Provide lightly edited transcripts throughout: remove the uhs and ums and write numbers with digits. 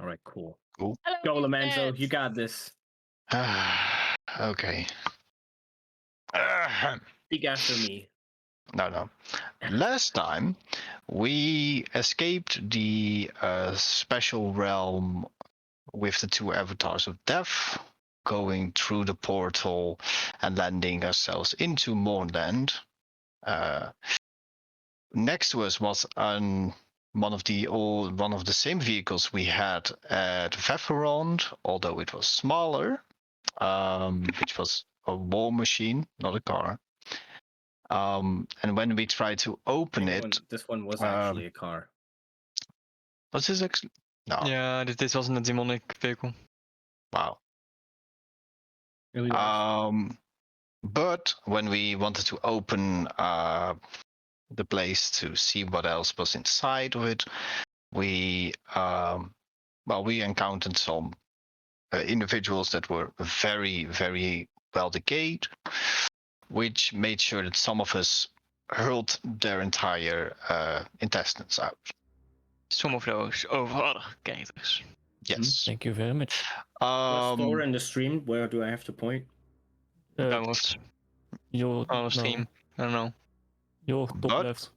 All right, cool. Cool. Go, Lamanzo. You got this. Okay. Speak after me. No. Last time, we escaped the special realm with the two avatars of death, going through the portal and landing ourselves into Mournland. Next to us was one of the same vehicles we had at Eberron, although it was smaller, which was a war machine, not a car. And when we tried to open this one was actually a car. Was this actually? No. Ja, dit wasn't a demonic vehicle. Wow. Really was. But when we wanted to open the place to see what else was inside of it, we encountered some individuals that were very, very well decayed, which made sure that some of us hurled their entire intestines out. Some of those overharde characters. Yes. Thank you very much. What's for in the stream? Where do I have to point? Downwards. Your On the stream. I don't know. Your top left.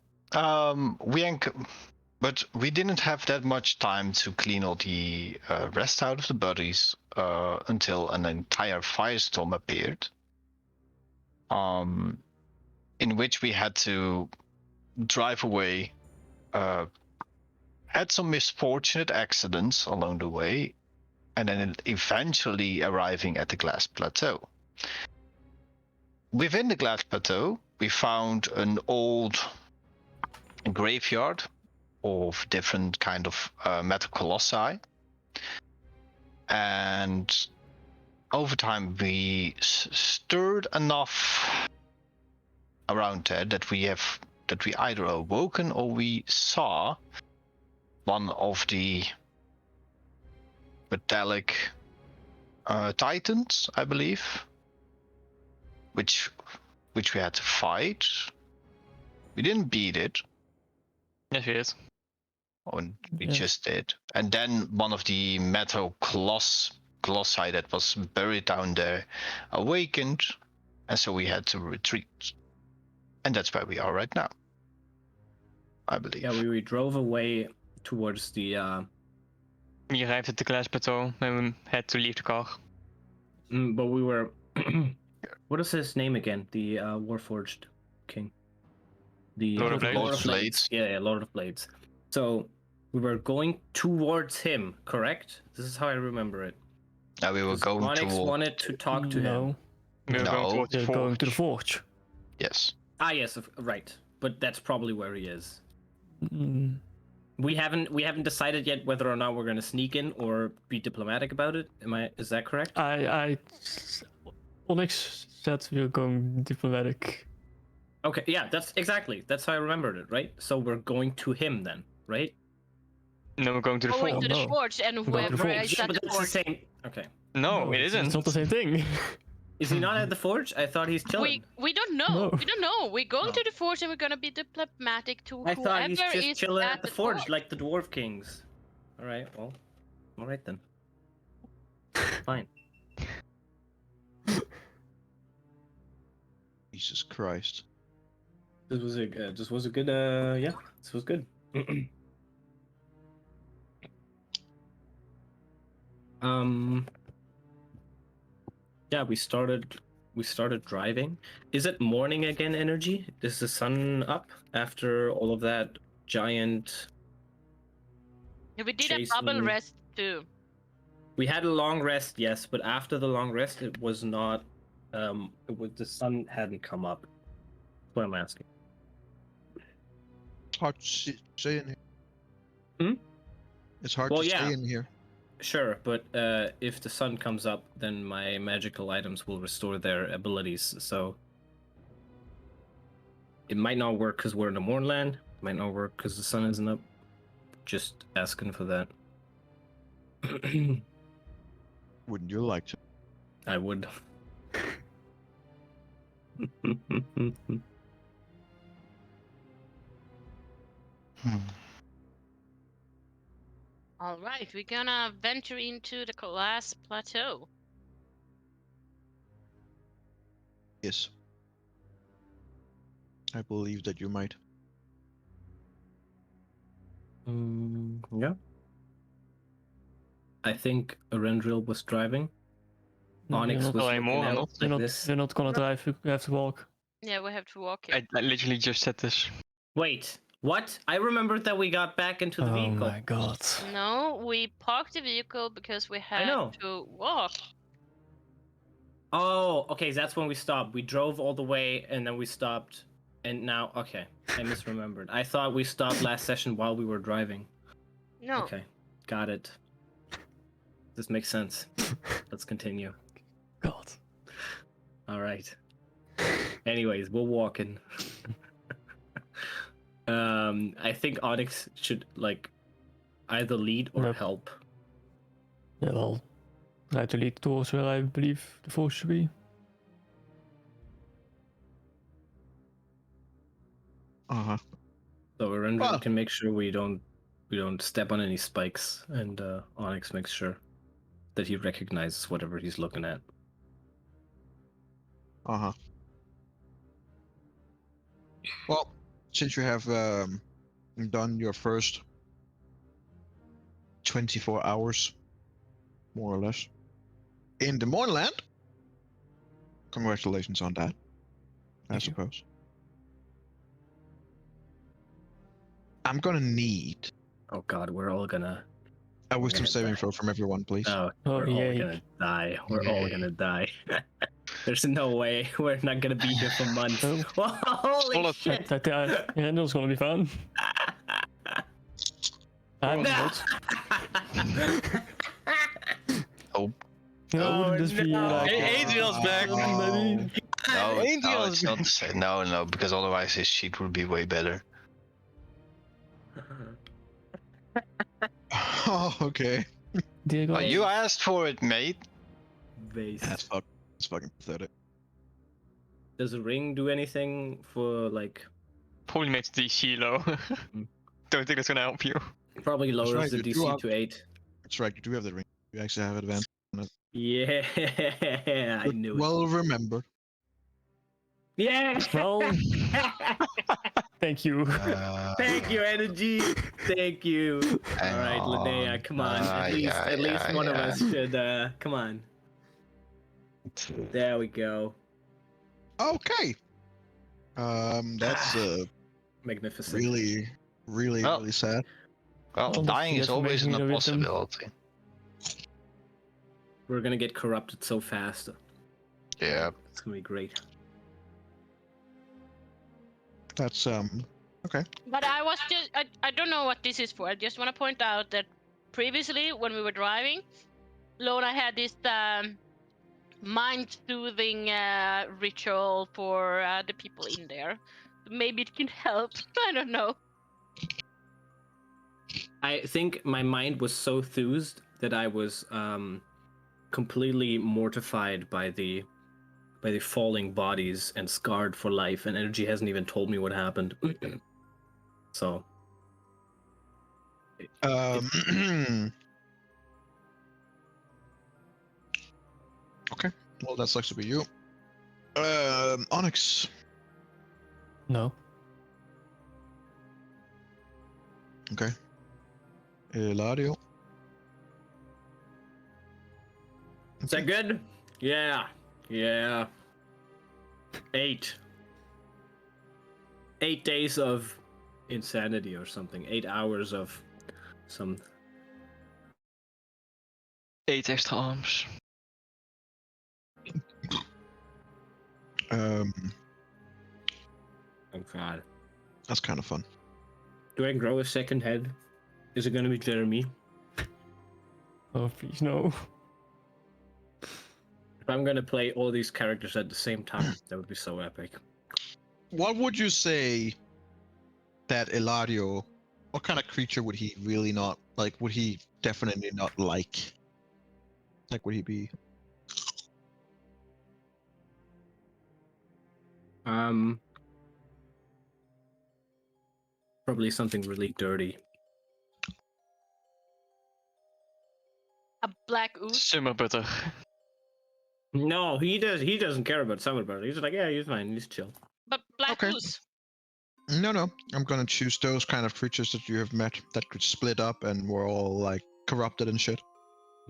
But we didn't have that much time to clean all the rest out of the bodies until an entire firestorm appeared, in which we had to drive away. Had some misfortunate accidents along the way, and then eventually arriving at the Glass Plateau. Within the Glass Plateau, we found an old graveyard of different kind of metal colossi, and over time we stirred enough around there that we either awoken or we saw one of the metallic titans, I believe, which we had to fight. We didn't beat it. Yes, we did. We just did. And then one of the metal colossi that was buried down there awakened, and so we had to retreat. And that's where we are right now, I believe. Yeah, we drove away towards the... We arrived at the Glass Plateau and we had to leave the car. But we were... What is his name again? The Warforged King. The Lord of Blades. Yeah, Lord of Blades. So we were going towards him, correct? This is how I remember it. We were going Onyx wanted to talk to him. We were going to the forge. Yes. Ah, yes, right. But that's probably where he is. Mm. We haven't decided yet whether or not we're gonna sneak in or be diplomatic about it. Is that correct? Onyx said we are going diplomatic. Okay, yeah, that's how I remembered it, right? So we're going to him then, right? No, we're going to the forge. Going to the forge, and whoever is at the forge. Okay. No, it isn't. It's not the same thing. Is he not at the forge? I thought he's chilling. We don't know. We don't know. We're going to the forge and we're gonna be diplomatic to I whoever thought he's just is chilling at the forge like the Dwarf Kings. Alright, well. Alright then. Fine. Jesus Christ. This was a good yeah, this was good. Yeah, we started driving. Is it morning again, Energy? Is the sun up after all of that giant... We did a bubble rest too. We had a long rest, yes, but after the long rest, it was not. The sun hadn't come up. That's what I'm asking. It's hard to say in here. It's hard to stay in here. Sure, but if the sun comes up, then my magical items will restore their abilities. So it might not work because we're in the Mournland. It might not work because the sun isn't up. Just asking for that. Wouldn't you like to? I would. All right, we're gonna venture into the glass plateau. Yes. I believe that you might. Yeah. I think Arendril was driving. No, Onyx you're was Alleen looking morgen out nog. like not, this. you're not gonna No. drive, you have to walk. Yeah, we have to walk here. I literally just said this. Wait, what? I remembered that we got back into the Oh vehicle. my god. No, we parked the vehicle because we had know. to walk. Oh, okay, that's when we stopped. We drove all the way and then we stopped. And now, okay, I misremembered. I thought we stopped last session while we were driving. No. Okay, got it. This makes sense. Let's continue. God. All right. Anyways, we're walking. I think Onyx should like either lead or Nope. help. Yeah, well, try to lead towards where I believe the force should be. Uh-huh. So Arendril Well. can make sure we don't step on any spikes, and Onyx makes sure that he recognizes whatever he's looking at. Uh-huh. Well, since you have done your first 24 hours, more or less, in the Moonland, congratulations on that, I Thank you. suppose. I'm gonna need Oh God, we're all gonna. a wisdom gonna saving die. throw from everyone, please. Oh, Oh, we're all yay. gonna die. We're all Yay. gonna die. There's no way we're not gonna be here for months. Oh. Whoa, holy Solid. shit! I think Randall's gonna be fun. I'm No. not. Oh, You know, Oh, wouldn't this be no. like... Adriel's back. Maybe. no, Adriel's it's not the same. No, because otherwise his sheet would be way better. Oh, okay. Dear Oh, God. you asked for it, mate. Base. That's fucking pathetic. Does a ring do anything for like? Probably makes DC low. Don't think that's gonna help you. Probably lowers right, the you do DC have- to 8. That's right, you do have the ring. You actually have advantage. Yeah, I knew it. Well remembered. Yeah. Well, thank you. Thank you, energy. Thank you. Hang All right, Linnea, on. come on. At Yeah, least one of yeah. us should. Come on. There we go. Okay. That's Magnificent. really, really, Oh. really sad. Well, Well, dying yes, is for always making a the wisdom. possibility. We're gonna get corrupted so fast. Yeah. It's gonna be great. That's okay. But I was just, I don't know what this is for. I just want to point out that previously when we were driving, Lona had this mind-soothing ritual for the people in there. Maybe it can help. I don't know. I think my mind was so enthused that I was completely mortified by the falling bodies and scarred for life, and energy hasn't even told me what happened. So Okay. Well, that sucks to be you. Onyx. No. Okay. Eladio. is that good? Yeah. 8 days of insanity or something. 8 hours of some. 8 extra arms. Oh God. That's kind of fun. Do I grow a second head? Is it gonna be Jeremy? Oh, please, no. If I'm gonna play all these characters at the same time, that would be so epic. What would you say that Eladio, what kind of creature would he really not like? Would he definitely not like? Like, would he be? Probably something really dirty. A black ooze. Summer butter. No, he does. He doesn't care about summer butter. He's like, yeah, he's fine. He's chill. But black Okay. ooze. No. I'm gonna choose those kind of creatures that you have met that could split up and were all like corrupted and shit.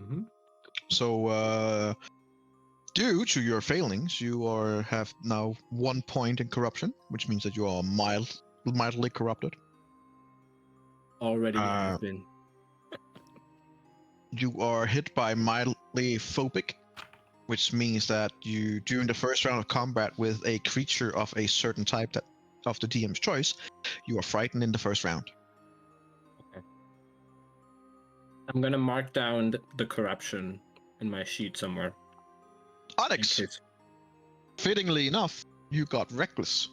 Mm-hmm. So, due to your failings, you have now 1 point in corruption, which means that you are mildly corrupted. Already have been. You are hit by mildly phobic, which means that you, during the first round of combat with a creature of a certain type that of the DM's choice, you are frightened in the first round. I'm gonna mark down the corruption in my sheet somewhere. Onyx, fittingly enough, you got reckless.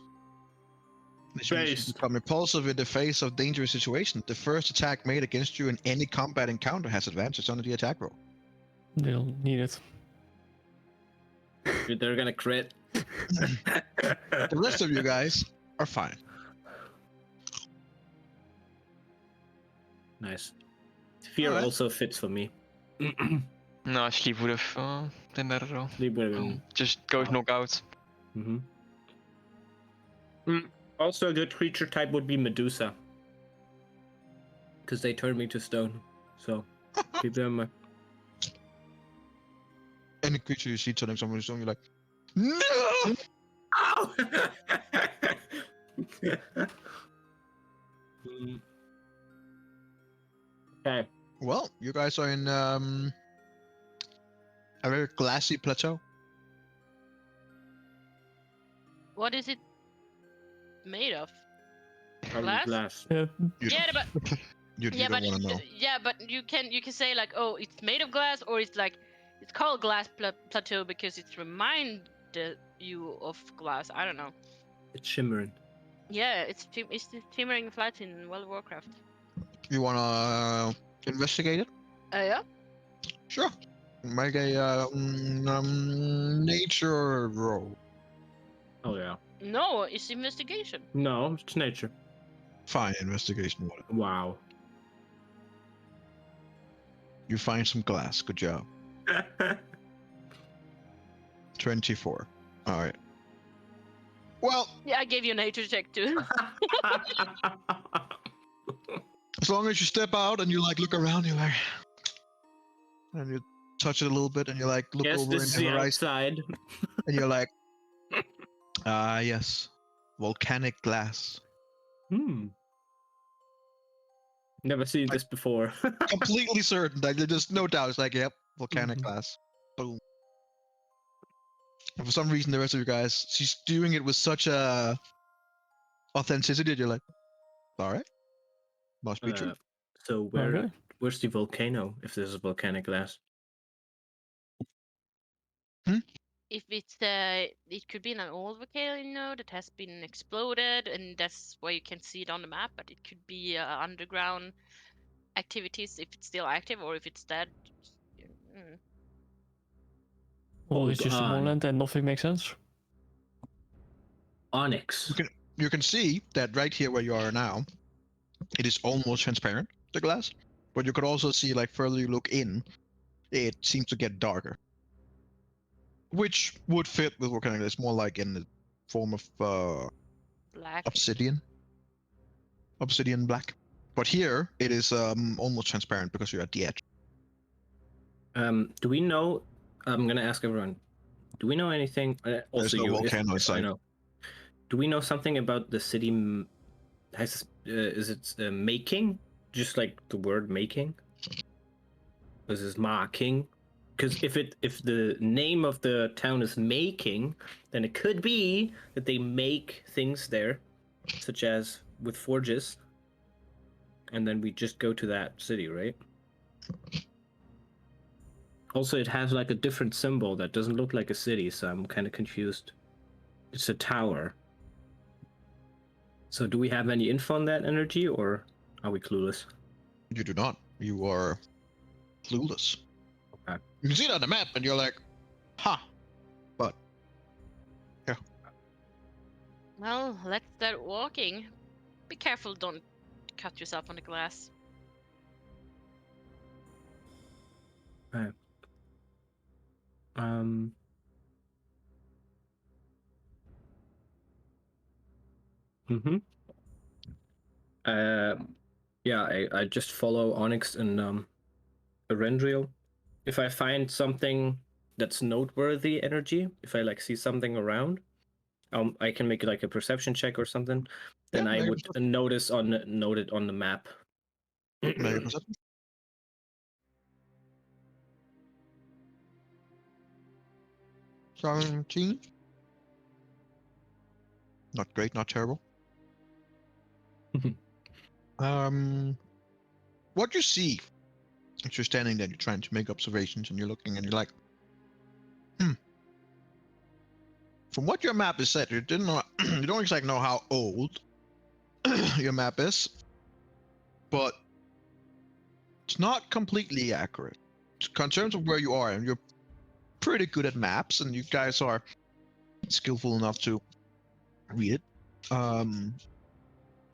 This means you Based. become impulsive in the face of dangerous situation. The first attack made against you in any combat encounter has advantage on the attack roll. They don't need it. They're gonna crit. The rest of you guys are fine. Nice. Fear Alright. also fits for me. No, sleep would have been better though. Sleep would have been. Just goes Oh. knockout. Mm-hmm. Also, a good creature type would be Medusa. Because they turned me to stone. So, keep them in mind. Any creature you see turning someone to stone, you're like, no! Ow! Okay. Well, you guys are in a very glassy plateau. What is it made of? Probably Glass? glass. You Yeah, don't, but you yeah, don't but want to know. yeah, but you can say like, oh, it's made of glass, or it's like it's called glass plateau because it reminds you of glass. I don't know. It's shimmering. Yeah, it's the shimmering flat in World of Warcraft. You want to investigate it? Yeah. Sure. Make a nature roll. Oh, yeah. No, it's investigation. No, it's nature. Fine, investigation. Whatever. Wow. You find some glass. Good job. 24. All right. Well, Yeah, I gave you a nature check too. as long as you step out and you like look around, you're like, and you touch it a little bit, and you like look Yes, over this in is the the horizon, outside. and you're like, yes, volcanic glass. Never seen this before. Completely certain. Like there's no doubt. It's like, yep, volcanic Mhm. glass. Boom. And for some reason, the rest of you guys, she's doing it with such a authenticity that you're like, all right, must be true. So Okay. where's the volcano if this is volcanic glass? If it's it could be an old volcano that has been exploded, and that's why you can see it on the map. But it could be underground activities if it's still active, or if it's dead. Mm. Or it's Hold just a on. moonland and nothing makes sense. Onyx. You can see that right here where you are now, it is almost transparent, the glass. But you could also see, like, further you look in, it seems to get darker. Which would fit with volcanic glass, more like in the form of Black. obsidian. Obsidian black. But here, it is almost transparent because you're at the edge. Do we know? I'm gonna ask everyone. Do we know anything? Also, no you. volcano in I sight. know. Do we know something about the city? Is it making? Just like the word making? This is marking. Because if the name of the town is making, then it could be that they make things there, such as with forges, and then we just go to that city, right? Also, it has like a different symbol that doesn't look like a city, so I'm kind of confused. It's a tower. So do we have any info on that energy, or are we clueless? You do not. You are clueless. Okay. You can see it on the map, and you're like, huh. But, yeah. Well, let's start walking. Be careful, don't cut yourself on the glass. Okay. Um. Mm-hmm. Yeah, I just follow Onyx and Erendriel. If I find something that's noteworthy energy, if I like see something around, I can make like a perception check or something. Then Yeah, I make a would note it on the map. Make a perception. 17. Not great, not terrible. What you see if you're standing there, you're trying to make observations, and you're looking, and you're like, from what your map is set, you didn't know, you don't exactly know how old your map is, but it's not completely accurate in terms of where you are, and you're pretty good at maps, and you guys are skillful enough to read it.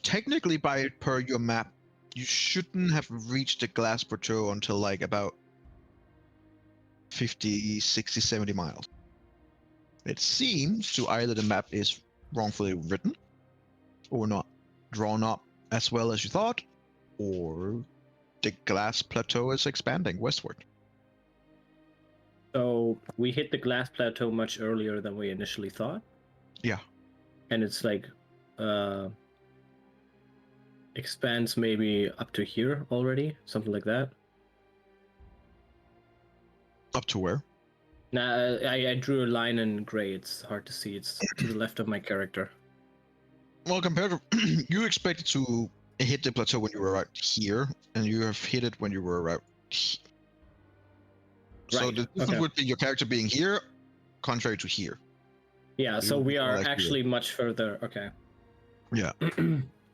Technically, per your map, you shouldn't have reached the glass plateau until like about 50, 60, 70 miles. It seems to either the map is wrongfully written or not drawn up as well as you thought, or the glass plateau is expanding westward. So we hit the glass plateau much earlier than we initially thought. Yeah. And it's like expands maybe up to here already, something like that. Up to where? Nah, I drew a line in gray. It's hard to see. It's to the left of my character. Well, compared to you expected to hit the plateau when you were right here, and you have hit it when you were right here. So Right, the difference okay. would be your character being here, contrary to here. Yeah, so You we are like actually much further. Okay. Yeah.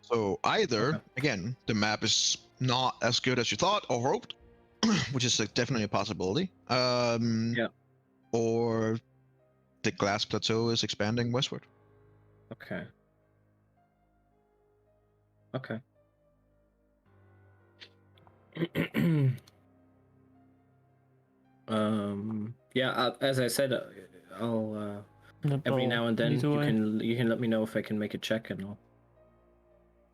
So either, Okay. again, the map is not as good as you thought or hoped, which is definitely a possibility. Yeah. Or the glass plateau is expanding westward. Okay. Okay. Yeah, as I said, I'll every now and then you can let me know if I can make a check, and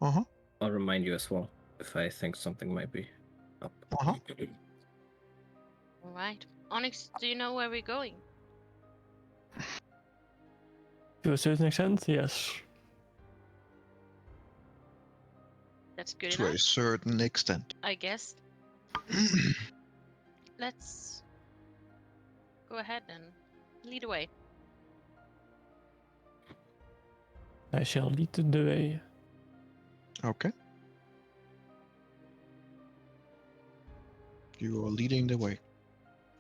I'll remind you as well if I think something might be up. All right. Onyx, do you know where we're going? To a certain extent, yes. That's good To enough, a certain extent. I guess. Let's go ahead and lead away. I shall lead the way. Okay. You are leading the way.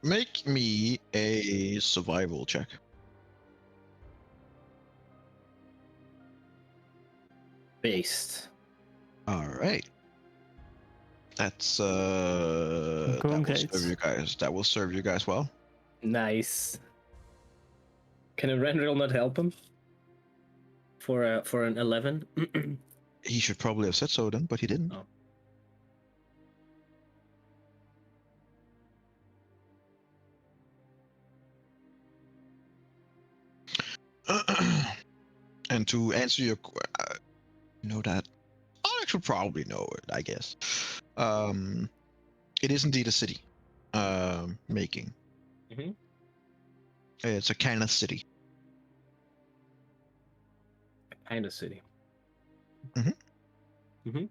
Make me a survival check. Based. All right. That's that will serve you guys. That will serve you guys well. Nice. Can a Rendril not help him? For an 11? He should probably have said so then, but he didn't. Oh. And to answer your, know that Alex would probably know it, I guess. It is indeed a city. Making. Mhm. It's a kind of city. Kind of city. Mhm. Mhm.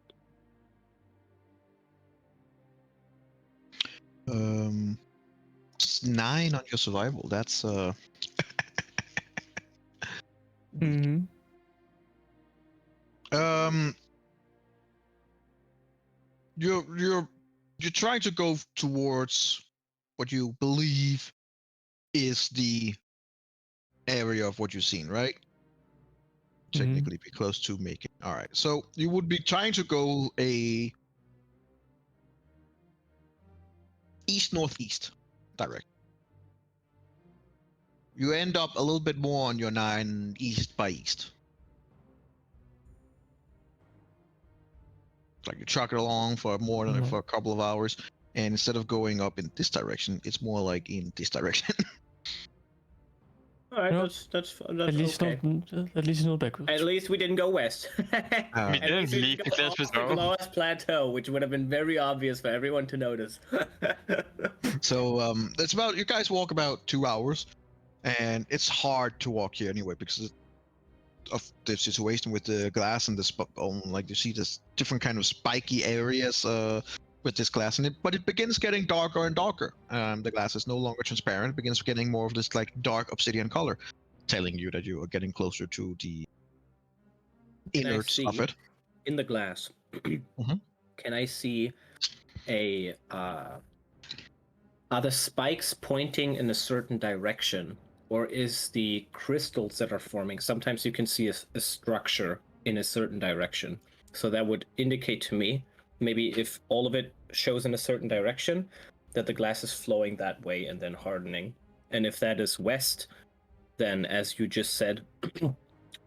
It's 9 on your survival. That's Mm-hmm. You're trying to go towards what you believe is the area of what you've seen, right? Technically be close to making. All right. So you would be trying to go a east-northeast direct. You end up a little bit more on your 9 east by east. Like you truck it along for more than for a couple of hours. And instead of going up in this direction, it's more like in this direction. All right, No. that's At least okay. not. At least not backwards. At least we didn't go west. We At least didn't leave the go glass off the plateau. glass plateau, which would have been very obvious for everyone to notice. So it's about, you guys walk about 2 hours, and it's hard to walk here anyway because of the situation with the glass and the like you see this different kind of spiky areas with this glass in it, but it begins getting darker and darker. The glass is no longer transparent; it begins getting more of this like dark obsidian color, telling you that you are getting closer to the Can I innards of see it. in the glass? Can I see a are the spikes pointing in a certain direction, or is the crystals that are forming? Sometimes you can see a structure in a certain direction, so that would indicate to me maybe if all of it shows in a certain direction, that the glass is flowing that way and then hardening. And if that is west, then as you just said,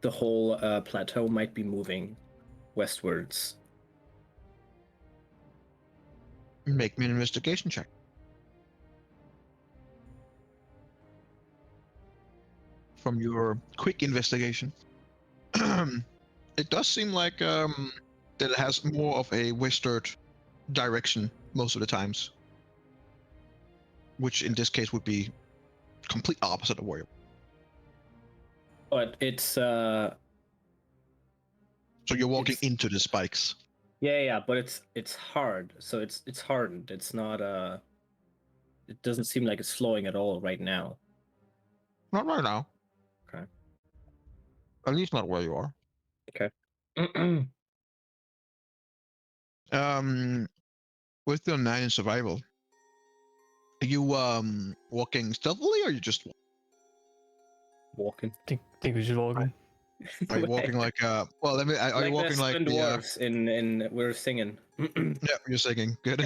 the whole plateau might be moving westwards. Make me an investigation check. From your quick investigation, it does seem like that it has more of a westward direction most of the times, which in this case would be complete opposite of where you're. But it's So you're walking It's- into the spikes. yeah, but it's hard, so it's hardened. It's not it doesn't seem like it's flowing at all right now. Not right now. Okay. At least not where you are. With your 9 in survival, are you walking stealthily or are you just Walking. Think we should walk in. are you walking like well let me are you walking like the dwarves in we're singing. yeah, you're singing. Good.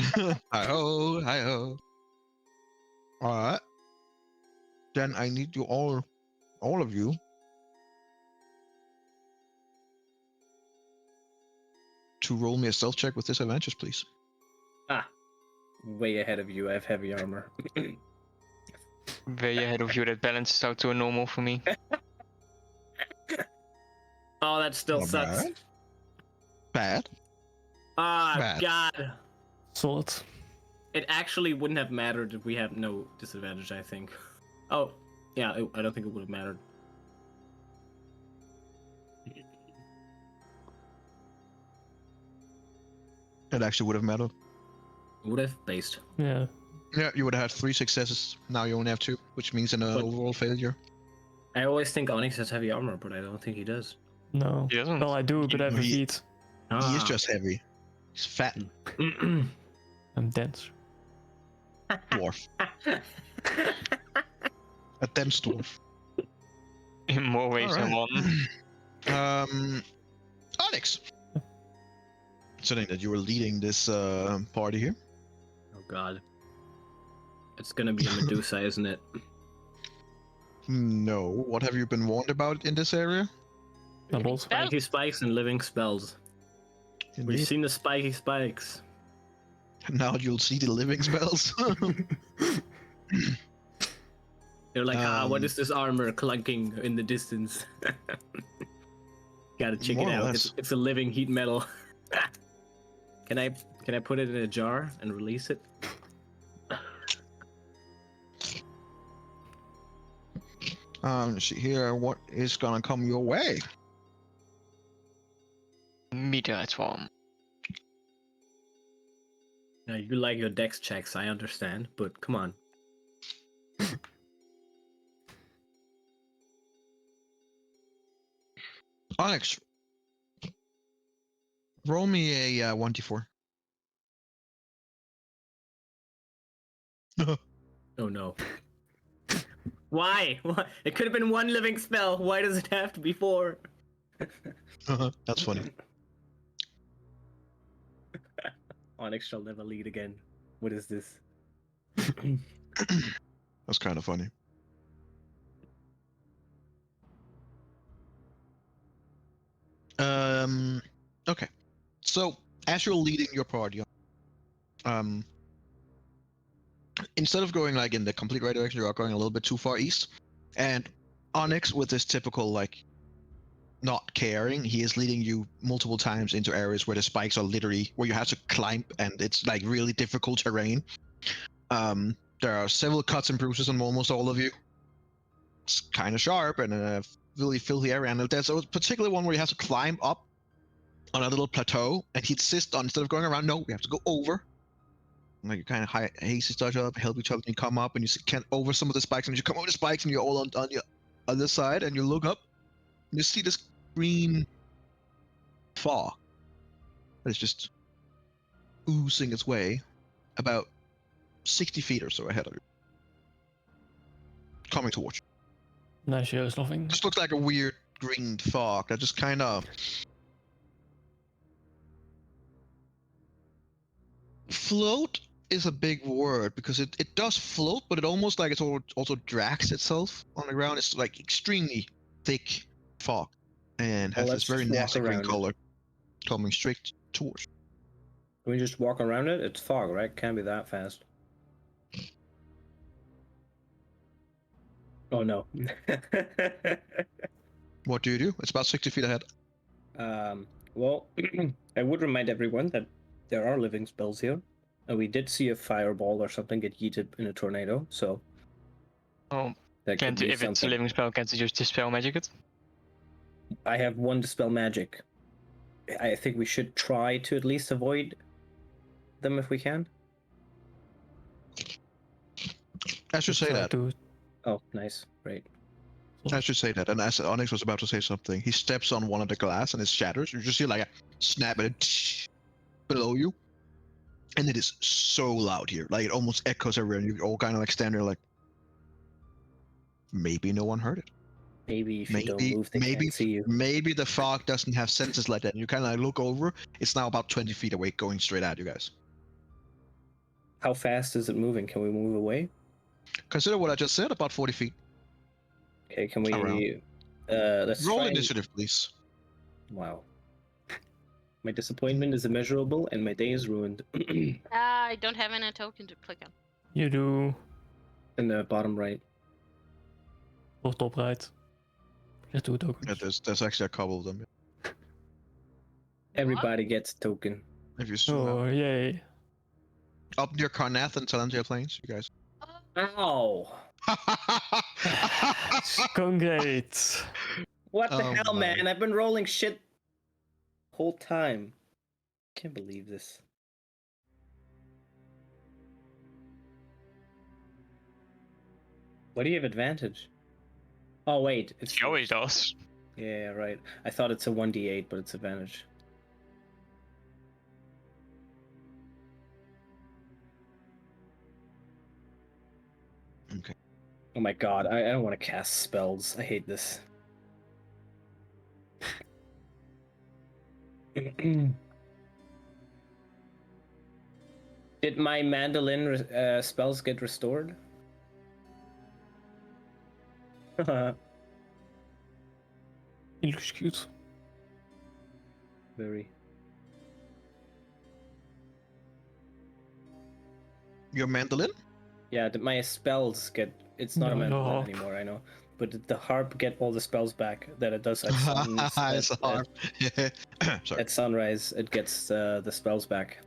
Hi ho, hi ho. Alright. Then I need you all of you to roll me a stealth check with disadvantage, please. Way ahead of you. I have heavy armor. Way ahead of you, that balances out to a normal for me. Oh, that still Not sucks. Bad. Ah, Bad. God. Solid. It actually wouldn't have mattered if we had no disadvantage, I think. Oh, yeah, I don't think it would have mattered. It actually would have mattered. Would have based. Yeah. Yeah, you would have had 3 successes. Now you only have 2, which means an But- overall failure. I always think Onyx has heavy armor, but I don't think he does. No. He doesn't. Well, I do, but I have a He- feet. He is just heavy. He's fat I'm dense. dwarf. A dense dwarf. In more ways than one. Onyx. Considering that you were leading this party here. Oh God. It's gonna be a Medusa, isn't it? No. What have you been warned about in this area? Doubles. Spiky spikes and living spells. We've Indeed. seen the spiky spikes. Now you'll see the living spells. They're like, what Um, is this armor clunking in the distance? Gotta check More it or out. less. It's a living heat metal. Can I put it in a jar and release it? Let's see here. What is gonna come your way? Meteorite swarm. Now you like your dex checks, I understand, but come on. Onyx. Roll me a 1d4. Oh no. Why? Why? It could have been one living spell. Why does it have to be 4? That's funny. Onyx shall never lead again. What is this? That's kind of funny. Okay. So as you're leading your party, instead of going like in the complete right direction, you are going a little bit too far east. And Onyx, with this typical like not caring, he is leading you multiple times into areas where the spikes are literally where you have to climb, and it's like really difficult terrain. There are several cuts and bruises on almost all of you. It's kind of sharp and a really filthy area. And there's a particular one where you have to climb up on a little plateau, and he insists on, instead of going around, no, we have to go over. And like you kind of hasty touch up, help each other, and you come up, and you can over some of the spikes, and you come over the spikes, and you're all on the other side, and you look up, and you see this green fog that is just oozing its way about 60 feet or so ahead of you, coming towards you. Nice, here is nothing. Just looks like a weird green fog that just kind of float is a big word, because it does float, but it almost like it's also drags itself on the ground. It's like extremely thick fog and has let's this very just walk nasty green around it. color coming straight towards you. Can we just walk around it? It's fog, right? Can't be that fast. Oh no. What do you do? It's about 60 feet ahead. Well, I would remind everyone that there are living spells here. And we did see a fireball or something get yeeted in a tornado, so Oh, that could be if it's a something. living spell, can't you just dispel magic it? I have one dispel magic. I think we should try to at least avoid them if we can. I should say that. Oh, nice. Great. I should say that. And as Onyx was about to say something, he steps on one of the glass and it shatters. You just hear like a snap and it below you. And it is so loud here. Like it almost echoes everywhere. And you all kind of like stand there like, maybe no one heard it. Maybe if you don't move, they can't see you. Maybe the fog doesn't have senses like that. And you kind of like look over. It's now about 20 feet away, going straight at you guys. How fast is it moving? Can we move away? Consider what I just said, about 40 feet. Okay, can we... Around. Let's Roll try initiative, please. Wow. My disappointment is immeasurable and my day is ruined. I don't have any token to click on. You do. In the bottom right. Or top right. Just do it ook. Yeah, there's actually a couple of them. Everybody gets a token. If you zoom Oh, out. yay. Up near Karnath and Talentia Plains, you guys. Ow! Concrete. What the Oh hell, my. man? I've been rolling shit whole time. Can't believe this. Why do you have advantage? Oh wait, it's He always does. Yeah, right. I thought it's a 1d8, but it's advantage. Okay. Oh my god, I don't want to cast spells. I hate this. Did my mandolin spells get restored? He looks cute. Very. Your mandolin? Yeah, my spells get... It's not a No, mandolin harp. anymore, I know. But did the harp get all the spells back that it does at, It's a harp. Sorry. at sunrise? It gets the spells back.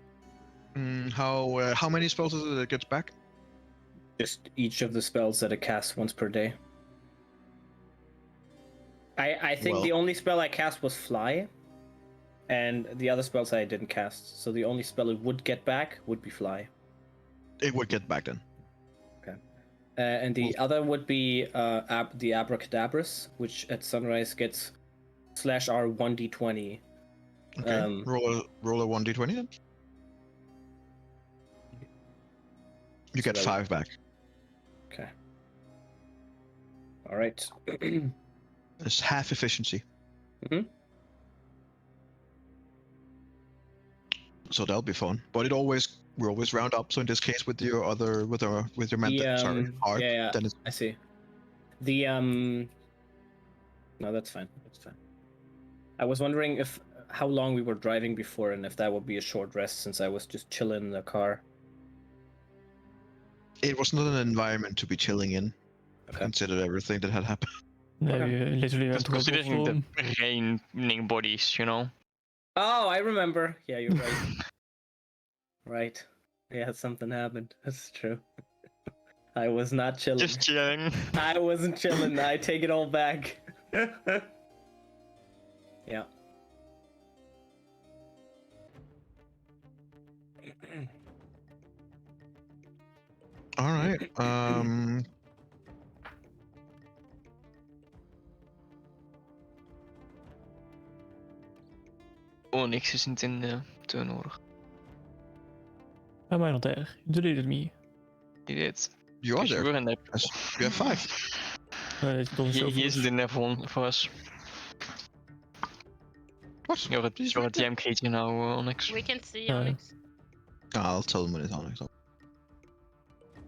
How many spells is it that it gets back? Just each of the spells that it casts once per day. I think Well- the only spell I cast was Fly. And the other spells I didn't cast. So the only spell it would get back would be Fly. It would get back then. And the other would be the Abracadabras, which at sunrise gets /R 1d20. Okay. Roll a 1d20 then. You get that 5 back. Okay. All right. It's half efficiency. Mhm. So that'll be fun. But we always round up. So in this case, with your mentor, sorry, art, yeah, then it's I see. The No, that's fine. That's fine. I was wondering how long we were driving before, and if that would be a short rest, since I was just chilling in the car. It was not an environment to be chilling in. Okay. Consider everything that had happened. Nee, Okay. we literally went Just to regular considering the form. raining bodies, you know. Oh, I remember. Yeah, you're right. Right. Yeah, something happened. That's true. I was not chilling. Just chilling. I wasn't chilling. I take it all back. Yeah. All right. Oh, niks is niet in de turn nodig. Bij mij not erg. You deleted me. You did. You are Because you there. were in there. You have 5. It doesn't show He for isn't us. in there for us. What? You're a He's right there. TM creature now, Onyx. We can see Yeah. Onyx. I'll tell him when it's on.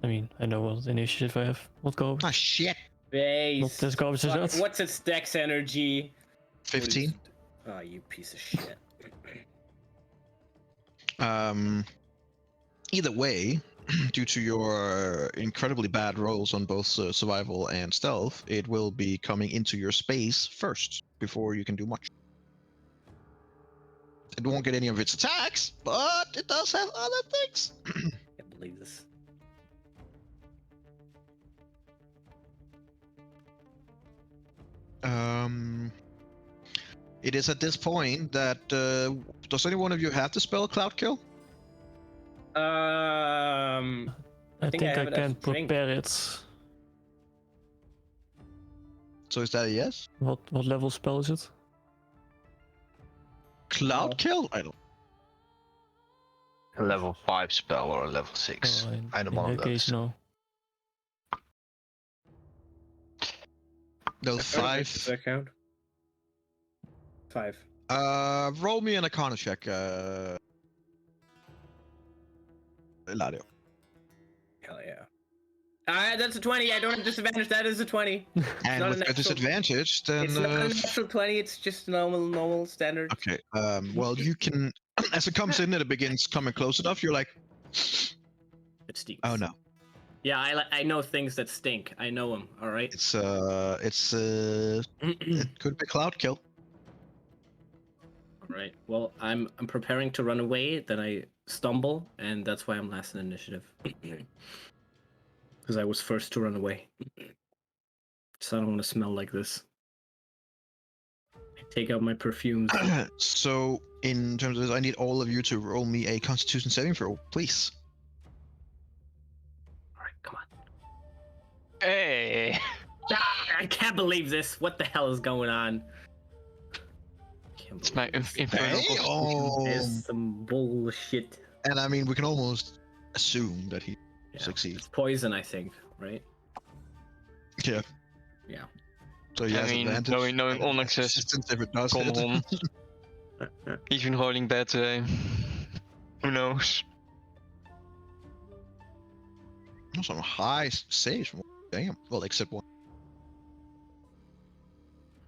I mean, I know what initiative I have. What garbage? Ah, shit. Base. Not as garbage as that. What's its dex energy? 15. Oh, you piece of shit. Either way, due to your incredibly bad rolls on both survival and stealth, it will be coming into your space first before you can do much. It won't get any of its attacks, but it does have other things. Can't believe this. It is at this point that does any one of you have the spell Cloud Kill? I think I have it as can drink. prepare it. So is that a yes? What level spell is it? Cloud No. Kill? I don't. A level 5 spell or a level 6. In Either one that of case, those. no. No, Does 5. that count? 5. Roll me an Arcana check. Eladio. Hell yeah. That's a 20. I don't have disadvantage. That is a 20. And not with an a actual- disadvantage, then. It's not a natural 20. It's just normal standard. Okay. Well, you can. As it comes in and it begins coming close enough, you're like, It stinks. oh no. Yeah, I know things that stink. I know them. All right. It could be Cloud Kill. All right. Well, I'm preparing to run away. Then I stumble, and that's why I'm last in initiative. Because I was first to run away. So I don't want to smell like this. I take out my perfumes. So, in terms of this, I need all of you to roll me a Constitution saving throw, please. All right, come on. Hey! I can't believe this. What the hell is going on? Can't It's my believe this. infernal constitution. It's some bullshit. And I mean, we can almost assume that he Yeah. succeeds. It's poison, I think, right? Yeah. Yeah. So he I has mean, advantage. knowing Onyx's Resistance if it does come hit. on. He's been rolling bad today. Who knows? Some high saves. Damn. Well, except one.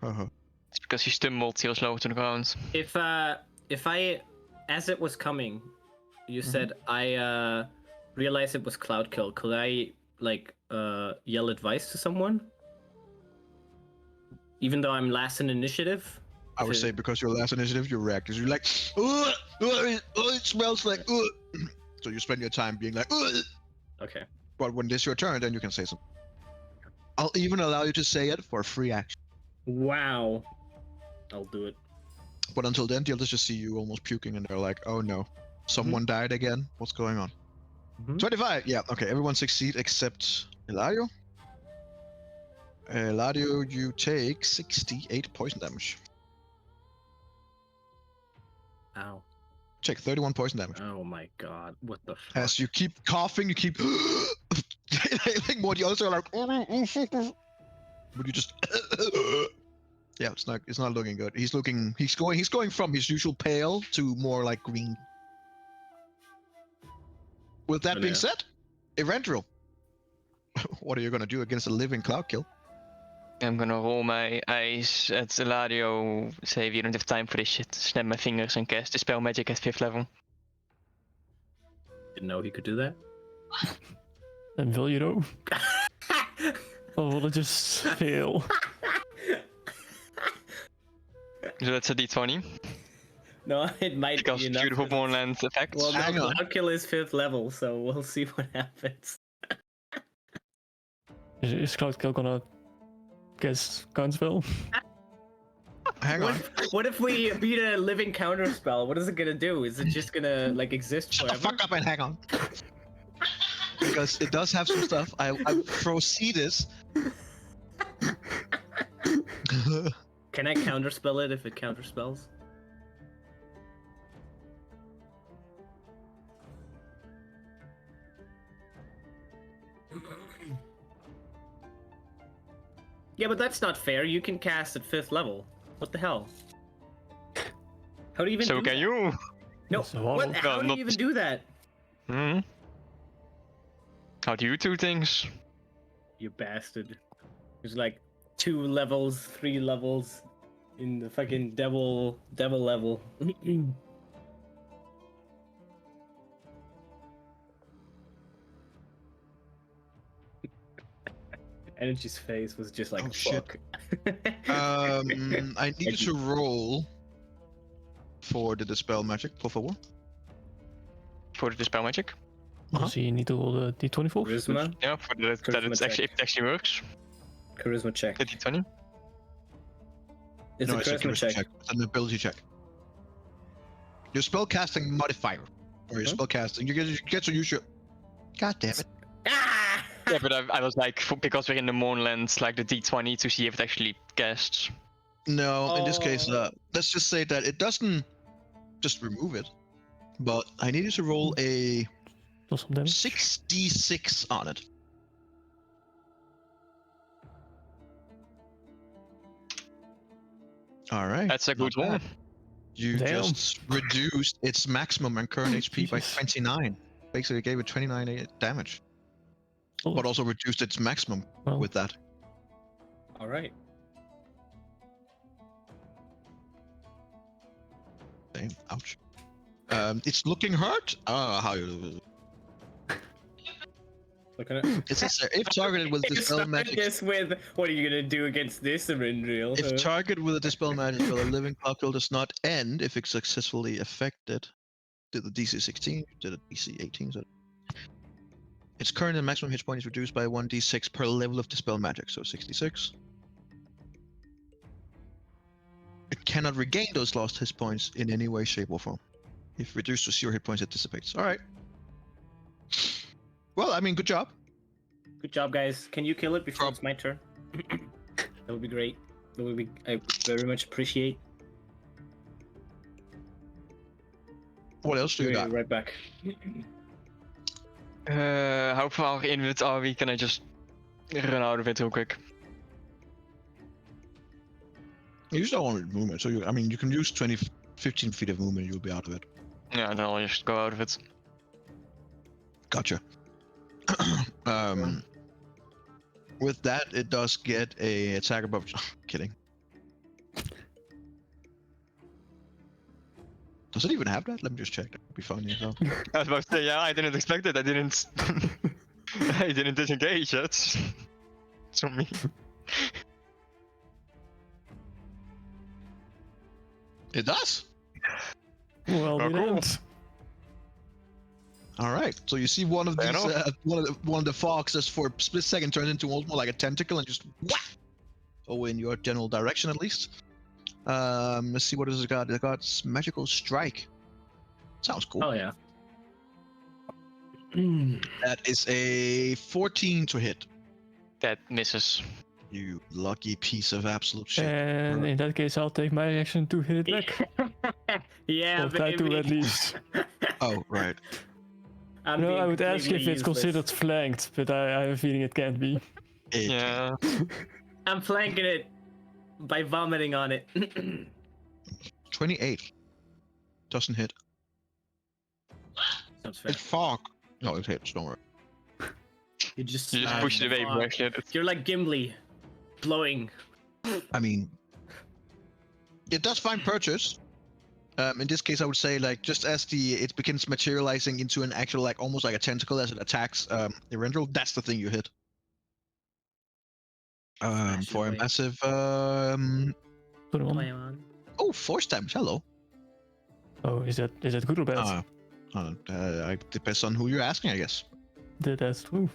Uh-huh. It's because he stumbled, he was low to the ground. If I, as it was coming, you said I realized it was Cloud Kill. Could I yell advice to someone? Even though I'm last in initiative? I would say because your last initiative, you react. You're like, it smells like. So you spend your time being like, Okay. but when this your turn, then you can say something. I'll even allow you to say it for a free action. Wow. I'll do it. But until then, they'll just see you almost puking, and they're like, "Oh no, someone died again. What's going on?" 25. Yeah. Okay. Everyone succeed except Eladio. Eladio, you take 68 poison damage. Ow. Take 31 poison damage. Oh my god. What the fuck? As you keep coughing, you keep inhaling more. The others are like, but you just, yeah, it's not looking good. He's going from his usual pale to more like green. With that being said, Eventual, what are you gonna do against a living Cloud Kill? I'm gonna roll my eyes at Eladio, say you don't have time for this shit, snap my fingers and cast Dispel Magic at 5th level. Didn't know he could do that. And will you know? Or will it just fail? So that's a d20. No, it might Because be enough. beautiful for- Moonland effects. Well, no, Hang on. Cloudkill is 5th level, so we'll see what happens. Is Cloudkill gonna guess counterspell? Hang on. What if we beat a living counter spell? What is it gonna do? Is it just gonna like exist Shut forever? the fuck up and hang on. Because it does have some stuff. I foresee this. Can I counterspell it if it counterspells? Yeah, but that's not fair. You can cast at 5th level. What the hell? How do you even So do can that? you? No, So what? how- How do not- you even do that? Hmm. How do you do things? You bastard. There's like 2 levels, 3 levels in the fucking devil level. Energy's face was just like, Oh, shit. fuck. I need to roll for the dispel magic, por favor. For the dispel magic? So you need to roll the d20 for? Charisma? Yeah, for that Charisma it's check. actually, if it actually works. Charisma check. The d20. It's No, a charisma check. It's an ability check. Your spellcasting modifier. Or your Huh? spellcasting. You get to use your. God damn it. Ah! Yeah, but I was like, because we're in the Moonlands, like the d20 to see if it actually casts. No, in this case, Oh. let's just say that it doesn't just remove it. But I need you to roll a Or some damage? 6d6 on it. All right. That's a not good one. bad. You Damn. just reduced its maximum and current HP by Jesus. 29. Basically, gave it 29 damage, Oh, but also reduced its maximum well, with that. All right. Damn, ouch. It's looking hurt. How you? Look at it. It says there, if targeted with You dispel started magic, this with, what are you gonna do against this, Erindriel? if targeted with a dispel magic spell, a living Cloudkill does not end if it's successfully affected. Did the DC 16? Did it DC 18? So its current and maximum hit point is reduced by 1d6 per level of dispel magic, so 66. It cannot regain those lost hit points in any way, shape, or form. If reduced to 0 hit points, it dissipates. All right. Well, I mean, good job. Good job, guys. Can you kill it before Prob- it's my turn? That would be great. That would be I very much appreciate. What else do you Be got? right back. How far in it are we? Can I just run out of it real quick? You still want movement, so I mean, you can use 15 feet of movement. You'll be out of it. Yeah, then I'll just go out of it. Gotcha. With that, it does get a attack above. Kidding. Does it even have that? Let me just check. That would be funny as well. I was about to say, yeah, I didn't expect it. I didn't. I didn't disengage. That's so mean. It does. well, Oh, we cool. don't. All right. So you see one of Fair these, enough. one of the foxes for a split second turns into almost more like a tentacle and just whack. Oh, in your general direction at least. Let's see what this has got. It got magical strike. Sounds cool. Oh yeah. That is a 14 to hit. That misses. You lucky piece of absolute shit. And in that case, I'll take my action to hit it back. Yeah, Or try to baby. at least. Oh, right. I'm No, being I would ask if completely it's useless. considered flanked, but I have a feeling it can't be. It- Yeah. I'm flanking it by vomiting on it. 28. Doesn't hit. Sounds fair. It fuck. No, it hits. Don't worry. You just You just smash push it the away, fog. bro. Actually, You're like Gimli, blowing. I mean, it does find purchase. In this case, I would say like just as it begins materializing into an actual like almost like a tentacle as it attacks Erendril, that's the thing you hit. Smash it For a away. massive 21. oh, force damage. Hello. Oh, is that good or bad? Depends on who you're asking, I guess. That's true.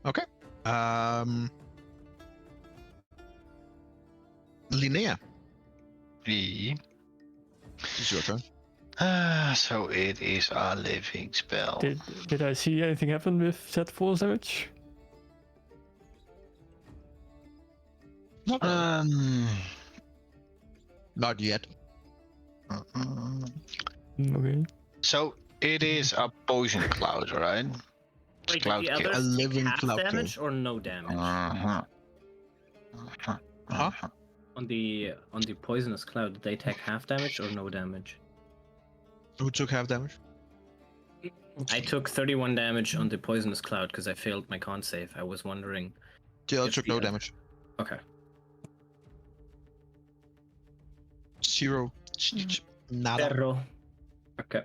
Okay. Linnea, it's your turn. So it is a living spell. Did I see anything happen with that force damage? Not really. Um. Not yet. Okay. So it is a poison cloud, right? It's Wait, cloud did the kill. others A take living half cloud damage or no damage? Uh-huh. Huh? On the poisonous cloud, did they take half damage or no damage? Who took half damage? I took 31 damage on the poisonous cloud because I failed my con save. I was wondering. Jill If took the no other- damage. Okay. 0. Nada. Perro. Okay.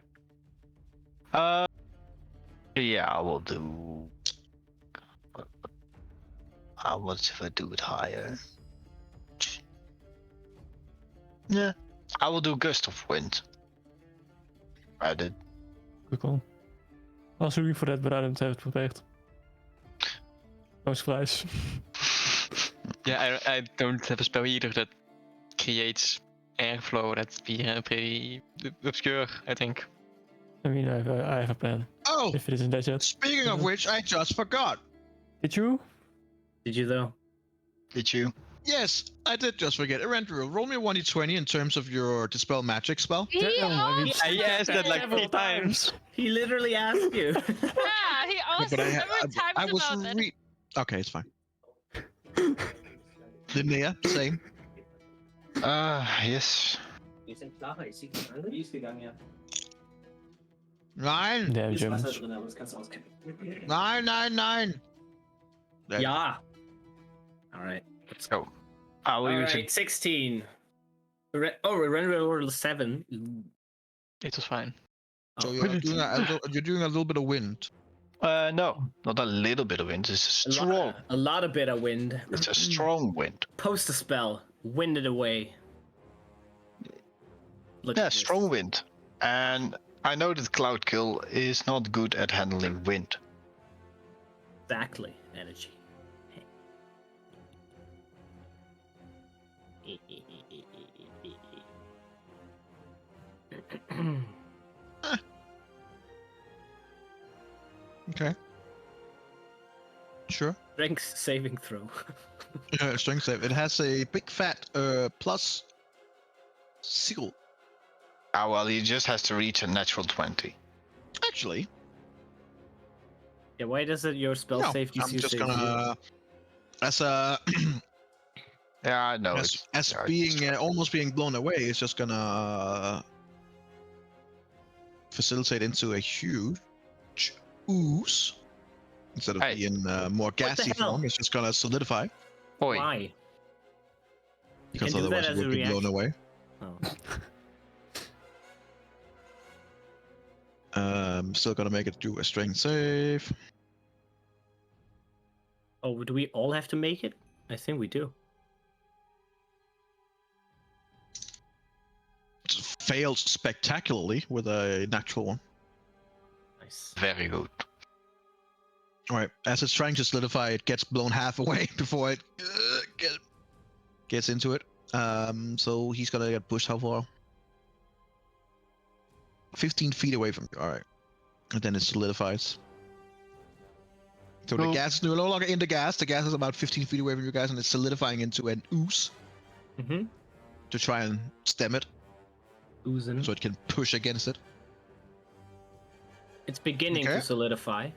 Yeah, I will do. What if I do it higher? Yeah, I will do gust of wind. I did. Good call. I was looking for that, but I don't have it prepared. No surprise. Yeah, I don't have a spell either that creates airflow. That's pretty obscure, I think. I mean, I have a plan. Oh, If it isn't that yet. speaking of which, I just forgot. Did you? Did you though? Did you? Yes, I did just forget. Erendril, roll me a 1d20 in terms of your Dispel Magic spell. He Damn, I mean, asked I asked that like several 3 times. He literally asked you. Yeah, he asked But several times I was about it. Okay, it's fine. Linnea, same. Yes. 9. damn Ist Wasser Germans. drin, aber das kannst du auskennen. 9, 9, 9. Ja. All right. Let's So, I will All use right. it. 16. Render roll 7. It was fine. So Oh. you're doing a little bit of wind. No, not a little bit of wind. It's a strong. A lot of bit of wind. It's a strong wind. Post a spell. Wind it away. Look Yeah, at this. strong wind. And I know that Cloud Kill is not good at handling wind. Exactly. Energy. Okay. Sure. Strength saving throw. Strength save. It has a big fat plus seal. Ah, well, he just has to reach a natural 20. Actually, Yeah, why does it your spell no. save DC I'm just say gonna as a Yeah, I know. as being almost being blown away. It's just gonna facilitate into a huge ooze instead of Hey. being more gassy hell? form. It's just gonna solidify Oi. Why? because can do that otherwise it as a would be blown reaction. away. Oh. Still gotta make it do a strength save. Oh, do we all have to make it? I think we do. It fails spectacularly with a natural one. Nice. Very good. All right, as it's trying to solidify, it gets blown half away before it gets into it. So he's gonna get pushed how far? 15 feet away from you. All right, and then it solidifies. So the Cool. gas is no longer in the gas. The gas is about 15 feet away from you guys, and it's solidifying into an ooze Mm-hmm. to try and stem it, Oozing. so it can push against it. It's beginning Okay. to solidify.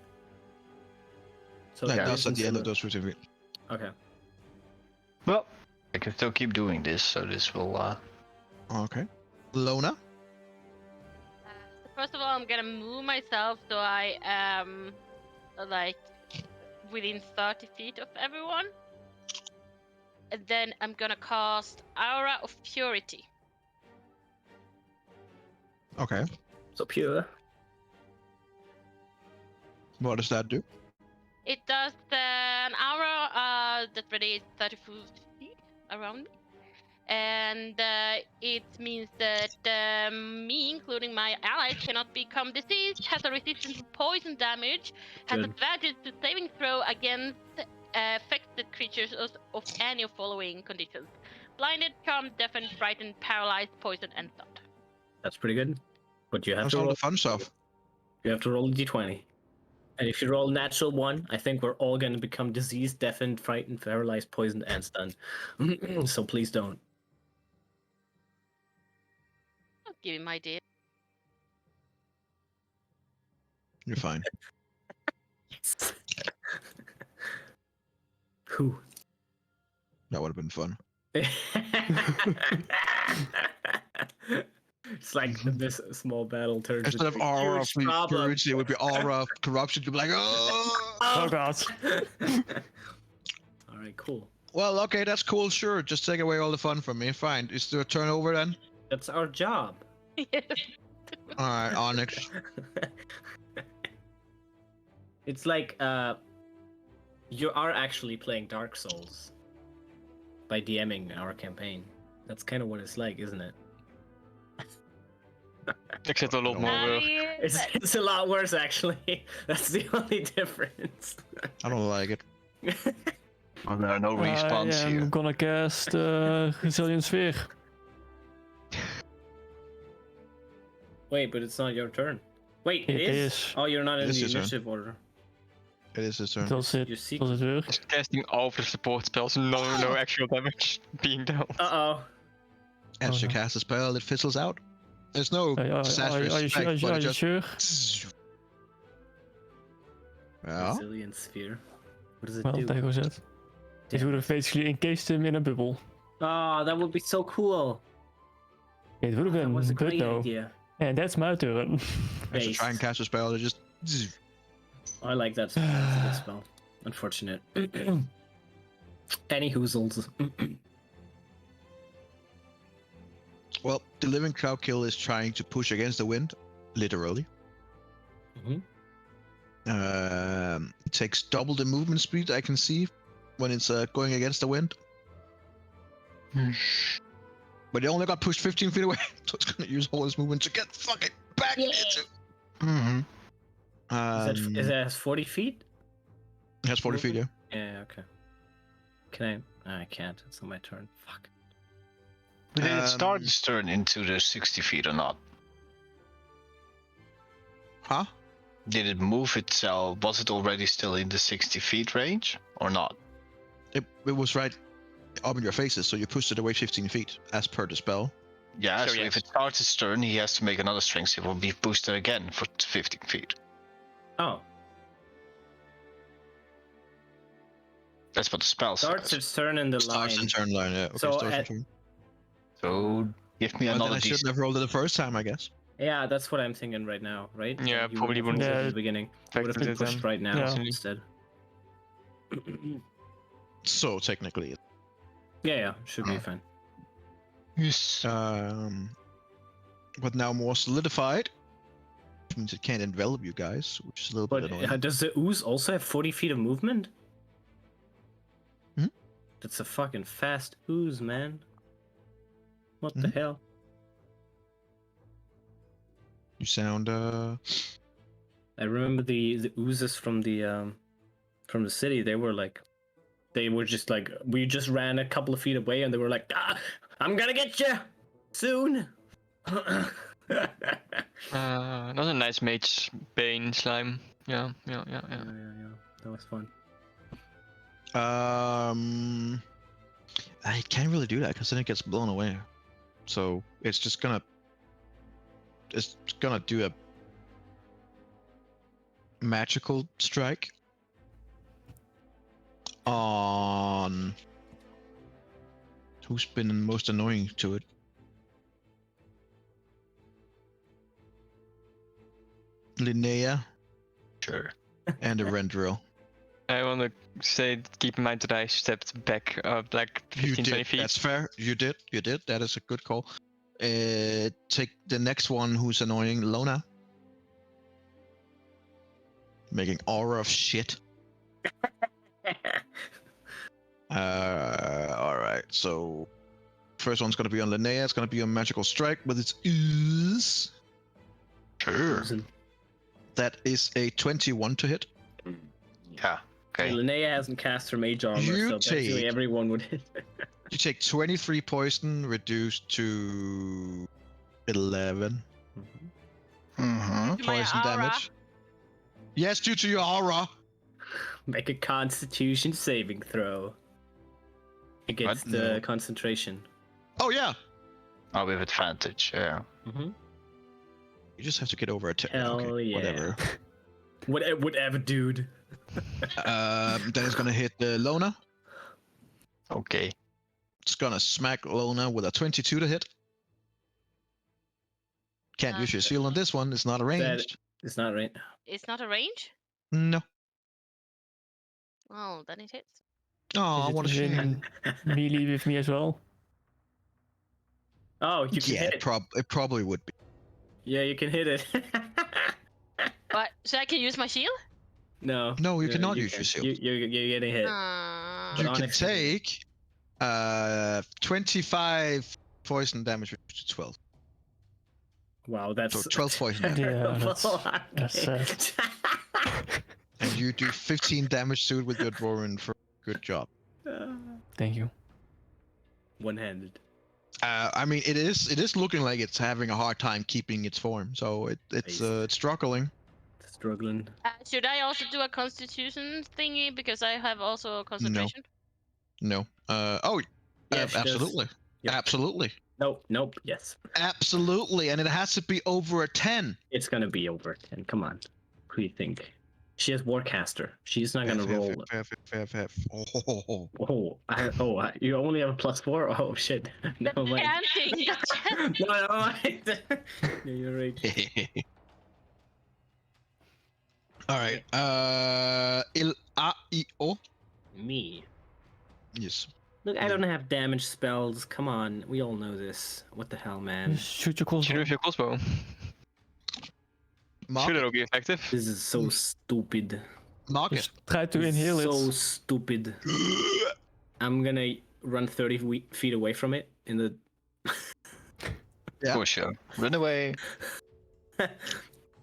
So That it does at isn't the end of solid- those 15 feet. Okay. Well, I can still keep doing this, so this will. Okay, Lona. So first of all, I'm gonna move myself so I am like within 30 feet of everyone. And then I'm gonna cast Aura of Purity. Okay. So pure. What does that do? It does an aura that radiates 30 feet around me. And it means that me, including my allies, cannot become diseased, has a resistance to poison damage, has Good. advantage to saving throw against affected creatures of any of following conditions: blinded, charmed, deafened, frightened, paralyzed, poisoned, and stunned. That's pretty good. But you have That's to all roll. the fun stuff. You have to roll a d20. And if you roll natural 1, I think we're all gonna become diseased, deafened, frightened, paralyzed, poisoned, and stunned. So please don't. I'll give you my deal. You're fine. Yes. Whew. That would have been fun. It's like this small battle turns Instead of into a aura of huge problem. purity, it would be aura of corruption. You'd be like, oh. Oh god. All right, cool. Well, okay, that's cool. Sure, just take away all the fun from me. Fine. Is there a turnover then? That's our job. All right, Onyx. It's like you are actually playing Dark Souls by DMing our campaign. That's kind of what it's like, isn't it? Except a lot more work. It's a lot worse actually. That's the only difference. I don't like it. Well, there are no respawns I here. am gonna cast Resilient Sphere. Wait, but it's not your turn. Wait, It it is? is. Oh, you're not in It is the his turn. initiative order. It is his turn. Does it, You see? does it work? Just casting all of the support spells, no actual damage being dealt. Uh-oh. As you no. cast a spell, it fizzles out. There's no disastrous Are you sure? effect, but Are it you just... sure? Yeah. Resilient sphere. What does it Well, do? there goes it. It would have basically encased him in a bubble. Oh, that would be so cool. It would have That been, was a but great no. idea. And that's my turn. As you try and Based. cast a spell, it just... I like that. That's a good spell. Unfortunate. Any hoozles. Well, the living crowd kill is trying to push against the wind, literally. Mhm. It takes double the movement speed I can see when it's going against the wind. But it only got pushed 15 feet away, so it's gonna use all its movement to get fucking back into. Mm-hmm. Is that 40 feet? It has 40 feet, yeah. Yeah, okay. Can I? I can't. It's not my turn. Fuck. Did it start Um, its turn into the 60 feet or not? Huh? Did it move itself? Was it already still in the 60 feet range or not? It was right up in your faces, so you pushed it away 15 feet, as per the spell. Yeah, So so yes. if it starts its turn, he has to make another strength save. It will be boosted again for 15 feet. Oh, That's what the spell starts says. its turn in the line. Starts and turn line, yeah. Okay, So starts and at- turn. So give me Well, then another I d. shouldn't have rolled it the first time, I guess. Yeah, that's what I'm thinking right now, right? Yeah, You probably would have wouldn't rolled it have at the beginning. It would have been affected it pushed then. right now Yeah. instead. So technically, Yeah, should be Oh. fine. Yes. but now more solidified, which means it can't envelop you guys, which is a little But bit annoying. does the ooze also have 40 feet of movement? Hmm? That's a fucking fast ooze, man. What the Mhm. hell? You sound I remember the oozes from the city. They were just like, we just ran a couple of feet away, and they were like, I'm gonna get you soon. Not a nice mage bane slime. Yeah. Yeah, that was fun. I can't really do that because then it gets blown away. So it's just gonna do a magical strike on who's been most annoying to it. Linnea Sure. and a Rendril. I want to say, keep in mind that I stepped back like 15, 20 feet. That's fair. You did. That is a good call. Take the next one who's annoying, Lona. Making aura of shit. Alright, so first one's gonna be on Linnea. It's gonna be a magical strike with its ooze. Sure. That is a 21 to hit. Yeah. Okay. Linnea hasn't cast her mage armor, You so basically take- everyone would hit. You take 23 poison, reduced to 11 Mm-hmm. To my poison aura. damage. Yes, due to your aura. Make a Constitution saving throw against What? the No. concentration. Oh yeah. Oh, with advantage. Yeah. Mm-hmm. You just have to get over a 10. Hell Okay, yeah. whatever. Whatever, dude. Then it's gonna hit the Lona. Okay. It's gonna smack Lona with a 22 to hit. Can't use your shield on this one. It's not arranged. It's not right. It's not a range? No. Oh, then it hits. Oh, Is what a it shame. within melee with me as well? Oh, you can Yeah, hit it, it. it probably would be. Yeah, you can hit it. But so I can use my shield? No. No, you cannot use your can't. shield. You're getting hit. Uh, You But can honestly- take 25 poison damage to 12. Wow, that's So 12 poison damage. Yeah, that's- terrible. that's Okay. And you do 15 damage to it with your drawing for good job. Thank you. One-handed. I mean, it is looking like it's having a hard time keeping its form. So it's struggling. Struggling. should I also do a constitution thingy because I have also concentration? No. Yeah, she does. Absolutely. Yep. Absolutely. Nope. Yes. Absolutely. And it has to be over a 10. It's gonna be over 10. Come on. Who do you think? She has Warcaster. She's not gonna roll. Fair. Oh. You only have a +4? Oh shit. Never mind. Chanting. No, never mind. Yeah, you're right. All right. Il A I O. Me. Yes. Look, I don't have damage spells. Come on, we all know this. What the hell, man? Just shoot your Shoot crossbow. with your crossbow. Mark Should it. it be effective? This is so stupid. Mark it. Just try to inhale So it. stupid. I'm gonna run 30 feet away from it in the. Yeah. For sure. Run away.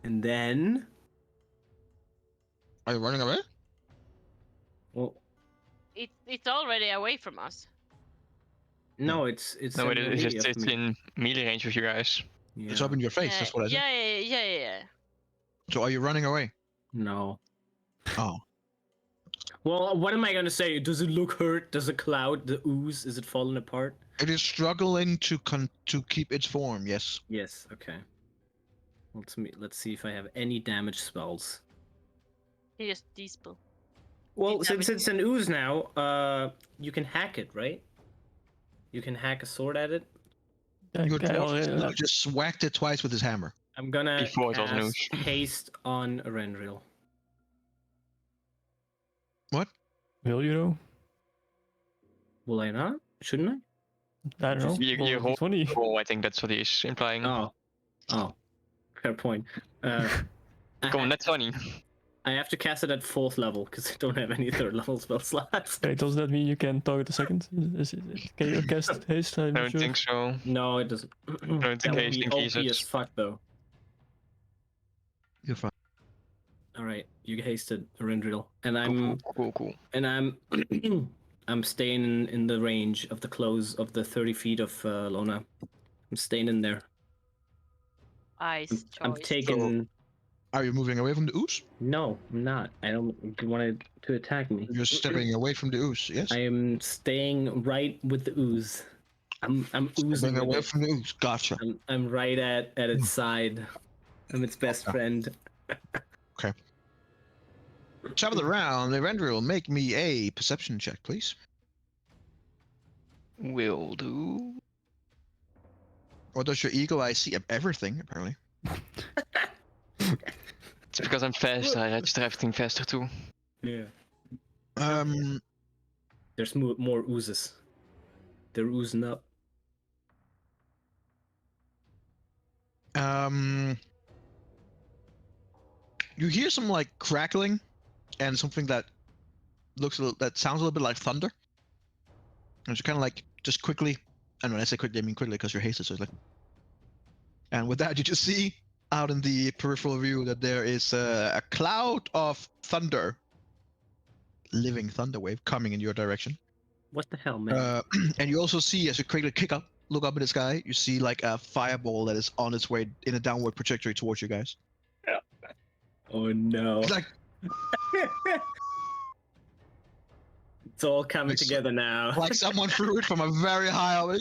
And then. Are you running away? Well, It's already away from us. no, it's. No, it in is the just melee of it's me. in melee range with you guys. It's up in your face. That's what I said. Yeah. So are you running away? No. Oh. Well, what am I gonna say? Does it look hurt? Does it cloud the ooze? Is it falling apart? It is struggling to keep its form. Yes. Yes. Okay. Let's see if I have any damage spells. You just dispel. Well, Did since damage- it's an ooze now, you can hack it, right? You can hack a sword at it. Yeah, Your okay, dwarf just whacked it twice with his hammer. I'm gonna Before it was an cast haste on Erendril. What? will you know? Will I not? Shouldn't I? I don't know. You Roll a roll- D20. Oh, I think that's what he's implying. Oh. Fair point. Come on, that's funny. I have to cast it at 4th level because I don't have any 3rd level spell slots. Wait, does that mean you can target the second? Can you cast haste? I'm I not don't sure. think so. No, it doesn't. don't That think would haste be increases. OP as fuck though. You're fine. All right, you hasted Erendril, and I'm Cool. and I'm I'm staying in the range of the close of the 30 feet of Lona. I'm staying in there. Ice I'm choice. taking. Are you moving away from the ooze? No, I'm not. I don't want it to attack me. You're stepping away from the ooze. Yes. I am staying right with the ooze. I'm oozing Stepping with away it. from the ooze. Gotcha. I'm right at its side. I'm its best friend. Top of the round, Erendril, make me a perception check, please. Will do. Or does your eagle eye see everything, apparently? It's because I'm faster. I just drive everything faster too. Yeah. There's more oozes. They're oozing up. You hear some like crackling, and something that that sounds a little bit like thunder. And you kind of like just quickly, and when I say quickly, I mean quickly because you're hasted. So it's like, and with that, you just see out in the peripheral view that there is a cloud of thunder, living thunder wave coming in your direction. What the hell, man? And you also see, as you quickly look up in the sky, you see like a fireball that is on its way in a downward trajectory towards you guys. Oh no. It's like It's all coming Like together now. like someone threw it from a very high up.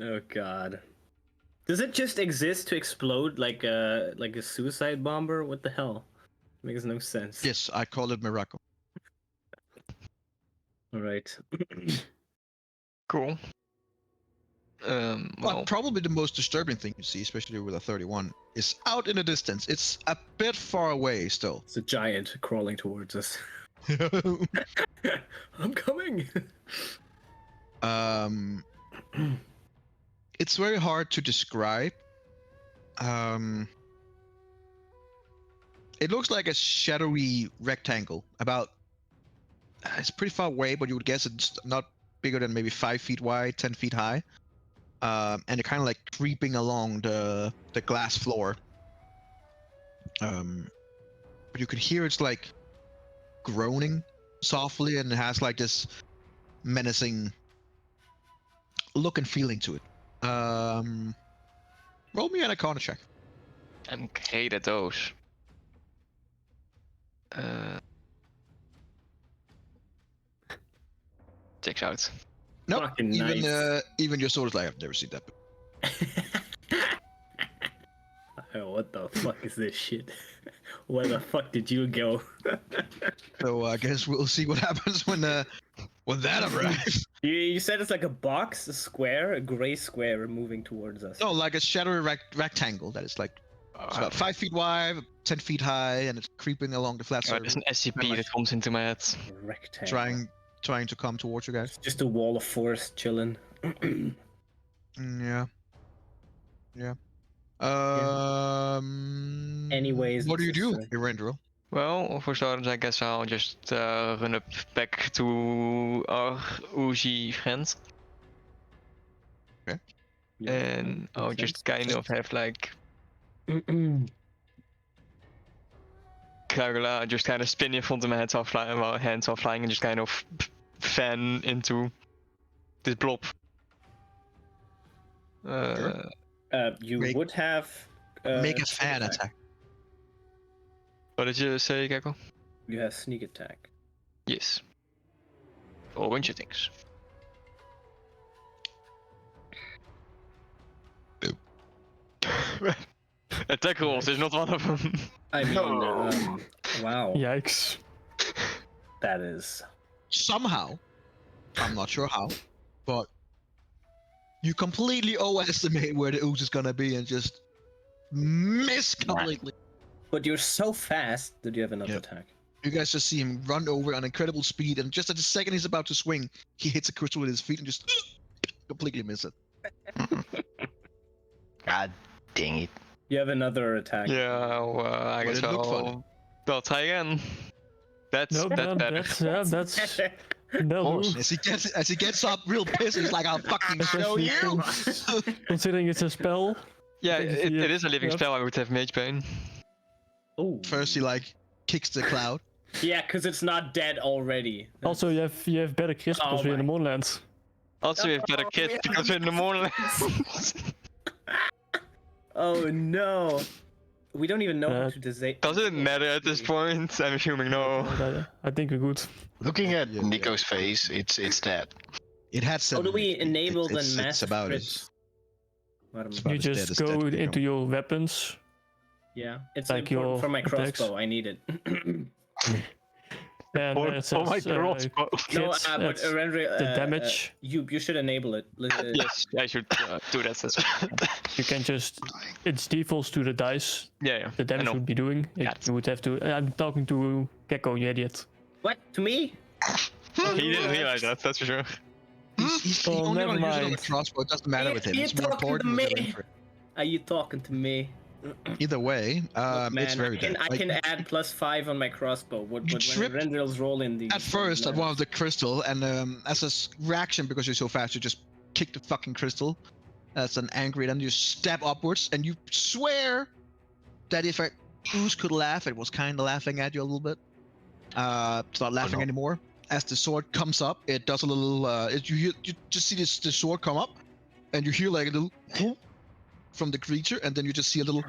Oh god. Does it just exist to explode like a suicide bomber? What the hell? Makes no sense. Yes, I call it miracle. Alright. Cool. Well, But probably the most disturbing thing you see, especially with a 31, is out in the distance. It's a bit far away still. It's a giant crawling towards us. I'm coming. It's very hard to describe. It looks like a shadowy rectangle. It's pretty far away, but you would guess it's not bigger than maybe 5 feet wide, 10 feet high. And they're kind of like creeping along the glass floor. But you could hear it's like groaning softly, and it has like this menacing look and feeling to it. Roll me an Arcana check. I'm great at those. Checks out. Nope. Fucking Even nice. even your sword is like, I've never seen that. Oh, what the fuck is this shit? Where the fuck did you go? So I guess we'll see what happens when that arrives. You said it's like a box, a square, a gray square moving towards us. No, like a shadowy rectangle that is like it's about 5 feet wide, 10 feet high, and it's creeping along the flat Oh, there's surface, an SCP that comes into my head. A rectangle. trying to come towards you guys. It's just a wall of forest chilling. Yeah. Anyways, what do you it's do, just, Erendril? Well, for starters, I guess I'll just run up back to our Uzi friends. Yeah, And I'll makes just sense. kind of have like Kragula just kind of spin in front of my head while hands are flying, and just kind of fan into this blob. You would have Make a sneak fan attack. What did you say, Gekko? You have sneak attack. Yes. For a bunch of things. Attack rolls is not one of them. I mean, wow, Yikes. that is. Somehow, I'm not sure how, but you completely overestimate where the ooze is gonna be and just miss completely. But you're so fast that you have another Yep. attack. You guys just see him run over on incredible speed, and just at the second he's about to swing, he hits a crystal with his feet and just completely miss it. God dang it. You have another attack. Yeah, well, I Well, guess it looked fun. I'll try again. That's No, better. that's no. course. As he gets up real pissed, he's like, "I'll fucking show you." Considering it's a spell. Yeah, Yeah, it is a living yep. spell. I would have Mage Bane. Oh. First, he like kicks the cloud. Yeah, because it's not dead already. Also, you have better crisp because we're in the my. Moonlands. Also, we have better kids because we're in the morning. Oh no. We don't even know how Uh, to disable. Does it matter at this point? I'm assuming no. I think we're good. Looking at Yeah, Nico's face, it's dead. It had How seven. do we HP. enable the it's massive about it. crits? What am It's I- about You as dead just as go dead can into become. your weapons. Yeah, it's Like important your for my attacks. crossbow. I need it. And Oh, it says, oh my god. No, crits, but that's Rendry, the damage. You should enable it. Yes, I should do that as well. You can just it defaults to the dice Yeah, the I damage know. would be doing. Yeah. You would have to. I'm talking to Gekko, you idiot. What? To me? He didn't realize that, that's for sure. He's Oh, only never gonna use it on the mind. crossbow. It doesn't matter with him. You It's more talking to important with your me? infantry. Are you talking to me? Either way, Look, man, it's very I can, dead. I Like, can add +5 on my crossbow. When tripped Rendrils roll in these. at first at one of the crystal, and as a reaction because you're so fast, you just kick the fucking crystal. That's an angry, then you stab upwards, and you swear that if a goose could laugh, it was kind of laughing at you a little bit. It's not laughing no. anymore. As the sword comes up, it does a little. You just see the sword come up, and you hear like a little from the creature, and then you just see a little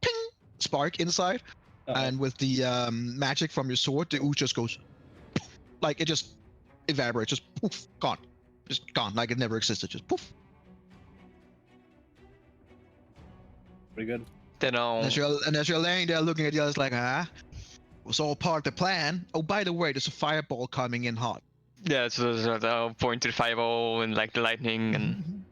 ping spark inside. And with the magic from your sword, the ooze just goes like it just evaporates, just poof, gone, just gone, like it never existed, just poof. Pretty good. Then I'll... And as you're laying there looking at you, it's like, it was all part of the plan. Oh, by the way, there's a fireball coming in hot. Yeah, so I'll point to the fireball and like the lightning and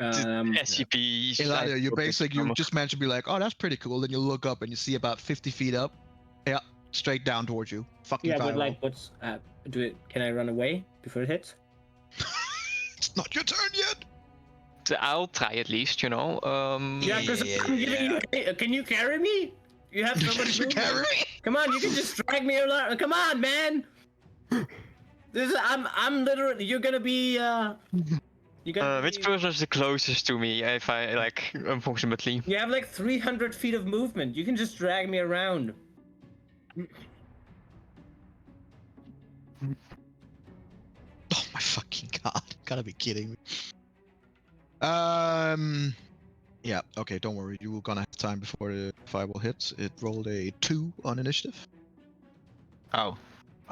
SCP. Eladia, you just managed to be like, oh, that's pretty cool. Then you look up and you see about 50 feet up, yeah, straight down towards you. Fucking Yeah, but fireball. like, what's can I run away before it hits? It's not your turn yet. So I'll try at least, you know. Yeah, because I'm giving you. Can you carry me? You have so much movement. Carry? Come on, you can just drag me along. Come on, man. I'm literally. You're gonna be. You're gonna. Which person is the closest to me? If I like, approximately. You have like 300 feet of movement. You can just drag me around. Oh my fucking god! Gotta be kidding me. Yeah. Okay. Don't worry. You're gonna have time before the fireball hits. It rolled a 2 on initiative. Oh.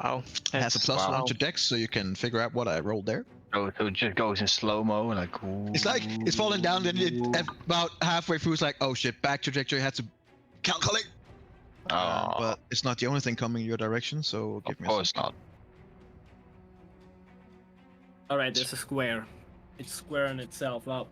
Wow. It has a plus wow. 1 to dex, so you can figure out what I rolled there. So it just goes in slow-mo, like... It's like it's falling down, then it, at about halfway through, it's like, oh shit, back trajectory, had to calculate. Oh, But it's not the only thing coming your direction, so give of me a course second. not. All right, there's a square. It's squaring itself up.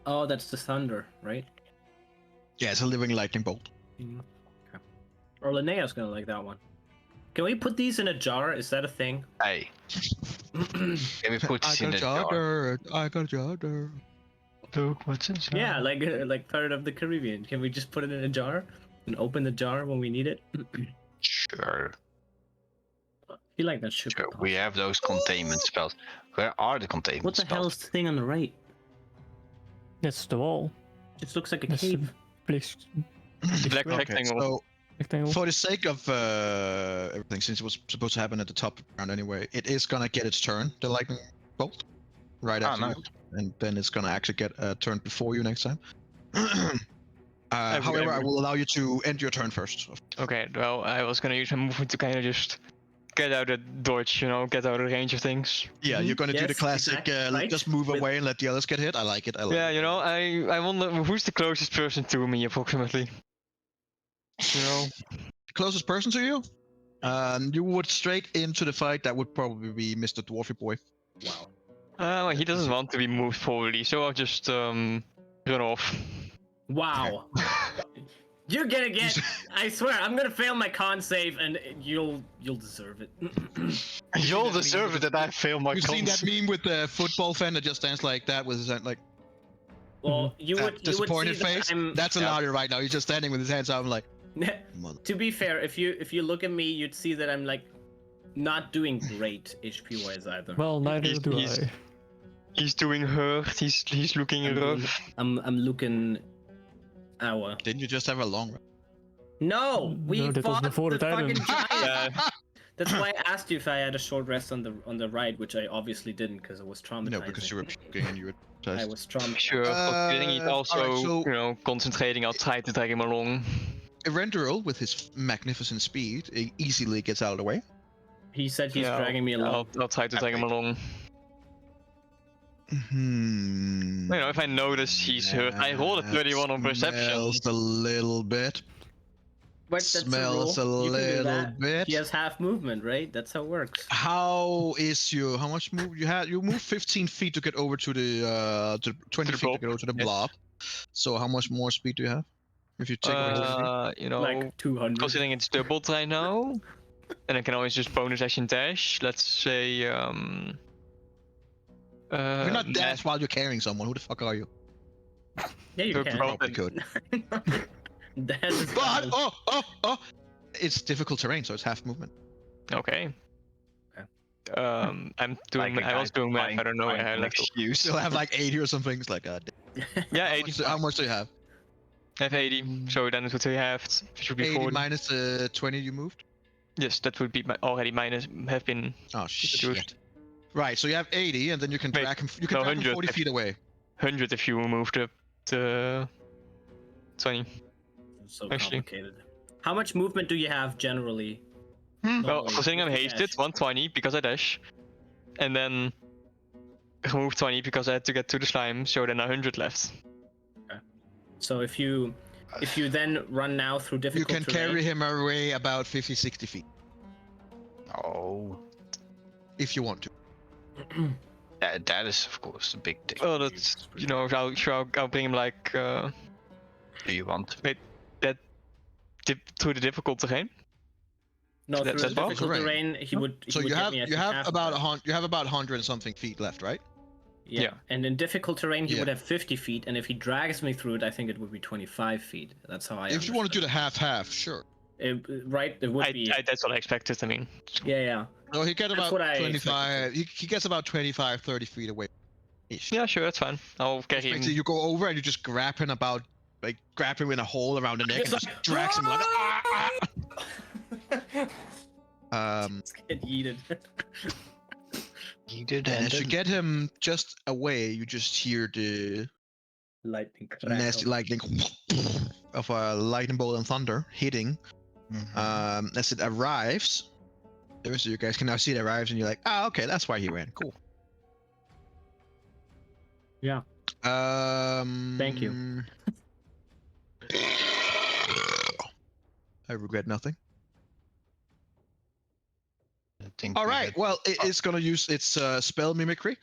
Oh, that's the thunder, right? Yeah, it's a living lightning bolt. Okay. Or Linnea's gonna like that one. Can we put these in a jar? Is that a thing? Hey, can we put this in the jar? I got a jar there. Look what's inside. Yeah, like Pirate of the Caribbean. Can we just put it in a jar and open the jar when we need it? Sure. I feel like that should be Sure. We have those containment spells. Where are the containment What the spells? hell is the thing on the right? It's the wall. It looks like a That's cave. Please. Black Okay, rectangle. so Rectangle. for the sake of everything, since it was supposed to happen at the top round anyway, it is gonna get its turn, the lightning bolt, right after nice. you, and then it's gonna actually get a turn before you next time. I However, I will allow you to end your turn first. Okay, well, I was gonna use my movement to kind of just get out of dodge, you know, get out of range of things. Yeah, you're gonna do the Yes, classic, exactly, right? just move With- away and let the others get hit. I like it. I like Yeah, it. you know, I wonder who's the closest person to me, approximately. You know, Closest person to you? You would straight into the fight. That would probably be Mr. Dwarfy Boy. Wow. well, he doesn't want to be moved probably, so I'll just run off. Wow. You're gonna get. I swear, I'm gonna fail my con save, and you'll deserve it. You'll deserve it that I fail my You've seen that cons. meme with the football fan that just stands like that with his hand, like Well, you that would see disappointed that face. I'm. That's Eladia right now. He's just standing with his hands out. I'm like, mother. To be fair, if you look at me, you'd see that I'm like not doing great HP wise either. Well, neither He's- do he's- I. He's doing hurt, he's looking rough. I'm looking. Hour. Didn't you just have a long run? No, we No, that was fought before the the fucking Titan. giant. Yeah, That's why I asked you if I had a short rest on the ride, which I obviously didn't because it was traumatizing. No, because you were puking and you were I touched. was traumatized. sure, but getting it also, alright, so- you know, concentrating, I'll try to drag him along. Erendural, with his magnificent speed, easily gets out of the way. He said he's Yeah, dragging me along. I'll try to drag him along. Hmm. You know, if I notice he's hurt, I rolled a 31 on perception. Just a little bit. But that's Smells a a roll. You can do little that. bit. He has half movement, right? That's how it works. How much move you had? You moved 15 feet to get over to the 20 the feet to blob, get over to the yes. blob. So how much more speed do you have? If you take away 50 feet? You know, Like 200. considering it's doubled right now, and I can always just bonus action dash. Let's say You're not dash while you're carrying someone. Who the fuck are you? Yeah, you So can. Probably could. That is But fine. it's difficult terrain, so it's half movement. Okay. Okay. I'm doing. I was doing math. I don't know where I left off. You still have like 80 or something. It's like, Yeah, 80. how much do you have? I have 80. So then it would be halved. It should be 80 40. minus the 20 you moved? Yes, that would be already minus. Have been. Oh shit. reduced. Right, so you have 80, and then you can Wait, drag him. You can no, drag him 100 40 feet away. 100 if you move the 20. So Actually. complicated. How much movement do you have generally? Well, Normally, considering I'm with the hasted, dash? 120 because I dash, and then move 20 because I had to get to the slime. So then 100 left. So if you then run now through You difficult can terrain, carry him away about 50, 60 feet. Oh, If you want to. that is of course a big thing. Oh, that's I'll bring him like Do you want? through the difficult terrain. No, That's through the far? difficult terrain, he would. So he would you get have me, I you think, have half of about that. you have about 100 and something feet left, right? Yeah. And in difficult terrain, he Yeah. would have 50 feet, and if he drags me through it, I think it would be 25 feet. That's how I. If you want to do the understood half, sure. it. Right, it would be. That's what I expected. I mean, Yeah. No, he gets That's about what I 25. He gets about 25, 30 feet away. Ish. yeah, sure, that's fine. I'll carry him. Basically, you go over and you just grab him grab him in a hole around the neck and just drags him like. Let's get yeeted. You did And as you get him just away, you just hear the Lightning. nasty lightning of a lightning bolt and thunder hitting. As it arrives, the rest of you guys can now see it arrives, and you're like, okay, that's why he ran. Cool. Yeah. Thank you. I regret nothing. I think All we right. had- Well, it's gonna use its spell mimicry.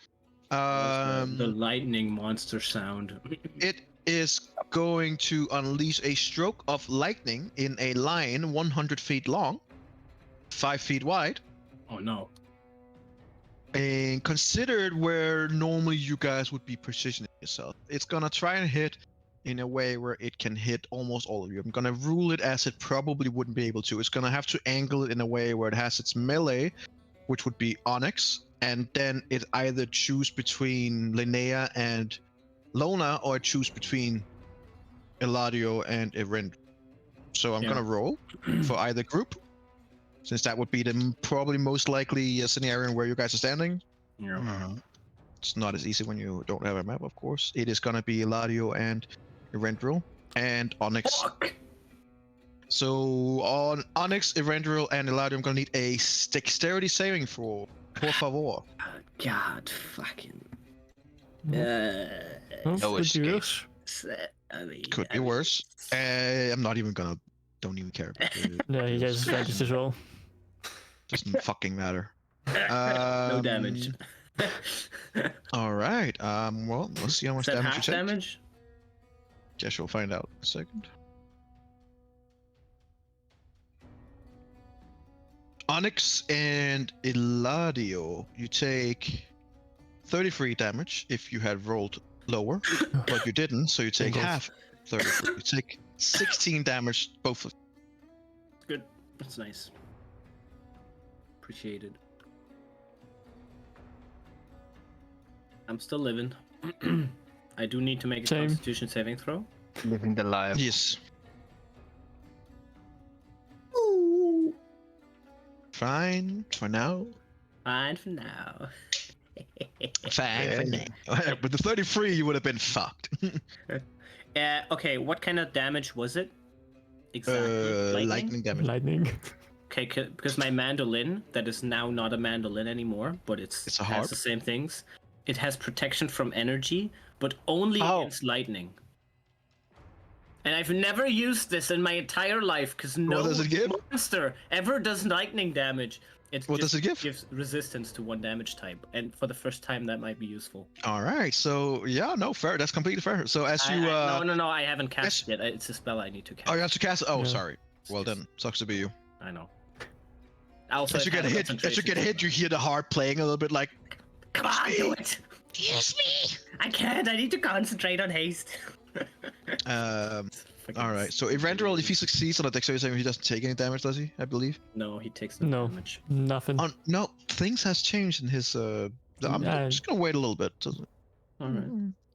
The lightning monster sound. It is going to unleash a stroke of lightning in a line 100 feet long, 5 feet wide, Oh no. and considered where normally you guys would be positioning yourself. It's gonna try and hit in a way where it can hit almost all of you. I'm gonna rule it as it probably wouldn't be able to. It's gonna have to angle it in a way where it has its melee, which would be Onyx, and then it either choose between Linnea and Lona, or choose between Eladio and Eberron. So I'm Yeah. gonna roll for either group, since that would be the probably most likely scenario where you guys are standing. Yeah. Mhm. It's not as easy when you don't have a map, of course. It is gonna be Eladio and Erendril and Onyx. Fuck. So on Onyx, Erendril, and Eladio, I'm gonna need a dexterity saving throw. Por favor. God fucking. Oh, No could be escape. worse. Could be worse. I'm not even gonna. Don't even care. Yeah, he has advantage as well. Doesn't fucking matter. No damage. All right. Well, let's see how much Is that damage you half take. damage? Guess we'll find out in a second. Onyx and Eladio, you take 33 damage if you had rolled lower, but you didn't, so you take Singles. half 33. You take 16 damage, both of Good. That's nice. Appreciated. I'm still living. I do need to make a Same. Constitution saving throw. Living the life. Yes. Fine for now. Fine for now. Fine for Really? now. With the 33, you would have been fucked. Okay, what kind of damage was it? Exactly. Lightning damage. Lightning. Okay, because my mandolin, that is now not a mandolin anymore, but It's it a has harp? the same things. It has protection from energy, but only Oh. against lightning. And I've never used this in my entire life because no does it give? monster ever does lightning damage. What does it give? Gives resistance to one damage type, and for the first time that might be useful. All right. So yeah, no, fair. That's completely fair. So as you no, I haven't cast it yet. It's a spell I need to cast. Oh, you have to cast. Oh, Yeah. sorry. Well then, sucks to be you. I know. Also, As you get hit, you hear the harp playing a little bit like. Come on, do it. Use me. I can't. I need to concentrate on haste. All right. So Eberron, if he succeeds on a dexterity saving, he doesn't take any damage, does he? I believe. No, he takes No. damage. Nothing. No, things has changed in his. I'm Yeah. just gonna wait a little bit. All right.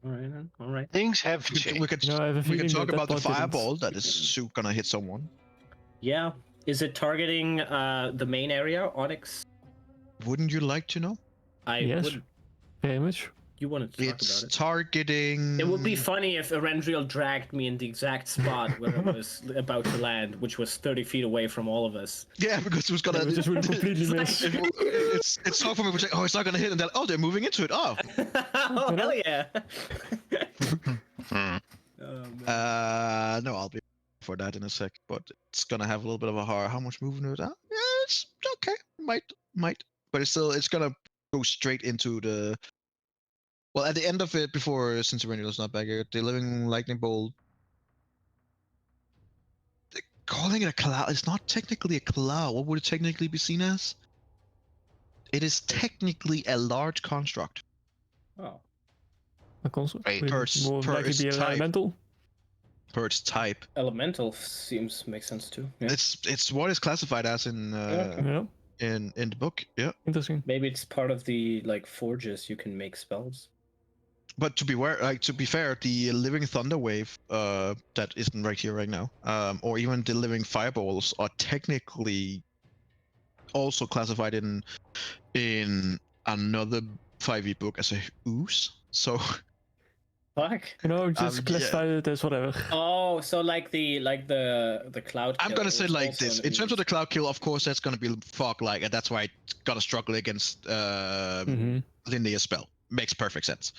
All right. Then. All right. Things have We changed. could No, I have a we can feeling talk that about the part didn't. fireball that is soon gonna hit someone. Yeah. Is it targeting the main area, Onyx? Wouldn't you like to know? I Yes. would. Very much. You wanted to talk It's about it. targeting. It would be funny if Erendriel dragged me in the exact spot where I was about to land, which was 30 feet away from all of us. Yeah, because it was gonna. It just would completely miss. it's so for me. Like, oh, it's not gonna hit, and then they're moving into it. Oh. Oh, hell yeah! Hmm. Oh, man. No, I'll be for that in a sec. But it's gonna have a little bit of a hard. How much movement? Yeah, it's okay. Might. But it's gonna go straight into the. Well, at the end of it, before since Erennial's not back here, the living lightning bolt. Calling it a cloud. It's not technically a cloud. What would it technically be seen as? It is technically a large construct. Oh. A console. Wait, Would per more per likely its be an type. elemental. Per its type. Elemental seems makes sense too. Yeah. It's what is classified as in Yeah. in the book. Yeah. Interesting. Maybe it's part of the like forges you can make spells. But to be fair, the living thunder wave that isn't right here right now, or even the living fireballs are technically also classified in another 5e book as a ooze. So Fuck. Just yeah. classify it as whatever. Oh, so like the cloud. I'm gonna kill say is like also this: an in terms of the ooze. cloud kill, of course, that's gonna be fog like, and that's why it's gonna struggle against Linnea's spell. Makes perfect sense.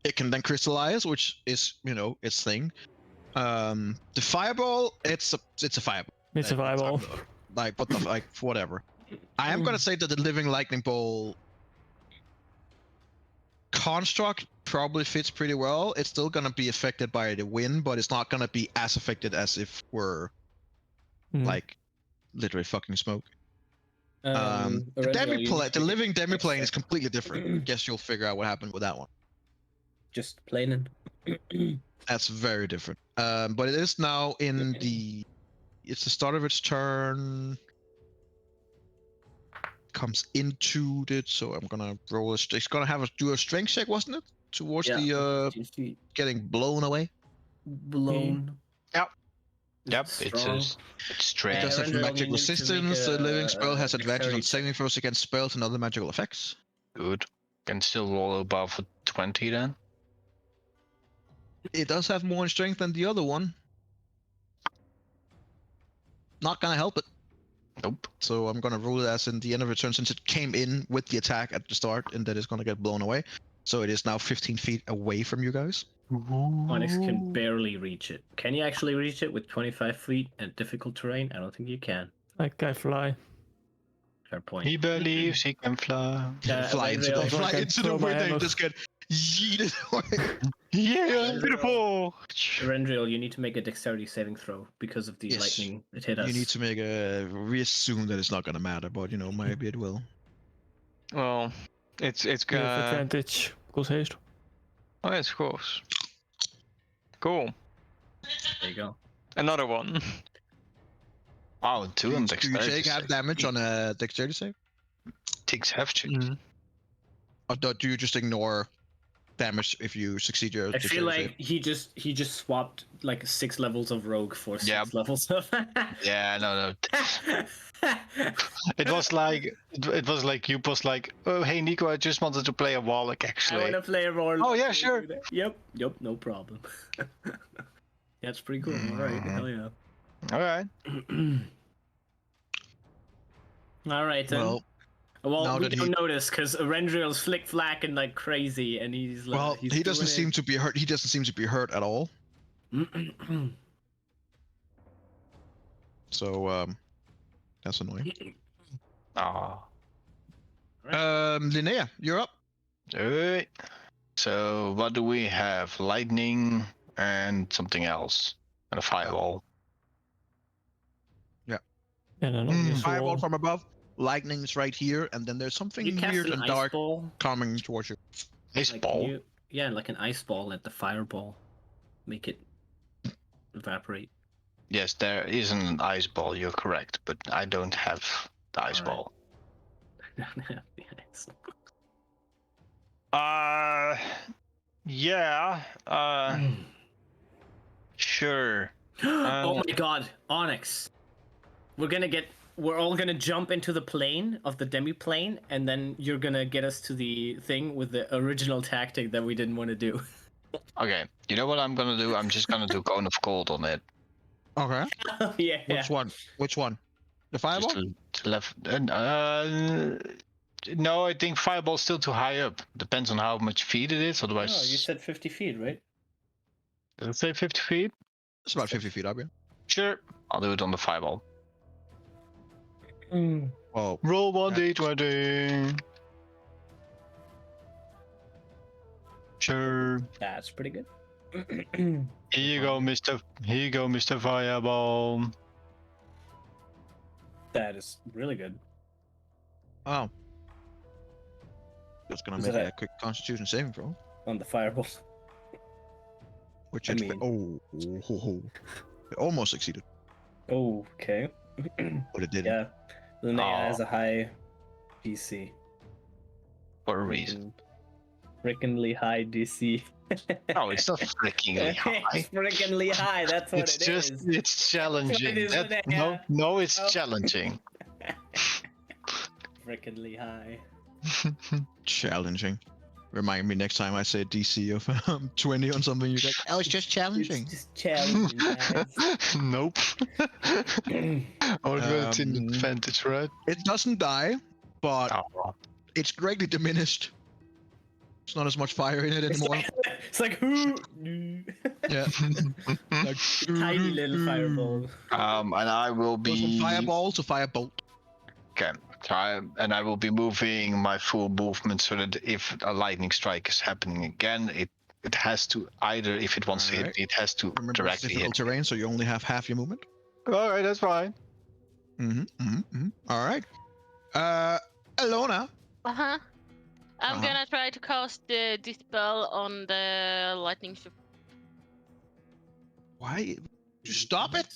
It can then crystallize, which is its thing. The fireball, it's a fireball. It's a fireball. Like what the whatever. I am gonna say that the living lightning bolt construct probably fits pretty well. It's still gonna be affected by the wind, but it's not gonna be as affected as if we're like literally fucking smoke. The Erendriel, the living demiplane is completely different. Guess you'll figure out what happened with that one. just plain. That's very different. But it is now in the. It's the start of its turn. Comes into it, so I'm gonna roll. It's gonna do a strength check, wasn't it? Towards the getting blown away. blown. Yep, Strong. it's It straight. does have Erendriel, magic you need to resistance. make The living spell has a advantage on dexterity saving throws against spells and other magical effects. Good. Can still roll above a 20 then. It does have more strength than the other one. Not gonna help it. Nope. So I'm gonna rule it as in the end of its turn, since it came in with the attack at the start, and that is gonna get blown away. So it is now 15 feet away from you guys. Onyx can barely reach it. Can you actually reach it with 25 feet and difficult terrain? I don't think you can. Like I fly. Fair point. He believes he can fly. Fly into the, Erendriel- fly can into the throw my wind and hammer. just get yeeted away. Yeah, beautiful. Erendriel, you need to make a dexterity saving throw because of the Yes. lightning. It hit us. You need to make a. We assume that it's not gonna matter, but maybe it will. Well, it's You have advantage. Because haste. oh yes, of course. Cool. There you go. Another one. Oh, two on Do you dexterity. take half damage on a dexterity save? Things have changed. Or do you just ignore damage if you succeed your I dexterity feel like save? he just swapped like 6 levels of rogue for 6 Yep. levels of. Yeah, no. It was like you was like, oh hey Nico, I just wanted to play a Warlock I actually. want to play a role. Oh, yeah, sure. Yep, no problem. That's pretty cool. All right, hell yeah. All right. All right then. Well, now we that don't notice because Erendriel's flick flacking like crazy, and he's like. he doesn't seem to be hurt. He doesn't seem to be hurt at all. So that's annoying. Ah. Linnea, you're up. Alright. So what do we have? Lightning and something else. And a fireball. And an Mm. obvious Fireball wall. from above. Lightning's right here, and then there's You something cast weird an and ice dark ball. coming towards you. Ice Like ball. yeah, like an ice ball at the fireball. Make it evaporate. Yes, there is an ice ball, you're correct, but I don't have the ice Alright. ball. The ice. Yeah, sure. Oh my god, Onyx. We're all gonna jump into the plane of the demi-plane, and then you're gonna get us to the thing with the original tactic that we didn't want to do. Okay, you know what I'm gonna do? I'm just gonna do Cone of Cold on it. Okay. Yeah. Which one? Which one? The fireball? Just to left. No, I think Fireball's still too high up. Depends on how much feet it is, Oh, otherwise... you said 50 feet, right? Did it say 50 feet? It's about 50 feet up, yeah. Sure, I'll do it on the Fireball. Oh, Roll Yeah. 1d20. Sure. That's pretty good. Here you go, Mr. Here you go, Mr. Fireball. That is really good. oh. Just gonna Is make it a quick Constitution saving throw. On the fireball. Which I it mean- it almost succeeded, Oh, okay. but it didn't. Yeah. Linnea Aw. has a high DC. For a reason. Frickin'ly high DC. No, it's not freakingly high. It's frickin'ly high, that's what It's it just, is. it's challenging. is, That- Linnea. no, it's Oh. challenging. Frickin'ly high. Challenging. Remind me next time I say DC of 20 on something, you're like, oh, it's just challenging. It's just challenging, guys. Nope. Or it's in Um, advantage, right? It doesn't die, but Oh. it's greatly diminished. There's not as much fire in it anymore. It's like who? Yeah. Like, Tiny little fireball. And I will Goes from be fireball to firebolt. okay. And I will be moving my full movement so that if a lightning strike is happening again, it has to either, if it wants to hit Alright. me, it has to Remember, it's directly difficult hit. terrain, so you only have half your movement. All right, that's fine. All right. Alona. Uh-huh. I'm Uh-huh. gonna try to cast the dispel on the lightning ship. Why? Just stop it.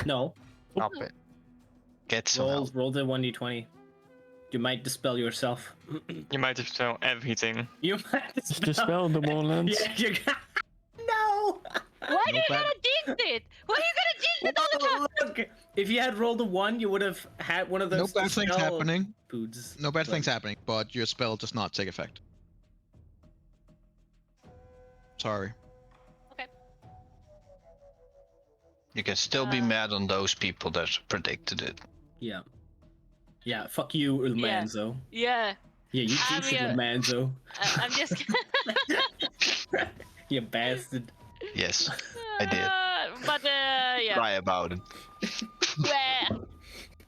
No. Stop it. Get some help. Roll the 1d20. You might dispel yourself. You might have shown everything. You might Just dispel the Moonlands. Yeah, you No! Why are you bad- gonna jinx it? Why are you gonna jinx it all the time? Look, if you had rolled a 1, you would have had one of No those bad things dispel happening. foods. No bad things happening, but your spell does not take effect. Sorry. You can still be mad on those people that predicted it. Yeah. Yeah, fuck you, Ulmanzo. Yeah, Yeah, you I jinxed it, mean, Ulmanzo. I'm just. You bastard. Yes, I did. But yeah, Cry about it. well,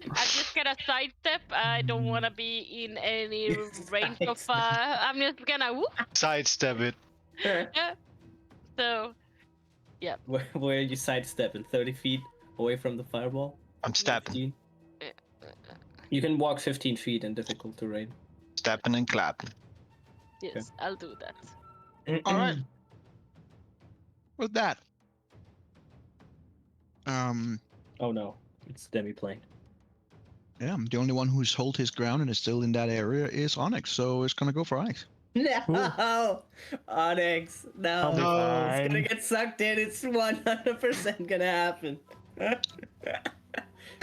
I'm just gonna sidestep. I don't wanna be in any range of. I'm just gonna whoop. Sidestep it. So Where are you sidestepping? 30 feet away from the fireball? I'm stepping. 15? You can walk 15 feet in difficult terrain. Stepping and clapping. yes, I'll do that. All right. With that. Oh no, it's demi-plane. Yeah, the only one who's hold his ground and is still in that area is Onyx, so it's gonna go for Onyx. No! Onyx, no. I'll be It's gonna fine. get sucked in. It's 100% gonna happen.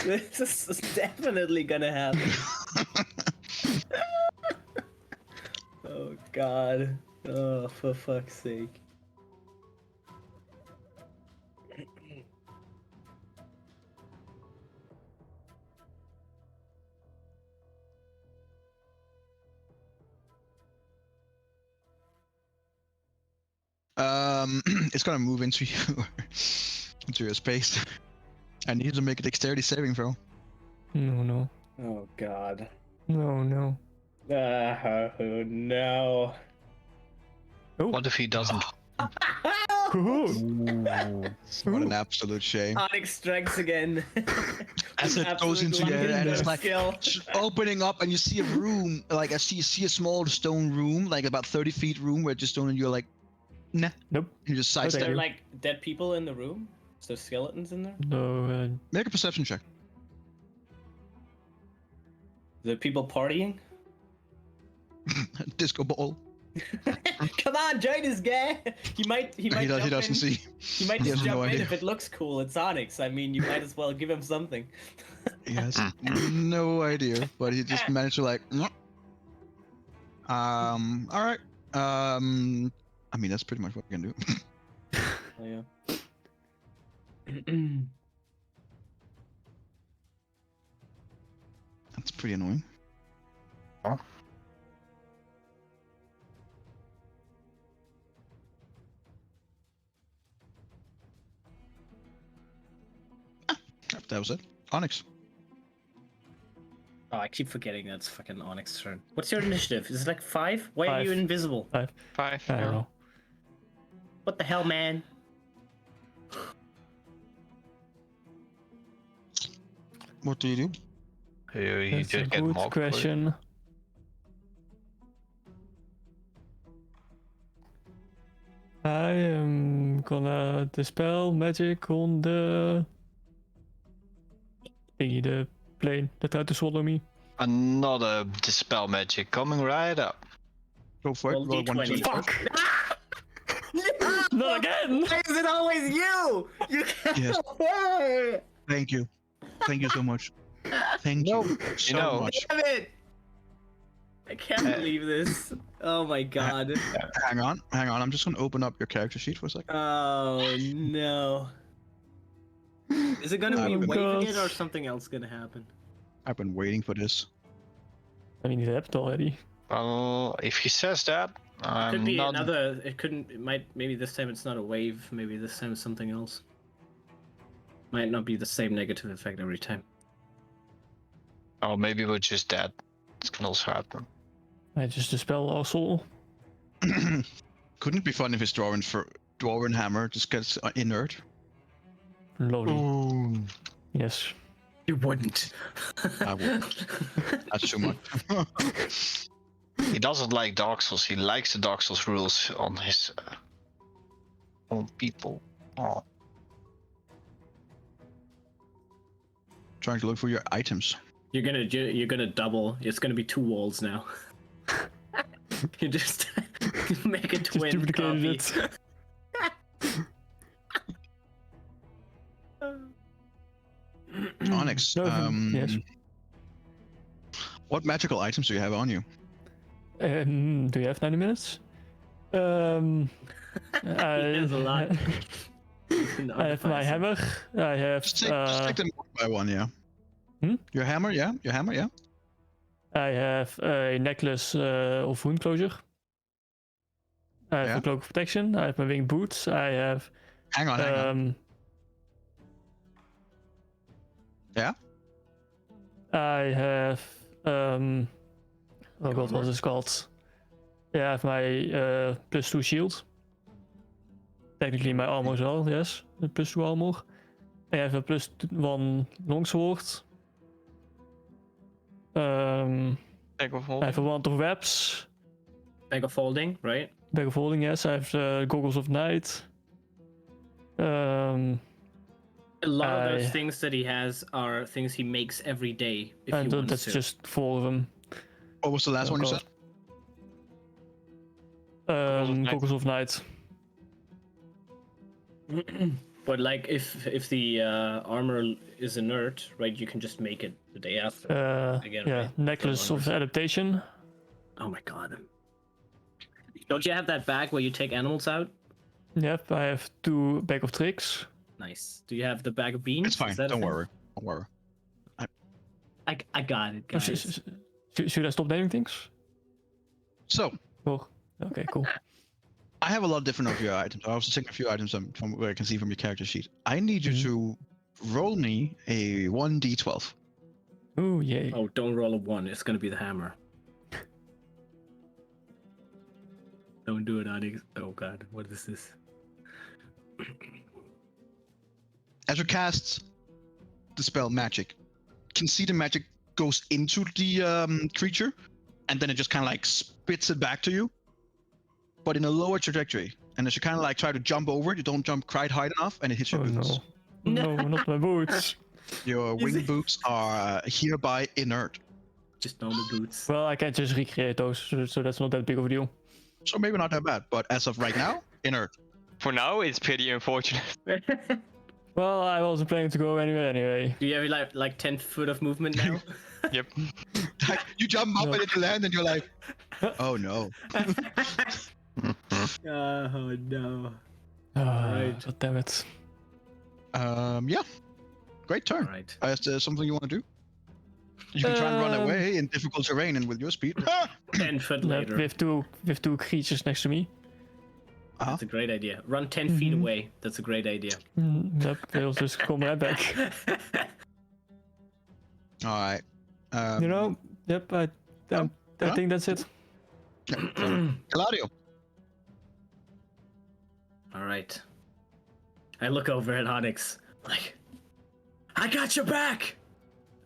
This is definitely gonna happen. Oh god. Oh, for fuck's sake. It's gonna move into your into your space. I need to make a dexterity saving throw. No. Oh god. No. Oh no. Oh. What if he doesn't? What an absolute shame. Onyx strikes again. As it goes into Absolute your, and it's luck like skill. opening up, and you see a room, like you see a small stone room, like about 30 feet room, where just stone, and you're like, nah. Nope. You just thank Is there sidestep. you. like dead people in the room? Is there skeletons in there? No. Make a perception check. The people partying? Disco ball. Come on, join this guy. He might He jump doesn't in. see. He might He just has no jump in idea. if it looks cool. It's Onyx. I mean, you might as well give him something. He has no idea, but he just managed to like. "Mwah." All right. I mean, that's pretty much what we can do. Oh, yeah. That's pretty annoying. Oh. That was it. Onyx. Oh, I keep forgetting that's fucking Onyx's turn. What's your initiative? Is it like 5? Why are you 5. invisible? 5. I don't know. What the hell, man? What do you do? You That's a just get good mocked for it. question. I am gonna dispel magic on the thingy, the plane that tried to swallow me. Another dispel magic coming right up. Go for it. Roll Roll D20. 1d20. Fuck! No! Not again! Why is it always you? You can't. Yes. Thank you. Thank you so much. Thank you so know- much. Damn it! I can't believe this. Oh my god. Hang on. I'm just gonna open up your character sheet for a second. Oh no. Is it gonna be Oh waving God. it or something else gonna happen? I've been waiting for this. I mean, it happened already. Well, if he says that, Could I'm be not. another. It couldn't. It might. Maybe this time it's not a wave. Maybe this time it's something else. Might not be the same negative effect every time. Oh, maybe we're just dead. This can also happen. I just dispel our soul. Couldn't it be fun if his drawing hammer just gets inert? Lovely. Yes. You wouldn't. I would. That's too much. He doesn't like Dark Souls. He likes the Dark Souls rules on his own people. Oh. Trying to look for your items. You're gonna double. It's gonna be 2 walls now. You just make a Just twin duplicated copy. it. Onyx. Yes. What magical items do you have on you? Do you have 90 minutes? He has a lot. I have my hammer. I have. Just take them one by one, yeah. Hmm? Your hammer, yeah. Your hammer, yeah. I have a necklace of wound closure. I have Yeah. a cloak of protection. I have my winged boots. I have. Hang on. Yeah. I have. Oh god, what is it called? Yeah, I have my +2 shield. Technically my armor as well, yes. +2 armor. I have a +1 longsword. Bag of I have a wand of webs. Bag of folding, right? Bag of holding, yes. I have goggles of night. A lot of those I- things that he has are things he makes every day. If he and wants that's to. just 4 of them. What was the last Oh, one you God. said? Goggles of night. But like, if the armor is inert, right? You can just make it the day after. Again, Yeah, right? necklace So of adaptation. Oh my god. Don't you have that bag where you take animals out? Yep, I have 2 bag of tricks. Nice. Do you have the bag of beans? It's fine. Is that a Don't thing? worry. Don't worry. I got it, Oh, guys. should I stop naming things? So, Oh, okay, cool. I have a lot of different of your items. I also take a few items from where I can see from your character sheet. I need you Mhm. to roll me a 1d12. Ooh, yay. Oh, don't roll a 1. It's gonna be the hammer. Don't do it, Onyx. Oh god, what is this? As you cast the spell magic, you can see the magic goes into the creature, and then it just kind of like spits it back to you, but in a lower trajectory. And as you kind of like try to jump over it, you don't jump quite high enough, and it hits your Oh boots. no. No, not my boots. Your Is wing it- boots are hereby inert. Just normal boots. Well, I can just recreate those, so that's not that big of a deal. So maybe not that bad, but as of right now, inert. For now, it's pretty unfortunate. Well, I wasn't planning to go anyway. Do you have like 10 foot of movement now? Yep. Like, you jump up No. and you land, and you're like, oh no. Oh no. Right. God damn it. Yeah. Great turn. Alright. Is there something you want to do? You can try and run away in difficult terrain and with your speed. 10 foot later. With two creatures next to me. That's a great idea. Run 10 feet away. That's a great idea. Yep, they'll just come right back. All right. You know? Yep, I think that's it. Gladio. Alright. I look over at Onyx. Like, I got your back!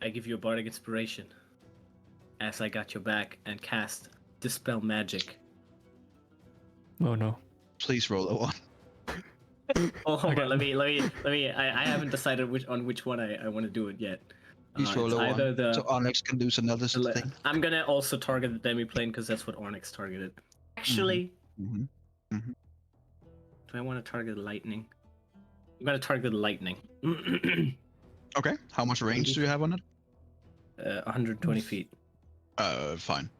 I give you a bardic inspiration. As I got your back and cast Dispel Magic. Oh no. Please roll a 1. Oh, hold on. Let me. I haven't decided which one I want to do it yet. Please roll it's a 1. either the. So Onyx can do another thing. I'm gonna also target the demi-plane because that's what Onyx targeted. Actually, Mm-hmm. do I want to target lightning? I'm gonna target lightning. Okay. How much range do you have on it? 120 feet. Fine.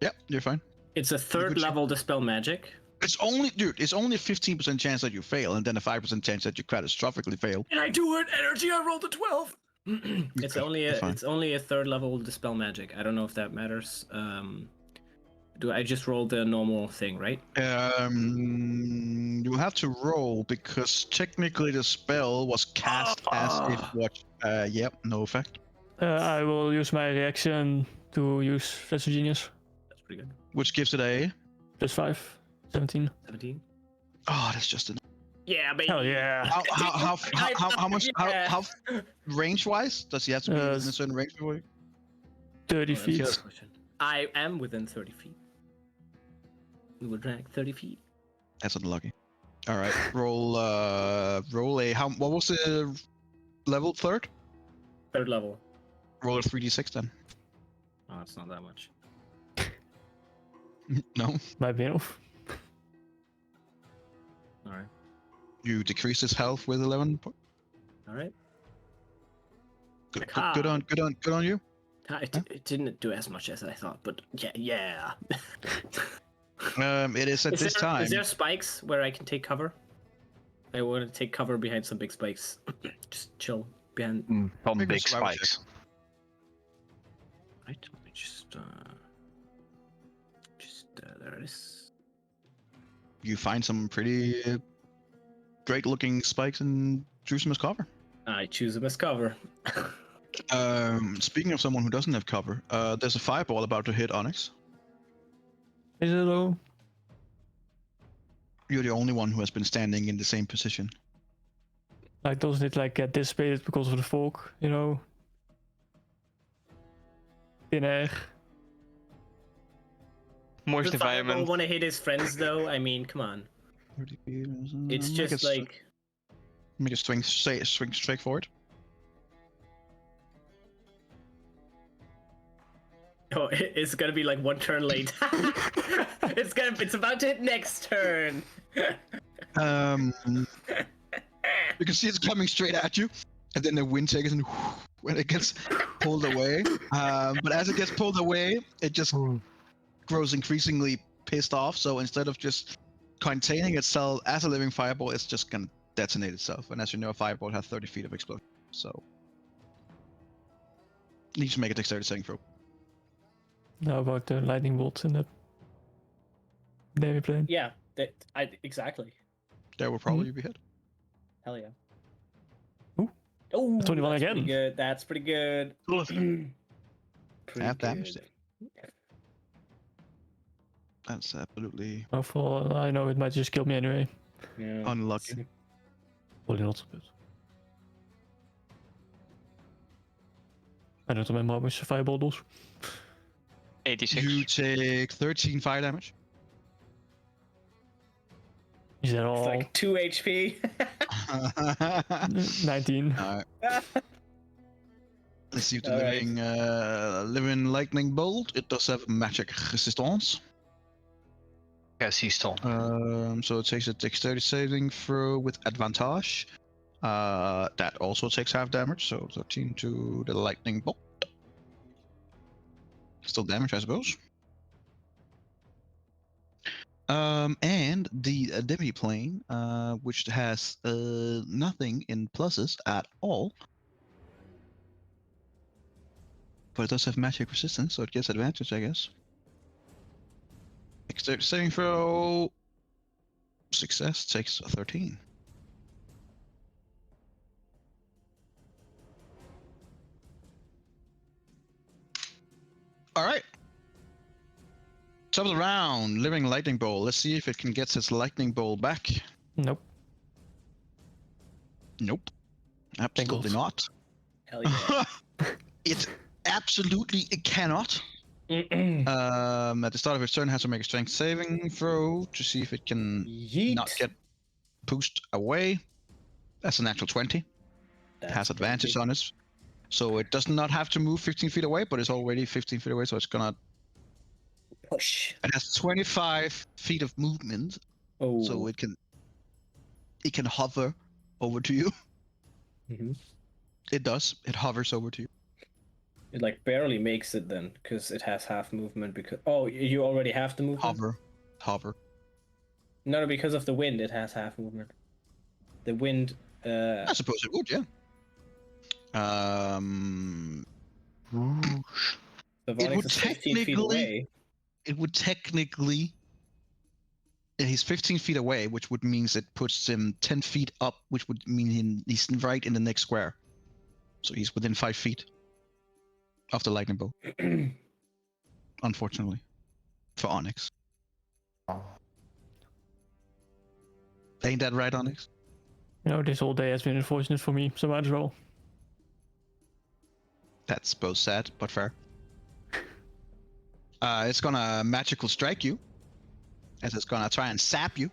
Yep, you're fine. It's a third could- level Dispel Magic. It's only a 15% chance that you fail, and then a 5% chance that you catastrophically fail. And I do it. Energy. I rolled a 12. It's Okay, only you're a fine. it's only a third level Dispel Magic. I don't know if that matters. Do I just roll the normal thing, right? You have to roll because technically the spell was cast as if what? Yep, no effect. I will use my reaction to use Flash of Genius. That's pretty good. Which gives it a. +5. 17. 17. Oh, that's just an. Yeah, baby. Hell yeah. How much? Yeah. How range wise does he have to be in a s- certain range before? 30 Oh, that's a feet. good question. I am within 30 feet. We will drag 30 feet. That's unlucky. All right, roll a what was the level? Third. Third level. Roll a 3d6 then. Oh, it's not that much. No, Might be enough. All right. you decrease his health with 11. All right. Good Ah. good on you. It didn't do as much as I thought, but yeah. It is at this time. Is there spikes where I can take cover? I want to take cover behind some big spikes. Just chill behind. Some Make a big survival check. spikes. Right. Let me just there it is. You find some pretty great looking spikes and choose them as cover. I choose them as cover. Speaking of someone who doesn't have cover, there's a fireball about to hit Onyx. Is it though? You're the only one who has been standing in the same position. Like, doesn't it like get dissipated because of the fog, you know? Thin air. Moist The fireball environment. want to hit his friends though. I mean, come on. It's just like Let me just swing straight forward. oh, it's gonna be like one turn late. It's about to hit next turn. You can see it's coming straight at you, and then the wind takes and when it gets pulled away. But as it gets pulled away, it just grows increasingly pissed off. So instead of just containing itself as a living fireball, it's just gonna detonate itself. And as you know, a fireball has 30 feet of explosion. So need to make a dexterity saving throw. How about the lightning bolt in the demi plane? Yeah, exactly. There will probably be hit. Hell yeah. Ooh. Oh, 21 that's again. pretty good. That's pretty good. Pretty Half damage good. That's absolutely Oh, for I know it might just kill me anyway. Yeah. unlucky. Probably not, but I don't remember how much fireball does. 86. You take 13 fire damage. Is that It's all? like 2 HP. 19. Alright. Let's see if the Alright. living lightning bolt. It does have magic resistance. Yes, he's still. So it takes a dexterity saving throw with advantage. That also takes half damage, so 13 to the lightning bolt. Still damage, I suppose. And the demi-plane, which has nothing in pluses at all. But it does have magic resistance, so it gets advantage, I guess. Dexterity saving throw. Success takes 13. All right. Top of the round, living lightning bolt. Let's see if it can get its lightning bolt back. Nope. Nope. Absolutely God. not. Hell yeah. It absolutely cannot. At the start of its turn, it has to make a strength saving throw to see if it can Yeet. not get pushed away. That's a natural 20. It has advantage on it. So it does not have to move 15 feet away, but it's already 15 feet away, so it's gonna Push. It has 25 feet of movement, Oh. so it can hover over to you. Mm-hmm. It does. It hovers over to you. It like barely makes it then, because it has half movement. Because you already have the movement. Hover. No, because of the wind, it has half movement. The wind. I suppose it would, yeah. It would is 15 feet away. It would technically. He's 15 feet away, which would means it puts him 10 feet up, which would mean he's right in the next square. So he's within 5 feet of the lightning bolt. Unfortunately, for Onyx. Ain't that right, Onyx? You know, this whole day has been unfortunate for me, so might as well. That's both sad, but fair. It's gonna magical strike you. As it's gonna try and sap you.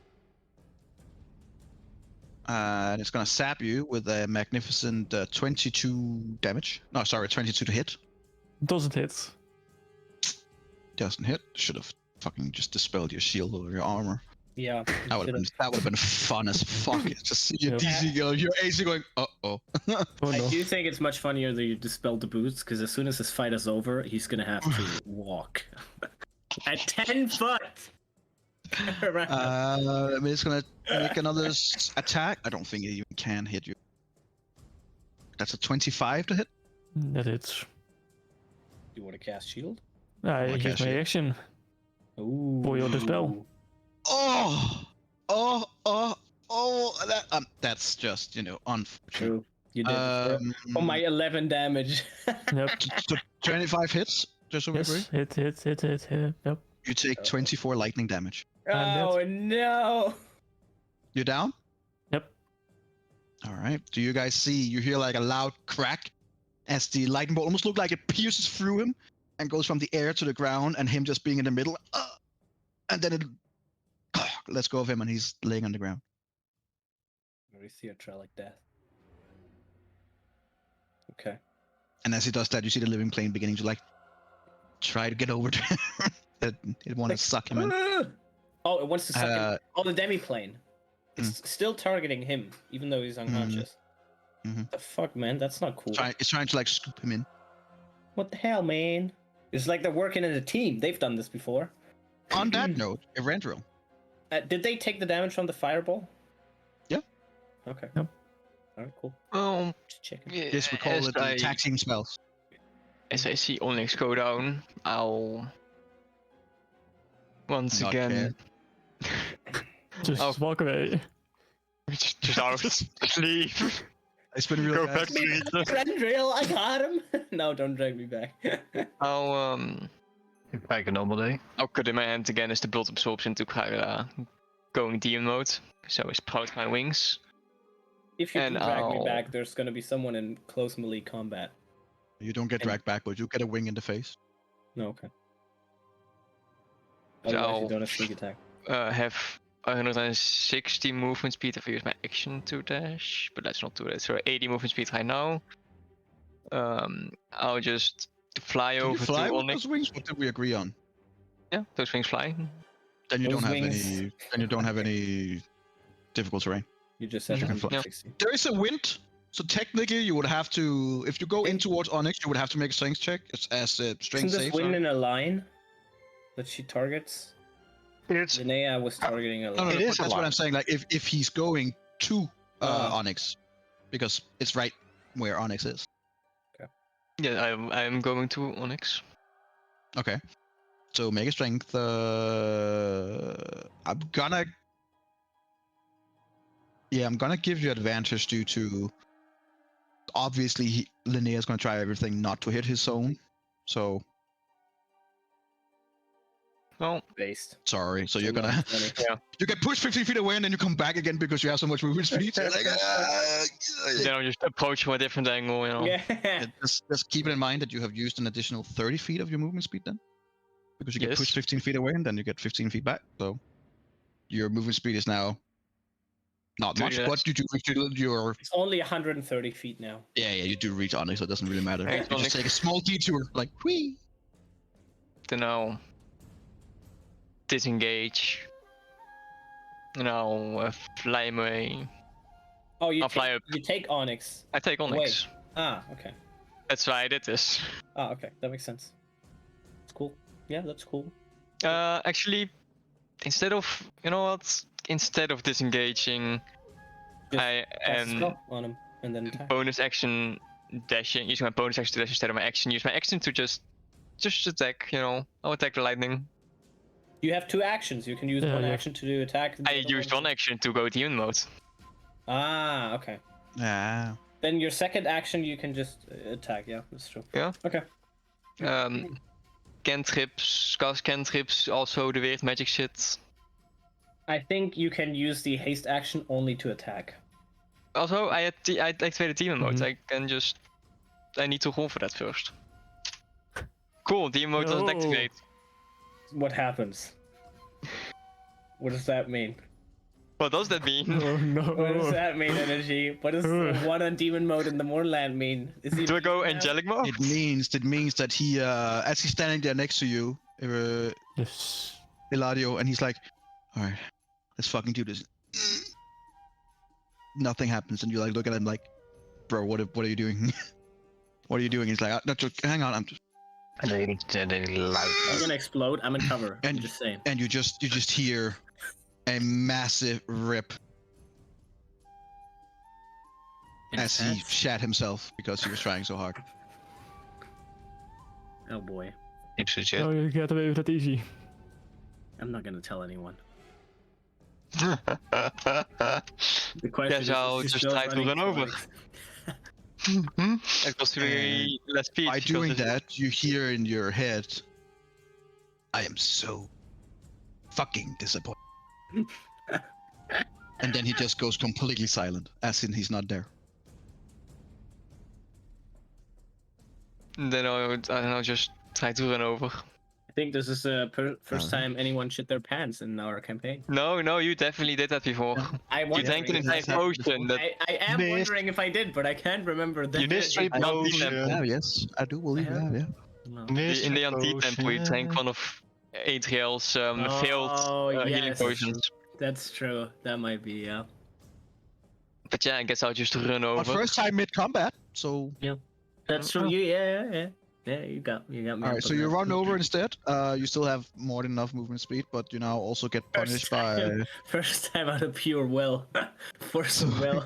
And it's gonna sap you with a magnificent 22 damage. No, sorry, 22 to hit. Doesn't hit. Doesn't hit. Should have fucking just dispelled your shield or your armor. Yeah. That would have been fun as fuck. Just see your DC go, your AC going, oh. Oh, I no. do think it's much funnier that you dispelled the boots, because as soon as this fight is over, he's gonna have to walk at 10 foot. I mean, it's gonna make another attack. I don't think it even can hit you. That's a 25 to hit. That hits. You want to cast shield? I Okay, use my shit. action. Ooh. For your dispel. That's just, unfortunate. True. You did. Oh, my 11 damage. Yep. So 25 hits, just so we agree. Yes, hit. Yep. You take 24 lightning damage. Oh no! You're down? Yep. All right. Do you guys see? You hear like a loud crack as the lightning bolt almost look like it pierces through him and goes from the air to the ground, and him just being in the middle. And then it lets go of him, and he's laying on the ground. Very theatralic death. Okay. And as he does that, you see the living plane beginning to try to get over to him. It want to suck him in. Oh, it wants to suck him. Oh, the demi-plane. It's still targeting him, even though he's unconscious. The fuck, man? That's not cool. It's trying to scoop him in. What the hell, man? It's like they're working in a team. They've done this before. On that note, Eberron. Did they take the damage from the fireball? Yeah. Okay. Yep. Alright, cool. Just checking. Yes, we call it the attack team spells. As I see Onyx go down, I'll once Not again. Just walk away. Just out. Just leave. It's been real Go fast. back to Egypt. Grendril, I got him. No, don't drag me back. Back a normal day. I'll cut in my hand again as the blood absorption to going demon mode. So I sprout my wings. If you And can drag me I'll- back, there's gonna be someone in close melee combat. You don't get dragged back, but you get a wing in the face. No, okay. So Otherwise, you I'll- don't have sneak attack. Have 160 movement speed if I use my action to dash, but let's not do that. So 80 movement speed right now. I'll just fly Can you over fly to with Onyx. those wings? What did we agree on? Yeah, those wings fly. Then you Those don't have wings- any. Then you don't have any difficult terrain. You just said You can fly. 160. There is a wind, so technically you would have to. If you go in towards Onyx, you would have to make a strength check as a Isn't strength this save. wind sorry. in a line that she targets? It's Linnea was targeting a No, no, line. no, It but is a that's what line. I'm saying. Like if he's going to Ah. Onyx, because it's right where Onyx is. Yeah, I'm going to Onyx. Okay. So make a strength. I'm gonna. Yeah, I'm gonna give you advantage due to. Obviously, Linnea's gonna try everything not to hit his zone. So Well, Based. sorry. So you're So gonna. 20. You get pushed 50 feet away and then you come back again because you have so much movement speed. So like, then I'll just approach from a different angle, you know. Yeah. just keep it in mind that you have used an additional 30 feet of your movement speed then. Because you get Yes. pushed 15 feet away and then you get 15 feet back. So your movement speed is now not much, 30 but you do reach your. It's only 130 feet now. Yeah, you do reach Onyx, so it doesn't really matter. Thanks, You just Onyx. take a small detour, like, whee! Then I'll disengage. And I'll fly away. Oh, you I'll fly take, up. you take Onyx. I take Onyx. Ah, okay. That's why I did this. Ah, okay. That makes sense. That's cool. Yeah, that's cool. Actually, instead of, you know what? Instead of disengaging, Just I Cast am spell on him and then attack. bonus action dashing. Using my bonus action to dash instead of my action. Use my action to just attack. You know, I'll attack the lightning. You have two actions. You can use Yeah, one yeah. action to do attack. the I other used one action to go demon mode. Ah, okay. Yeah. Then your second action, you can just attack. Yeah, that's true. Yeah. Okay. Cantrips, cast cantrips, also the weird magic shit. I think you can use the haste action only to attack. Also, I activated demon mode. Mhm. I can just. I need to roll for that first. Cool, demon mode doesn't Oh. activate. What happens? What does that mean? What does that mean? Oh What does no. that mean, Energy? What does the one on demon mode in the Moorland mean? Is he Do I go leaving now? angelic mode? It means that he, as he's standing there next to you, Yes. Eladio, and he's like, all right, let's fucking do this. Nothing happens, and you like look at him like, bro, what are you doing? What are you doing? He's like, no, just, hang on, I'm just, I'm gonna explode. I'm in cover. I'm And- just saying. and you just hear a massive rip as he Intense. shat himself because he was trying so hard. Oh boy. Oh, you get away with that easy. I'm not gonna tell anyone. The question Yes, I'll is just still try to running run over. towards- It costs really less speed. By because doing it's- that, you hear in your head, I am so fucking disappointed. And then he just goes completely silent, as in he's not there. Then I'll just try to run over. I think this is the first time anyone shit their pants in our campaign. No, you definitely did that before. I You drank an entire potion. That I am Missed. wondering if I did, but I can't remember that. You missed Mystery I don't potion. think that- Yes, I do believe I that, have- yeah. No. in the antique temple, you drank one of Adriel's failed Oh, healing yes. potions. That's true. That might be, yeah. But yeah, I guess I'll just run over. But first time mid-combat, so... That's true. Yeah. Yeah, you got me. Alright, so you run over instead. You still have more than enough movement speed, but you now also get punished by... First time out of pure will. Force of will.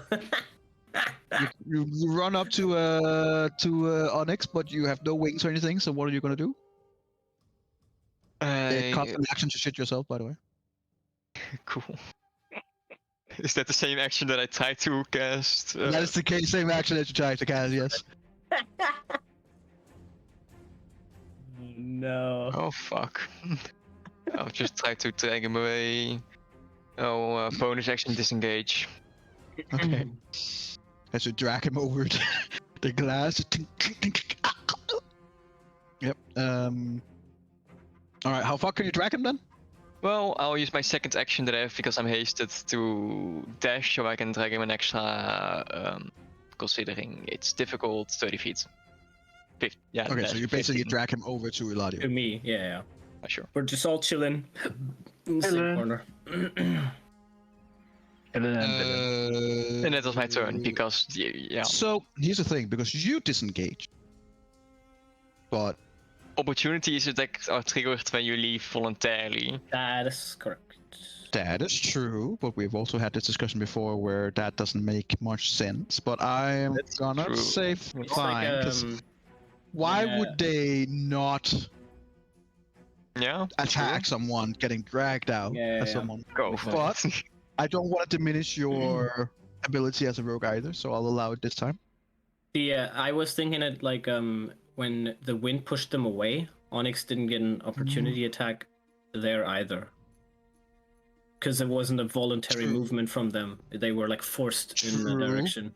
You run up to Onyx, but you have no wings or anything, so what are you gonna do? It costs an action to shit yourself, by the way. Cool. Is that the same action that I tried to cast? That is the same action that you tried to cast, yes. No. Oh fuck. I'll just try to drag him away. Oh, bonus action disengage. Okay. As you drag him over the glass. Yep. Alright, how far can you drag him then? Well, I'll use my second action that I have because I'm hasted to dash, so I can drag him an extra, considering it's difficult, 30 feet. 50, yeah. Okay, so you basically 15. drag him over to To Eladio. me, yeah. Sure. We're just all chilling in the same Chilling. corner. And that was my turn because, yeah, So here's the thing, because you disengage, but opportunities attacks are triggered when you leave voluntarily. That is correct. that is true. But we've also had this discussion before where that doesn't make much sense. But I'm That's gonna true. say It's fine. 'Cause why when, would they not Yeah. attack someone getting dragged out Yeah, as yeah. someone? Go for But it. I don't want to diminish your ability as a rogue either, so I'll allow it this time. I was thinking it like when the wind pushed them away, Onyx didn't get an opportunity attack there either. Because it wasn't a voluntary True. movement from them. They were like forced in the True. direction.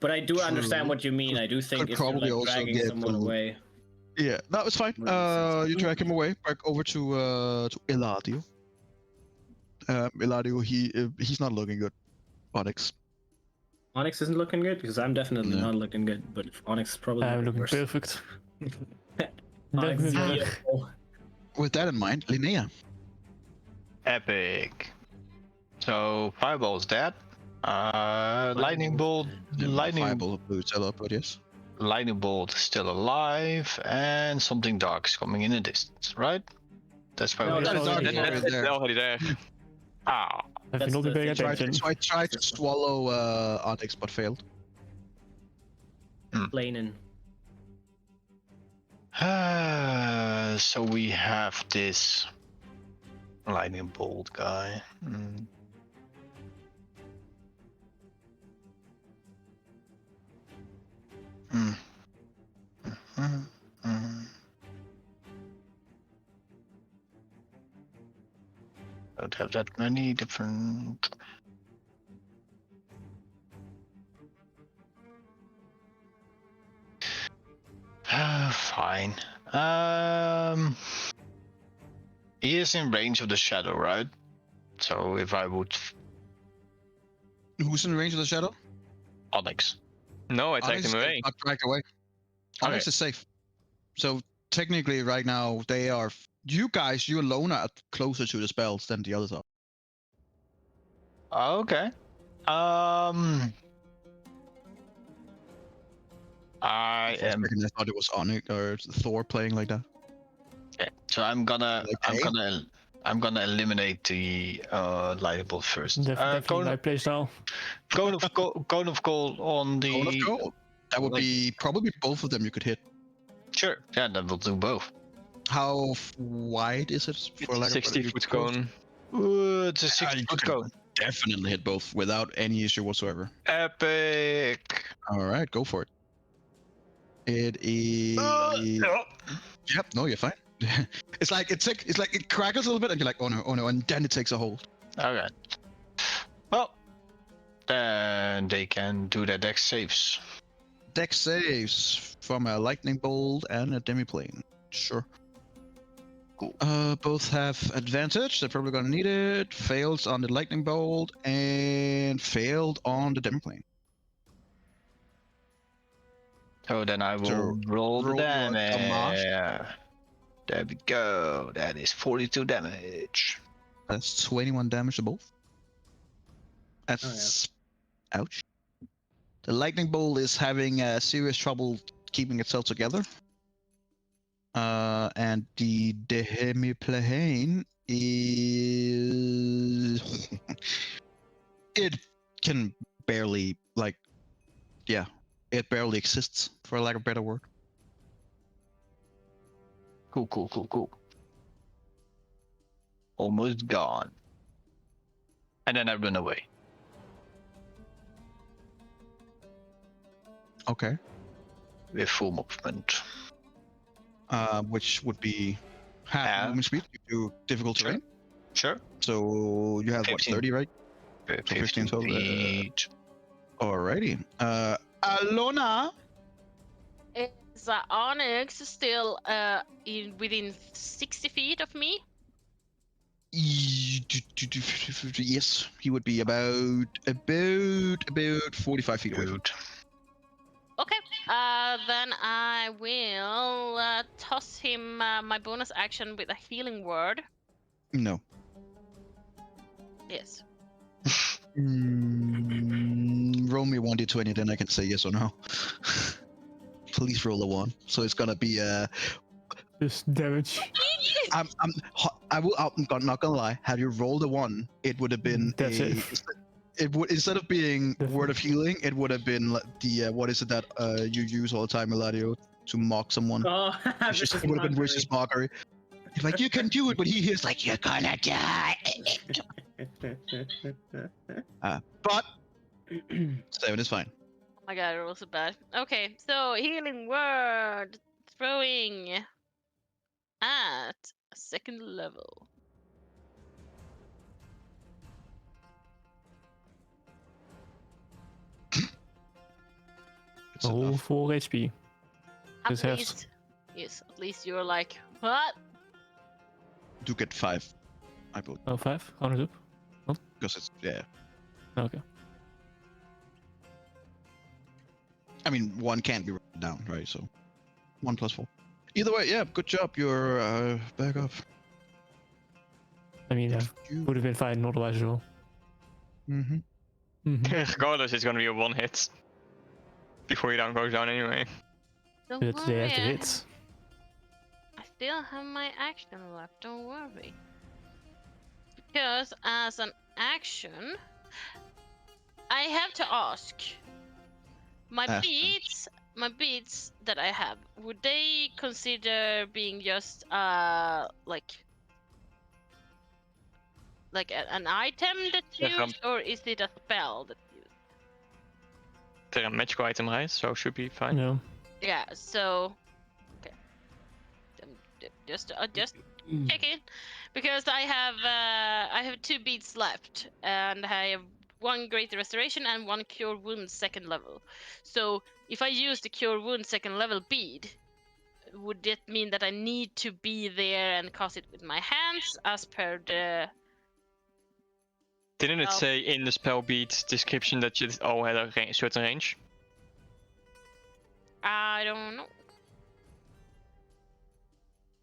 But I do understand True. what you mean. I do think Could if you're probably like also dragging get someone the- away. Yeah, that was fine. Makes sense. You drag him away back over to Eladio. Eladio, he's not looking good. Onyx. Onyx isn't looking good because I'm definitely No. not looking good. But Onyx is probably I'm looking worse. perfect. Onyx is Definitely. beautiful. With that in mind, Linnea. Epic. So Fireball's dead. Lightning Bolt. Fireball blew itself up, but yes. Lightning Bolt is still alive, and something dark is coming in the distance, right? That's why No, we that is already already there. already That's there. already there. Ah, Have That's you not been the paying thing. attention? So I tried to swallow Onyx, but failed. Plainin. so we have this Lightning Bolt guy. Don't have that many different. Fine. He is in range of the shadow, right? So if I would Who's in range of the shadow? Onyx. No, I dragged Onyx him is away. not dragged away. Onyx is safe. So technically, right now they are. You guys, you alone are closer to the spells than the others are. Okay. I For a am. second, I thought it was Onyx or Thor playing like that. Okay. So I'm gonna. Okay. I'm gonna eliminate the Lightning Bolt first. Definitely my playstyle. Cone of Gold on the. Cone of Gold. That would be probably both of them you could hit. Sure. Yeah, then we'll do both. How wide is it? It's a 60-foot cone. It's a 60-foot cone. Definitely hit both without any issue whatsoever. Epic. All right, go for it. It is. No. Yep. No, you're fine. It's like it crackles a little bit, and you're like, oh no, and then it takes a hold. Okay. Well, then they can do their dex saves. Dex saves from a lightning bolt and a demiplane. Sure. Cool. Both have advantage. They're probably gonna need it. Fails on the lightning bolt and failed on the demiplane. So then I will So roll the roll your damage. damage. There we go. That is 42 damage. That's 21 damage to both. That's ouch. The lightning bolt is having serious trouble keeping itself together. And the demiplane is it can barely it barely exists for lack of a better word. Cool. Almost gone. And then I run away. Okay. with full movement. Which would be half movement speed due to difficult Sure. terrain. Sure. So you have what, 15. 30, right? 15 total, feet. Alrighty. Alona. Is Onyx still within 60 feet of me? Yes, he would be about 45 feet away. Good. Okay. Then I will toss him my bonus action with a healing word. No. Yes. Roll me 1d20, then I can say yes or no. Please roll a 1. So it's gonna be Just damage. I'm not gonna lie. Had you rolled a 1, it would have been That's it. It would, instead of being Definitely. word of healing, it would have been the what is it that you use all the time, Eladio, to mock someone? Oh, It would have been vicious mockery. He's like, you can do it, but he hears like, you're gonna die. But 7 is fine. Oh my god, it was so bad. Okay, so healing word throwing at a second level. It's Oh, enough. 4 HP. At This has- least, yes, at least you're like, what? Do get 5. I vote Oh, 5? Round it up. because it's Okay. I mean, 1 can't be written down, right? So 1 plus 4. Either way, yeah, good job. You're back up. I mean, I would have been fine otherwise as well. Mm-hmm. Regardless, it's gonna be a one hit. Before he down goes down anyway. Don't But they worry, have to hit. I still have my action left, don't worry. Because as an action, I have to ask. My Ask them. beats that I have, would they consider being just like an item that's Yeah, used, or is it a spell that's used? They're a magical item, right? So should be fine. Yeah. Yeah, so okay. Just checking, because I have 2 beats left, and I have 1 Greater Restoration and 1 Cure Wounds 2nd level. So if I use the Cure Wounds 2nd level bead, would it mean that I need to be there and cast it with my hands as per the? Didn't it Oh. say in the spell bead description that you all had a certain range? I don't know.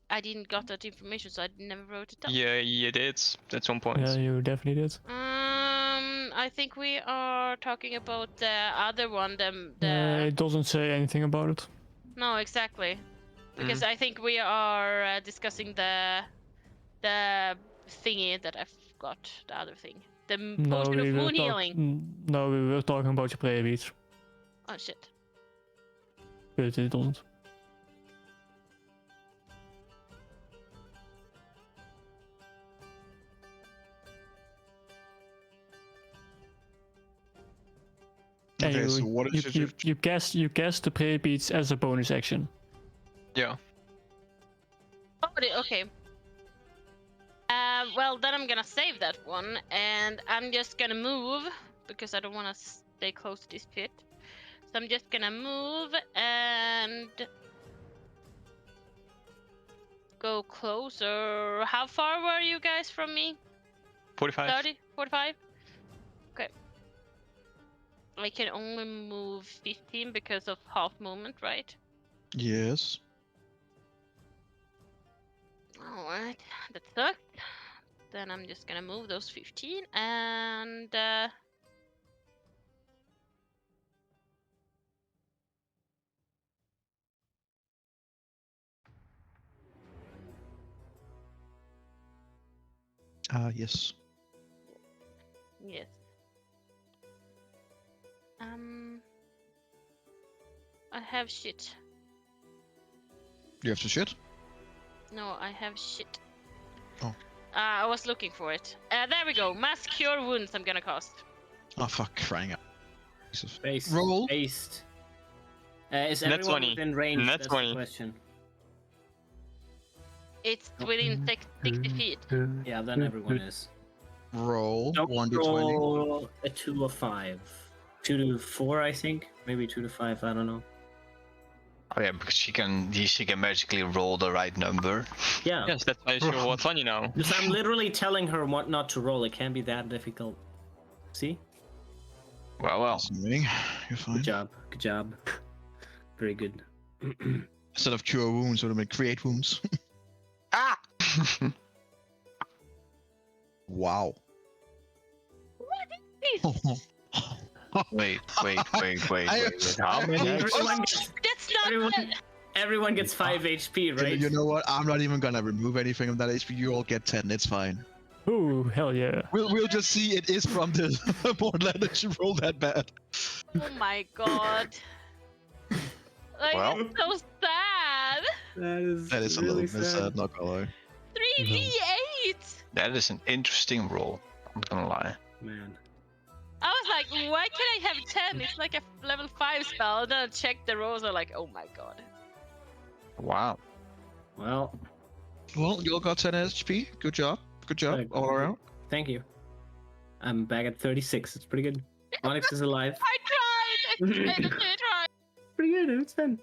I didn't got that information, so I never wrote it down. Yeah, you did at some point. Yeah, you definitely did. I think we are talking about the other one. It doesn't say anything about it. No, exactly. Because I think we are discussing the thingy that I forgot. The other thing. The No, potion we of were moon healing. No, we were talking about your prayer beads, Oh shit. but it doesn't. And Okay, so what is you guessed the prayer beads as a bonus action. Yeah. Oh, okay. Well, then I'm gonna save that one, and I'm just gonna move because I don't want to stay close to this pit. So I'm just gonna move and go closer. How far were you guys from me? 45. 30? 45? Okay. I can only move 15 because of half movement, right? Yes. Alright, that sucked. Then I'm just gonna move those 15 and Yes. yes. I have shit. You have to shit? No, I have shit. Oh. I was looking for it. There we go. Mass Cure Wounds I'm gonna cast. Oh, fuck, crying out. Jesus. Based. Roll. Based. Is Net everyone 20. within range? Net That's 20. the question. It's within 60 feet. Yeah, then everyone is. Roll Don't 1d20. roll a 2 or 5. 2 to 4, I think. Maybe 2 to 5. I don't know. Oh yeah, because she can magically roll the right number. Yeah. Yes, that's why she rolled 20 now. Because I'm literally telling her what not to roll. It can't be that difficult. See? Well. Listening. You're fine. Good job. Good job. Very good. Instead of cure wounds, would have been create wounds. Ah! Wow. Wait. I- How many? Everyone gets, That's not everyone, bad. everyone gets 5 HP, right? You know what? I'm not even gonna remove anything of that HP. You all get 10. It's fine. Ooh, hell yeah. We'll just see it is from the Borderland that you rolled that bad. Oh my god. Like, Well. it's so sad. That is a little bit sad, not gonna lie. 3d8. That is an interesting roll. I'm not gonna lie. Man. I was like, why can I have 10? It's like a level 5 spell. And then I checked the rolls. I'm like, oh my god. Wow. Well, Well, you all got 10 HP. Good job. Good job all around. thank you. I'm back at 36. It's pretty good. Onyx is alive. I tried. I tried. Pretty good. It's fun.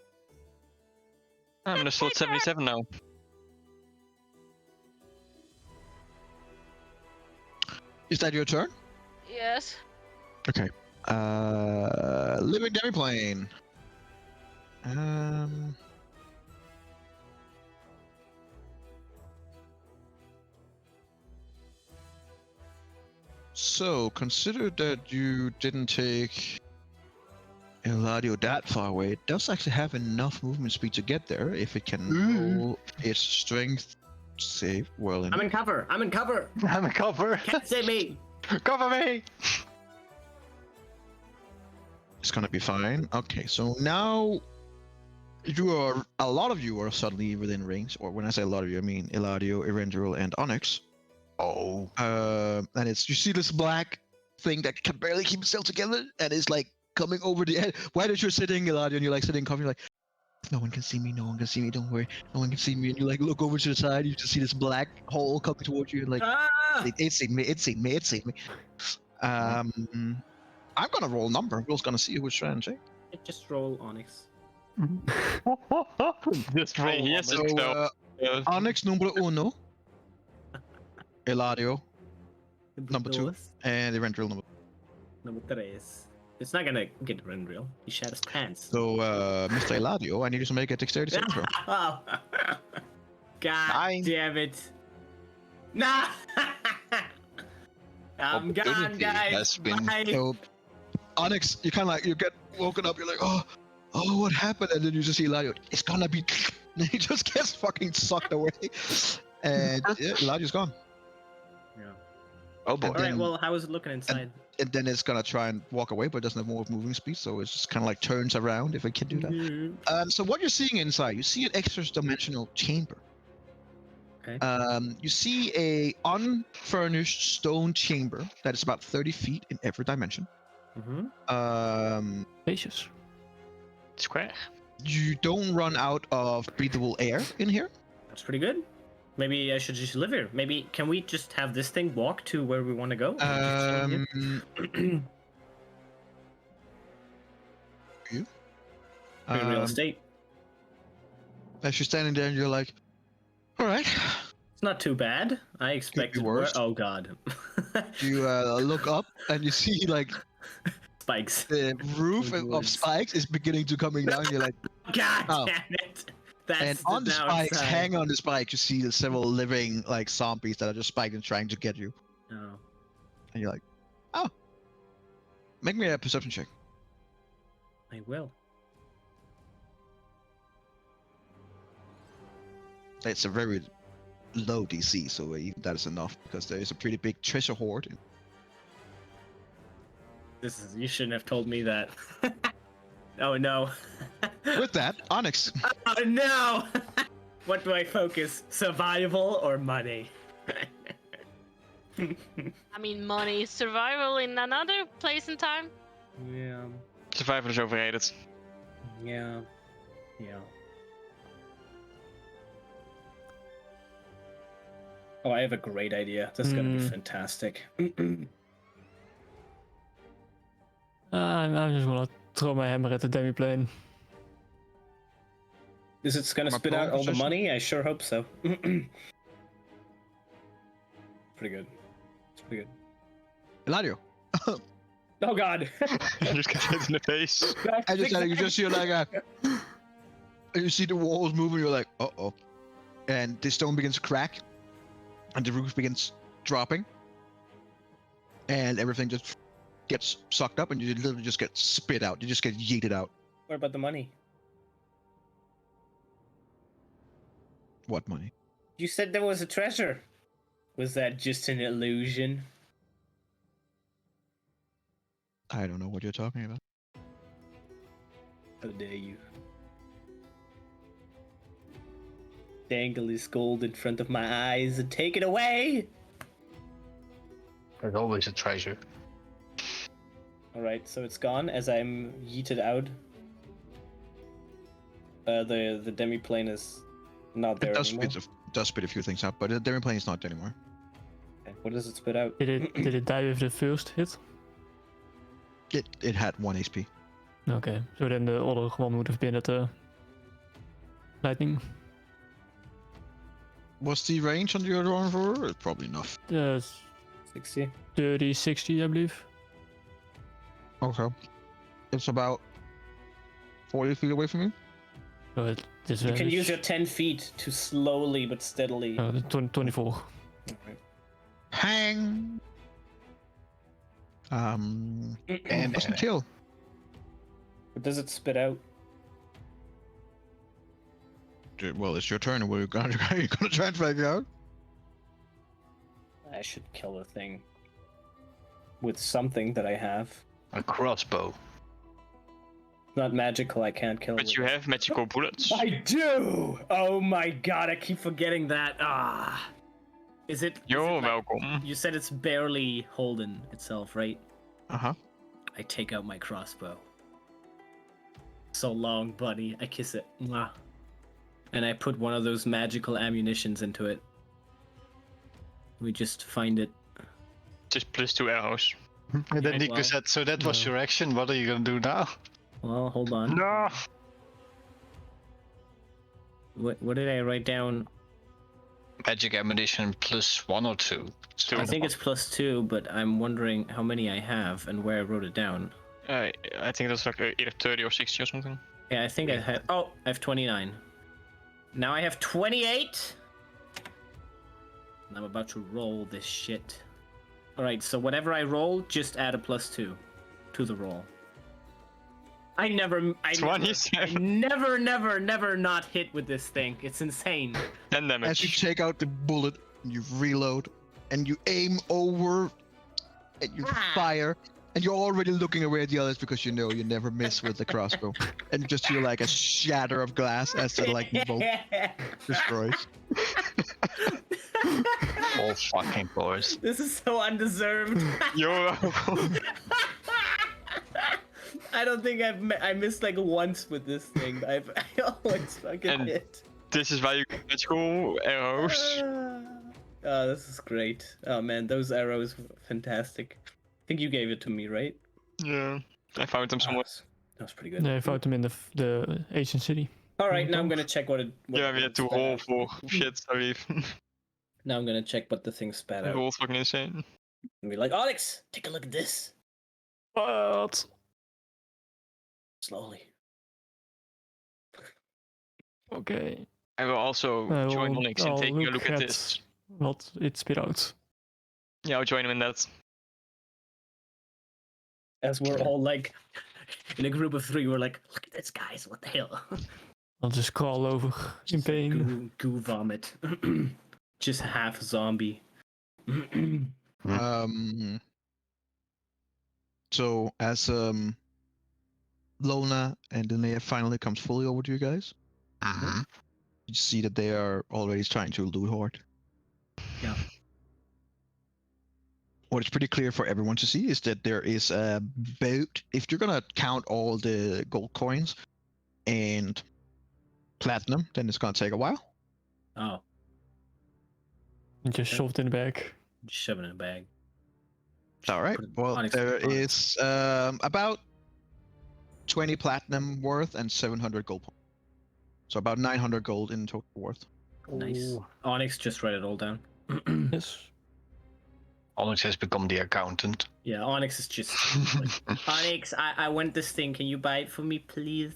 I'm gonna still at 77 now. Is that your turn? Yes. Okay. Living demiplane. So consider that you didn't take Eladio that far away. It does actually have enough movement speed to get there if it can roll its strength save well enough. I'm in cover. I'm in cover. I'm a cover. Can't save me. Cover me. It's gonna be fine. Okay, so now a lot of you are suddenly within range, or when I say a lot of you, I mean Eladio, Erendril, and Onyx. Oh. And you see this black thing that can barely keep itself together, and it's like coming over the edge. Why did you're sitting, Eladio, and you're like sitting, you're like, no one can see me, no one can see me, don't worry, no one can see me. And you like look over to the side, you just see this black hole coming towards you, and like, Ah! it's seen me. I'm gonna roll a number. Will's gonna see which try and check. Just roll Onyx. Just roll. Yes, So, no. Onyx numero uno, Eladio, Number 2. and Erendril number. 3. It's not gonna get Rendril. He shat his pants. So, Mr. Eladio, I need you to make a dexterity saving throw. Oh. God 9. damn it. Nah! I'm gone, Opportunity guys. has been- Bye. So, Onyx, you kind of like, you get woken up, you're like, oh, what happened? And then you just see Eladio, it's gonna be, and he just gets fucking sucked away. And yeah, Eladio's gone. Yeah. Oh boy. All right. then- Well, how is it looking inside? And then it's gonna try and walk away, but it doesn't have more moving speed, so it's just kind of like turns around if it can do that. Mhm. So what you're seeing inside, you see an extra-dimensional chamber. Okay. You see a unfurnished stone chamber that is about 30 feet in every dimension. Mhm. Spacious. Square. You don't run out of breathable air in here. That's pretty good. Maybe I should just live here. Maybe can we just have this thing walk to where we want to go? You? Real estate. As you're standing there and you're like, all right. It's not too bad. I expected worse. Oh god. You look up and you see like Spikes. the roof Good of words. spikes is beginning to coming down. You're like, God Oh. damn it. That's and on the spikes, downside. hang on the spikes, you see several living like zombies that are just spiked and trying to get you. Oh, And you're like, oh. Make me a perception check. I will. It's a very low DC, so even that is enough because there is a pretty big treasure hoard. You shouldn't have told me that. Oh no. With that, Onyx, Oh no! What do I focus? Survival or money? I mean, money, survival in another place and time. Yeah. Survival is overrated. Yeah. Yeah. Oh, I have a great idea. This is gonna be fantastic. I'm just gonna throw my hammer at the demiplane. Is it gonna From a spit prone out all the position? money? I sure hope so. Pretty good. It's pretty good. Eladio. Oh god! Just get hit in the face. I just you just hear like a, you see the walls moving. You're like, uh-oh, and the stone begins to crack, and the roof begins dropping, and everything just gets sucked up, and you literally just get spit out. You just get yeeted out. What about the money? What money? You said there was a treasure. Was that just an illusion? I don't know what you're talking about. How dare you? Dangle his gold in front of my eyes and take it away! There's always a treasure. Alright, so it's gone as I'm yeeted out. The demi-plane is not there It does anymore. spit a few things out, but the demiplane is not there anymore. Okay, what does it spit out? Did it die with the first hit? It had 1 HP. Okay, so then the other one would have been at the lightning. What's the range on the other one for? It's probably enough. 60? 30, 60, I believe. Okay. It's about 40 feet away from me. So it You can disadvantage. use your 10 feet to slowly but steadily. 24. Alright. Hang. And what's the kill? What does it spit out? Well, it's your turn. Are you gonna try and figure out? I should kill the thing with something that I have. A crossbow. Not magical, I can't kill it. But with you it. have magical bullets. I do! Oh my god, I keep forgetting that. Ah. Is it? You're is it like- welcome. You said it's barely holding itself, right? Uh-huh. I take out my crossbow. So long, buddy. I kiss it. Mwah. And I put one of those magical ammunitions into it. We just find it. Just +2 arrows. And then Yeah, Nico well, said, so that was no. your action, what are you gonna do now? Well, hold on. No! What did I write down? Magic ammunition +1 or 2. Two. I think it's +2, but I'm wondering how many I have and where I wrote it down. I think that's like either 30 or 60 or something. Yeah, I think I had. Oh, I have 29. Now I have 28. And I'm about to roll this shit. All right, so whatever I roll, just add a +2 to the roll. I never not hit with this thing. It's insane. 10 damage. As you take out the bullet, you reload, and you aim over, and you fire, and you're already looking away at the others because you know you never miss with the crossbow, and you just feel like a shatter of glass as the lightning bolt destroys. All fucking boys. This is so undeserved. You're welcome. I don't think I missed like once with this thing. I always fucking And- hit. This is why you get magical arrows. Oh, this is great. Oh man, those arrows were fantastic. I think you gave it to me, right? Yeah. I found them Oh, somewhere. that was pretty good. Yeah, I found them in the ancient city. All right, now I'm gonna check what it. What Yeah, we had to roll for shit, I believe. Now I'm gonna check what the thing spat It out. was fucking insane. And be like, Alex, take a look at this. What? Slowly. Okay. I will also I join will- Onyx in I'll taking a look look at at- this. What it spit out. Yeah, I'll join him in that. As we're all like, in a group of 3, we're like, look at this, guys. What the hell? I'll just crawl over in pain. Goo vomit. Just half zombie. So as Lona and Linnea finally comes fully over to you guys, Mm-hmm. you see that they are already trying to loot hoard. Yeah. What is pretty clear for everyone to see is that there is about, if you're gonna count all the gold coins, and platinum, then it's gonna take a while. Oh, Just shoved in the bag. just shove it in a bag. All right. Put it- Well, Onyx- there Onyx. is about 20 platinum worth and 700 gold. So about 900 gold in total worth. Nice. Ooh. Onyx, just write it all down. Yes. Onyx has become the accountant. Yeah, Onyx is just like, Onyx, I want this thing. Can you buy it for me, please?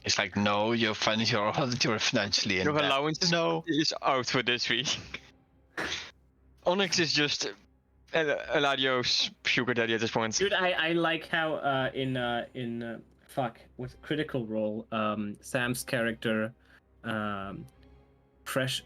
It's like, no, you're financially in Your debt. allowance No. is out for this week. Onyx is just Eladio's sugar daddy at this point. Dude, I like how in fuck with Critical Role, Sam's character, fresh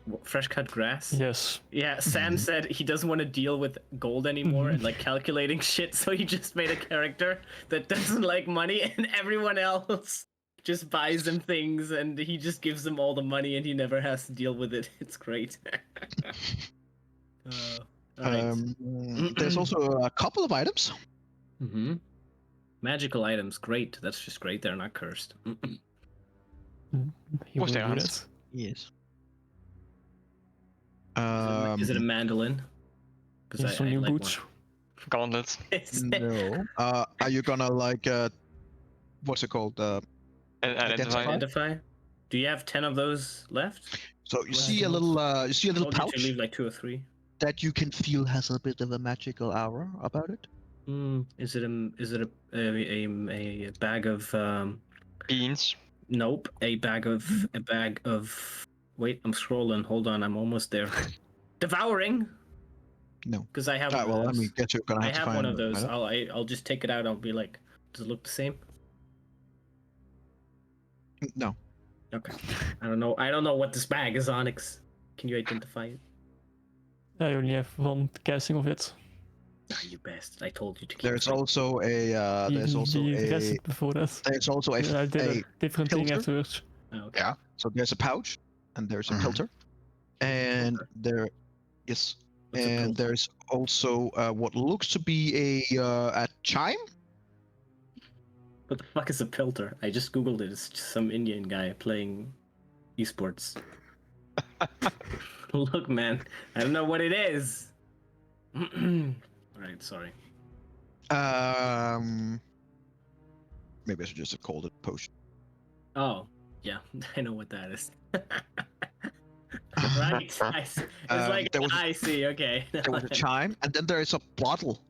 cut grass. Yes. Yeah, Sam said he doesn't want to deal with gold anymore and like calculating shit, so he just made a character that doesn't like money, and everyone else just buys him things, and he just gives them all the money, and he never has to deal with it. It's great. Alright. There's also a couple of items. Mm-hmm. Magical items, great. That's just great. They're not cursed. He What's will their do hands? that. Yes. Is it a mandolin? Need some new like boots. Gauntlet. one. No. Are you gonna like what's it called? And Identify? Identify. Do you have 10 of those left? So you Right. see a little Told you pouch to leave like 2 or 3. that you can feel has a bit of a magical aura about it. Is it a bag of Beans. nope, a bag of wait, I'm scrolling. Hold on, I'm almost there. Devouring. No. Because I have Alright, one well, of I those. mean, guess you're gonna I have to have find one of those. it. I'll just take it out. I'll be like, does it look the same? No. Okay. I don't know what this bag is, Onyx. Can you identify it? I only have one casting of it. Ah, you bastard! I told you to keep. There's it. also a He dressed it before that. there's also a I did a different thing filter. afterwards. Oh, okay. Yeah. So there's a pouch and there's a Mhm. filter. And Filter. yes. What's a And filter? there's also what looks to be a chime. What the fuck is a filter? I just googled it. It's just some Indian guy playing esports. Look, man, I don't know what it is. All right, sorry. Maybe I should just have called it potion. Oh, yeah, I know what that is. Right, it's like there was a- I see. Okay. There was a chime, and then there is a bottle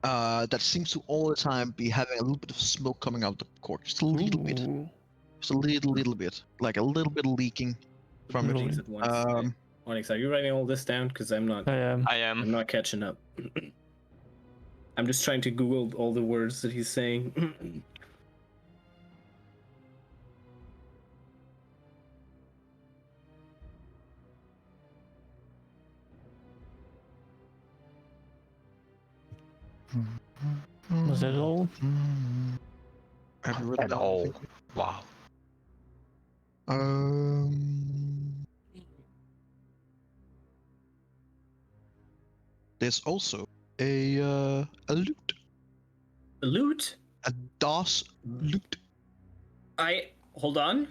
that seems to all the time be having a little bit of smoke coming out the cork, just a little bit, Ooh. just a little bit, like a little bit leaking from it. Things at once. Okay. Um, Onyx, are you writing all this down? Because I'm not. I am. I am. I'm not catching up. I'm just trying to Google all the words that he's saying. Was that all? have you written At down all. anything? Wow. There's also a loot, Loot. a DOS loot. Hold on.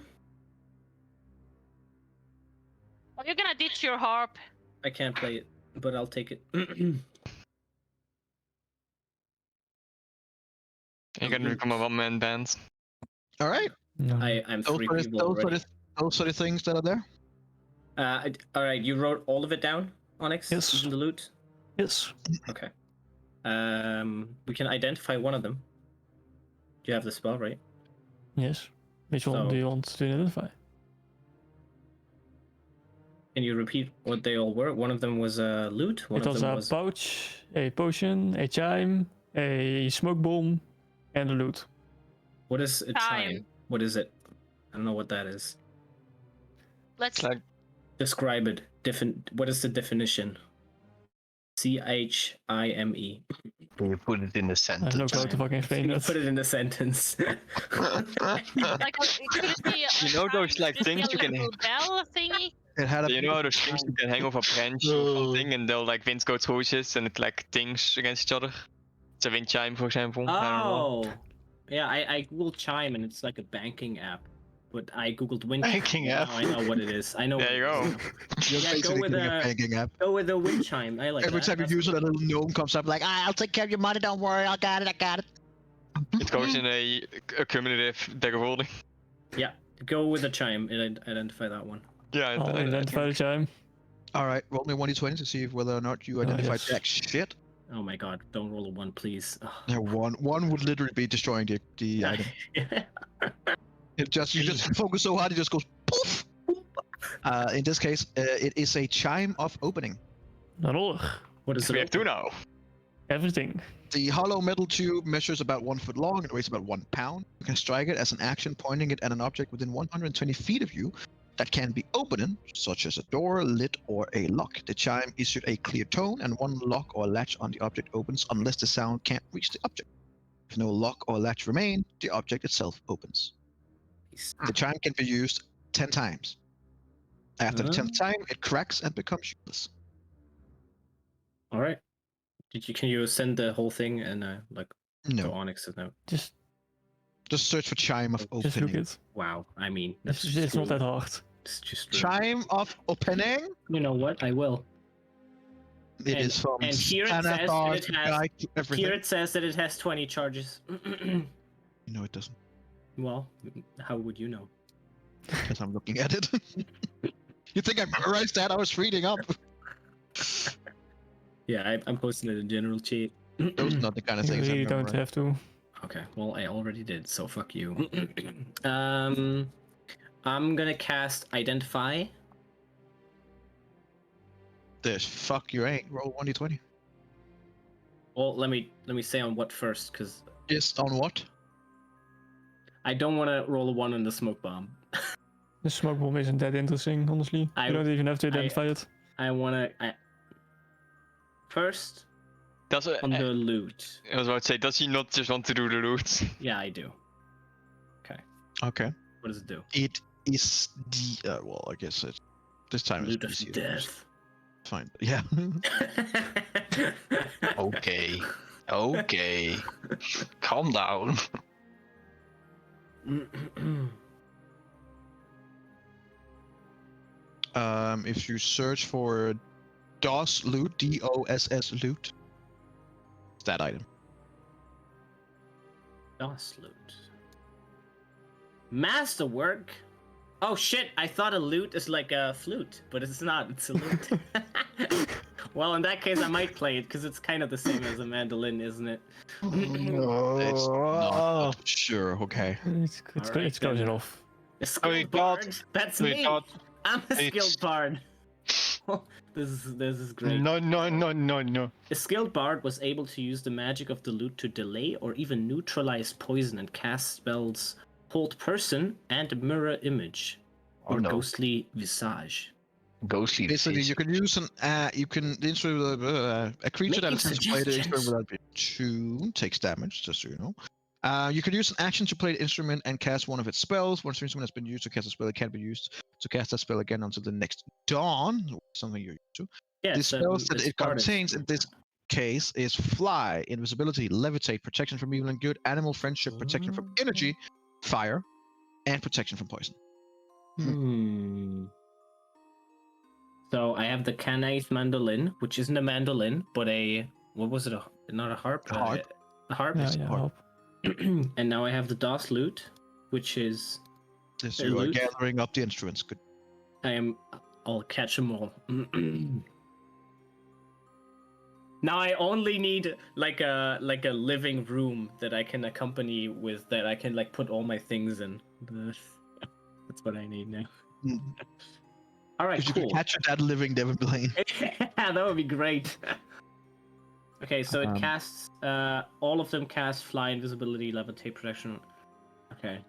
Are you gonna ditch your harp? I can't play it, but I'll take it. You're gonna become a one-man band. All right, No. I'm those 3 are, people those, are already. the, those are the things that are there. All right, you wrote all of it down, Onyx. Yes. Even the loot. Yes. Okay. We can identify one of them. You have the spell, right? Yes. Which one So- do you want to identify? Can you repeat what they all were? One of them was a loot. One It of was them a was pouch, a potion, a chime, a smoke bomb, and a loot. what is a chime? What is it? I don't know what that is. Let's It's like Describe it. What is the definition? CHIME. Can you put it in a I have no sentence? clue to fucking explain Can you that. put it in a sentence? like could it be You know those, like, things you can- little bell thingy? It had a you know how those things you can hang off a branch or something and they'll like wind code switches and it like dings against each other? It's a wind chime, for example. I don't know. Oh, yeah. I googled chime and it's like a banking app. But I googled wind. Banking Now app. I know what it is. I know. There what you it go. is now. You're Yeah, go basically with getting a a- banking app. Go with the wind chime. I like Every that. time you That's use it, a cool. little gnome comes up like, I'll take care of your money, don't worry, I got it. Het goes in a cumulative tegenwoordig. Yeah, go with the chime and identify that one. Yeah, I'll identify the chime. Alright, roll me 1d20 to see whether or not you identify yes. jack shit. Oh my god, don't roll a 1, please. Ugh. Yeah, one would literally be destroying the item. You just focus so hard, it just goes poof! In this case, it is a chime of opening. Roller. What is We it? have two now. Everything. The hollow metal tube measures about 1 foot long and weighs about 1 pound. You can strike it as an action, pointing it at an object within 120 feet of you that can be opened, such as a door, lid, or a lock. The chime issued a clear tone, and one lock or latch on the object opens unless the sound can't reach the object. If no lock or latch remain, the object itself opens. The chime can be used 10 times. After the 10th time, it cracks and becomes useless. All right. Can you send the whole thing and like go No, Onyx to know? Just just search for chime of look opening. it. Wow. I mean, that's It's not true. that hard. It's just true. Chime of opening. You know what? I will. It And- is from and here it says that Xanathar it has- guide to everything. Here it says that it has 20 charges. No, it doesn't. Well, how would you know? Because I'm looking at it. You think I memorized that? I was reading up. Yeah, I'm posting it in general chat. Those are not the kind of You things I really don't memorize. have to. Okay, well, I already did, so fuck you. I'm gonna cast Identify. This fuck you ain't. Roll 1d20. Well, let me say on what first, because Is on what? I don't want to roll a 1 on the smoke bomb. The smoke bomb isn't that interesting, honestly. I- You don't even have to identify it. I want to... First, Does it, on the loot. I was about to say, does he not just want to do the loot? Yeah, I do. Okay. What does it do? It is the. Well, I guess it. This time Loot of it's easier. death. Fine. Yeah. Okay. Okay. Calm down. If you search for DOS loot, DOSS loot, it's that item. DOS loot. Masterwork? Oh shit, I thought a lute is like a flute, but it's not, it's a lute. Well, in that case, I might play it, because it's kind of the same as a mandolin, isn't it? It's not. Sure. Okay. It's Alright, close then. enough. A skilled we got- bard? That's We me! got I'm a it's- skilled bard! This is great. no. A skilled bard was able to use the magic of the lute to delay or even neutralize poison and cast spells Hold Person and Mirror Image, Oh, or no. Ghostly Visage. Ghostly. Basically, you can use a creature that Making attempts to play the instrument suggestions. without being tuned takes damage, just so you know. You can use an action to play the instrument and cast one of its spells. Once the instrument has been used to cast a spell, it can't be used to cast that spell again until the next dawn, something you're used to. Yeah, The spells that it's it part of- contains in this case is fly, invisibility, levitate, protection from evil and good, animal friendship, protection from energy, fire, and protection from poison. So I have the Canite mandolin, which isn't a mandolin, but what was it? Not a harp. A harp. A harp. Yeah, yeah, hard. hope. And now I have the DOS lute, which is Yes, A you are lute? gathering up the instruments. Good. I'll catch them all. Now I only need like a living room that I can accompany with, that I can like put all my things in. That's what I need now. All right, Because you cool. can capture that living Devin Blaine. That would be great. Okay, so it Um, casts all of them cast fly, invisibility, levitate, protection. Okay,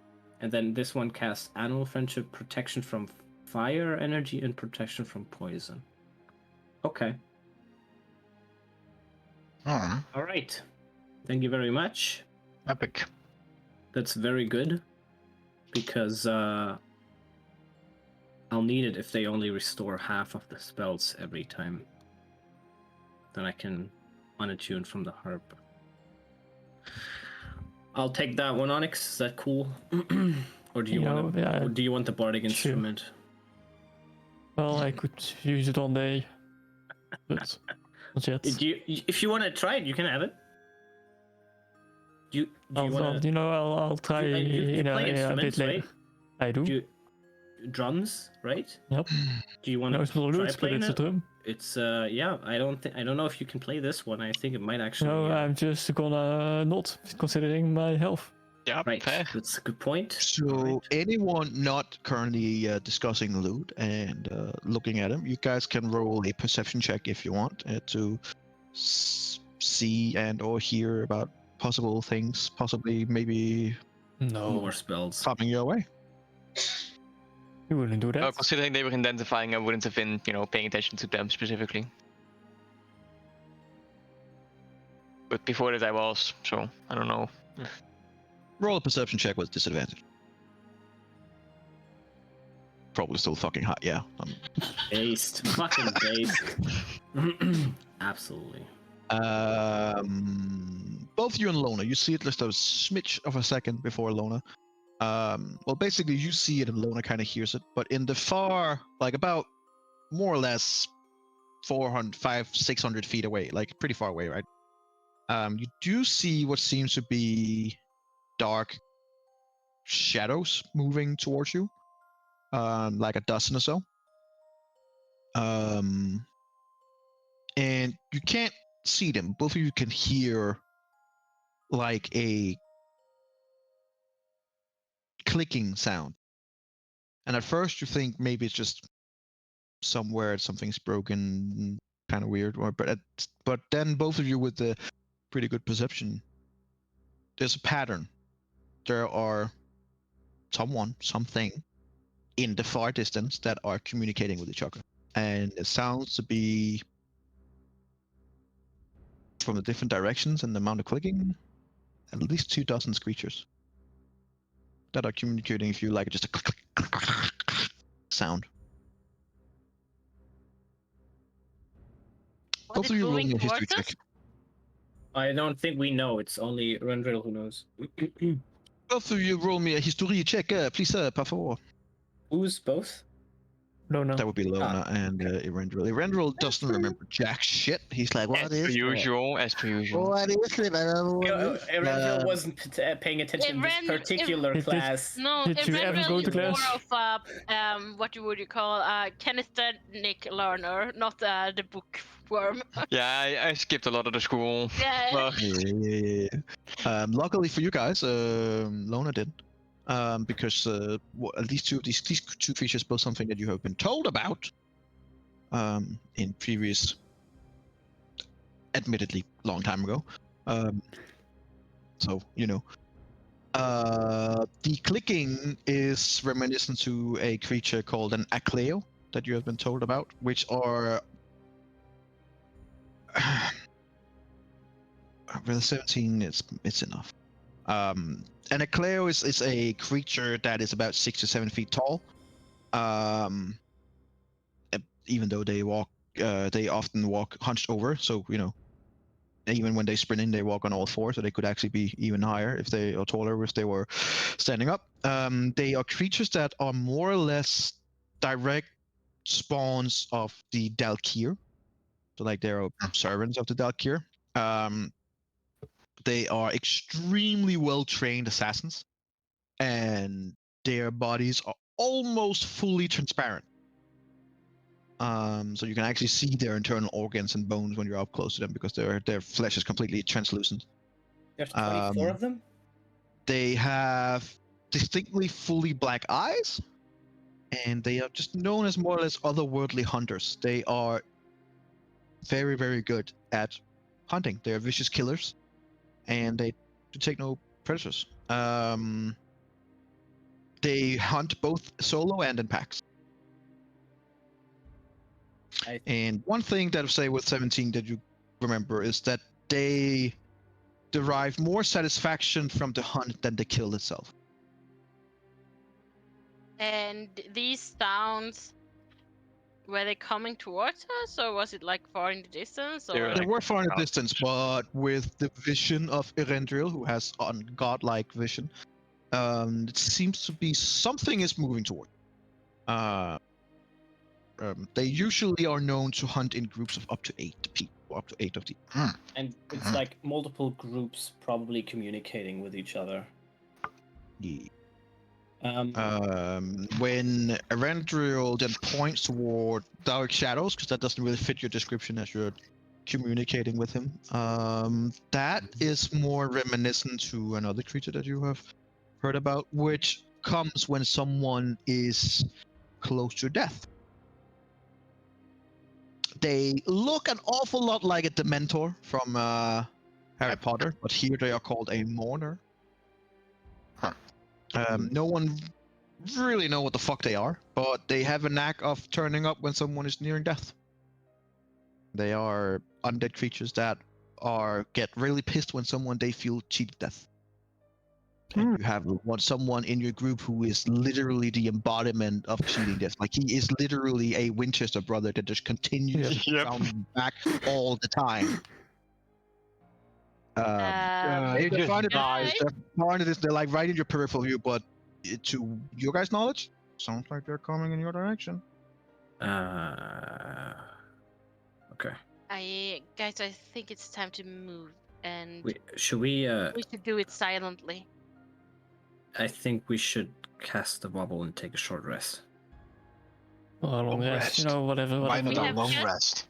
and then this one casts animal friendship, protection from fire energy, and protection from poison. Okay. All right. Thank you very much. Epic. That's very good, because I'll need it if they only restore half of the spells every time. Then I can unattune from the harp. I'll take that one, Onyx. Is that cool? Or do you want yeah, or do you want the bardic sure. instrument? Well, I could use it one day, but not yet. If you want to try it, you can have it. I'll try you play a bit instruments, later. right? I do. Drums, right? Yep. Do you want No, to it's not a try lute, but playing it's a it? drum. It's yeah. I don't know if you can play this one. I think it might actually. No, I'm just gonna not, considering my health. Yeah, Right. fair. That's a good point. So Alright. anyone not currently discussing loot and looking at him, you guys can roll a perception check if you want to see and or hear about possible things, possibly maybe No, More spells. coming your way. you wouldn't do that. Considering they were identifying, I wouldn't have been, paying attention to them specifically. But before that I was, so I don't know. Roll a perception check with disadvantage. Probably still fucking hot, yeah. Based. Fucking based. Absolutely. Both you and Lona, you see it just a smidge of a second before Lona. Well, basically, you see it and Lona kind of hears it, but in the far, like about more or less 400, 500, 600 feet away, like pretty far away, right? You do see what seems to be dark shadows moving towards you, like a dozen or so. And you can't see them. Both of you can hear like a clicking sound. And at first you think maybe it's just somewhere something's broken, kind of weird. But then both of you with the pretty good perception, there's a pattern. There are something in the far distance that are communicating with each other. And it sounds to be from the different directions and the amount of clicking, at least 2 dozen creatures that are communicating with you like just a click, click, click, click sound. Was Both it of you roll moving me a history towards check. us? I don't think we know. It's only Rendril who knows. Both of you roll me a history check, please, par favor. Who's both? No. That would be Lona and Erendril. Erendril doesn't remember jack shit. He's like, what As is per that? usual, as per usual. What is it? I don't know what it is. Rendril wasn't paying attention to this particular class. No, Did you ever go to is more class? of a what would you call a kinesthetic learner, not the bookworm. Yeah, I skipped a lot of the school. Yeah. Well, Yeah. Luckily for you guys, Lona didn't. Because at least these two features both something that you have been told about in previous, admittedly long time ago. So you know, the clicking is reminiscent to a creature called an Acleo that you have been told about, which are with 17, it's enough. An Acleo is a creature that is about 6 to 7 feet tall. Even though they often walk hunched over, so you know, even when they sprint in, they walk on all fours, so they could actually be even higher if they are taller if they were standing up. They are creatures that are more or less direct spawns of the Dalkir. So like they're servants of the Dalkir. They are extremely well trained assassins, and their bodies are almost fully transparent. So you can actually see their internal organs and bones when you're up close to them because their flesh is completely translucent. There's 24 of them? They have distinctly fully black eyes, and they are just known as more or less otherworldly hunters. They are very, very good at hunting. They are vicious killers, and they take no predators. They hunt both solo and in packs. And one thing that I say with 17 that you remember is that they derive more satisfaction from the hunt than the kill itself. And these sounds, were they coming towards us, or was it like far in the distance? They were Or They like- were far in the distance, but with the vision of Erendril, who has ungodlike vision, It seems to be something is moving toward. They usually are known to hunt in groups of up to 8 people, up to 8 of these. And it's like multiple groups probably communicating with each other. Yeah. Um, When Erendriel then points toward Dark Shadows, because that doesn't really fit your description as you're communicating with him, that is more reminiscent to another creature that you have heard about, which comes when someone is close to death. They look an awful lot like a Dementor from Harry Potter, but here they are called a Mourner. Huh. No one really know what the fuck they are, but they have a knack of turning up when someone is nearing death. They are undead creatures that get really pissed when someone they feel cheated death. And you have someone in your group who is literally the embodiment of cheating death. Like he is literally a Winchester brother that just continues to Yep. come back all the time. He They just find it, dies. they're like right in your peripheral view, but to your guys' knowledge, sounds like they're coming in your direction. Okay. Guys, I think it's time to move, and Should we? we should do it silently. I think we should cast the bubble and take a short rest. Well, a long Long rest, rest. you know, whatever. Why whatever. not a have long just- rest?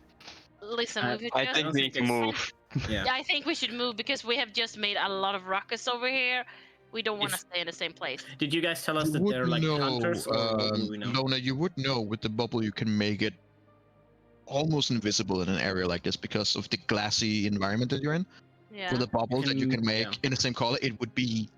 Listen, I- we've I just- think we need to move. Yeah. I think we should move because we have just made a lot of ruckus over here. We don't want to If- stay in the same place. Did you guys tell us You that would they're like know, hunters, or what do we know? Lona, you would know with the bubble you can make it almost invisible in an area like this because of the glassy environment that you're in. Yeah. With a bubble that you Can- can make yeah. in the same color, it would be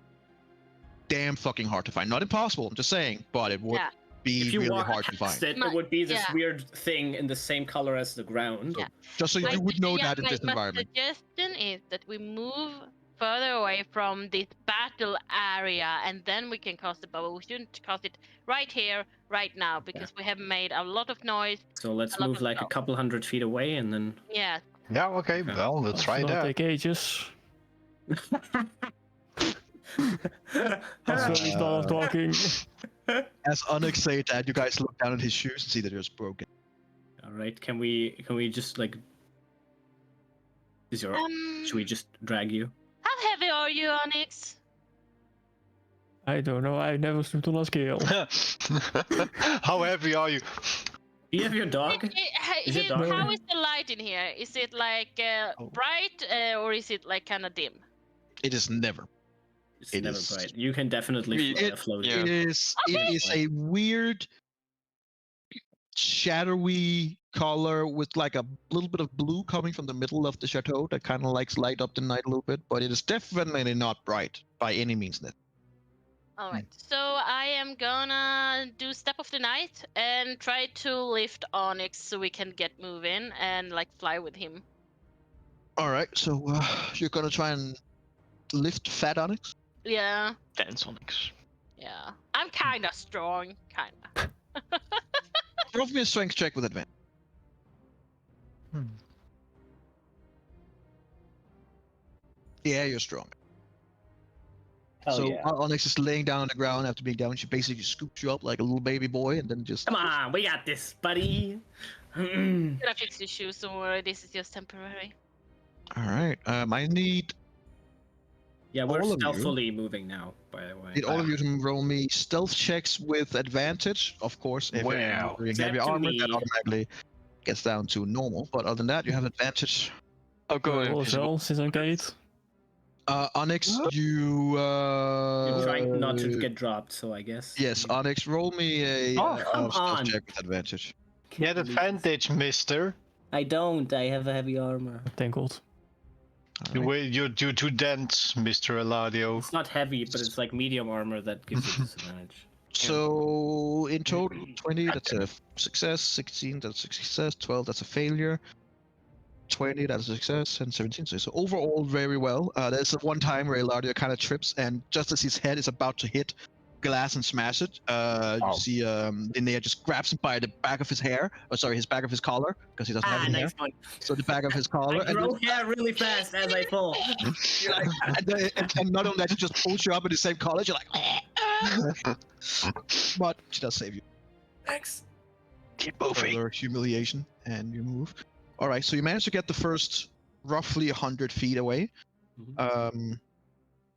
damn fucking hard to find. Not impossible, I'm just saying, but it would Yeah. be If you really walk hard to past find. it, it would be this Yeah. weird thing in the same color as the ground. Yeah. Just so you would know that in this my environment. suggestion is that we move further away from this battle area, and then we can cast the bubble. We shouldn't cast it right here, right now, because we have made a lot of noise. So let's A lot move of like a spells. couple 100 feet away, and then. Yeah. Yeah, okay, Okay. well, let's try It's gonna that. take ages. That's when we start talking. As Onyx said that, you guys look down at his shoes and see that they're just broken. All right. Can we just like? Should we just drag you? How heavy are you, Onyx? I don't know, I never stood on a scale. How heavy are you? Do you have your dog? Is it dark? How is the light in here? Is it like Oh. bright, or is it like kind of dim? It is never. It's It never is- bright. You can definitely It- float. yeah. It is a weird shadowy color with like a little bit of blue coming from the middle of the chateau that kind of likes light up the night a little bit, but it is definitely not bright by any means. All right. So I am gonna do step of the night and try to lift Onyx so we can get moving and like fly with him. All right, so you're gonna try and lift Fat Onyx. Yeah. Dance Onyx. Yeah. I'm kind of strong, kind of. Roll me a strength check with advantage. Yeah, you're strong. Hell so yeah. Onyx is laying down on the ground after being down. She basically scoops you up like a little baby boy, and then just Come on, we got this, buddy. I'm gonna fix the shoes, don't worry, this is just temporary. All right. I need Yeah, we're all of you. stealthily moving now, by the way. all of you to roll me stealth checks with advantage. Of course, if you're Wow. wearing It's up heavy to armor, that me. automatically gets down to normal. But other than that, you have advantage. I'll go Also, invisible. since I'm Kate. Onyx, you. You're trying not to get dropped, so I guess. Yes, Onyx, roll me a Oh, come stealth on. check with advantage. Get advantage, mister. I don't. I have a heavy armor. Tangled. You're too dense, Mr. Eladio. It's not heavy, but it's like medium armor that gives you disadvantage. So in total, 20, that's a success. 16, that's a success. 12, that's a failure. 20, that's a success, and 17. So overall, very well. There's one time where Eladio kind of trips, and just as his head is about to hit, glass and smash it. You see Linnea just grabs him by the back of his hair. Oh, sorry, his back of his collar, because he doesn't have any hair. Nice one. So the back of his collar. I grow hair really fast as I fall. And not only that, she just pulls you up in the same collar. You're like, but she does save you. Thanks. Keep moving. Further humiliation, and you move. All right, so you manage to get the first roughly 100 feet away.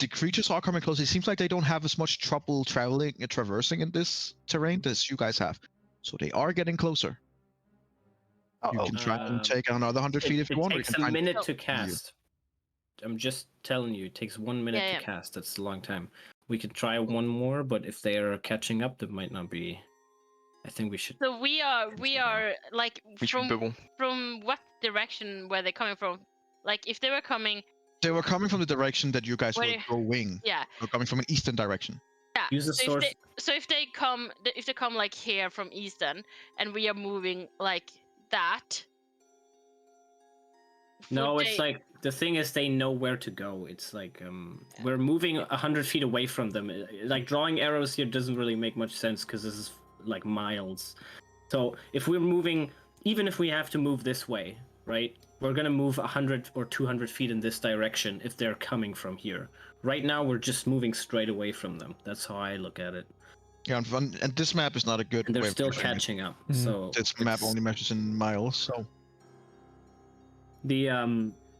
The creatures are coming close. It seems like they don't have as much trouble traversing in this terrain as you guys have. So they are getting closer. You can try and take another 100 feet if you want. It or you takes can a try and- minute to cast. I'm just telling you, it takes 1 minute Yeah, to cast. That's a long time. We could try one more, but if they are catching up, that might not be. I think we should. So we are like We should bubble. from what direction were they coming from? Like if they were coming, They were coming from the direction that you guys were Where- going. yeah, They were coming from an eastern direction. yeah. Use the so source. if they come like here from eastern, and we are moving like that. No, would it's they- like the thing is they know where to go. It's like we're moving 100 feet away from them. Like drawing arrows here doesn't really make much sense because this is like miles. So if we're moving, even if we have to move this way, right? We're gonna move 100 or 200 feet in this direction if they're coming from here. Right now, we're just moving straight away from them. That's how I look at it. Yeah, and this map is not a good And they're way of still measuring it. catching up. Mhm. So This map only measures in miles, so the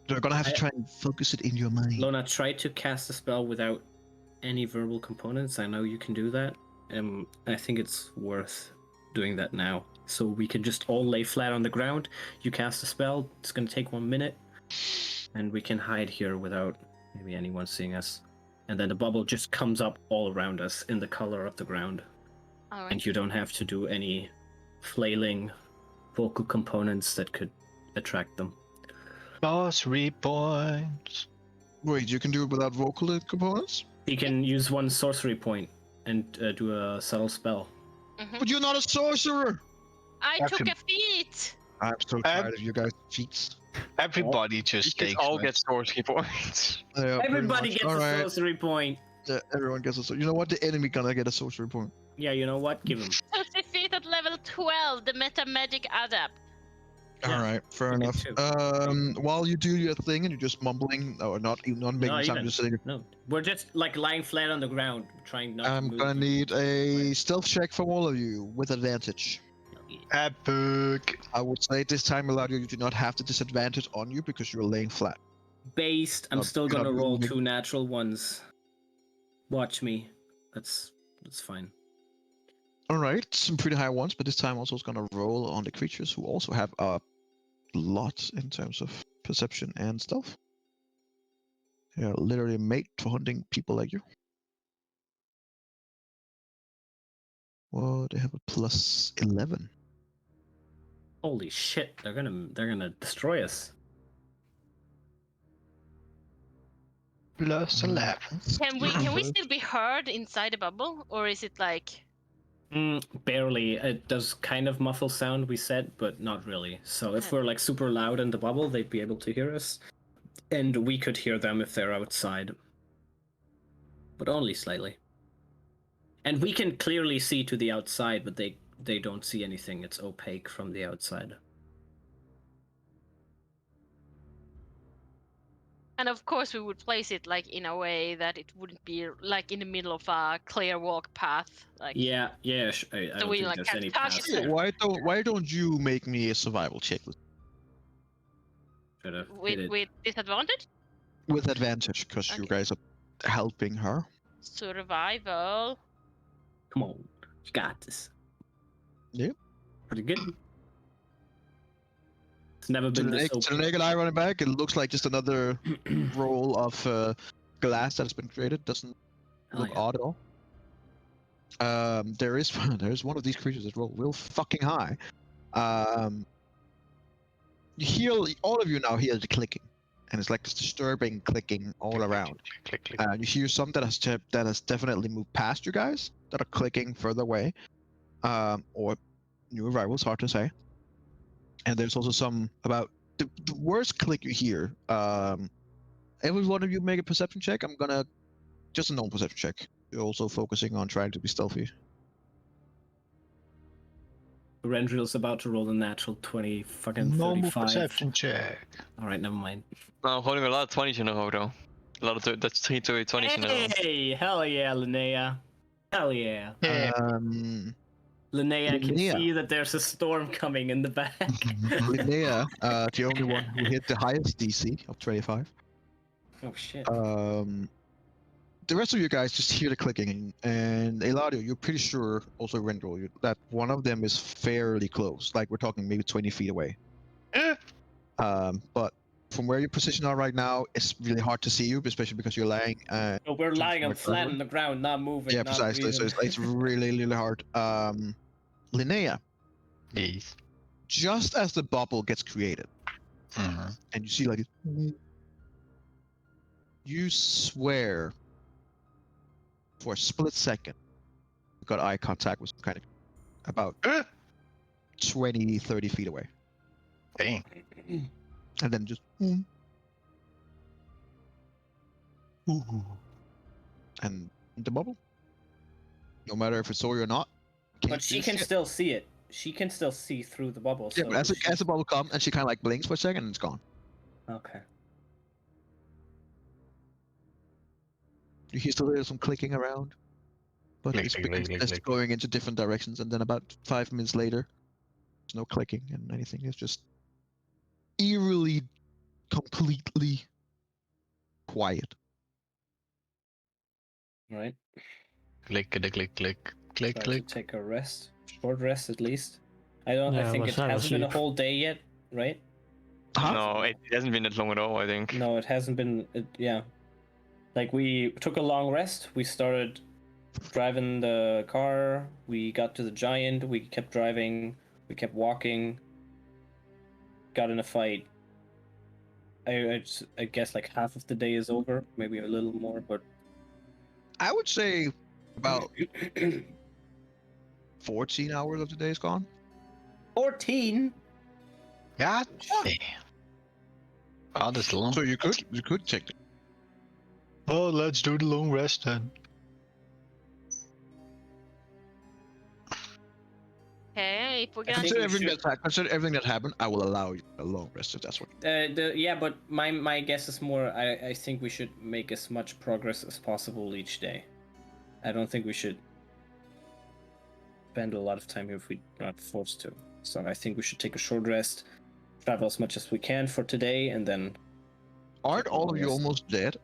you're gonna have to try and focus it in your mind. Lona, try to cast a spell without any verbal components. I know you can do that. I think it's worth doing that now. So we can just all lay flat on the ground. You cast a spell. It's gonna take 1 minute, and we can hide here without maybe anyone seeing us. And then the bubble just comes up all around us in the color of the ground, All right. and you don't have to do any flailing vocal components that could attract them. Sorcery points. Wait, you can do it without vocal components? You can use one sorcery point and do a subtle spell. Mhm. But you're not a sorcerer! I Have took to- a feat. I'm so tired of you guys' feats. Everybody just We takes. all one. get sorcery points. Yeah, pretty Everybody much. gets All a right. sorcery point. Yeah, everyone gets a sorcery. You know what? The enemy gonna get a sorcery point. Yeah, you know what? Give him. Took the feat at level 12, the meta magic adept. Yeah, All right, fair you get enough. two. While you do your thing and you're just mumbling, or not making Not sound, even. just saying, No, we're just like lying flat on the ground, trying not to I'm move. gonna need a stealth check from all of you with advantage. Epic. I would say this time, Eladio, you do not have the disadvantage on you because you're laying flat. Based, I'm Not- still you're not gonna roll moving. 2 natural ones. Watch me. That's fine. All right, some pretty high ones, but this time also is gonna roll on the creatures who also have a lot in terms of perception and stealth. They're literally made for hunting people like you. Well, they have a plus 11. Holy shit! They're gonna destroy us. Plus 11. Can we still be heard inside the bubble, or is it like? Barely. It does kind of muffle sound, we said, but not really. So if Okay. we're like super loud in the bubble, they'd be able to hear us, and we could hear them if they're outside, but only slightly. And we can clearly see to the outside, but they don't see anything. It's opaque from the outside. And of course, we would place it like in a way that it wouldn't be like in the middle of a clear walk path. Like Yeah. I So don't we, think like, there's can't any touch paths it. there. Why don't you make me a survival check Should have hit it. with disadvantage. with advantage because you Okay. guys are helping her? Survival. Come on, you got this. Yeah. Pretty good. It's never To been the, this to the open. naked eye running back, it looks like just another roll of glass that has been created. Doesn't Hell look yeah. odd at all. There is one of these creatures that roll real fucking high. You hear, all of you now hear the clicking, and it's like this disturbing clicking all around. Click, click. You hear some that has definitely moved past you guys that are clicking further away, or new arrivals, hard to say. And there's also some about the worst click you hear. Every one of you make a perception check. I'm gonna just a normal perception check. You're also focusing on trying to be stealthy. Rendril's about to roll a natural 20, fucking Normal 35. perception check. Alright, never mind. Nou, gewoon weer a lot of 20's in a row though. A lot of that's 3 20's in a row. Hey, hell yeah, Linnea. Hell yeah. Linnea, I can Linnea. see that there's a storm coming in the back. Linnea, the only one who hit the highest DC of 25. Oh shit. The rest of you guys just hear the clicking, and Eladio, you're pretty sure, also Rendril, that one of them is fairly close. Like we're talking maybe 20 feet away. But from where your position are right now, it's really hard to see you, especially because you're lying. No, we're lying on flat cover. on the ground, not moving. Yeah, not precisely. So breathing. it's really, really hard. Linnea, Yes. just as the bubble gets created, and you see like you swear for a split second you got eye contact with some kind of about 20, 30 feet away, Dang. and then just and the bubble, no matter if it's sorry or not, But can't she do can shit. still see it. She can still see through the bubble. Yeah, So but as the bubble comes and she kind of like blinks for a second and it's gone. Okay. You hear still some clicking around, but Click, it's click, because click, it's click. going into different directions, and then about 5 minutes later, there's no clicking and anything. It's just eerily, completely quiet. Right. Click, click, click, click, click, Try click. to take a rest, short rest at least. I don't. I Yeah, think my it son will hasn't been a sleep. whole day yet, right? Huh? No, it hasn't been that long at all, I think. No, it hasn't been. Yeah. Like we took a long rest. We started driving the car. We got to the giant. We kept driving. We kept walking. Got in a fight. I guess like half of the day is over, maybe a little more, but I would say about 14 hours of the day is gone. 14. God damn. Oh, that's long. So you could take it. Oh, let's do the long rest then. Okay, if we're I gonna think Consider we everything that happened. I will allow you a long rest if that's what. Yeah, but my guess is more. I think we should make as much progress as possible each day. I don't think we should spend a lot of time here if we're not forced to. So I think we should take a short rest, travel as much as we can for today, and then. Aren't take a all long of you rest. almost dead?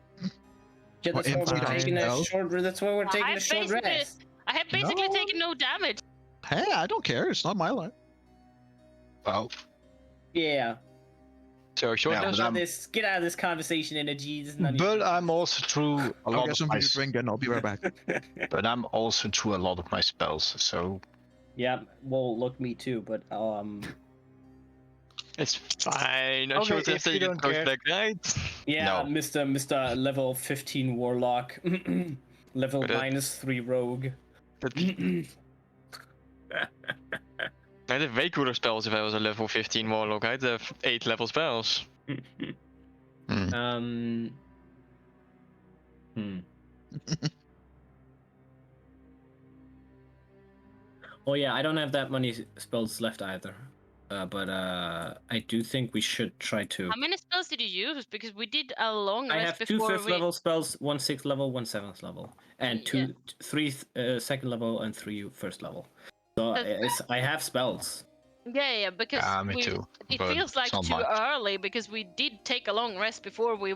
Yeah, that's why empty we're out taking a spells? short. That's why we're I taking have a short basically- rest. I have basically No. taken no damage. Hey, I don't care. It's not my life. Wow. Yeah. So short Yeah, rest. but Get out of this conversation, energy. This is not But I'm also through a I'll lot get of something my. to drink and I'll be right back. But I'm also through a lot of my spells, so Yeah. Well, look, me too. But It's fine. A Okay, short if rest you you don't goes care. back, right? yeah, No. Mr. Level 15 Warlock, level But, -3 Rogue. I'd have way cooler spells if I was a level 15 Warlock. I'd have 8 level spells. Hmm. Oh yeah, I don't have that many spells left either. But I do think we should try to. How many spells did you use? Because we did a long I rest have 2 before 5th level spells, 1 6th level, 1 7th level, and Yeah. 3 second level and 3 first level. So I have spells. Yeah, because me too. it But feels like it's not too much. early because we did take a long rest before we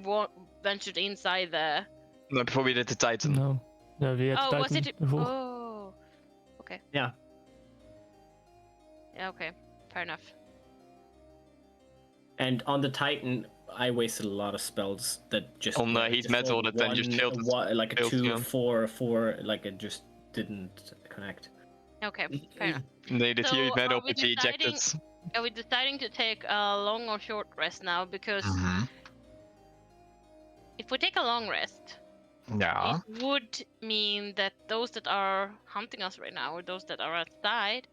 ventured inside the. No, before we did the Titan. No. No, we had Oh, was Titan it? before. Oh, okay. Yeah. Yeah, okay. Fair enough. And on the Titan, I wasted a lot of spells that just. On heat just metal rolled that then just failed to- like a failed 2, to- 4, 4, like it just didn't connect. Okay, fair enough. They did So, heat metal, are we but he ejected. deciding- Are we deciding to take a long or short rest now? Because if we take a long rest, Yeah. it would mean that those that are hunting us right now, or those that are outside,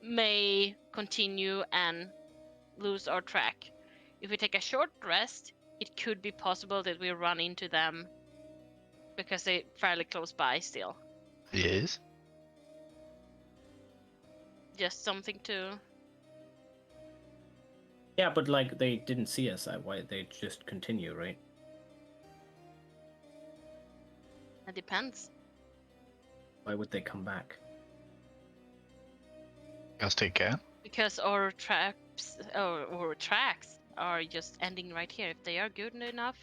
may continue and lose our track. If we take a short rest, it could be possible that we run into them because they're fairly close by still. Yes. Just something to. Yeah, but like they didn't see us. Why they just continue, right? It depends. Why would they come back? Just take care. Because our traps or tracks are just ending right here. If they are good enough,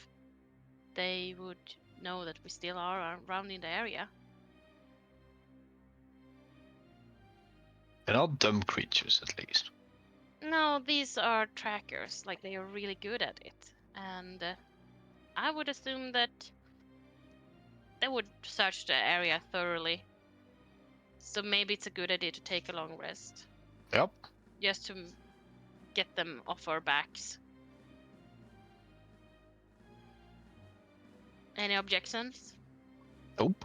they would know that we still are around in the area. They're not dumb creatures, at least. No, these are trackers. Like they are really good at it, and I would assume that they would search the area thoroughly. So maybe it's a good idea to take a long rest, Yep. just to get them off our backs. Any objections? Nope.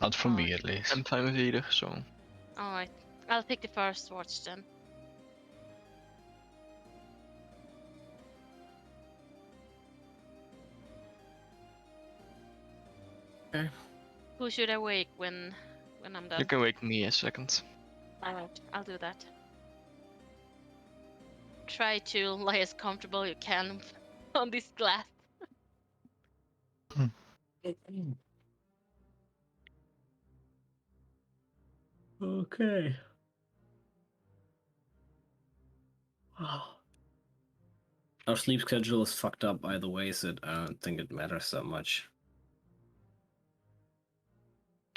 Not for me, at least. I'm fine with either, so. Alright, I'll take the first watch then. Okay. Who should I wake when I'm done? You can wake me a second. Alright, I'll do that. Try to lie as comfortable you can on this glass. Okay. Our sleep schedule is fucked up, by the way, so I don't think it matters that much.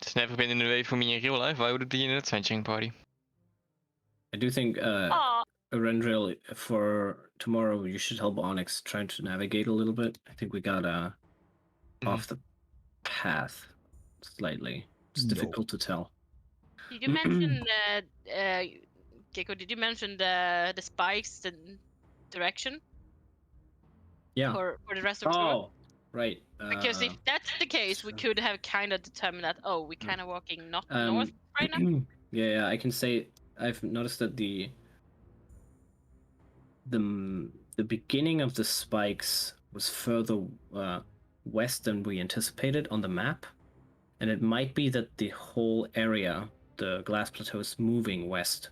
It's never been in the way for me in real life. Why would it be in an adventuring party? I do think, Aw, Rendril, for tomorrow, you should help Onyx trying to navigate a little bit. I think we got off the path slightly. It's No. difficult to tell. did you mention Gecko, did you mention the spikes, the direction Yeah. for the rest of the tour? Oh, right. Because if that's the case, we so- could have kind of determined that, oh, we're kind of walking not north right now. yeah, I can say I've noticed that the beginning of the spikes was further west than we anticipated on the map, and it might be that the whole area, the glass plateau, is moving west,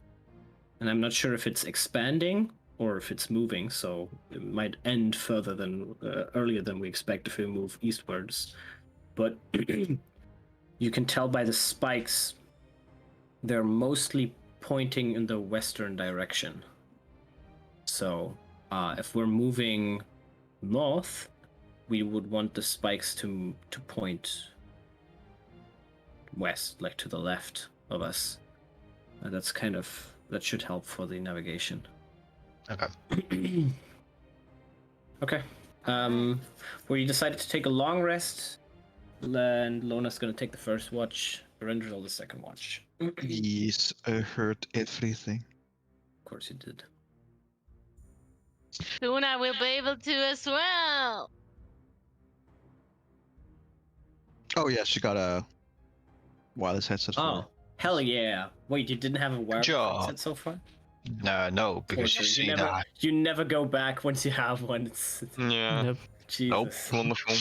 and I'm not sure if it's expanding or if it's moving, so it might end further than earlier than we expect if we move eastwards. But you can tell by the spikes they're mostly pointing in the western direction. So if we're moving north, we would want the spikes to point west, like to the left of us. That should help for the navigation. Okay. Okay. Well, you decided to take a long rest, and Lona's gonna take the first watch, Rendril the second watch. Yes, I heard everything. Of course you did. Soon I will be able to as well. Oh yeah, she got a wireless headset. Oh, hell yeah! Wait, you didn't have a wireless job. headset so far? No, because you Unfortunately, see that. you never go back once you have one. It's Yeah. Yep. Jesus. Wonderful.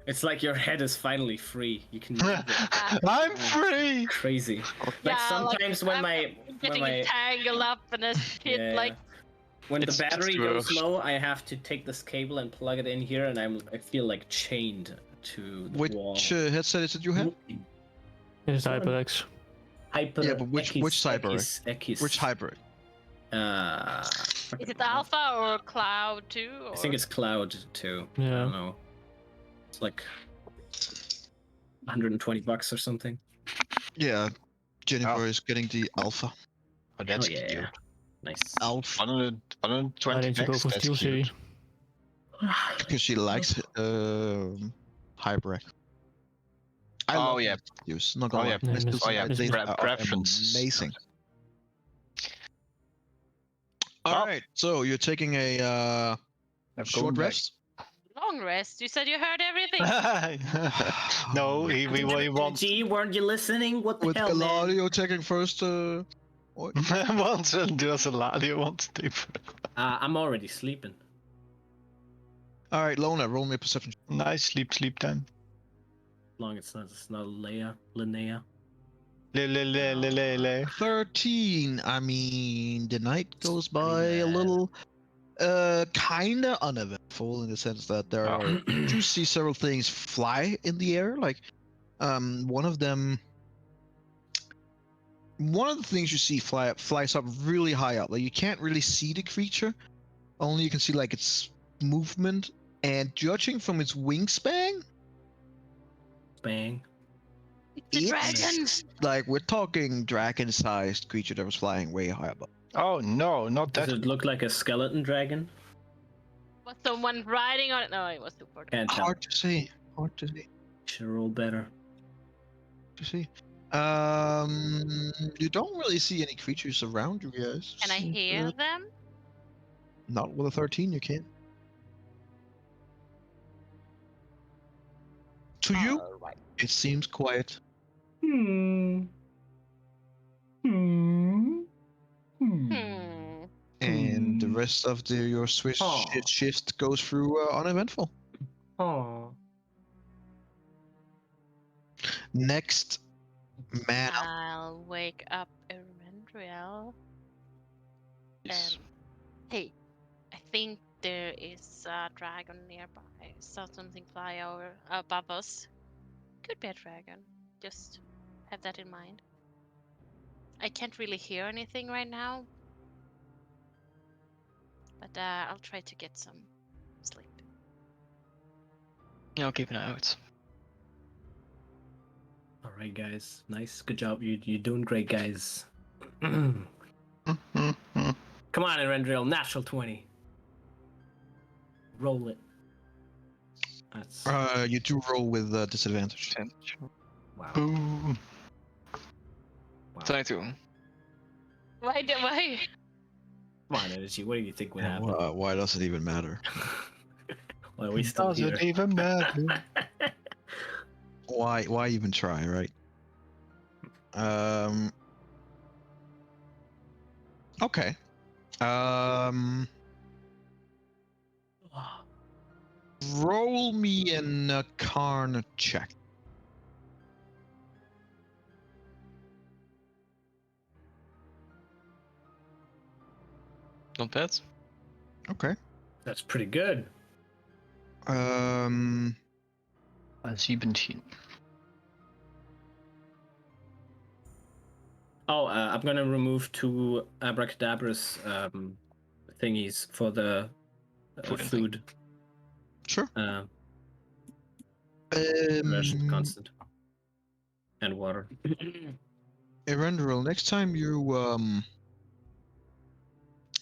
It's like your head is finally free. You can move it. I'm free. Crazy. Like Yeah, sometimes when I'm my getting entangled up in a shit Yeah. like when the It's battery just goes worse. low, I have to take this cable and plug it in here, and I feel like chained to the wall. Which headset is it you have? It's HyperX. Hyper. Yeah, but which cyber? Ekis. Which hybrid? is it alpha or cloud too? Or? I think it's Cloud too. I Yeah. don't know. It's like $120 or something. Yeah, Jennifer is getting the alpha. Oh, that's Hell yeah. cute. Nice. Alpha, 120 Why didn't you go bucks, for that's Steel cute. City? because she likes hybrid. I Oh, love yeah. use. Not Oh gonna yeah, lie. Yeah, Steel oh, yeah, City pre- are preference. Amazing. Oh. All right, so you're taking a I'm short going back. rest. Long rest. You said you heard everything. No, he wants Gee, weren't you listening? What the With hell, man? Eladio taking first. wants to do a Saladio wants to. I'm already sleeping. All right, Lona, roll me a perception. Nice sleep then. As long as it's not Linnea. Le. 13. I mean, the night goes pretty by a bad. little, kinda uneventful in the sense that there are. You see several things fly in the air. Like, one of them. One of the things you see flies up really high up. Like you can't really see the creature, only you can see like its movement. And judging from its wingspan, Bang. It's a dragon. like we're talking dragon-sized creature that was flying way high above. Oh no, not Does that. it look like a skeleton dragon? Was someone riding on it? No, it was too far. Can't tell. Hard to say. Hard to say. Should roll better. To see. You don't really see any creatures around you guys. Can I hear them? Not with a 13, you can't. To you, Alright. it seems quiet. Hmm. Hmm. And the rest of your switch Aw. shift goes through uneventful. Oh. Next, man up. I'll wake up Erendriel. Yes. Hey, I think there is a dragon nearby. I saw something fly over above us. Could be a dragon. Just have that in mind. I can't really hear anything right now, but I'll try to get some sleep. Yeah, I'll keep an eye out. All right, guys. Nice. Good job. You're doing great, guys. Come on, Erendriel. Natural 20. Roll it. That's You do roll with disadvantage. wow. Ooh. Wow. 22. Why? Come on, Energy. What do you think would happen? Why does it even matter? Well, we still Does here. it even matter? Why even try, right? Okay. Roll me an Arcana check. Not bad. Okay. That's pretty good. 17. Oh, I'm gonna remove 2 abracadabras thingies for the Food and food. Sure. Ration constant. And water. Erendriel, next time you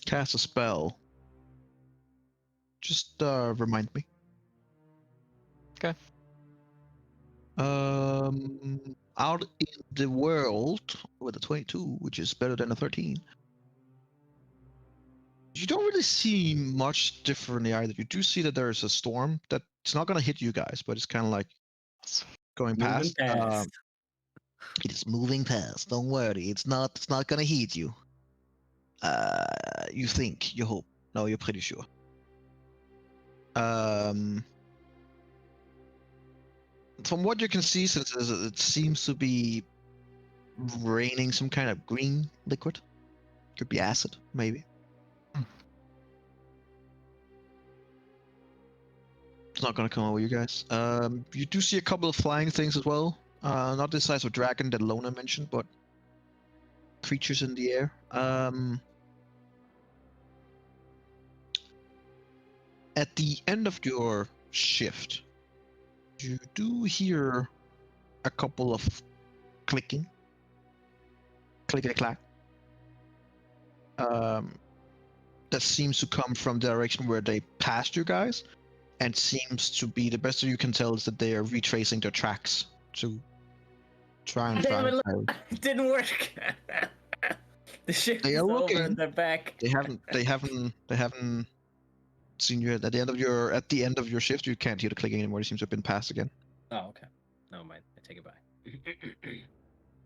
cast a spell, just remind me. Okay. Out in the world with a 22, which is better than a 13. You don't really see much differently either. You do see that there's a storm that's not gonna hit you guys, but it's kind of like going Moving past. past. It is moving past. Don't worry, it's not gonna hit you. You think, you hope. No, you're pretty sure. From what you can see, since it seems to be raining some kind of green liquid. Could be acid, maybe. It's not gonna come over you guys. You do see a couple of flying things as well. Not the size of dragon that Lona mentioned, but creatures in the air. At the end of your shift, you do hear a couple of clicking. Clickety-clack. That seems to come from the direction where they passed you guys, and seems to be, the best you can tell is that they are retracing their tracks to try and Damn find. it didn't work. The ship They is are over looking. and they're back. They haven't seen you at the end of your shift. You can't hear the clicking anymore. It seems to have been passed again. Oh, okay. Never mind. I take it back.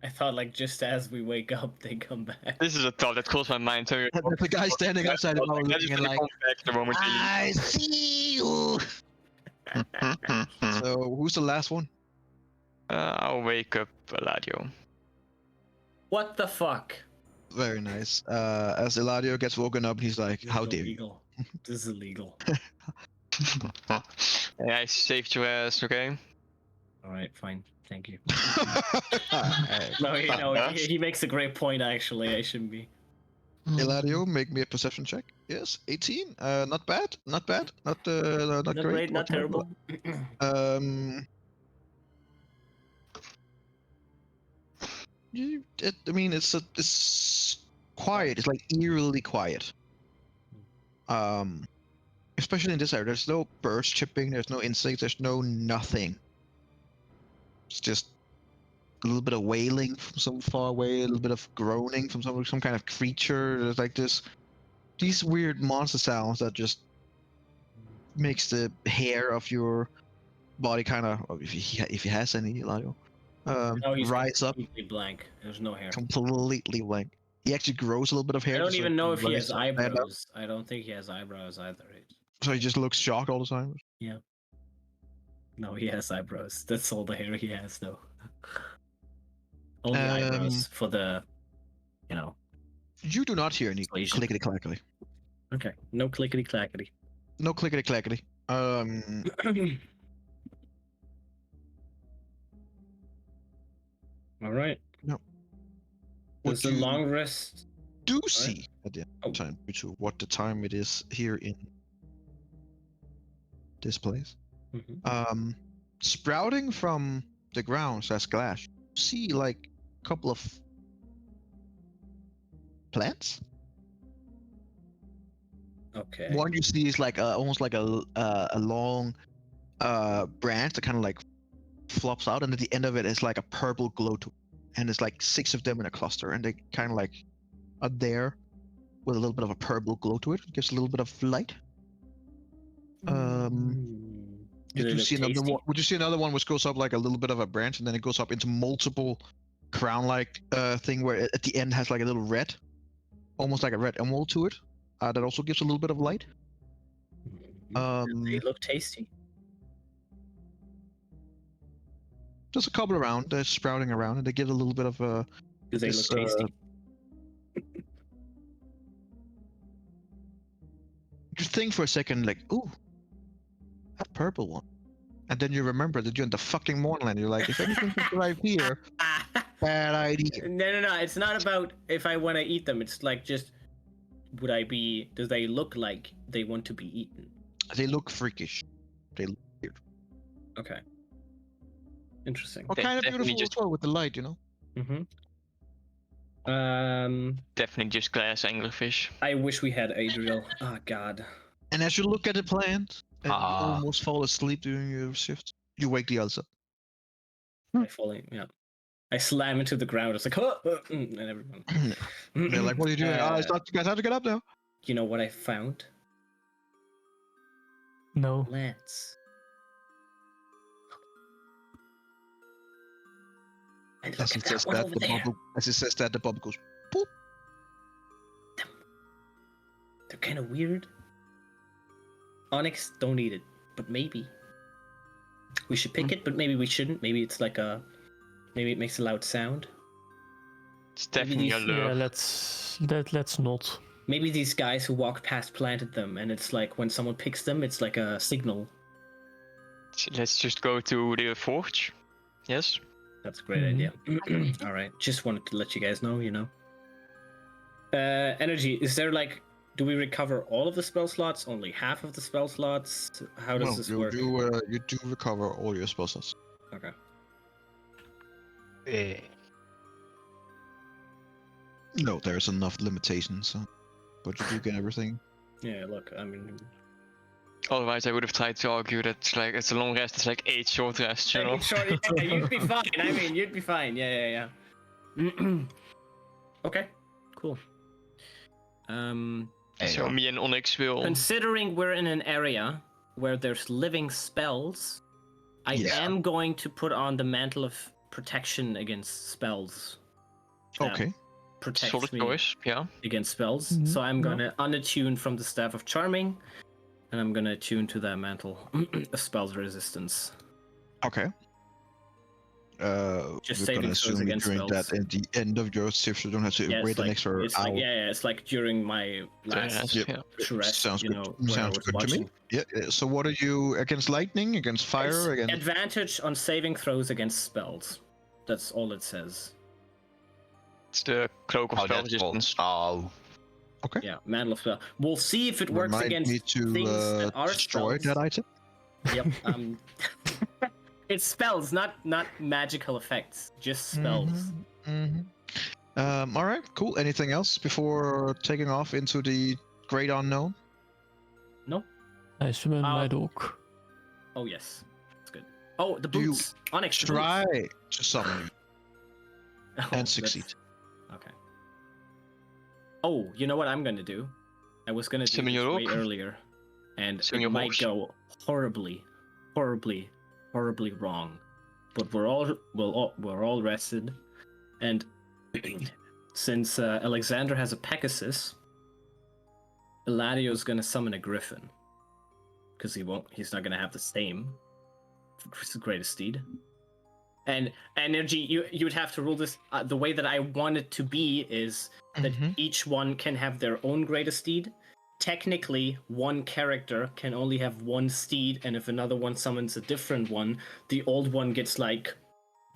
I thought like just as we wake up, they come back. This is a thought that crossed my mind. So The guy standing outside the door looking and like, back the moment you leave. I see you. So who's the last one? I'll wake up Eladio. What the fuck? Very nice. As Eladio gets woken up, he's like, This "How is dare you?" illegal. This is illegal. Yeah, I saved your ass, okay? All right, fine. Thank you. Alright. No, he makes a great point. Actually, I shouldn't be. Eladio, make me a perception check. Yes, 18. Not bad. Not bad. Not Not great. great, not terrible. I mean, it's quiet. It's like eerily quiet. Especially in this area, there's no birds chirping. There's no insects. There's no nothing. It's just a little bit of wailing from some far away, a little bit of groaning from some kind of creature. There's like these weird monster sounds that just makes the hair of your body kind of, if he has any, Eladio, No, he's rise up completely blank. There's no hair. completely blank. He actually grows a little bit of hair. I don't just so even it know can if he rise has up, stand up. eyebrows. I don't think he has eyebrows either. So he just looks shocked all the time. No, he has eyebrows. That's all the hair he has, though. Only eyebrows for the, you know. You do not hear any Persuasion. clickety clackety. Okay, no clickety clackety. No clickety clackety. All right. No. Does the you long rest? do see at the end Oh. of time, which is what the time it is here in this place. Mhm. Sprouting from the ground, says Glash, you see like a couple of plants. Okay. One you see is like almost like a long branch that kind of like flops out, and at the end of it is like a purple glow to it. And there's like 6 of them in a cluster, and they kind of like are there with a little bit of a purple glow to it. It gives a little bit of light. Do they You look see another tasty? one? Would you see another one which goes up like a little bit of a branch, and then it goes up into multiple crown-like thing where at the end has like a little red, almost like a red emerald to it. That also gives a little bit of light. Do they look tasty? There's a couple around. They're sprouting around, and they give a little bit of a. Do they this, look tasty? You think for a second, like, ooh, that purple one, and then you remember that you're in the fucking Mournland. You're like, if anything can thrive here, bad idea. No. It's not about if I want to eat them. It's like just, would I be? Do they look like they want to be eaten? They look freakish. They look weird. Okay. Interesting. But They kind of definitely beautiful just- as well with the light, you know. Mm-hmm. Definitely just glass anglerfish. I wish we had Adriel. Oh God. And as you look at the plant, and you Ah. almost fall asleep during your shift, you wake the others up. I falling. Yeah. I slam into the ground. It's like, and everyone. They're like, "What are you doing? It's not. You guys have to get up now." You know what I found? No. Plants. And look As he at says that one that, over the there. bubble. As he says that, the bubble goes. Boop. They're kind of weird. Onyx, don't eat it, but maybe we should pick it. But maybe we shouldn't. Maybe it's like a. Maybe it makes a loud sound. It's definitely a these- lure. Yeah, let's not. Maybe these guys who walked past planted them, and it's like when someone picks them, it's like a signal. Let's just go to the forge. Yes. That's a great idea. All right, just wanted to let you guys know. You know. Energy. Is there like? Do we recover all of the spell slots? Only half of the spell slots? How does this work? You do recover all your spell slots. Okay. No, there's enough limitations, but you do get everything. Yeah. Look, I mean. Otherwise, I would have tried to argue that it's a long rest. It's like 8 short rests, you know. Sure, yeah, you'd be fine. I mean, you'd be fine. Yeah. Okay, cool. So me and Onyx will. Considering we're in an area where there's living spells, I Yeah. am going to put on the mantle of protection against spells. that Okay. Protects Solid me choice. Yeah. against spells. Mhm, So I'm yeah. gonna unattune from the Staff of Charming, and I'm gonna attune to that mantle of spells resistance. Okay. Just we're saving gonna throws assume against doing spells. that at the end of your shift, so you don't have to Yeah, wait it's an like extra it's hour. like it's like during my last nice, Yep. yeah. rest, Sounds good. where I Sounds was good watching. to me. Yeah. So what are you against lightning? Against It's fire? Against advantage on saving throws against spells. That's all it says. It's the cloak of Oh, spell that's all. resistance. Oh, Yeah, mantle of spell. We'll see if it works remind against me to things that are destroy spells. that item. Yep. It's spells, not magical effects, just spells. All right. Cool. Anything else before taking off into the great unknown? No. I summon my dog. Oh yes, that's good. Oh, the Do you boots. Onyx. the Try boots. to summon you Oh, and that's- succeed. Okay. Oh, you know what I'm gonna do? I was gonna do Summon this your way dog? earlier, and Summon it your might horse? go horribly wrong. But we're all rested, and since Alexander has a Pegasus, Eladio's gonna summon a Griffin, because he's not gonna have the same. It's the greatest steed. And energy, you would have to rule this. The way that I want it to be is that each one can have their own greatest steed. Technically, one character can only have one steed, and if another one summons a different one, the old one gets like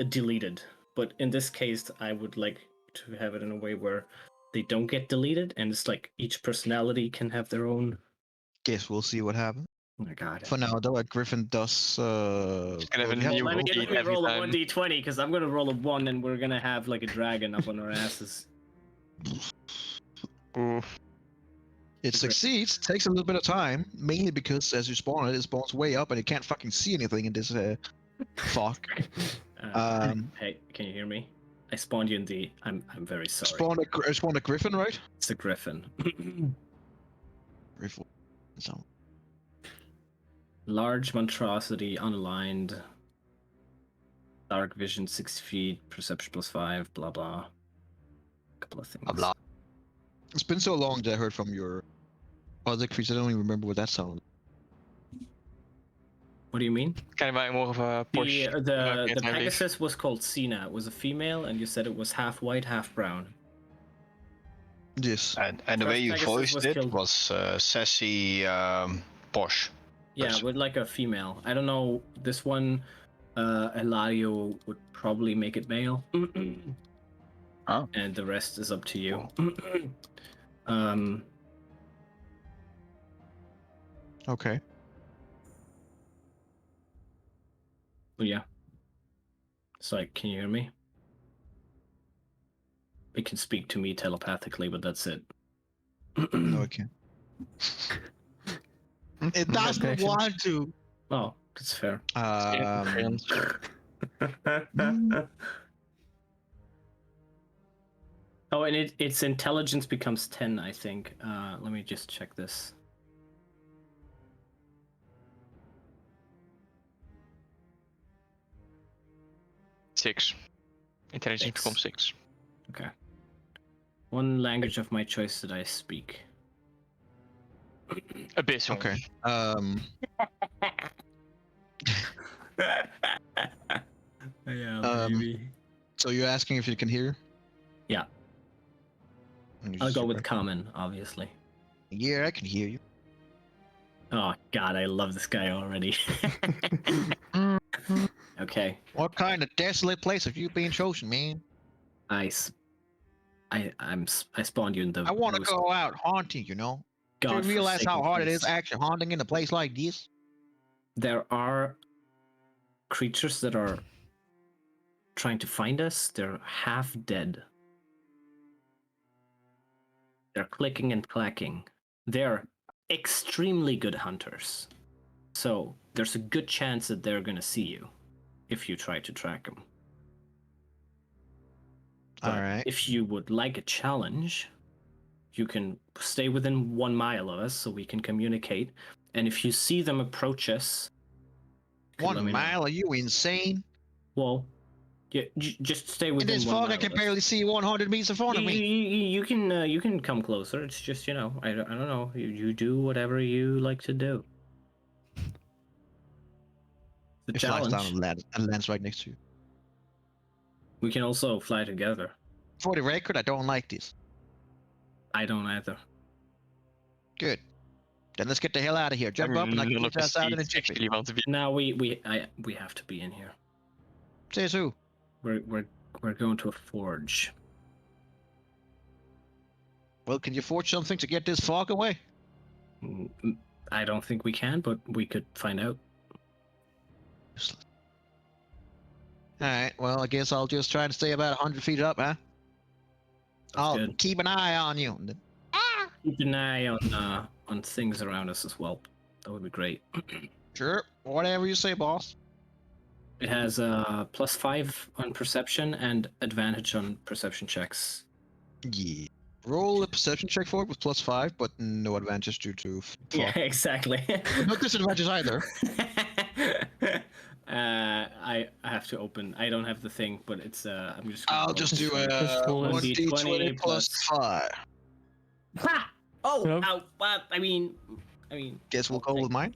deleted. But in this case, I would like to have it in a way where they don't get deleted, and it's like each personality can have their own. Guess we'll see what happens. Oh my god. For now, though, a griffin does. It's gonna have a we have new to Let me, steed let me every roll a time. 1d20 because I'm gonna roll a 1 and we're gonna have like a dragon up on our asses. Ooh. It succeeds. Takes a little bit of time, mainly because as you spawn it spawns way up and you can't fucking see anything in this fog. Hey, can you hear me? I spawned you in the. I'm very sorry. Spawned a griffin, right? It's a griffin. Griffin. So. Large monstrosity, unaligned. Dark vision, 6 feet. Perception +5. Blah blah. Couple of things. blah blah. It's been so long that I heard from your other creature. I don't even remember what that sounded. What do you mean? Kind of more of a push. The Pegasus was called Cena. It was a female, and you said it was half white, half brown. Yes. And the way you Pegasus voiced was it killed. was sassy, posh. Yeah, Person. with like a female. I don't know. This one, Eladio would probably make it male. Oh. And the rest is up to you. Okay. But yeah. It's like, can you hear me? It can speak to me telepathically, but that's it. No, I can't. It doesn't Connections. want to. Oh, that's fair. Oh, and its intelligence becomes 10, I think. Let me just check this. Six. Intelligence Six. becomes 6. Okay. One language of my choice that I speak. Abyssal. Okay. Yeah, maybe. So you're asking if you can hear? Yeah. I'll go with common, obviously. Yeah, I can hear you. Oh god, I love this guy already. Okay. What kind of desolate place have you been chosen, man? I spawned you in the. I want to most go out haunting, you know? Do you realize how godforsaken hard it is place. actually haunting in a place like this? There are creatures that are trying to find us. They're half dead. They're clicking and clacking. They're extremely good hunters. So there's a good chance that they're gonna see you if you try to track them. All right. If you would like a challenge, you can stay within 1 mile of us so we can communicate. And if you see them approach us, you can let 1 me know. mile? Are you insane? Well, Yeah, just stay In within this 1 fog, I mile can of us. barely see 100 meters in front of me. You can come closer. It's just, you know, I don't know. You do whatever you like to do. The It flies down challenge. and lands right next to you. We can also fly together. For the record, I don't like this. I don't either. Good. Then let's get the hell out of here. Jump up and I can none of get the us out in a seats jiffy. actually want to be. Now we have to be in here. Says who? We're going to a forge. Well, can you forge something to get this fog away? I don't think we can, but we could find out. Alright, well, I guess I'll just try to stay about 100 feet up, huh? I'll good. keep an eye on you. Keep an eye on things around us as well. That would be great. Sure, whatever you say, boss. It has +5 on perception and advantage on perception checks. Yeah. Roll a perception check for it with +5, but no advantage due to fog. Yeah, exactly. No disadvantage either. I have to open. I don't have the thing, but it's I'm just. Gonna I'll roll just this do one. a Just roll it. 1d20 plus 5. Ha! Oh, Yep. ow! Well, I mean. Guess we'll go with mine.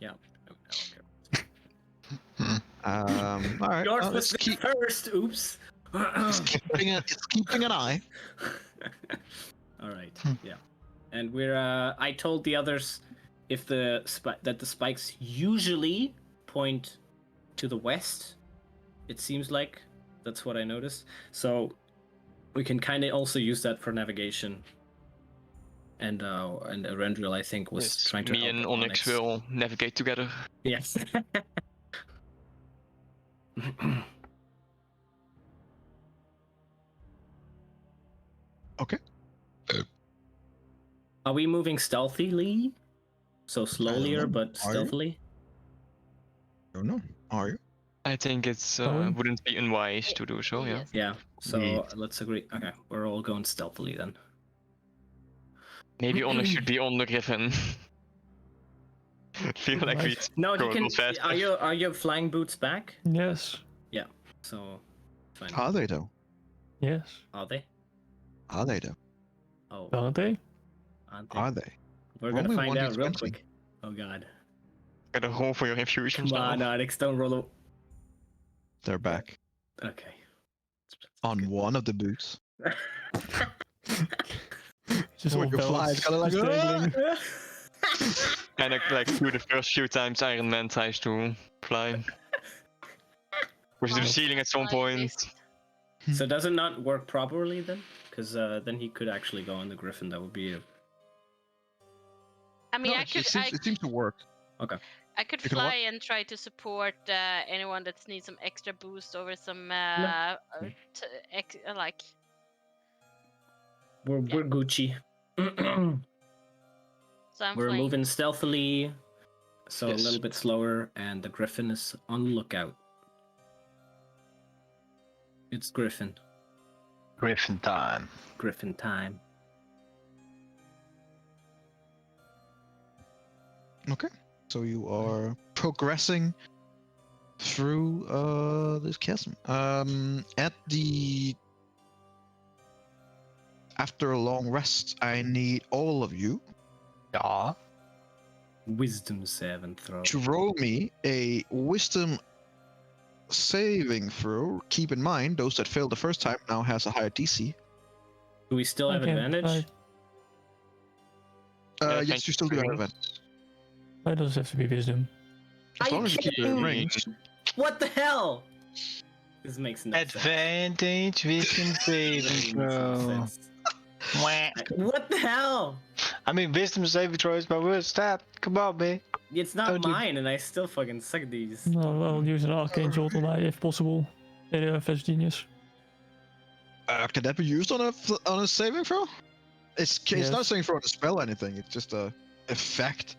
Yeah. Alright. Yours well, was let's keep, first. Oops. it's keeping an eye. All right. Yeah. And we're. I told the others if that the spikes usually point to the west. It seems like that's what I noticed. So we can kind of also use that for navigation. And Arendril, I think, was Yes, trying to. me help and Onyx will navigate together. Yes. Okay. Are we moving stealthily? So slowlier, know. but Are you? stealthily? I don't know. Are you? I think it's Going? wouldn't be unwise to do so. Yeah. Yes. Yeah. So Yeah. let's agree. Okay, we're all going stealthily then. Maybe Onyx should be on the Griffin. Feel like we No, go you a can. little faster. Are your flying boots back? Yes. So, fine. Are they though? Yes. Are they? Are they though? Oh, Aren't they? aren't they? Are they? We're Roll gonna me find out real 1d20. quick. Oh god. Gotta roll for your infusions Come on, now. Onyx, don't roll. They're back. Okay. On one of the boots. Just When all you fly, it's kinda like, dangling. And like through the first few times Iron Man tries to fly. Goes to the ceiling at some Like point. this. So does it not work properly then? Because then he could actually go on the Griffin. That would be a... I mean, No, I could it seems to work. I could You can fly what? and try to support anyone that needs some extra boost over some like. We're Gucci. So I'm We're flying. moving stealthily, so Yes. a little bit slower, and the Griffin is on lookout. It's Griffin. Griffin time. Griffin time. Okay. So you are progressing through this chasm. After a long rest, I need all of you Yeah. Wisdom 7 throw. to roll me a wisdom saving throw. Keep in mind, those that failed the first time now has a higher DC. Do we still have Okay, advantage? Yes, you still do have advantage. Why does it have to be wisdom? As Are long you as you keep it in kidding me? range. What the hell? This makes no Advantage wisdom saving throw. sense. Wah. What the hell? I mean, wisdom saving throw is my worst stat. Come on, man. It's not Don't you- mine, and I still fucking suck at these. No, I'll use an arcane jolt on I if possible. Area of Fetch Genius. Can that be used on a saving throw? It's not Yes. saving throw on a spell or anything. It's just a effect.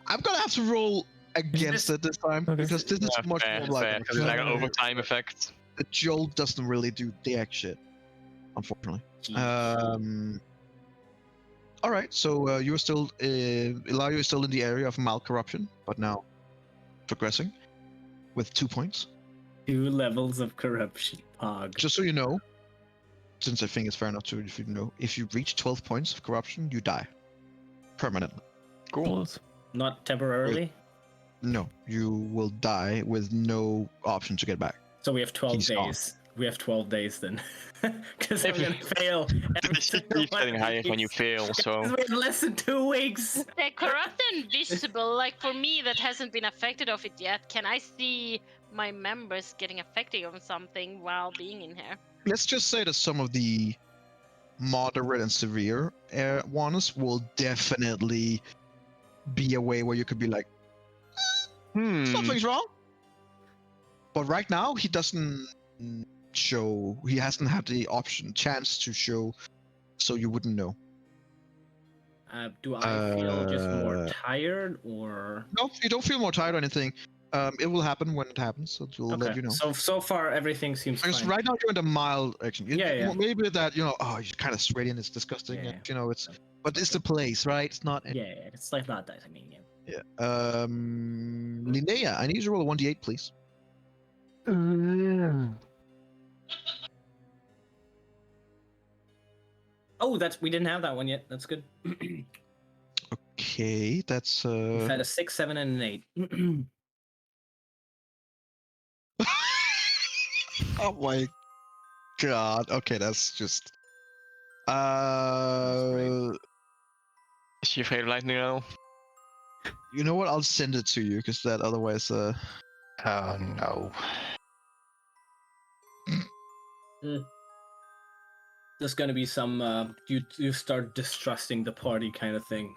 I'm gonna have to roll against it this time Okay. because this is Yeah, much fair, more like fair, an 'cause it's like an effect. overtime effect. The jolt doesn't really do jack shit, unfortunately. All right, so you're still Elijah is still in the area of mal corruption, but now progressing with 2 points. 2 levels of corruption. Pog. Just so you know, since I think it's fair enough to if you know, if you reach 12 points of corruption, you die permanently. Cool. What? Not temporarily. No, you will die with no option to get back. So we have 12 He's gone. days. We have 12 days then. Because I'm Every- gonna fail. every The single keeps one getting of higher when you these. fail, so. We have less than 2 weeks. The corruption visible, like for me that hasn't been affected of it yet. Can I see my members getting affected on something while being in here? Let's just say that some of the moderate and severe ones will definitely be a way where you could be like, something's wrong. But right now, he doesn't show. He hasn't had the chance to show, so you wouldn't know. Do I feel just more tired or? No, you don't feel more tired or anything. It will happen when it happens, so we'll let you know. So far everything seems Because fine. right now you're in the mild action. Yeah. Maybe that you're kind of sweaty and it's disgusting. Yeah. And, it's. But it's the place, right? It's not. Yeah, it's like not that. I mean, Yeah. Linnea, I need you to roll a 1d8, please. Oh, we didn't have that one yet. That's good. Okay, that's We've had a 6, 7, and an 8. Oh my god. Okay, that's just. Is she afraid of lightning now? You know what? I'll send it to you because that otherwise. Oh no. There's gonna be some you start distrusting the party kind of thing.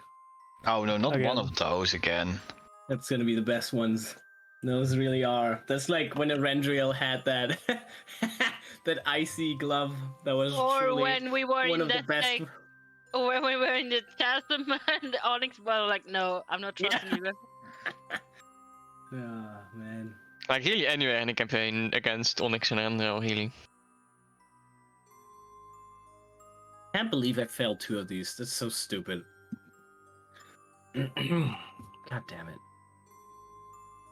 Oh no, not Again. one of those again. That's gonna be the best ones. Those really are. That's like when Erendriel had that that icy glove that was Or truly when we were one in of the that best. like, or when we were in the chasm and Onyx were like, no, I'm not trusting you. Oh man. Like really anywhere in the campaign against Onyx and Andrew, really. Can't believe I failed 2 of these. That's so stupid. God damn it.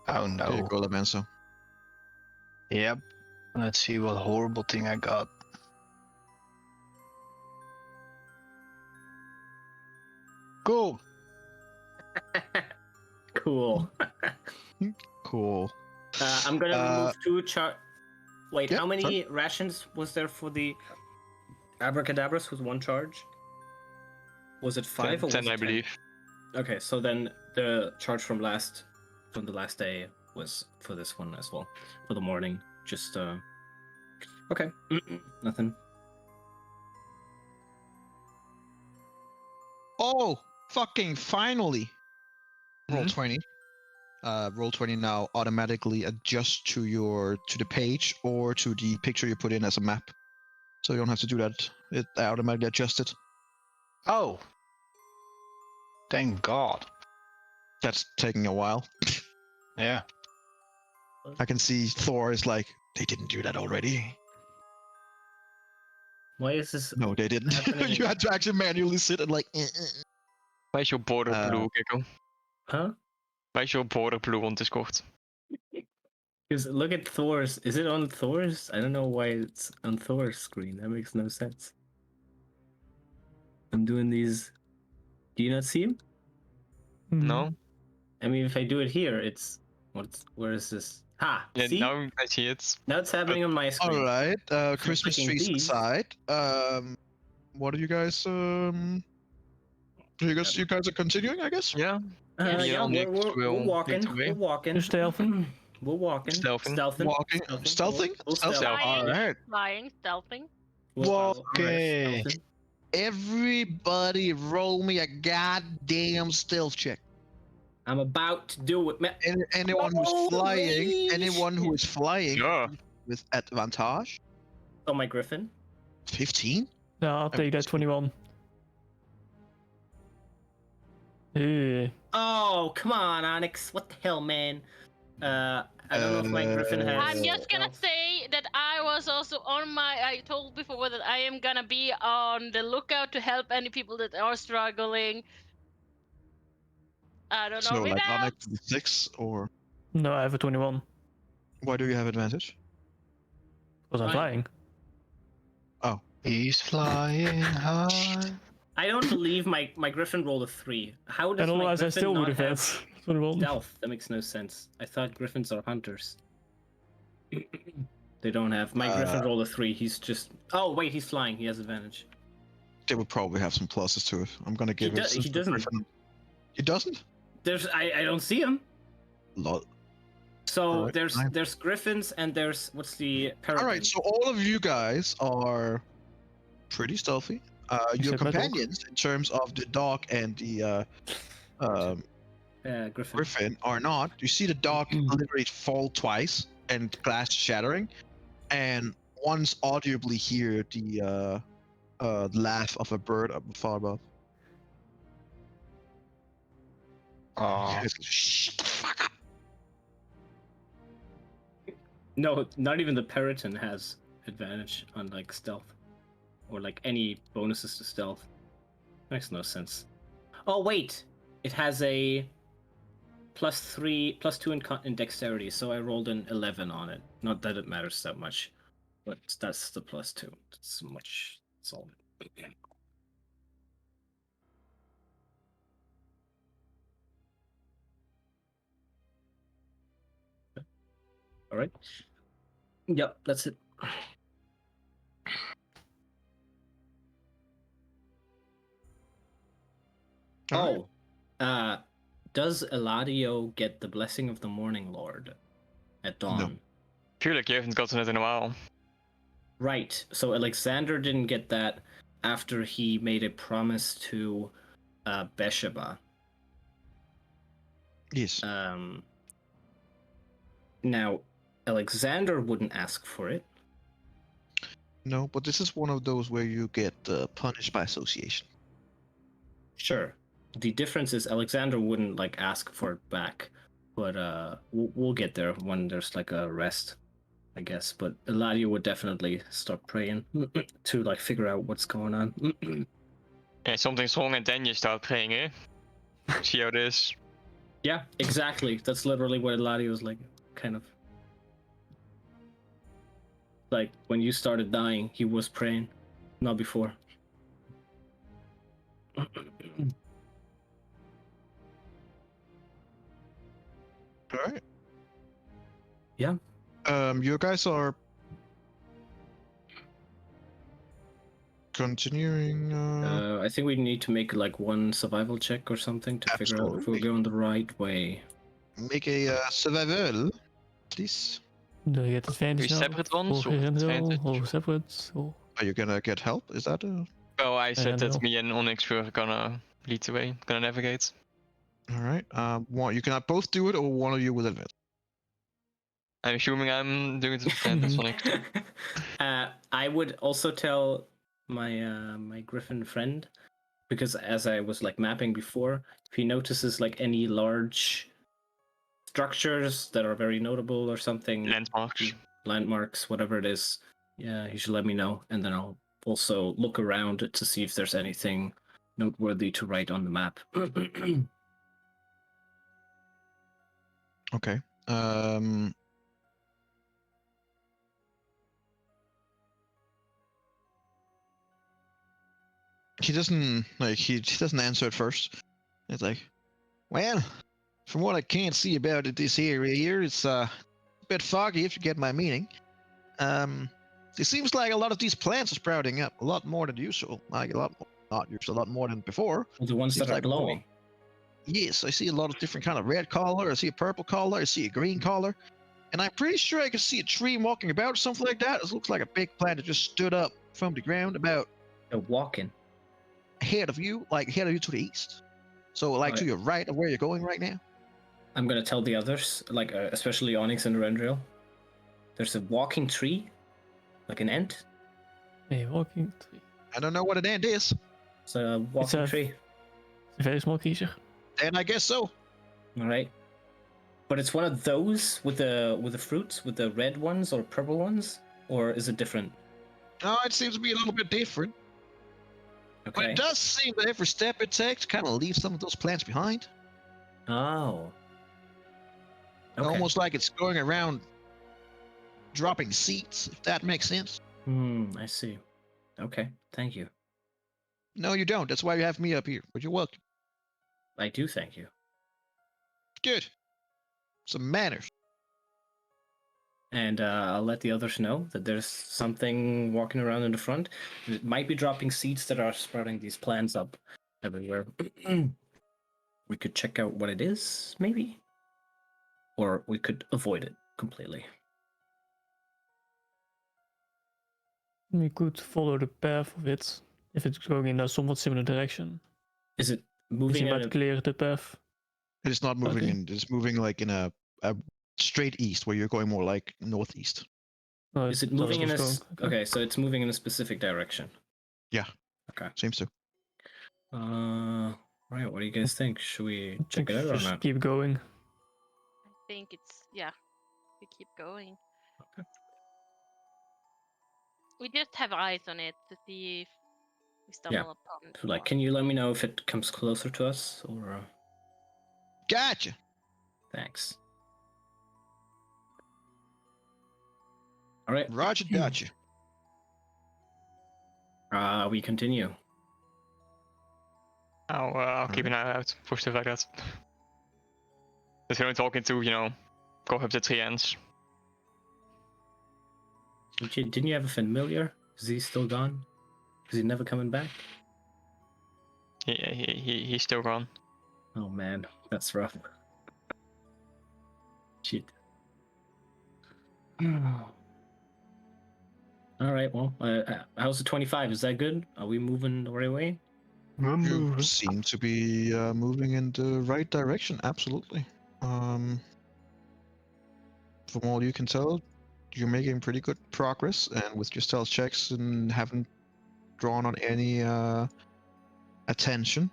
Oh There you no. go, Lamanso. Yep. Let's see what horrible thing I got. Cool. Cool. Cool. I'm gonna remove 2 Wait, yeah, how many rations was there for the Abracadabras with 1 charge? Was it 5 or was 10, it I 10? believe. Okay, so then the charge from the last day was for this one as well. For the morning. Just okay. Nothing. Oh, fucking finally! Roll Mhm. 20. Roll 20 now automatically adjust to the page or to the picture you put in as a map. So you don't have to do that. It automatically adjusts it. Oh. Thank God. That's taking a while. Yeah. I can see Thor is like, they didn't do that already. Why is this No, they didn't. happening You had to actually manually sit and like. Waar is jouw border blue, Gekko? Huh? Waar is jouw border blue on Discord? Because look at Thor's. Is it on Thor's? I don't know why it's on Thor's screen. That makes no sense. I'm doing these. Do you not see him? No? I mean, if I do it here, it's where is this? Ha! Yeah, See? now I see it. Now it's happening on my screen. All right. I'm Christmas clicking trees these. aside. What are you guys? You guys are continuing, I guess. Yeah. Yeah, Yeah, we're will walking. lead the way. We're walking. You're stealthing. We're walking. Stealthing. Walking, stealthing. We'll Stealthing? stealth. All right. Flying, stealthing. Okay. stealthing. Everybody, roll me a goddamn stealth check. I'm about to do it. Anyone who's flying, Holy anyone who shit. is flying Yeah. with advantage. Oh, my Griffin. 15. Yeah, I'll take that 21. Yeah. Oh, come on, Onyx. What the hell, man? I don't know if my Griffin has. I'm just gonna stealth. say that I was also I told before that I am gonna be on the lookout to help any people that are struggling. I don't know So like without. Onyx 6 or No, I have a 21. why do you have advantage? Because I'm Flying. flying. He's flying high. I don't believe my griffin rolled a 3. How does And my otherwise I griffin still would not have have had. Well, stealth? That makes no sense. I thought griffins are hunters. They don't have. My griffin rolled a 3. He's just. Oh wait, he's flying. He has advantage. They would probably have some pluses to it. I'm gonna give it. He doesn't. Griffin. He doesn't. I don't see him. Lot. So Alright, fine. there's griffins and there's what's the All right, peregrine? so all of you guys are pretty stealthy. Your Except my dog. companions, in terms of the dog and the Griffin. griffin, are not. You see the dog literally fall twice and glass shattering, and once audibly hear the laugh of a bird up far above. Oh, Shut the fuck up! No, not even the peregrine has advantage on like stealth, or like any bonuses to stealth. Makes no sense. Oh wait, it has a +3, +2 in dexterity, so I rolled an 11 on it. Not that it matters that much, but that's the +2. That's much. That's all. All right. Yep, that's it. Alright. Oh, does Eladio get the blessing of the Morning Lord at dawn? Tuurlijk, je haven't gotten it in a while. Right. So Alexander didn't get that after he made a promise to Bathsheba. Yes. Now, Alexander wouldn't ask for it. No, but this is one of those where you get punished by association. Sure. The difference is Alexander wouldn't like ask for it back, but we'll get there when there's like a rest, I guess. But Eladio would definitely start praying to like figure out what's going on. Yeah, something's wrong and then you start praying, eh? See how it is. Yeah, exactly. That's literally what Eladio was like, kind of. Like when you started dying, he was praying, not before. All right. Yeah. You guys are continuing. I think we need to make like one survival check or something to figure out if we're Absolutely. going the right way. Make a survival, please. Do you get advantage Three now? separate ones Or or random, advantage? or separate? Or... Are you gonna get help? Is that Oh, I said that no. me and Onyx were gonna lead the way, gonna navigate. all right? One, you cannot both do it, or one of you will advance. I'm assuming I'm doing it with advantage, Onyx. I would also tell my my griffin friend, because as I was like mapping before, if he notices like any large structures that are very notable or something, landmarks, whatever it is, yeah, he should let me know, and then I'll also look around to see if there's anything noteworthy to write on the map. Okay. He doesn't like he doesn't answer at first. It's like, well, from what I can see about it, this area here, it's a bit foggy if you get my meaning. It seems like a lot of these plants are sprouting up, a lot more than usual. Like a lot more, not usual, a lot more than before. The ones Seems that are like more. glowing. Yes, I see a lot of different kind of red color. I see a purple color. I see a green color. And I'm pretty sure I can see a tree walking about or something like that. It looks like a big plant that just stood up from the ground about They're walking. ahead of you to the east. So like to your right of where you're going right now. I'm gonna tell the others, like especially Onyx and Rendril. There's a walking tree, like an ant. A walking tree. I don't know what an ant is. It's a walking a- tree. A very small creature. And I guess so. All right. But it's one of those with the fruits, with the red ones or purple ones, or is it different? No, it seems to be a little bit different. But Okay. it does seem that every step it takes kind of leaves some of those plants behind. Oh. Okay. Almost like it's going around dropping seats, if that makes sense. I see. Okay, thank you. No, you don't. That's why you have me up here. But you're welcome. I do thank you. Good. Some manners. And I'll let the others know that there's something walking around in the front. It might be dropping seeds that are sprouting these plants up everywhere. We could check out what it is, maybe? Or we could avoid it completely. We could follow the path of it if it's going in a somewhat similar direction. Is it Is moving it in might a... clear the path. It is not moving Okay. in. It's moving like in a straight east, where you're going more like northeast. No, Is it I thought moving in a... was going. Okay, so it's moving in a specific direction. Yeah. Okay. Seems to. Right, what do you guys think? Should we I check think it out or just not? keep going. I think it's we keep going. Okay. We just have eyes on it to see if we stumble upon So, like, more. can you let me know if it comes closer to us, or... Gotcha. Thanks. All right. Roger, gotcha. We continue. I'll keep an eye out for stuff like that. Just only talking to, go up the tree ends. Didn't you have a familiar? Is he still gone? Is he never coming back? He's still gone. Oh man, that's rough. Shit. All right. Well, how's the 25? Is that good? Are we moving the right way? You seem to be moving in the right direction. Absolutely. From all you can tell, you're making pretty good progress, and with your stealth checks and haven't drawn on any attention.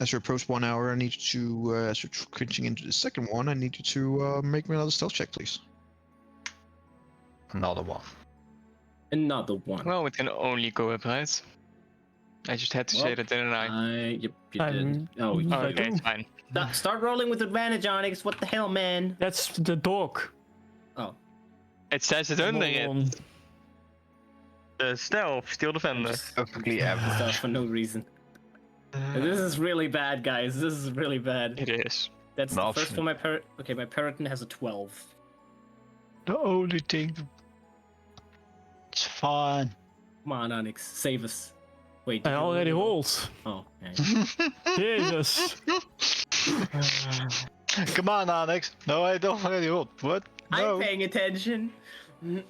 As you approach 1 hour, I need you to, as you're cringing into the second one, I need you to make me another stealth check, please. Another one. Another one. Well, it can only go up, right? I just had to say Well, that, didn't I? Yep, you did. Oh, I Okay, do. it's fine. start rolling with advantage, Onyx. What the hell, man? That's the dog. Oh, It says it under Moron. it. The stealth, steel I'm defender. just Perfectly stuff average. for no reason. This is really bad, guys. This is really bad. It is. That's No, the first for my parrot. Okay, my Peryton has a 12. The only thing. It's fine. Come on, Onyx, save us. Wait, I did you already roll? rolled. Oh, yeah. Jesus. Come on, Alex. No, I don't already rolled. What? No. I'm paying attention. All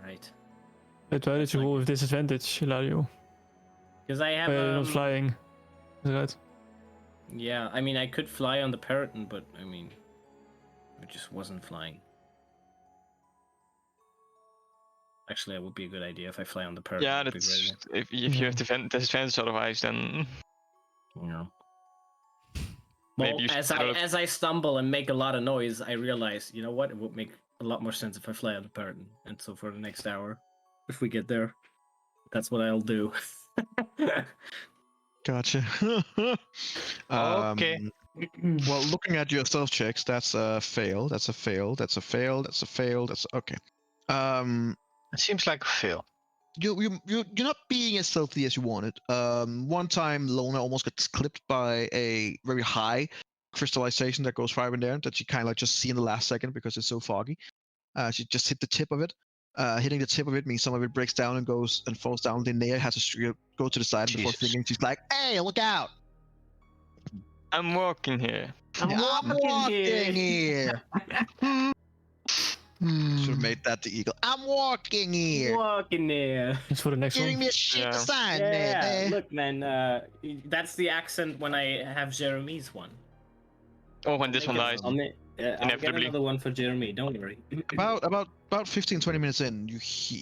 right, But why did you roll with disadvantage, Hilario? because I have. You're not flying. Is that right? Yeah, I mean, I could fly on the Peryton, but I mean, it just wasn't flying. Actually, that would be a good idea if I fly on the Peryton. Yeah, that'd be that's great. if you have disadvantage otherwise, then Yeah. Maybe Well, you should as put I out- as I stumble and make a lot of noise, I realize, you know what? It would make a lot more sense if I fly on the Peryton. And so for the next hour, if we get there, that's what I'll do. Gotcha. Okay. Well, looking at your stealth checks, that's a fail. That's a fail. That's a fail. That's a fail. That's okay. It seems like a fail. You're not being as stealthy as you wanted. One time Lona almost gets clipped by a very high crystallization that goes fire in there that you kind of like just see in the last second because it's so foggy. She just hit the tip of it. Hitting the tip of it means some of it breaks down and goes and falls down. Linnea has to go to the side before Jesus. thinking. She's like, "Hey, look out! I'm walking here. I'm walking here." Should have made that the eagle. I'm walking here. Walking there. It's for the next Getting one. me a shit Yeah. to sign. Yeah, look, man. That's the accent when I have Jeremy's one. Oh, when this Make one it- dies. I'll get Inevitably. another one for Jeremy. Don't worry. About 15-20 minutes in,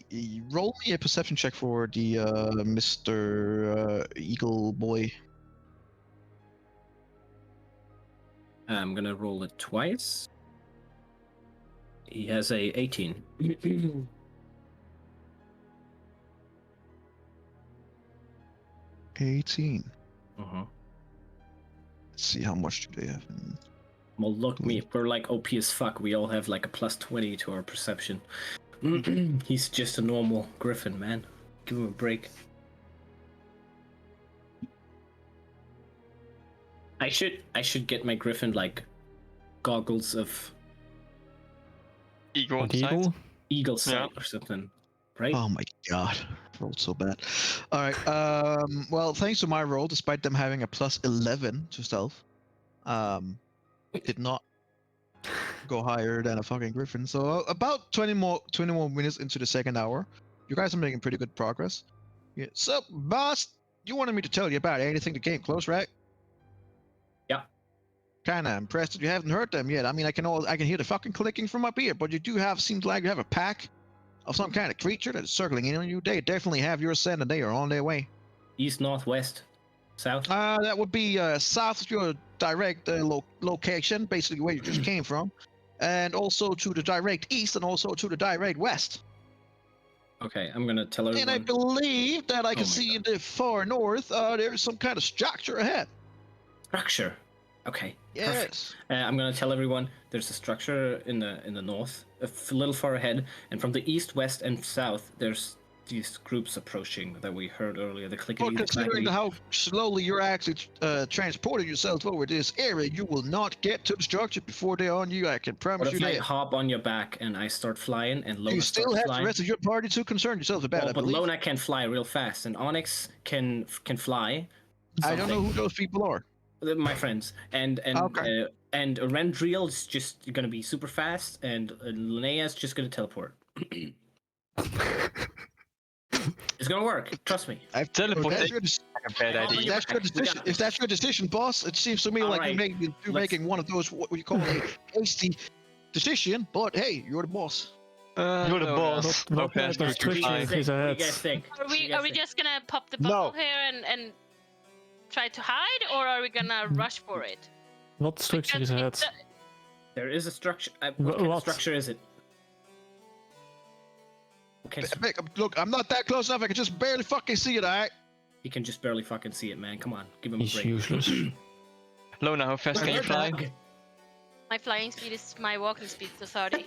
you roll me a perception check for the Mr. Eagle boy. I'm gonna roll it twice. He has a 18. 18. Uh-huh. Let's see how much do they have. Well, look, we're like OP as fuck. We all have like a +20 to our perception. He's just a normal griffin, man. Give him a break. I should get my griffin like goggles of Eagle. Eagle? eagle sight or something, right? Oh my god, rolled so bad. All right. Well, thanks to my roll, despite them having a +11 to stealth, did not go higher than a fucking griffin. So about 20 more minutes into the second hour, you guys are making pretty good progress. Yeah. So, boss, you wanted me to tell you about anything that came close, right? Yeah. Kinda impressed that you haven't heard them yet. I mean, I can hear the fucking clicking from up here, but you do seems like you have a pack of some kind of creature that is circling in on you. They definitely have your scent and they are on their way. East, north, west, south. That would be south of your direct location, basically where you just came from, and also to the direct east and also to the direct west. Okay, I'm gonna tell everyone. And I believe that I can Oh my see in God. the far north, there's some kind of structure ahead. Structure. Okay. Yes. Perfect. I'm gonna tell everyone there's a structure in the north, a little far ahead, and from the east, west, and south, there's these groups approaching that we heard earlier. The But clickety considering clackety. how slowly you're actually transporting yourself over this area, you will not get to the structure before they're on you. I can promise What you if I that. hop on your back and I start flying and Lona You still starts have flying? the rest of your party to concern yourself about, Oh, I but believe. Lona can fly real fast, and Onyx can fly. I don't know something. who those people are. My friends, and Okay. And Rendriel is just gonna be super fast, and Linnea's just gonna teleport. It's gonna work. Trust me. Teleportation. That's A bad Hop on idea. your That's back. your We decision. got If this. that's your decision, boss, it seems to me All like right. you're Let's- making one of those what you call a hasty decision. But hey, you're the boss. You're the boss. What Okay, kind of good structure try. is What do you ahead? guys think? Are What do you we guys are we think? just gonna pop the No. bubble here and try to hide, or are we gonna rush for it? What structure is Because ahead? it's There is a structure. What Wh- kind of what? structure is it? Okay, so Look, I'm not that close enough. I can just barely fucking see it. All right. he can just barely fucking see it, man. Come on, give him a He's break. useless. Lona, how fast can you fly? my flying speed is my walking speed, so 30.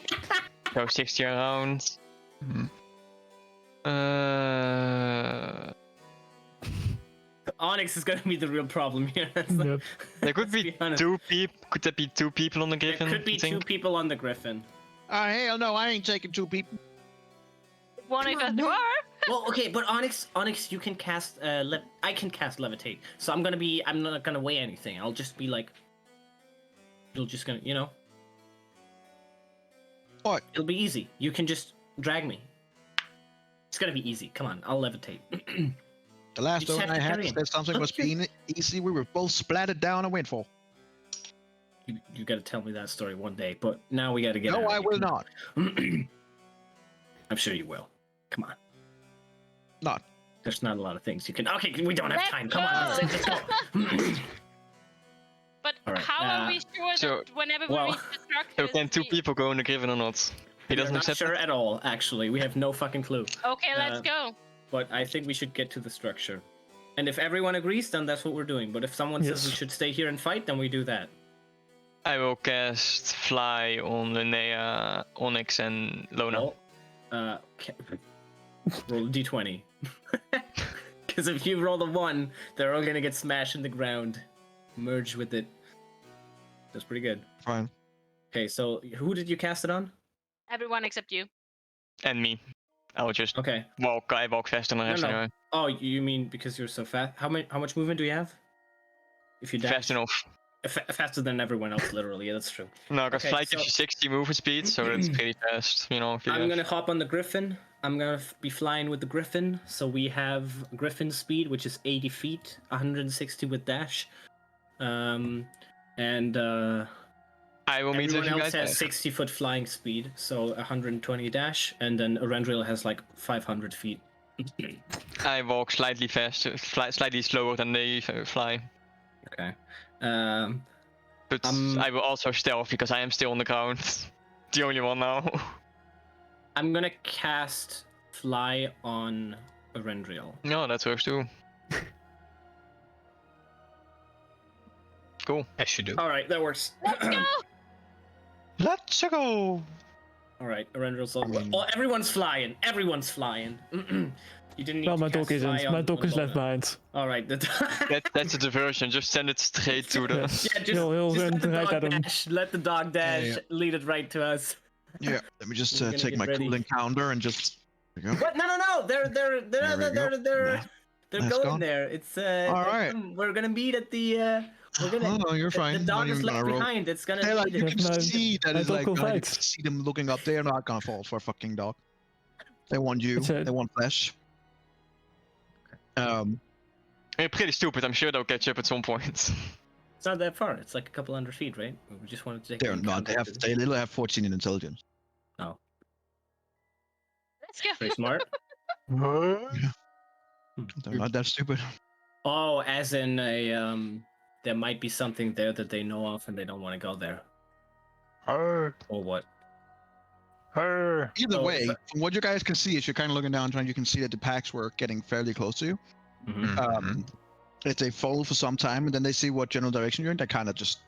Go 60 around. Onyx is gonna be the real problem here. Yep. There could Let's be honest. two people. Could there be two people on the There Griffin? could be you two think? people on the Griffin. Hell no, I ain't taking two people. One Come if on, at no. war. Well, okay, but Onyx, you can cast. I can cast levitate, so I'm not gonna weigh anything. I'll just be like, it'll just gonna, What? It'll be easy. You can just drag me. It's gonna be easy. Come on, I'll levitate. The last You just one have I to had carry him. said something was being easy. We were both splattered down and went for. You gotta tell me that story one day, but now we gotta get. No, out of I here. will Come not. on. I'm sure you will. Come on. Not. There's not a lot of things you can. Okay, we don't have Let's time. Come on, go. let's go. But All right, how are we sure so- that whenever well, we reach the structure? So can two people go on the Griffin or not? He We're doesn't not accept sure it? at all. Actually, we have no fucking clue. Okay, let's Uh, go. But I think we should get to the structure. And if everyone agrees, then that's what we're doing. But if someone says we Yes. should stay here and fight, then we do that. I will cast Fly on Linnea, Onyx, and Lona. Well, roll a d20. Because if you roll a 1, they're all gonna get smashed in the ground. Merge with it. That's pretty good. Fine. Okay, so who did you cast it on? Everyone except you. And me. I will just Okay. walk. I walk faster than the rest No. anyway. Oh, you mean because you're so fast? How much movement do you have? If you dash? Fast enough. Faster than everyone else, literally. Yeah, that's true. No, because Okay, Fly gives so- you 60 movement speed, so that's pretty fast. If you I'm dash. gonna hop on the Griffin. I'm gonna be flying with the Griffin. So we have Griffin speed, which is 80 feet, 160 with dash. And I will meet everyone with you else guys. has 60-foot flying speed, so 120 dash, and then Arendril has like 500 feet. I walk slightly faster, slightly slower than they fly. Okay. But Um, I will also stealth because I am still on the ground. The only one now. I'm gonna cast Fly on Arendril. No, that works too. go. Yes, you do. All right, that works. Let's go. Let's go. All right, Arendra's all. mean- Oh, everyone's flying. Everyone's flying. You didn't need No, to my cast dog fly isn't. on- My dog on is left Lorna. behind. All right. That's a diversion. Just send it straight to the. Yes. Yeah, He'll just run let the right dog at him. dash. Let the dog dash. yeah. Lead it right to us. Yeah. Let me just We're gonna take get my ready. cooling counter and just. There we go. What? No. They're There we go. That's going gone. there. It's All right. We're gonna meet at the. We're gonna. Oh, you're fine. The Not dog is even left gonna roll. behind. It's gonna. Hey, like lead you it. can My- see that my it's dog like will you fight. can see them looking up. They're not gonna fall for a fucking dog. They want you. It's a- They want flesh. You're pretty stupid. I'm sure they'll catch up at some point. It's not that far. It's like a couple hundred feet, right? We just wanted to take. they're an not. They encounter have. to- They literally have 14 in intelligence. Let's go. Very smart. They're not that stupid. Oh, as in there might be something there that they know of and they don't want to go there. Or what? Either Oh, way, but- from what you guys can see, as you're kind of looking down, you can see that the packs were getting fairly close to you. Mhm. If they follow for some time and then they see what general direction you're in, they kind of just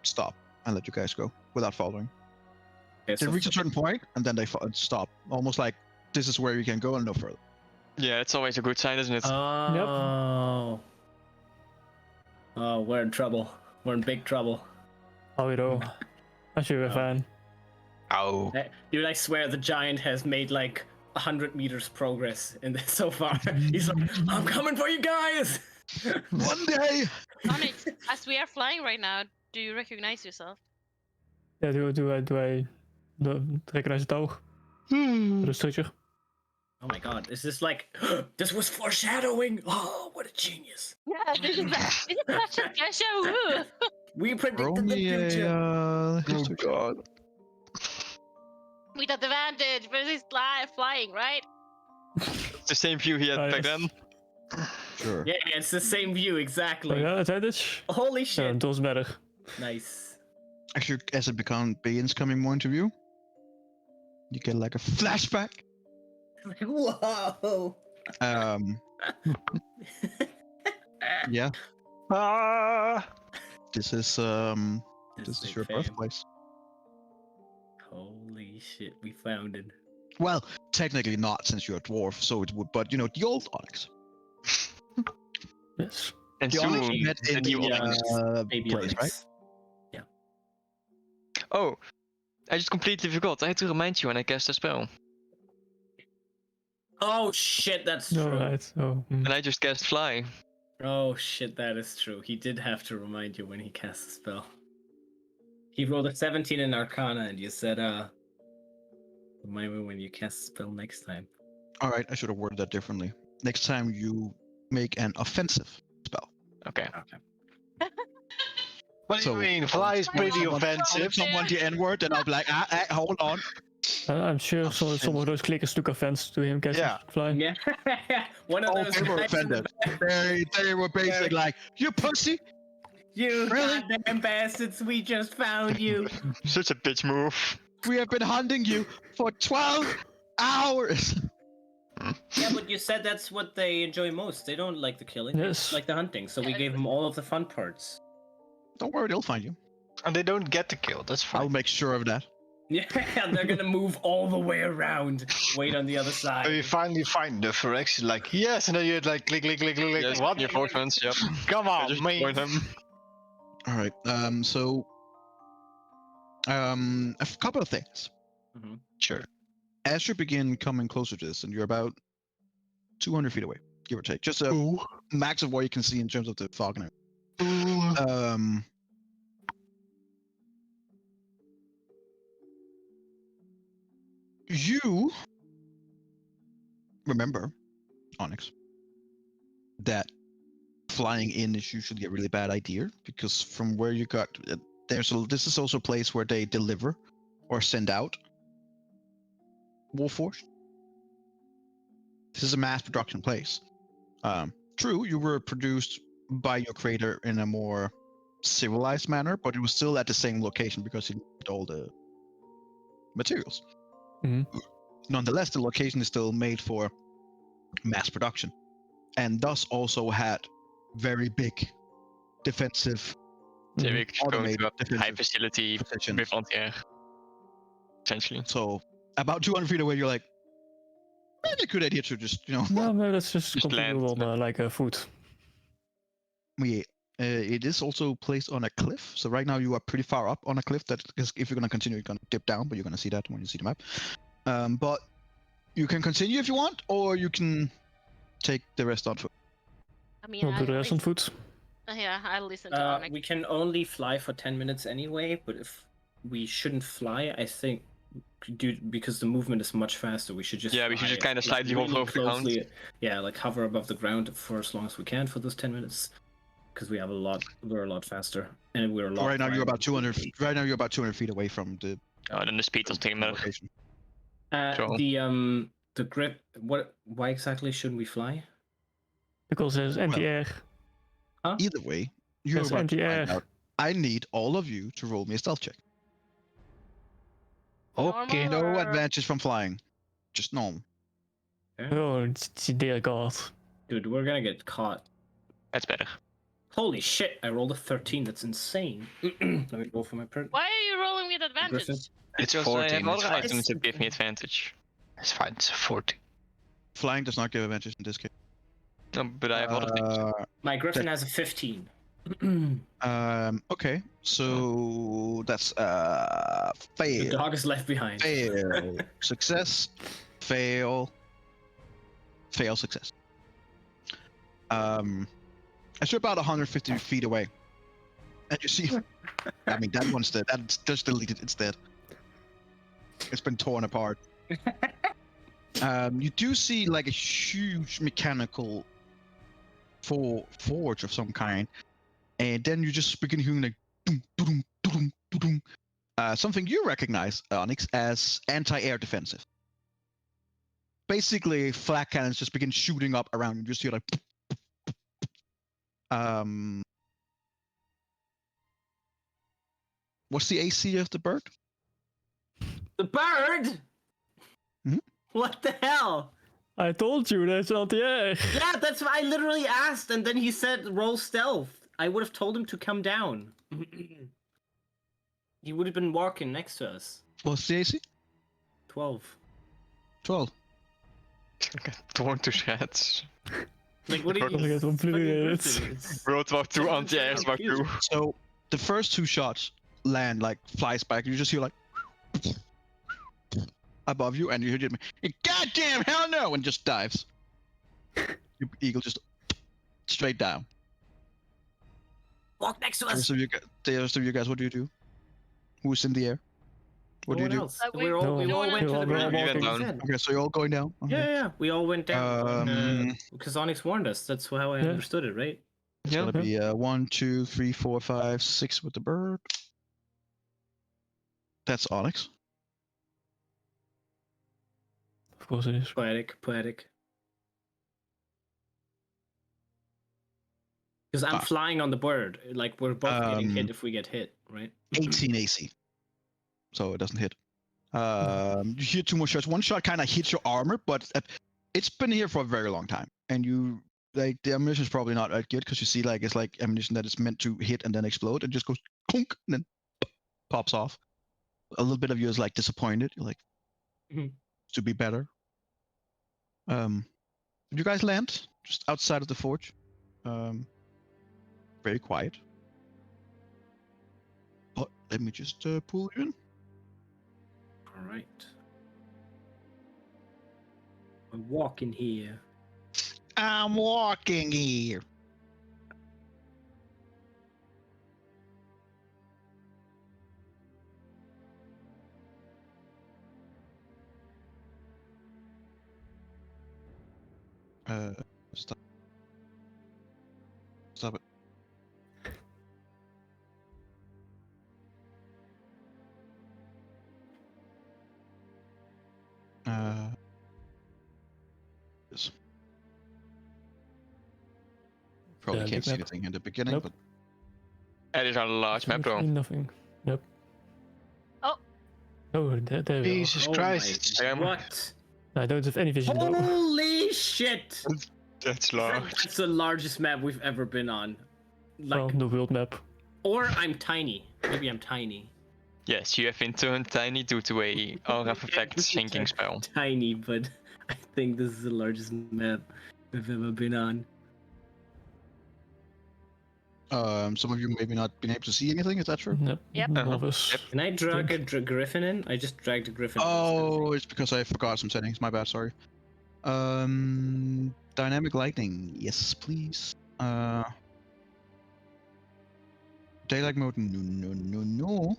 stop and let you guys go without following. Okay, They so reach a certain point and then they stop, almost like this is where you can go and no further. Yeah, it's always a good sign, isn't it? Oh. Oh, we're in trouble. We're in big trouble. Oh, you know. I should be fine. Ow. Dude, I swear the giant has made like 100 meters progress in this so far. He's like, I'm coming for you guys! One day! Onyx, as we are flying right now, do you recognize yourself? Yeah, do I recognize the dog? The structure. Oh my god, is this like, this was foreshadowing! Oh, what a genius! Yeah, this is such a deja vu. We Roll predicted the me a, future! history check. God. With advantage, but he's flying, right? It's the same view he had Oh, back yes. then. Sure. Yeah, it's the same view, Oh, exactly. yeah, advantage? Holy Yeah, shit. it doesn't matter. Nice. Actually, as it begins coming more into view, you get like a flashback. Whoa! Yeah, Ah. this is your birthplace. Holy shit, we found it. Well, technically not, since you're a dwarf, so it would. But you know, the old Onyx. Yes. And The Onyx soon, met in the new the Onyx. Baby place, right? Onyx. Oh, I just completely forgot. I had to remind you when I cast a spell. Oh shit, that's No, true. right. Oh, And I just cast Fly. Oh shit, that is true. He did have to remind you when he cast the spell. He rolled a 17 in Arcana and you said, remind me when you cast the spell next time. All right, I should have worded that differently. Next time you make an offensive spell. Okay. Okay. What do So- you mean? Fly is pretty Someone- offensive. If someone the N-word, then I'll be like, hold on. I'm sure some of those clickers took offense to him casting Yeah. fly. Yeah. One of Oh, those they were guys in the offended. back. They were basically like, you pussy. You Really? goddamn bastards, we just found you. Such a bitch move. We have been hunting you for 12 hours. Yeah, but you said that's what they enjoy most. They don't like the killing, they Yes. just like the hunting. So we gave them all of the fun parts. Don't worry, they'll find you. And they don't get the kill. That's I'll fine. make sure of that. Yeah, they're gonna move all the way around. Wait on the other side. So you finally find the Phyrex, like, yes, and then you like click, click, click, click, click. Yes, What? your fortunes, yep. Come I on, just man. joined him. All right. A couple of things. Sure. As you begin coming closer to this, and you're about 200 feet away, give or take, just a max of what you can see in terms of the fog and everything. You remember, Onyx, that flying in is usually a really bad idea because from where you got, this is also a place where they deliver or send out Warforged. This is a mass production place. True, you were produced by your creator in a more civilized manner, but it was still at the same location because he needed all the materials. Mhm. Nonetheless, the location is still made for mass production, and thus also had very big defensive So Mhm. we're just going Automated to a high defensive facility positions. with anti-air. Essentially. So about 200 feet away, you're like, maybe a good idea to just, No, no, let's just Just continue land. on like a foot. It is also placed on a cliff. So right now you are pretty far up on a cliff. That is, if you're gonna continue, you're gonna dip down, but you're gonna see that when you see the map. But you can continue if you want, or you can take the rest on foot. I mean, We'll do the rest on foot. Yeah, I'll listen to Onyx. We can only fly for 10 minutes anyway, but if we shouldn't fly, I think, because the movement is much faster, we should just Yeah, we should just fly kind of like, slightly hover really over the ground. closely. Yeah, like hover above the ground for as long as we can for those 10 minutes, because we're a lot faster, and we're a lot. Right now you're about 200. feet. Right now you're about 200 feet away from the Oh, then the speed will take a minute. location. Sure. The grip. Why exactly shouldn't we fly? Because there's anti-air. Either way, you're There's about to find anti-air. out. I need all of you to roll me a stealth check. Okay. Normal No or- advantage from flying, just normal. Oh, dear God. Dude, we're gonna get caught. That's better. Holy shit! I rolled a 13. That's insane. Let me roll for my perk. Why are you rolling with advantage? Griffin? It's Because 14. I have It's other fine. items that give me advantage. It's fine. It's 14. Flying does not give advantage in this case. No, but I have other things. My Griffin has a 15. Okay, so that's The fail, dog is left behind. fail, success, fail, fail, success. As you're about 150 feet away, and you see, I mean that one's dead. That's just deleted. It's dead. It's been torn apart. You do see like a huge mechanical forge of some kind, and then you just begin hearing like boom, boom, boom, boom, something you recognize, Onyx, as anti-air defensive. Basically, flak cannons just begin shooting up around you. Just hear like. What's the AC of the bird? The bird? Mhm. What the hell? I told you there's anti-air. Yeah, that's what I literally asked, and then he said roll stealth. I would have told him to come down. He would have been walking next to us. What's the AC? 12. 12. Torn to shreds. Like, what are Look you? at what blue fucking it Griffin is. is. World War II Someone anti-air said Mark confused. 2. So the first two shots land like flies back. You just hear like above you, and you hear it. Goddamn hell no! And just dives. Your eagle just straight down. Walk next to The us. rest of you guys, what do you do? Who's in the air? What No do you one do? else. We- We all no went one to the else. ground. We went down. Okay, so you're all going down. Okay. Yeah, we all went down because Onyx warned us. That's how I Yeah. understood it, right? It's Yeah. gonna be 1, 2, 3, 4, 5, 6 with the bird. That's Onyx. Of course it is. Poetic. Because I'm flying on the bird. Like, we're both getting hit if we get hit, right? 18 AC. So it doesn't hit. You hear two more shots. One shot kind of hits your armor, but it's been here for a very long time. And you, like, the ammunition is probably not that good because you see, like, it's like ammunition that is meant to hit and then explode. It just goes clunk and then pops off. A little bit of you is, like, disappointed. You're like, Mhm. to be better. You guys land just outside of the forge. Very quiet. But let me just pull you in. All right. I'm walking here. I'm walking here. Stop. Stop it. Yes. Probably Yeah, can't big see map. anything in the beginning, Nope. but That is a large map, bro. Nothing. Yep. Oh. Oh, there we are. Jesus Oh Christ. my- What? I don't have any vision though. Holy shit! That's large. That's the largest map we've ever been on. Like, Well, the world map. Or I'm tiny. Maybe I'm tiny. Yes, you have been turned tiny due to a aura of effect sinking spell. Tiny, but I think this is the largest map I've ever been on. Some of you maybe not been able to see anything. Is that true? Yep. Yep. Novice. Yep. Can I drag a griffin in? I just dragged a griffin. Oh, it's because I forgot some settings. My bad. Sorry. Dynamic lightning. Yes, please. Daylight mode. No.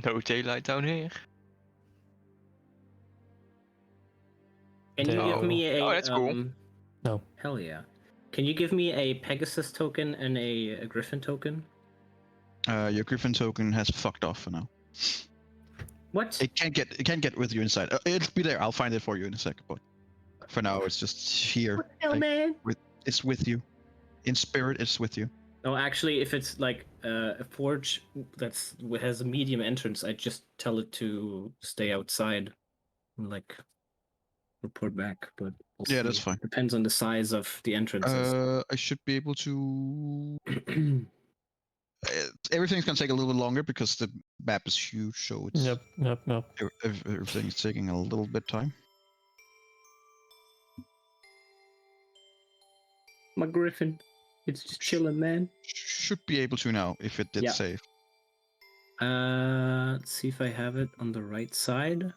No daylight down here. Can you give me a? Oh, that's cool. No. Hell yeah. Can you give me a Pegasus token and a Griffin token? Your Griffin token has fucked off for now. What? It can't get with you inside. It'll be there. I'll find it for you in a sec. But for now, it's just here. What the hell, like, man? It's with you. In spirit, it's with you. No, actually, if it's like a forge that's has a medium entrance, I just tell it to stay outside, and, like report back. But we'll Yeah, that's see. fine. Depends on the size of the entrances. I should be able to. Everything's gonna take a little bit longer because the map is huge, so it's Yep. everything's taking a little bit time. My Griffin, it's just chilling, man. Should be able to now if it did Yeah. save. Let's see if I have it on the right side.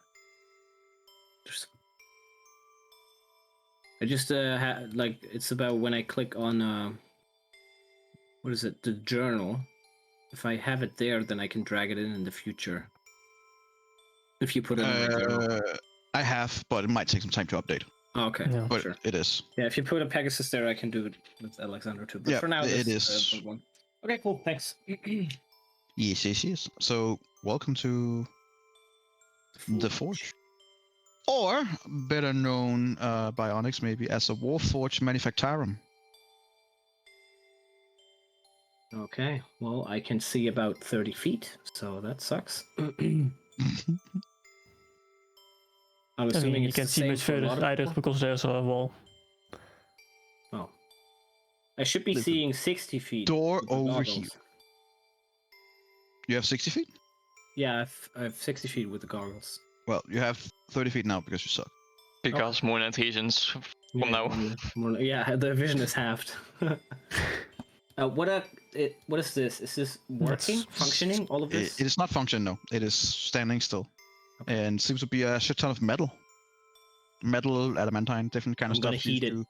I just like it's about when I click on what is it, the journal. If I have it there, then I can drag it in the future. If you put it in my journal. I have, but it might take some time to update. Oh, okay, Yeah. But sure. it is. Yeah, if you put a Pegasus there, I can do it with Alexander too. But Yeah, for now, it this is. the one. Okay, cool. Thanks. Yes. So welcome to the Forge, or better known by Onyx maybe as a Warforged Manufactarum. Okay, well, I can see about 30 feet, so that sucks. I'm I assuming mean, you it's can the see same much for a further lot of either people? because there's a wall. Oh. I should be Listen, seeing 60 feet. door with the over goggles. here. You have 60 feet? Yeah, I have 60 feet with the goggles. Well, you have 30 feet now because you suck. Because more than reasons from now. Yeah, the vision is halved. What is this? Is this working, functioning? All of this? It is not function, no. It is standing still. Okay. And seems to be a shit ton of metal. Metal, adamantine, different kind of I'm stuff. gonna heat it. used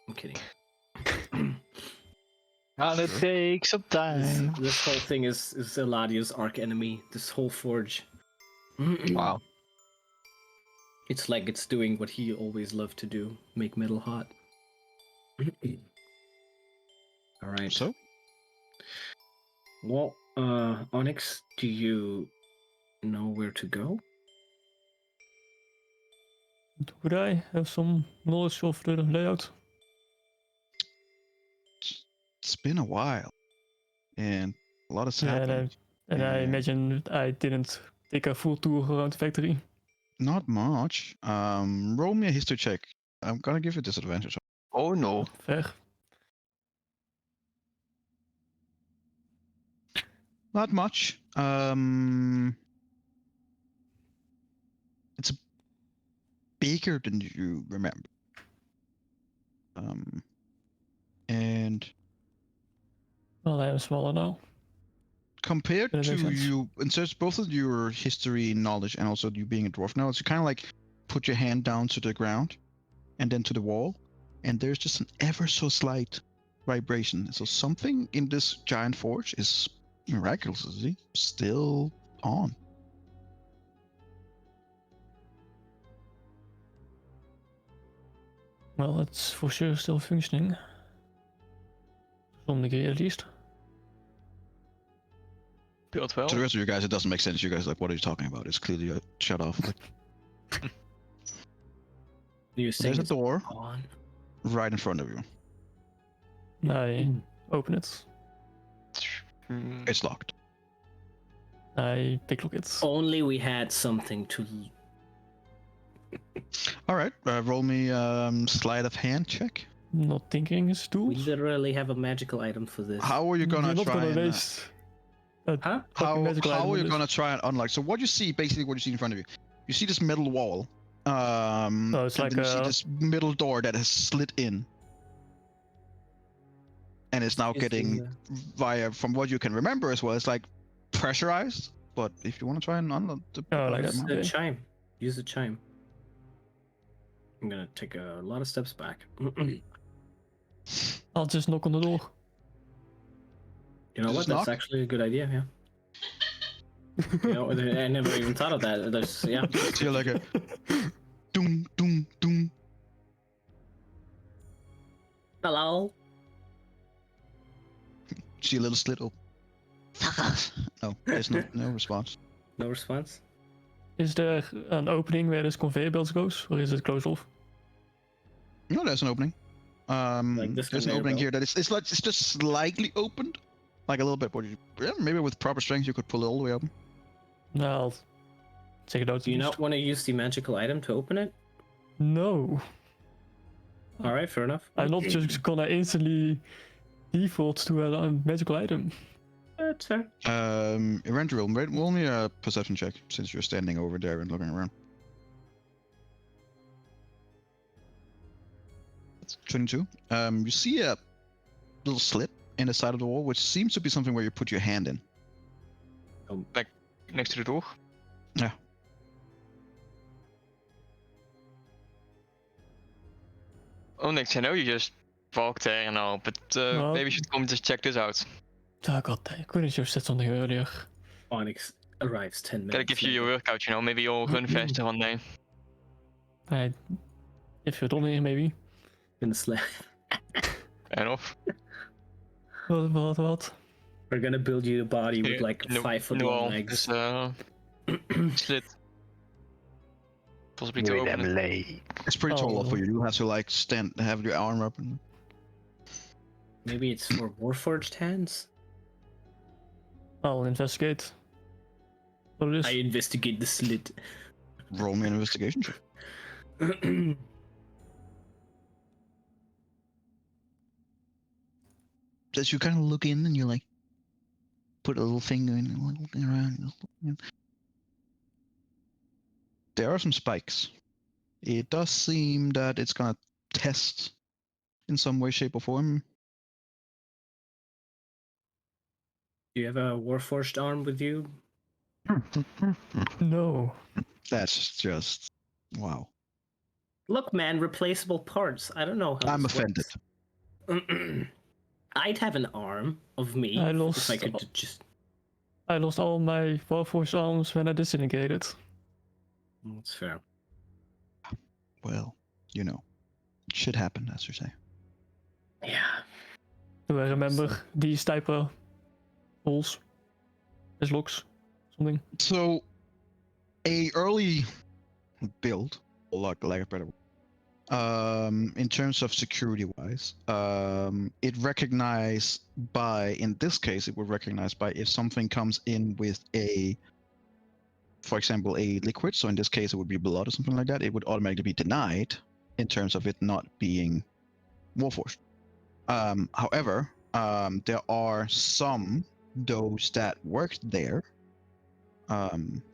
I'm kidding. Gonna take some time. This whole thing is Eladio's arch enemy. This whole forge. Wow. It's like it's doing what he always loved to do: make metal hot. All right. So, Well, Onyx, do you know where to go? Would I have some knowledge of the layout? it's been a while. And a lot has Yeah, happened. and I Yeah. imagine I didn't take a full tour around the factory. Not much. Roll me a history check. I'm gonna give you disadvantage. Oh no. Fair. Not much. It's bigger than you remember. And Well, I am smaller now. compared That to makes sense. you, and so it's both of your history knowledge and also you being a dwarf now, it's kind of like put your hand down to the ground and then to the wall, and there's just an ever so slight vibration. So something in this giant forge is miraculously still on. Well, it's for sure still functioning. To some degree at least. Built well. To the rest of you guys, it doesn't make sense. You guys are like, what are you talking about? It's clearly shut off. Like, You there's a it's door on. right in front of you. I open it. Mm, It's locked. I picklock it. Only we had something to. All right, roll me sleight of hand check. Not thinking his We tools. literally have a magical item for this. How are you gonna You're not try gonna and waste a Huh? fucking magical item how on are you this. gonna try and unlock? So what you see, basically, what you see in front of you, you see this metal wall. Oh, it's and like then you see a- this middle door that has slid in, and it's now Use getting the, via, from what you can remember as well, it's like pressurized. But if you want to try and unlock the Oh, like use that. the Okay. chime. Use the chime. I'm gonna take a lot of steps back. I'll just knock on the door. You know Just what? That's knock? actually a good idea. Yeah. You know, I never even thought of that. There's yeah. So you're like a doom doom doom. Hello. See a little slit open. No, there's no response. No response. Is there an opening where this conveyor belt goes, or is it closed off? No, there's an opening. Like this There's an conveyor opening belt? here that it's like it's just slightly opened, like a little bit. But maybe with proper strength you could pull it all the way open. No, I'll check it out. Do you not want to use the magical item to open it? No. All right, fair enough. I'm not just gonna instantly default to a magical item. That's fair. Eventual, roll me a perception check since you're standing over there and looking around. 22. You see a little slit in the side of the wall, which seems to be something where you put your hand in. Next to the door. Yeah. Oh, next I know you just walked there and all, but Well- maybe you should come just check this out. Oh god, I couldn't have just said something earlier. Onyx arrives 10 minutes. Gotta give you your later. workout, you know, maybe you'll run faster one day. If you're done here, maybe. Gonna slap. Fair enough. What? We're gonna build you a body with Yeah, like no- 5 foot no, long legs. This slit. Possibly to open it. leg. It's pretty tall Oh. for you. You have to like stand, have your arm up. And... Maybe it's for warforged hands. I'll investigate what it is. I investigate the slit. Roll me an investigation check. As you kind of look in and you like put a little finger in and looking around. Looking in. There are some spikes. It does seem that it's gonna test in some way, shape, or form. Do you have a warforged arm with you? No. That's just wow. Look, man, replaceable parts. I don't know how I'm this offended. works. I'd have an arm of me I if lost I could just. I lost all my Warforged arms when I disintegrated. That's fair. Well, you know, shit happened, as you say. Yeah. Do I remember these type of holes? As locks? Something? So, a early build, like a better word, in terms of security wise, it recognized by, in this case, it would recognize by if something comes in with a, for example, a liquid. So in this case, it would be blood or something like that. It would automatically be denied in terms of it not being warforged. However, there are some those that worked there,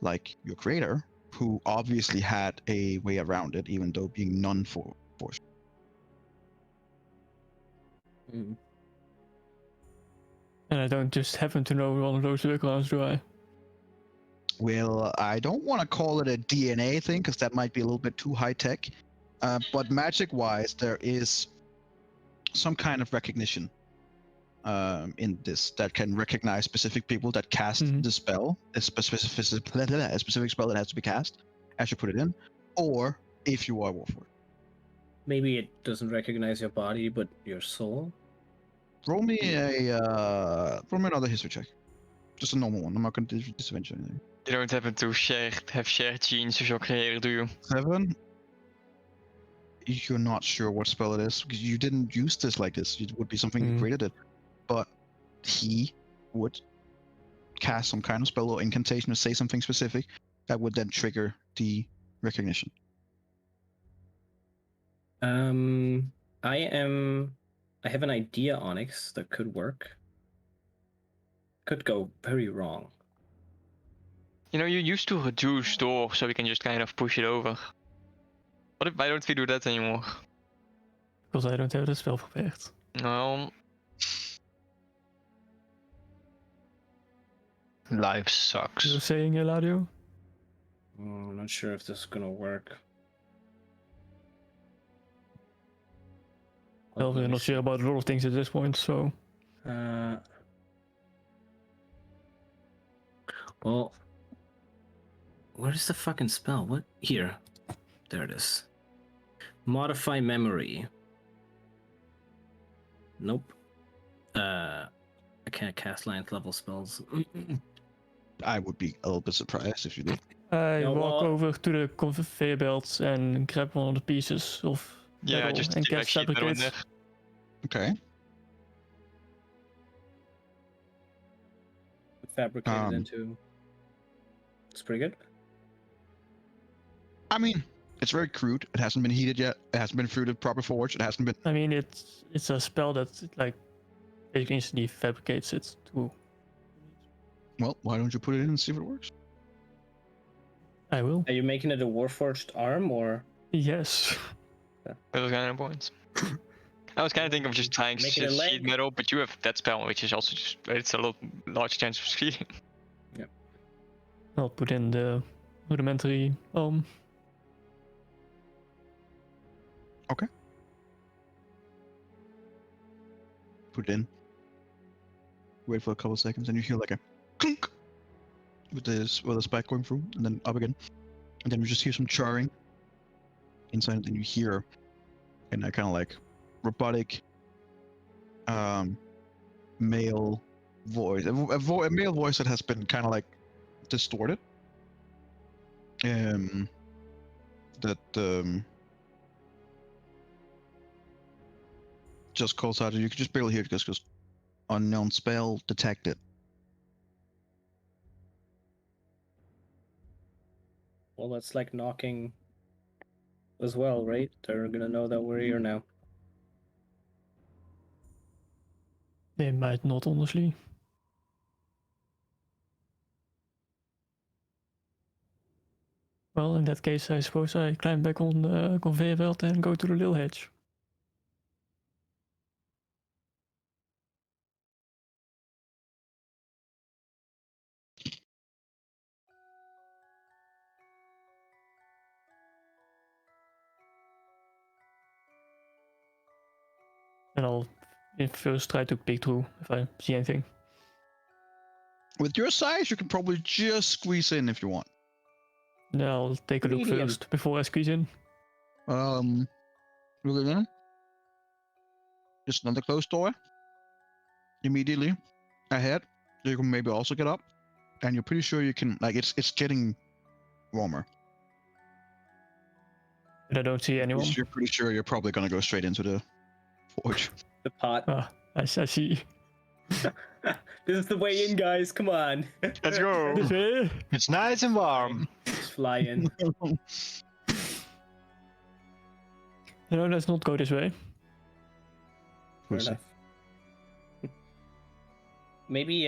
like your creator, who obviously had a way around it, even though being non-forged. Mm. And I don't just happen to know one of those workarounds, do I? Well, I don't want to call it a DNA thing because that might be a little bit too high tech. But magic-wise, there is some kind of recognition in this that can recognize specific people that cast the spell, a specific spell that has to be cast as you put it in, or if you are warforged. Maybe it doesn't recognize your body, but your soul. Roll me another history check, just a normal one. I'm not going to disadvantage anything. You don't happen to have shared genes with your creator, do you? 7. You're not sure what spell it is because you didn't use this like this. It would be something you created it, but he would cast some kind of spell or incantation or say something specific that would then trigger the recognition. I have an idea, Onyx, that could work. Could go very wrong. You know, you used to reduce door, so we can just kind of push it over. What if why don't we do that anymore? Because I don't have the spell prepared. Well, Life You sucks. were saying, Eladio? I'm not sure if this is gonna work. Well, we're let me not sure see. about a lot of things at this point, so... Well, where is the fucking spell? What? Here. There it is. Modify memory. Nope. I can't cast 9th level spells. I would be a little bit surprised if you did. I No, walk well- over to the conveyor belt and grab one of the pieces of yeah, metal just and to, like, cast sheet metal in fabricate. there. Okay. Fabricated into. It's pretty good. I mean, it's very crude. It hasn't been heated yet. It hasn't been through the proper forge. It hasn't been. I mean, it's a spell that like basically instantly fabricates it to. Well, why don't you put it in and see if it works? I will. Are you making it a Warforged arm or? Yes. Those kind of points. I was kind of thinking of just trying Make it a sheet leg. metal, but you have that spell, which is also just it's a large chance of succeeding. I'll put in the rudimentary Put it in. Wait for a couple seconds, and you hear like a clunk with the spike going through, and then up again, and then you just hear some charring inside, and then you hear, and that kind of like robotic, male voice, a male voice that has been kind of like distorted. Just calls out, you can just barely hear it because unknown spell detected. Well, that's like knocking as well, right? They're gonna know that we're here now. They might not, honestly. Well, in that case, I suppose I climb back on the conveyor belt and go to the little hatch. And I'll first try to peek through if I see anything. With your size, you can probably just squeeze in if you want. Yeah, I'll take a look Medium. first before I squeeze in. Look again. Just another closed door. Immediately ahead, you can maybe also get up, and you're pretty sure you can. Like it's getting warmer. But I don't see anyone. You're pretty sure you're probably gonna go straight into the forge. The pot. Ah, I see. This is the way in, guys. Come on. Let's go. This way. It's nice and warm. Just fly in. No, let's not go this way. Fair Pussy. enough. Maybe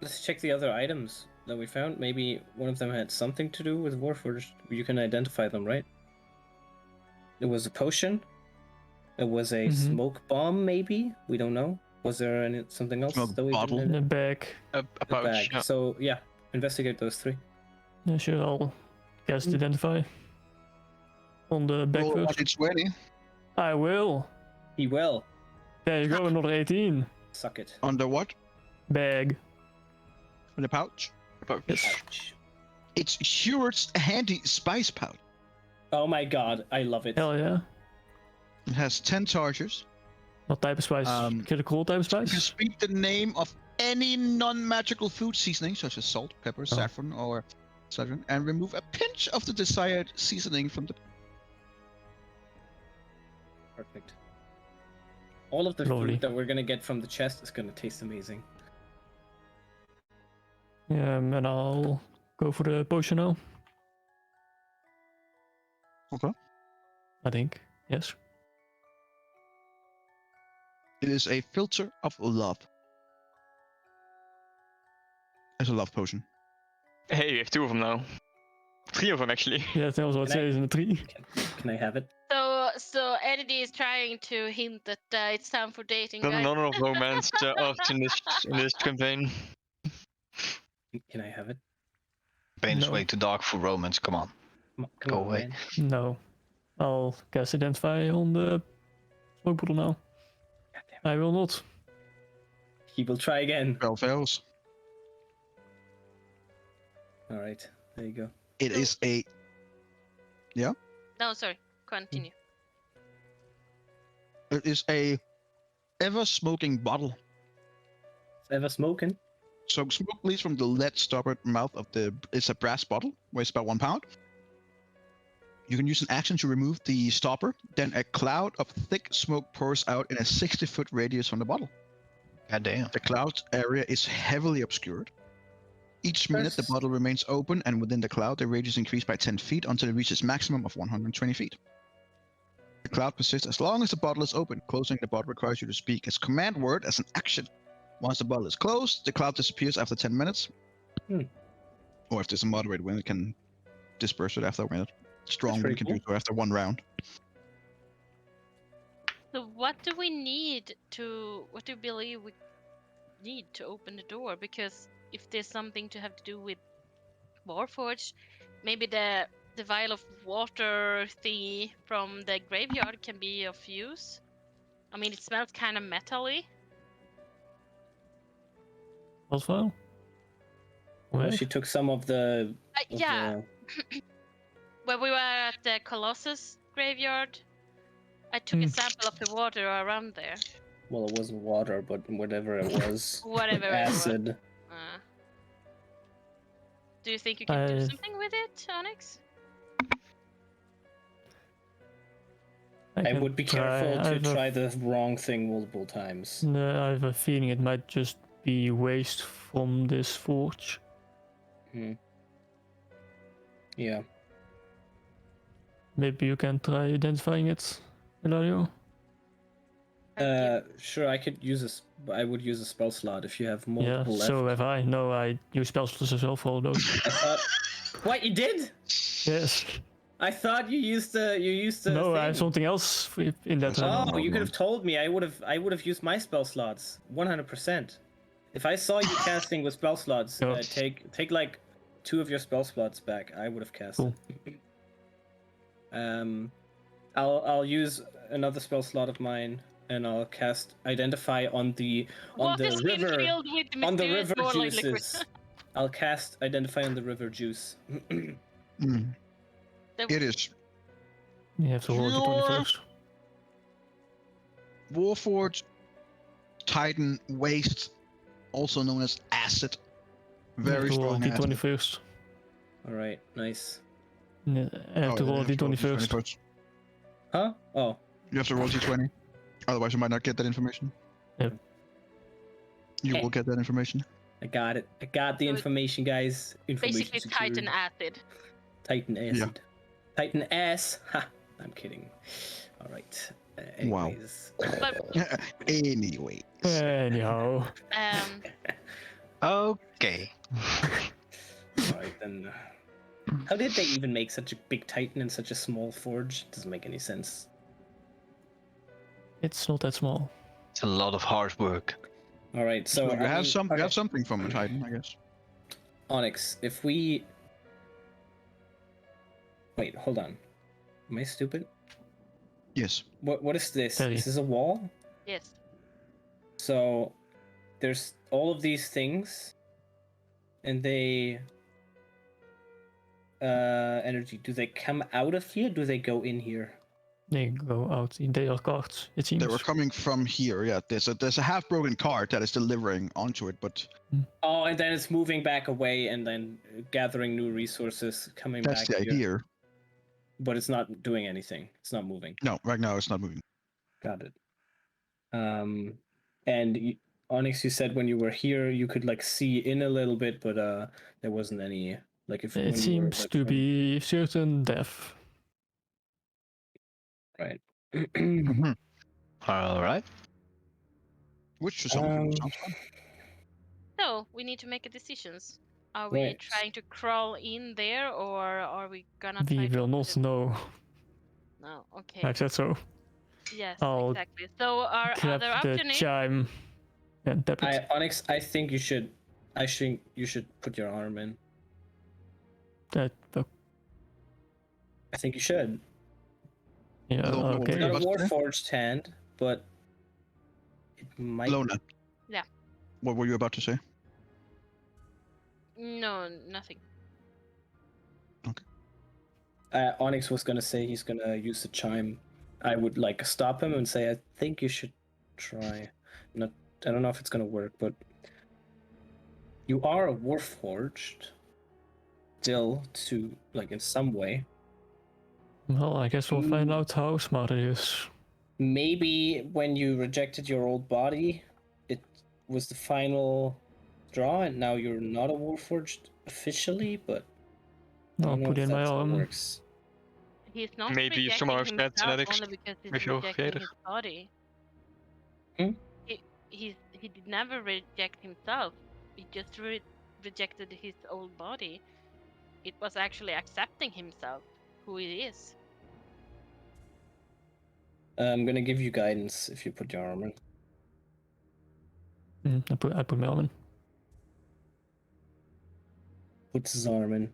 let's check the other items that we found. Maybe one of them had something to do with Warforged. You can identify them, right? It was a potion. It was a smoke bomb, maybe. We don't know. Was there something else Smoke that we bottle? didn't? In the bag. A The pouch. bag. Yeah. So yeah, investigate those 3. Yeah, sure, I'll guess identify. On the back Roll first. 1d20 I will. He will. There you go, another 18. Suck it. on the what? Bag. On the pouch. Pouch. Yes. Ouch. It's Heward's handy spice pouch. Oh my god, I love it. Hell yeah. It has 10 charges. What type of spice? Critical type of You can spice? speak the name of any non-magical food seasoning, such as salt, pepper, saffron, or saffron, and remove a pinch of the desired seasoning from the. Perfect. All of the Lovely. food that we're gonna get from the chest is gonna taste amazing. And I'll go for the potion now. Okay. I think. Yes. It is a filter of love. It's a love potion. Hey, we have 2 of them now. 3 of them actually. Yeah, that was what Can I- says in the tree. Can I have it? So Eddie is trying to hint that it's time for dating, There's guys. none of romance art in this campaign. Can I have it? Pain is No. way too dark for romance. Come on. Come Go on, away. man. No. I'll cast Identify on the smoke bottle now. God damn it. I will not. He will try again. 12 fails. All right, there you go. It So- is a No, sorry. Continue. ever smoking bottle. Ever smoking? So smoke leaves from the lead stoppered mouth of the. It's a brass bottle, weighs about 1 pound. You can use an action to remove the stopper. Then a cloud of thick smoke pours out in a 60-foot radius from the bottle. God damn. The cloud area is heavily obscured. Each minute, the First- bottle remains open, and within the cloud, the radius increases by 10 feet until it reaches maximum of 120 feet. The cloud persists as long as the bottle is open. Closing the bottle requires you to speak its command word as an action. Once the bottle is closed, the cloud disappears after 10 minutes. Hmm. Or if there's a moderate wind, it can disperse it after a minute. Strong pretty wind can do so after 1 round. So what do we need to? What do you believe we need to open the door? Because if there's something to have to do with Warforged, maybe the vial of water thingy from the graveyard can be of use. I mean, it smells kind of metally. What file? Well, Where? she took some of the. Of Yeah, the- when we were at the Colossus graveyard, I took a sample of the water around there. well, it wasn't water, but whatever it was. Whatever it was. Acid. Do you think you can do I- something with it, Onyx? I can would be try. careful I to have a- try the wrong thing multiple times. No, I have a feeling it might just be waste from this forge. Hmm. Yeah. Maybe you can try identifying it, Eladio. Sure. I could use I would use a spell slot if you have Yeah, multiple left. so have I. No, I use spell slots as well for all those. I thought. What you did? Yes. I thought you used the. No, I have thing. something else in that. Oh, you could have told me. I would have used my spell slots 100%. If I saw you casting with spell slots, Yeah. take like 2 of your spell slots back. I would have cast. Cool. I'll use another spell slot of mine, and I'll cast Identify on the What is river filled with on the mysterious, river more like liquid? juices. I'll cast Identify on the river juice. Mm. That- It is You have to roll the Pure 21st. Warforged Titan Waste, also known as acid. Very You have to roll strong the acid. 21st. All right, nice. Yeah, I have to Oh, roll you the have to roll 21st. first. Huh? Oh, You have to roll d20. Otherwise, you might not get that information. Yep. You Eh. will get that information. I got it. I got the So it- information, guys. Information Basically, secured. Titan acid. Titan acid. Yeah. Titan ass. Ha! I'm kidding. All right. Wow. Anyways. But Anyway. Anyhow. Okay. All right then. How did they even make such a big Titan in such a small forge? Doesn't make any sense. It's not that small. It's a lot of hard work. All right. So So you I have mean, you okay. have something from a Titan, I guess. Onyx. If we wait, hold on. Am I stupid? Yes. What is this? Teddy. Is this a wall? yes, So there's all of these things, and they energy. Do they come out of here? Do they go in here? They go out in their carts, it seems. They were coming from here. Yeah. There's a half broken cart that is delivering onto it, but Oh, and then it's moving back away, and then gathering new resources, coming that's back the here. idea. But it's not doing anything. It's not moving. No, right now it's not moving. Got it. And Onyx, you said when you were here, you could like see in a little bit, but there wasn't any like if when It you were, seems like, to from- be certain death. right. All right. Which to some people sounds fun. So we need to make a decisions. Are we Right. trying to crawl in there, or are we gonna We try to will not put it- know. No, okay. I said so. Yes, I'll exactly. So our Grab other the option is chime and tap it. Onyx, I think you should put your arm in. That, I think you should. yeah, Lona, what were It's you okay. not a about to say? warforged hand, but it might. Lona. Yeah. What were you about to say? no nothing. Onyx was gonna say he's gonna use the chime. I would like stop him and say I think you should try. Not, I don't know if it's gonna work, but you are a warforged still, to like in some way. Well, I guess we'll find out how smart it is. Maybe when you rejected your old body, it was the final straw, and now you're not a warforged officially. But I I'll don't know put if in my that's how it arm. works. He's not Maybe rejecting somehow himself shared genetics only because he's with your rejecting creator. his body. Hmm? He did never reject himself. He just rejected his old body. It was actually accepting himself, who he is. I'm gonna give you guidance if you put your arm in. I put my arm in. Puts his arm in.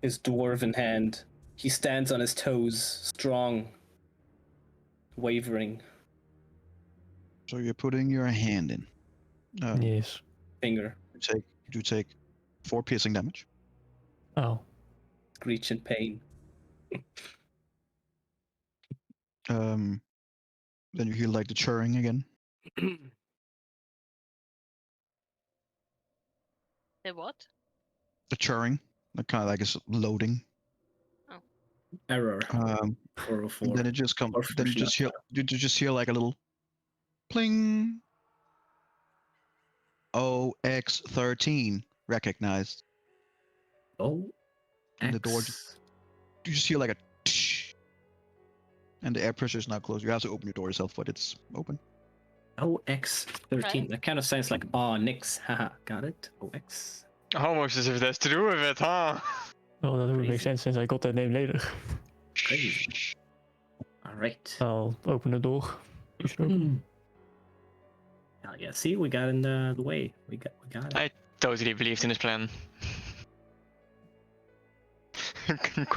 His dwarven hand. He stands on his toes, strong, wavering So you're putting your hand in. Yes. finger, You do take 4 piercing damage. Oh. screech in pain. Then you hear like the churring again. The what? The churring, like kind of like it's loading. Error. And 404. then it just comes. Or Then you just hear. You just hear like a little, pling. OX13 recognized. Oh, And the door you just hear like a tsh, and the air pressure is now closed. You have to open your door yourself, but it's open. OX13. Right. That kind of sounds like Nix. Haha, got it. OX. Almost as if it has to do with it, huh? Well, that would make Crazy. sense since I got that name later. Crazy. All right. I'll open the door. You should open. Hell yeah! See, we got in the way. We got it. I totally believed in his plan.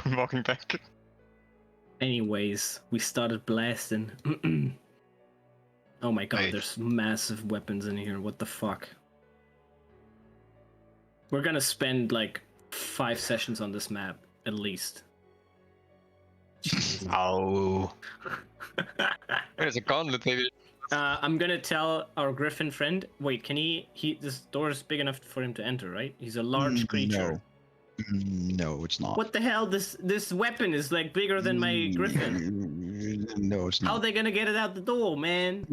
I'm walking back. Anyways, we started blasting. Oh my god, Wait. there's massive weapons in here. What the fuck? We're gonna spend like 5 sessions on this map, at least. Oh. There's a gauntlet, maybe. I'm gonna tell our griffin friend. Wait, can he? This door is big enough for him to enter, right? He's a large creature. No, it's not. What the hell? This weapon is like bigger than my griffin. No, it's How not. are they gonna get it out the door, man?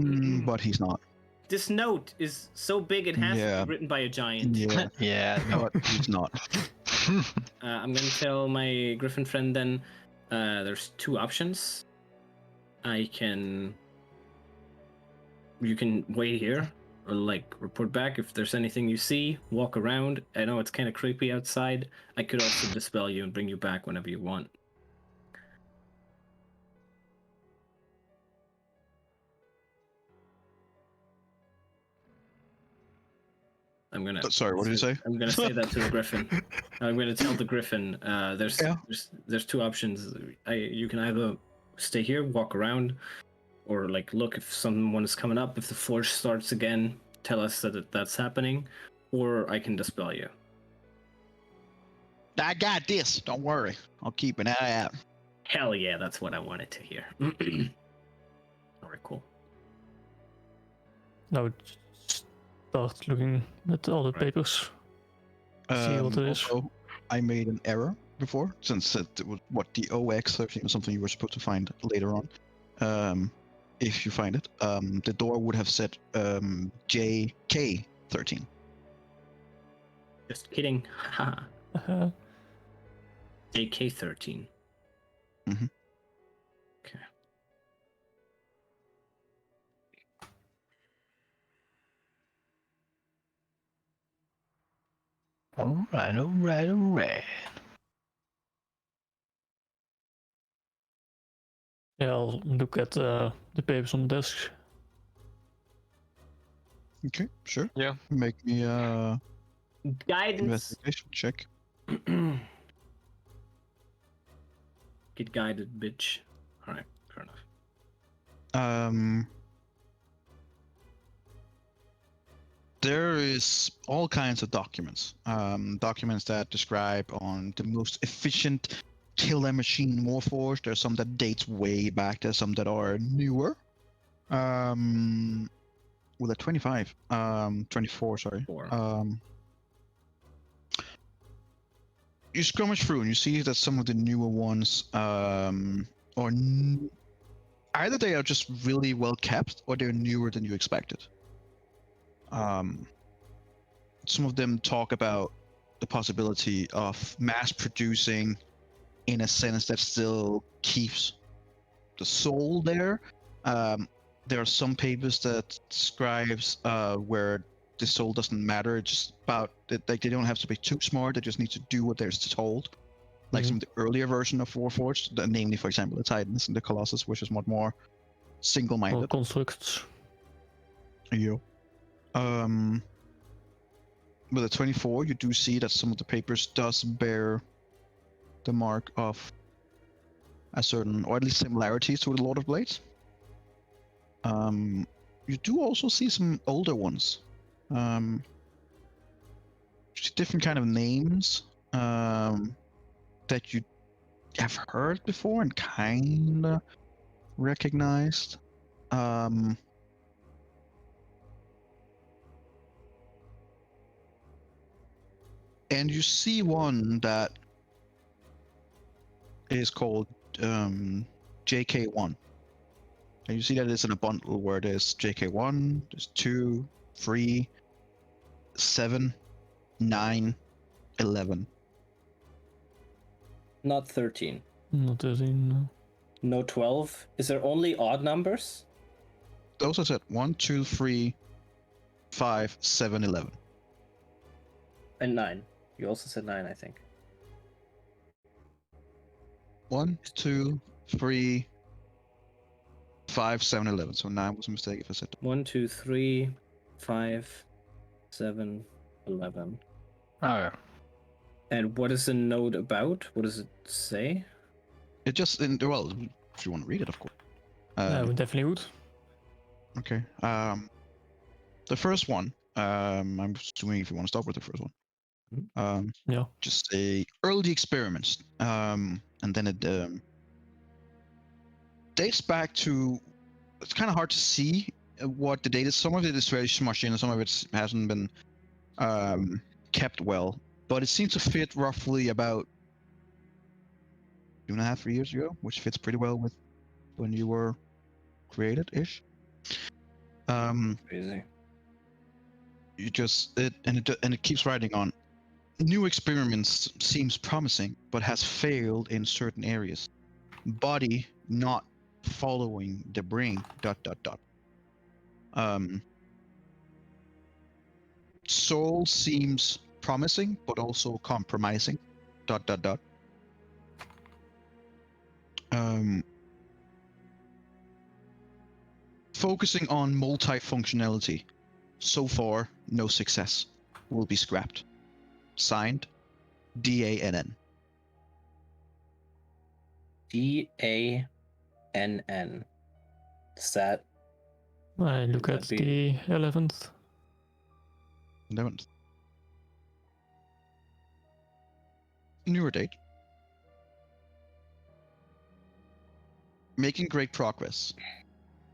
But he's not. This note is so big it has to Yeah. be written by a giant. Yeah, Yeah, no. but he's not. I'm gonna tell my griffin friend then. There's 2 options. You can wait here, or like report back if there's anything you see. Walk around. I know it's kind of creepy outside. I could also dispel you and bring you back whenever you want. I'm gonna. Sorry, what did you say? I'm gonna say that to the griffin. I'm gonna tell the griffin. Yeah. There's 2 options. You can either stay here, walk around, or like look if someone is coming up. If the forge starts again, tell us that that's happening, or I can dispel you. I got this. Don't worry. I'll keep an eye out. Hell yeah, that's what I wanted to hear. Alright, cool. Now start looking at all the Right. papers. See what it is. Also, I made an error before, since it was the OX13 was something you were supposed to find later on. If you find it, the door would have said JK13. Just kidding. Haha. Uh-huh. JK13. Mhm. Okay. Alright. Yeah, I'll look at the papers on the desk. Okay, sure. Yeah. Make me Guidance. investigation check. Get guided, bitch. All right, fair enough. There is all kinds of documents. Documents that describe on the most efficient killer machine Warforged. There's some that dates way back. There's some that are newer. With a 25. 24, sorry. 4. You skirmish through and you see that some of the newer ones either they are just really well kept or they're newer than you expected. Some of them talk about the possibility of mass producing in a sense that still keeps the soul there. There are some papers that describes where the soul doesn't matter. It's just about like they don't have to be too smart. They just need to do what they're told. Like some of the earlier version of Warforged, namely, for example, the Titans and the Colossus, which is much more single-minded. Or constructs. Yeah. With a 24, you do see that some of the papers does bear the mark of a certain, or at least similarities to the Lord of Blades. You do also see some older ones. Different kind of names that you have heard before and kind of recognized. And you see one that is called JK1. And you see that it's in a bundle where there's JK1, there's 2, 3, 7, 9, 11. Not 13. Not 13, no. No 12. Is there only odd numbers? Those are set 1, 2, 3, 5, 7, 11. And 9. You also said 9, I think. 1, 2, 3, 5, 7, 11. So 9 was a mistake if I said that. 1, 2, 3, 5, 7, 11. Oh, yeah. And what is the note about? What does it say? It just, well, if you want to read it, of course. Yeah, we definitely would. Okay. The first one, I'm assuming if you want to start with the first one. Yeah. Just say early experiments. And then it dates back to, it's kind of hard to see what the date is. Some of it is very smushy and some of it hasn't been kept well. But it seems to fit roughly about 2.5, 3 years ago, which fits pretty well with when you were created-ish. Crazy. You just it keeps writing on. New experiments seems promising, but has failed in certain areas. Body not following the brain. ... Soul seems promising, but also compromising. ... Focusing on multifunctionality. So far, no success. Will be scrapped. Signed, DANN. DANN. Is that I look Would at that be- the 11th. 11th. Newer date. Making great progress.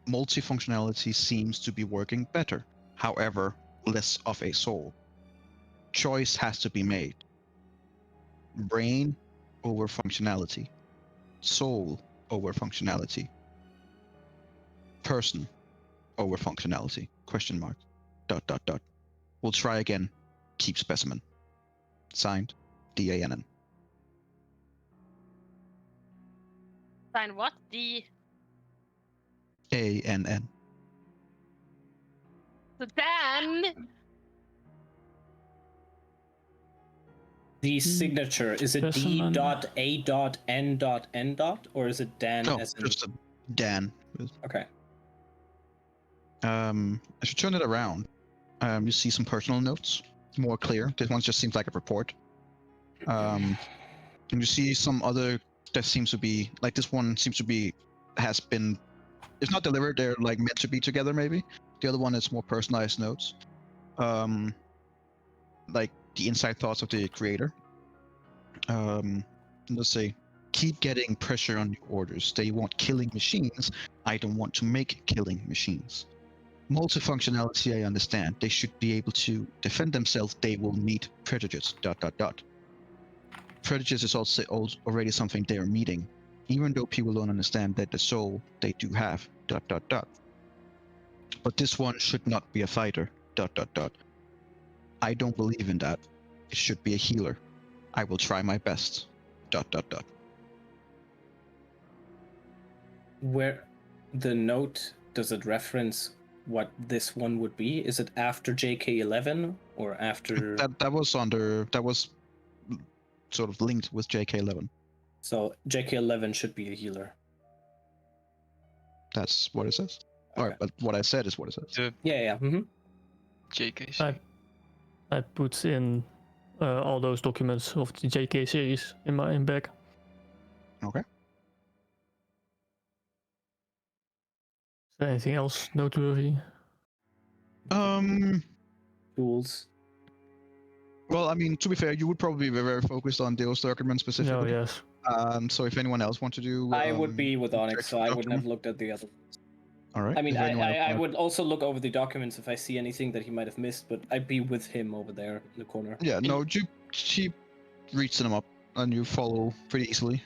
Multifunctionality seems to be working better. However, less of a soul. Choice has to be made. Brain over functionality. Soul over functionality. Person over functionality. Question mark. ... We'll try again. Keep specimen. Signed, DANN. Sign what? The ANN. so then The signature, is it Specimen. D.A.N.N. or is it Dan No, as in... just a Dan. Okay. As you turn it around, you see some personal notes, more clear. This one just seems like a report. And you see some other that seems to be like this one seems to be has been. It's not delivered. They're like meant to be together, maybe. The other one is more personalized notes, like the inside thoughts of the creator. Let's say, keep getting pressure on your orders. They want killing machines. I don't want to make killing machines. Multifunctionality, I understand. They should be able to defend themselves. They will meet predators. ... Predators is also already something they are meeting, even though people don't understand that the soul they do have ... But this one should not be a fighter ... I don't believe in that. It should be a healer. I will try my best ... Where the note, does it reference what this one would be? Is it after JK11 or after... That was sort of linked with JK11. So JK11 should be a healer. That's what it says. Okay. Alright, but what I said is what it says. The Yeah. Mm-hmm. JK. I put in all those documents of the JK series in my bag. Okay. Is there anything else noteworthy? Tools. Well, I mean, to be fair, you would probably be very focused on those documents specifically. No, yes. So if anyone else wants to do, I would be with Onyx, check so I wouldn't document. have looked at the other. All right. I mean, If anyone else I wanna- would also look over the documents if I see anything that he might have missed, but I'd be with him over there in the corner. Yeah, no, she reads them up and you follow pretty easily.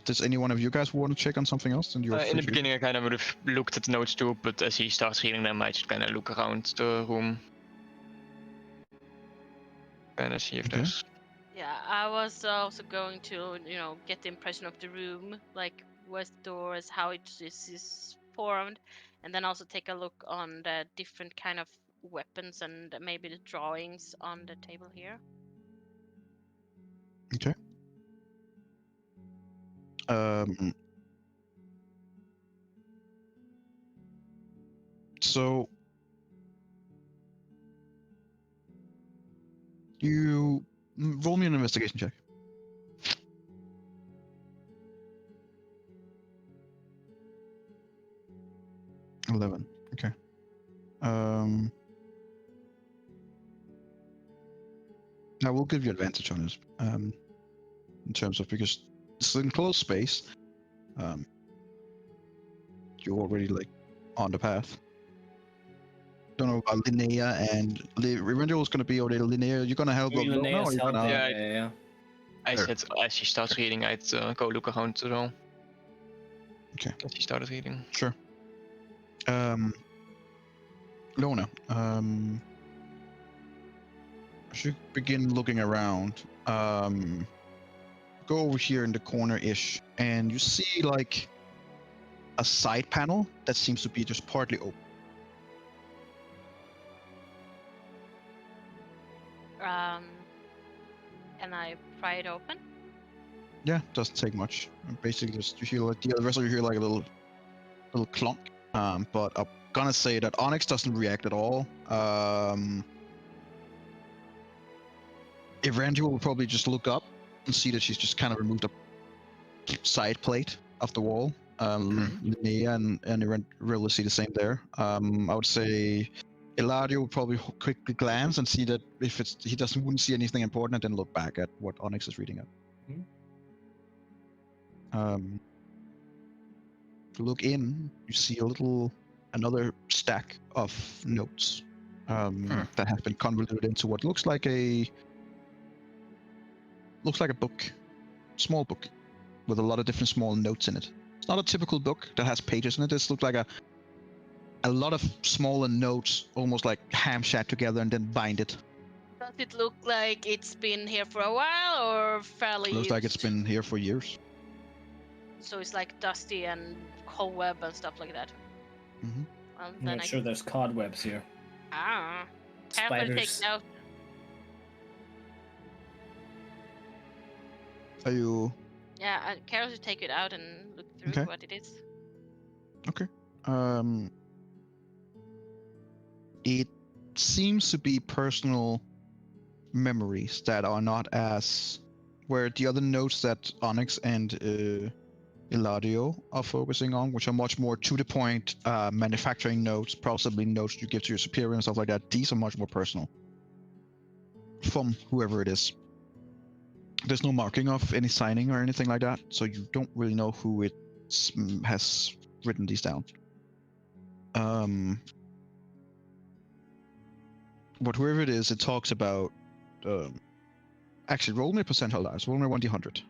Does any one of you guys want to check on something else? And you're In free the to. beginning, I kind of would have looked at the notes too, but as he starts reading them, I just kind of look around the room. Kind of see if Okay. there's. Yeah, I was also going to, get the impression of the room, like where's the doors, how it is formed, and then also take a look on the different kind of weapons and maybe the drawings on the table here. Okay. So you roll me an investigation check. 11. Okay. I will give you advantage on this. In terms of because it's in closed space. You're already like on the path. Don't know about Linnea and Revendell is gonna be already Linnea. You're gonna help Maybe Lona, or Linnea's you're help, gonna... Yeah. I Sure. said as he starts reading, I'd go look around as well. Okay. As he started reading. Sure. Lona, as you begin looking around, go over here in the corner-ish, and you see like a side panel that seems to be just partly open. Can I pry it open? Yeah, doesn't take much. Basically, just you hear like the rest of you hear like a little clunk. But I'm gonna say that Onyx doesn't react at all. Erandy will probably just look up and see that she's just kind of removed a side plate of the wall. Linnea and Erandy will see the same there. I would say Eladio will probably quickly glance and see that if wouldn't see anything important, and then look back at what Onyx is reading at. If you look in, you see another stack of notes that have been convoluted into what looks like a book, small book, with a lot of different small notes in it. It's not a typical book that has pages in it. This looks like a lot of smaller notes, almost like ham-shat together and then bind it. Does it look like it's been here for a while or fairly Looks like it's used? been here for years. So it's like dusty and cobweb and stuff like that. Mm-hmm. Well, I'm then not sure there's cobwebs here. Careful to take Spiders. note. Are you Yeah, Carol should take it out and look through Okay. what it is. it seems to be personal memories that are not as where the other notes that Onyx and Eladio are focusing on, which are much more to the point manufacturing notes, possibly notes you give to your superior and stuff like that. These are much more personal from whoever it is. There's no marking of any signing or anything like that, so you don't really know who has written these down. But whoever it is, it talks about. Actually, roll me a percentile dice. Roll me 1d100.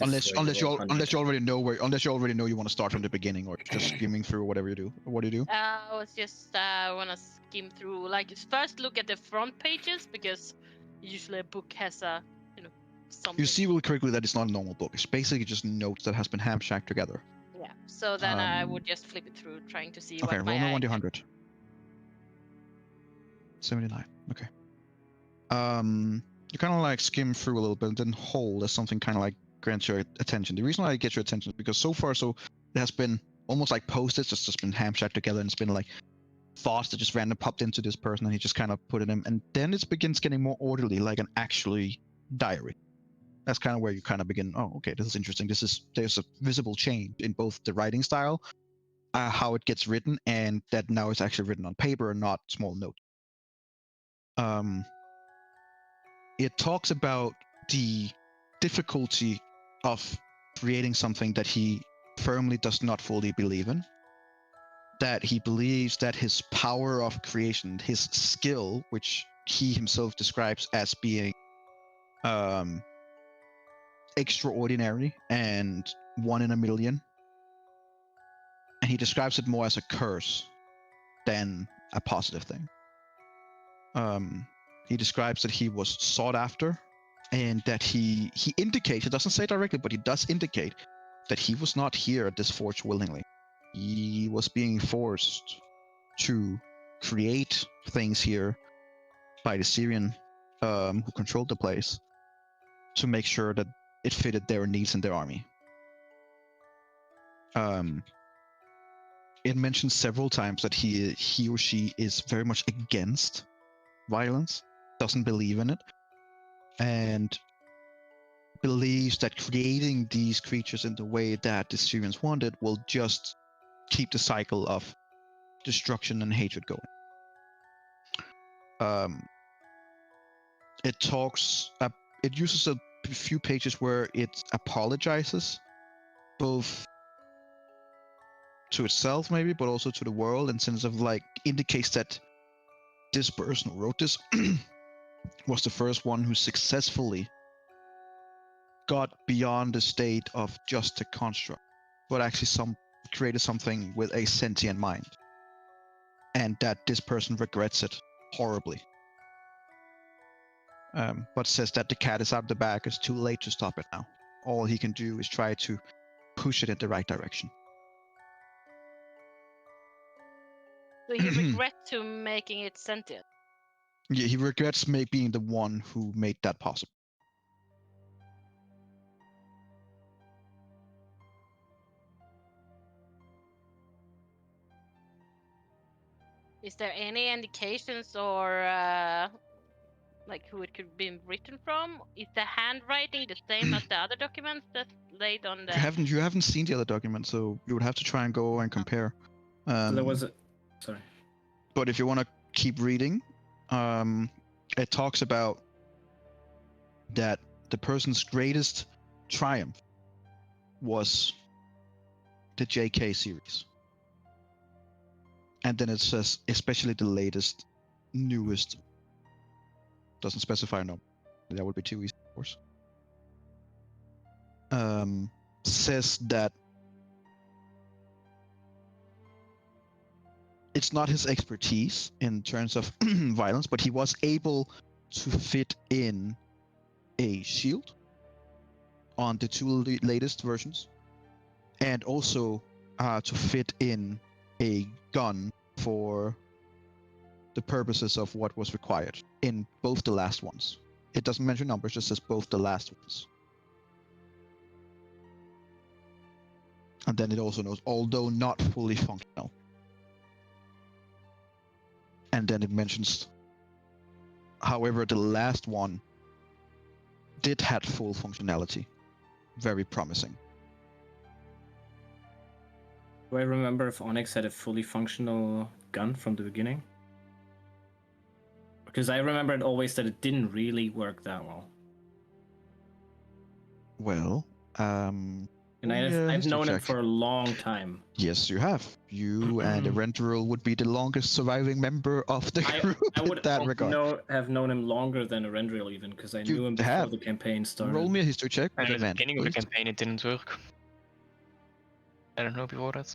Unless you already know you want to start from the beginning, or just skimming through whatever you do. What do you do? I was just wanna skim through, like, first look at the front pages, because usually a book has a, something. You see really quickly that it's not a normal book. It's basically just notes that has been ham-shacked together. Yeah. So then I would just flip it through, trying to see Okay, what roll my me 1d100. 79. Okay. You kind of like skim through a little bit, and then hold as something kind of like grants your attention. The reason why it gets your attention is because so far, it has been almost like post-its, it's just been ham-shacked together, and it's been like thoughts that just random popped into this person, and he just kind of put it in, and then it begins getting more orderly, like an actually diary. That's kind of where you kind of begin. Oh, okay, this is interesting. There's a visible change in both the writing style, how it gets written, and that now it's actually written on paper and not small notes. It talks about the difficulty of creating something that he firmly does not fully believe in. That he believes that his power of creation, his skill, which he himself describes as being extraordinary and 1 in a million, and he describes it more as a curse than a positive thing. He describes that he was sought after, and that he indicates, it doesn't say directly, but he does indicate that he was not here at this forge willingly. He was being forced to create things here by the Syrian who controlled the place, to make sure that it fitted their needs in their army. It mentions several times that he or she is very much against violence, doesn't believe in it, and believes that creating these creatures in the way that the Syrians wanted will just keep the cycle of destruction and hatred going. It uses a few pages where it apologizes, both to itself maybe, but also to the world, in sense of like indicates that this person who wrote this was the first one who successfully got beyond the state of just a construct, but actually created something with a sentient mind, and that this person regrets it horribly. But says that the cat is out of the bag, it's too late to stop it now. All he can do is try to push it in the right direction. So he regrets to making it sentient. Yeah, he regrets being the one who made that possible. Is there any indications or like who it could be written from? Is the handwriting the same as the other documents that laid on the? You haven't seen the other document, so you would have to try and go and compare. There was a. Sorry. But if you want to keep reading, it talks about that the person's greatest triumph was the JK series. And then it says, especially the latest, newest. Doesn't specify no. That would be too easy, of course. Says that it's not his expertise in terms of violence, but he was able to fit in a shield on the 2 latest versions, and also to fit in a gun for the purposes of what was required in both the last ones. It doesn't mention numbers, just says both the last ones. And then it also knows, although not fully functional. And then it mentions, however, the last one did have full functionality. Very promising. Do I remember if Onyx had a fully functional gun from the beginning? Because I remembered always that it didn't really work that well. Well, And Oh, yeah, I've history known him check. for a long time. yes, you have. You and Erenteril would be the longest surviving member of the I group would in that regard. have known him longer than Erendril even, because I knew him before have. the campaign started. Roll me a history check And with in the advantage, beginning of the please. campaign, it didn't work. I don't know before that.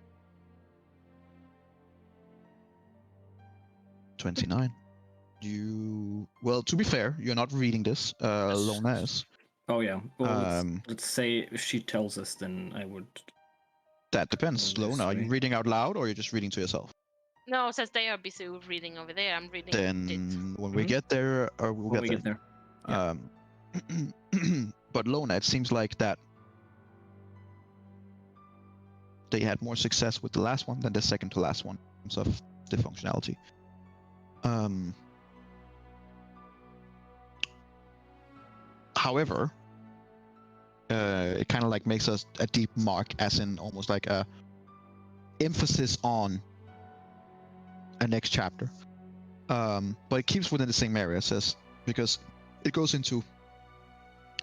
29. Well, to be fair, you're not reading this, Lona is. Oh yeah. Well, Um, let's say if she tells us, then I would. That depends. Roll Lona, are you history. reading out loud or are you just reading to yourself? No, since they are busy reading over there, I'm reading it. Then when we Mhm. get there, or we'll When get we there. get there. Yeah. But Lona, it seems like that they had more success with the last one than the second to last one in terms of the functionality. However, it kind of like makes us a deep mark, as in almost like a emphasis on a next chapter. But it keeps within the same area, it says, because it goes into,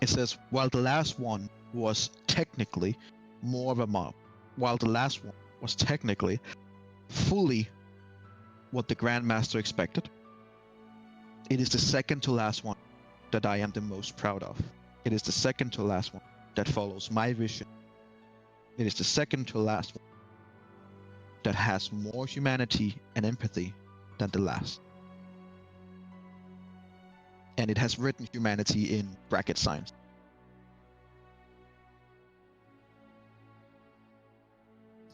it says, while the last one was technically more of a mob, while the last one was technically fully what the Grandmaster expected, it is the second to last one that I am the most proud of. It is the second to last one that follows my vision. It is the second to last one that has more humanity and empathy than the last. And it has written humanity in bracket signs.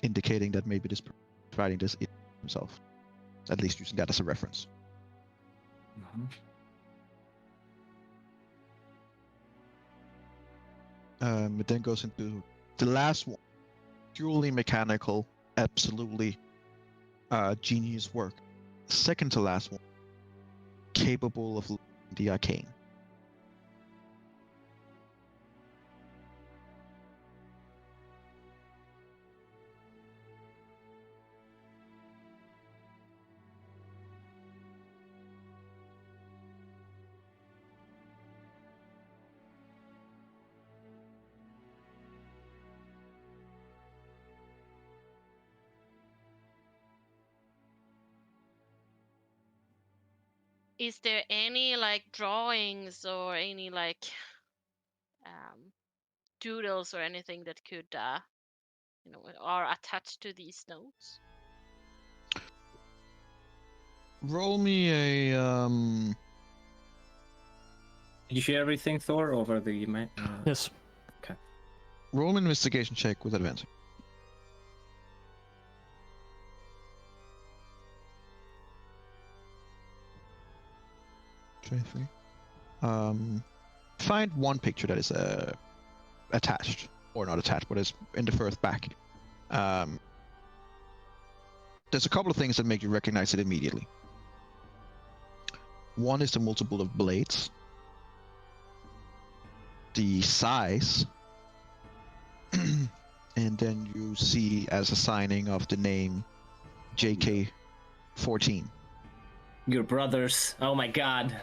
Indicating that maybe this writing this is himself. At least using that as a reference. Mhm. It then goes into the last one. Purely mechanical, absolutely genius work. Second to last one. Capable of the arcane. Is there any like drawings or any like doodles or anything that could are attached to these notes? Roll me a Did you share everything, Thor, over the Yes. roll an investigation check with advantage. Try 3. Find one picture that is attached, or not attached, but is in the first back. There's a couple of things that make you recognize it immediately. One is the multiple of blades, the size, and then you see as a signing of the name JK14. Your brothers. Oh my god.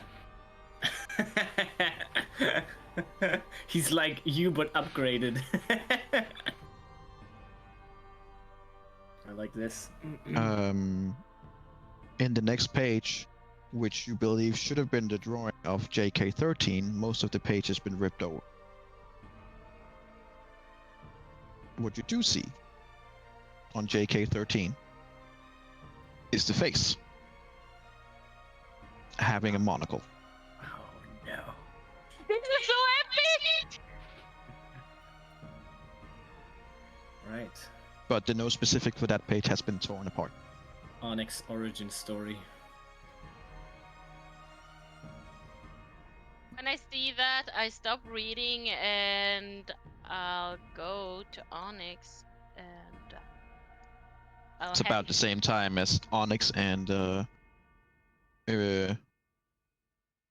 He's like you but upgraded. I like this. In the next page, which you believe should have been the drawing of JK13, most of the page has been ripped over. What you do see on JK13 is the face having a monocle. Oh no. This is so epic! Right. But the note specific for that page has been torn apart. Onyx origin story. When I see that, I stop reading and I'll go to Onyx And I'll It's about the same time as Onyx and who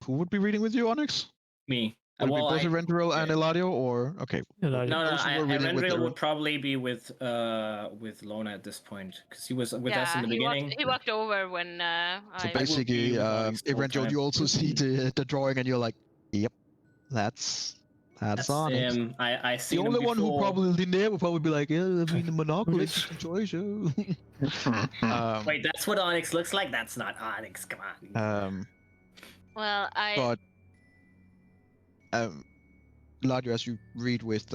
would be reading with you, Onyx? Me. Would it be both I, Erendril and Eladio, or okay? Eladio. no, those who were reading with Erendril the- would probably be with Lona at this point because he was with us in the he beginning. He walked over when So I. will basically, be with Onyx the whole Erendril, time. you also see the drawing, and you're like, "Yep, that's Onyx." him. I The seen him only one who before. probably there would probably be like, "Yeah, I mean, the Monopoly Yes. choice." Wait, that's what Onyx looks like. That's not Onyx. Come on. Well, But Eladio, as you read with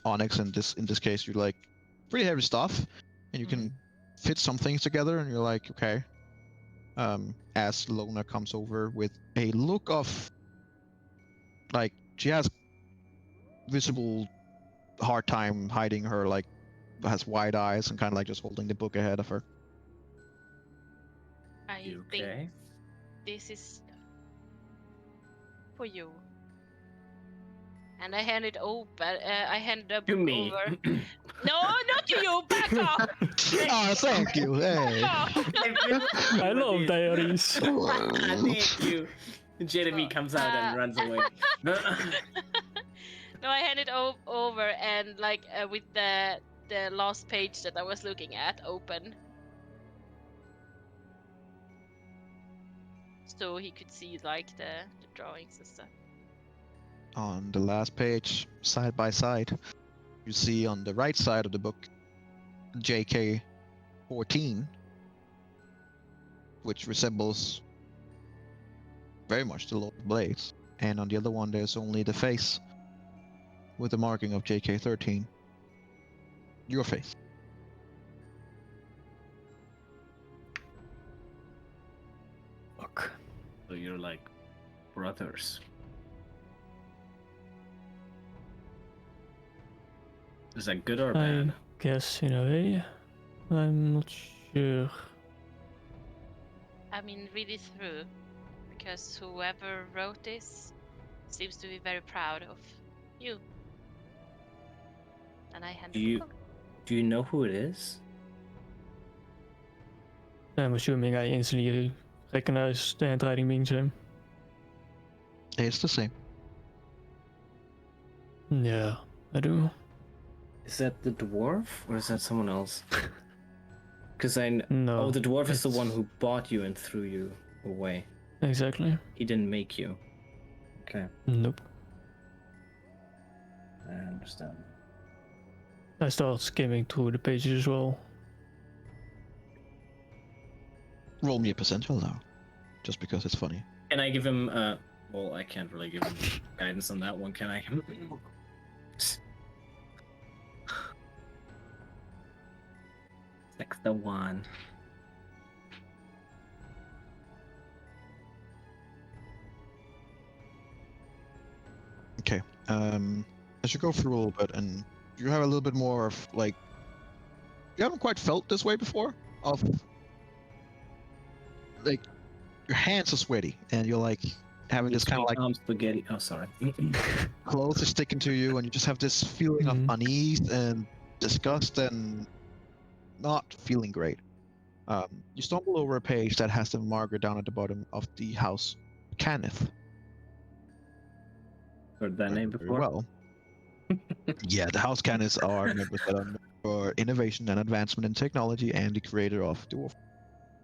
Onyx, and in this case, you like pretty heavy stuff, and you can fit some things together, and you're like, okay. As Lona comes over with a look of like she has visible hard time hiding her, like has wide eyes and kind of like just holding the book ahead of her. I You think okay? this is for you. And I hand it open. I hand the To book me. over. No, not to you. Back off. Oh, thank you. Hey. Back off. I love diaries. Thank you. Jeremy comes out and runs away. No, I hand it over and like with the last page that I was looking at open, so he could see like the drawings and stuff. On the last page, side by side, you see on the right side of the book JK 14, which resembles very much the Lord of Blades, and on the other one there's only the face with the marking of JK 13. Your face. Fuck. So you're like brothers. Is that good or I bad? guess in a way. I'm not sure. I mean, read it through, because whoever wrote this seems to be very proud of you. And I hand the book. Do you know who it is? I'm assuming I instantly recognize the handwriting being same. It's the same. Yeah, I do. Is that the dwarf or is that someone else? Because No. Oh, the dwarf is the it's- one who bought you and threw you away. Exactly. He didn't make you. Okay, Nope. I understand. I start skimming through the pages as well. Roll me a percentile now, just because it's funny. Can I give him? Well, I can't really give him guidance on that one, can I? Next the one. Okay. As you go through a little bit, and you have a little bit more of like, you haven't quite felt this way before. Of like, your hands are sweaty, and you're like having this kind of like spaghetti. Oh, sorry. clothes are sticking to you, and you just have this feeling of unease and disgust and not feeling great. You stumble over a page that has the marker down at the bottom of the house, Kenneth. Heard that name Very before. well. Yeah, the house Kenneths are members that are known for innovation and advancement in technology, and the creator of Dwarf.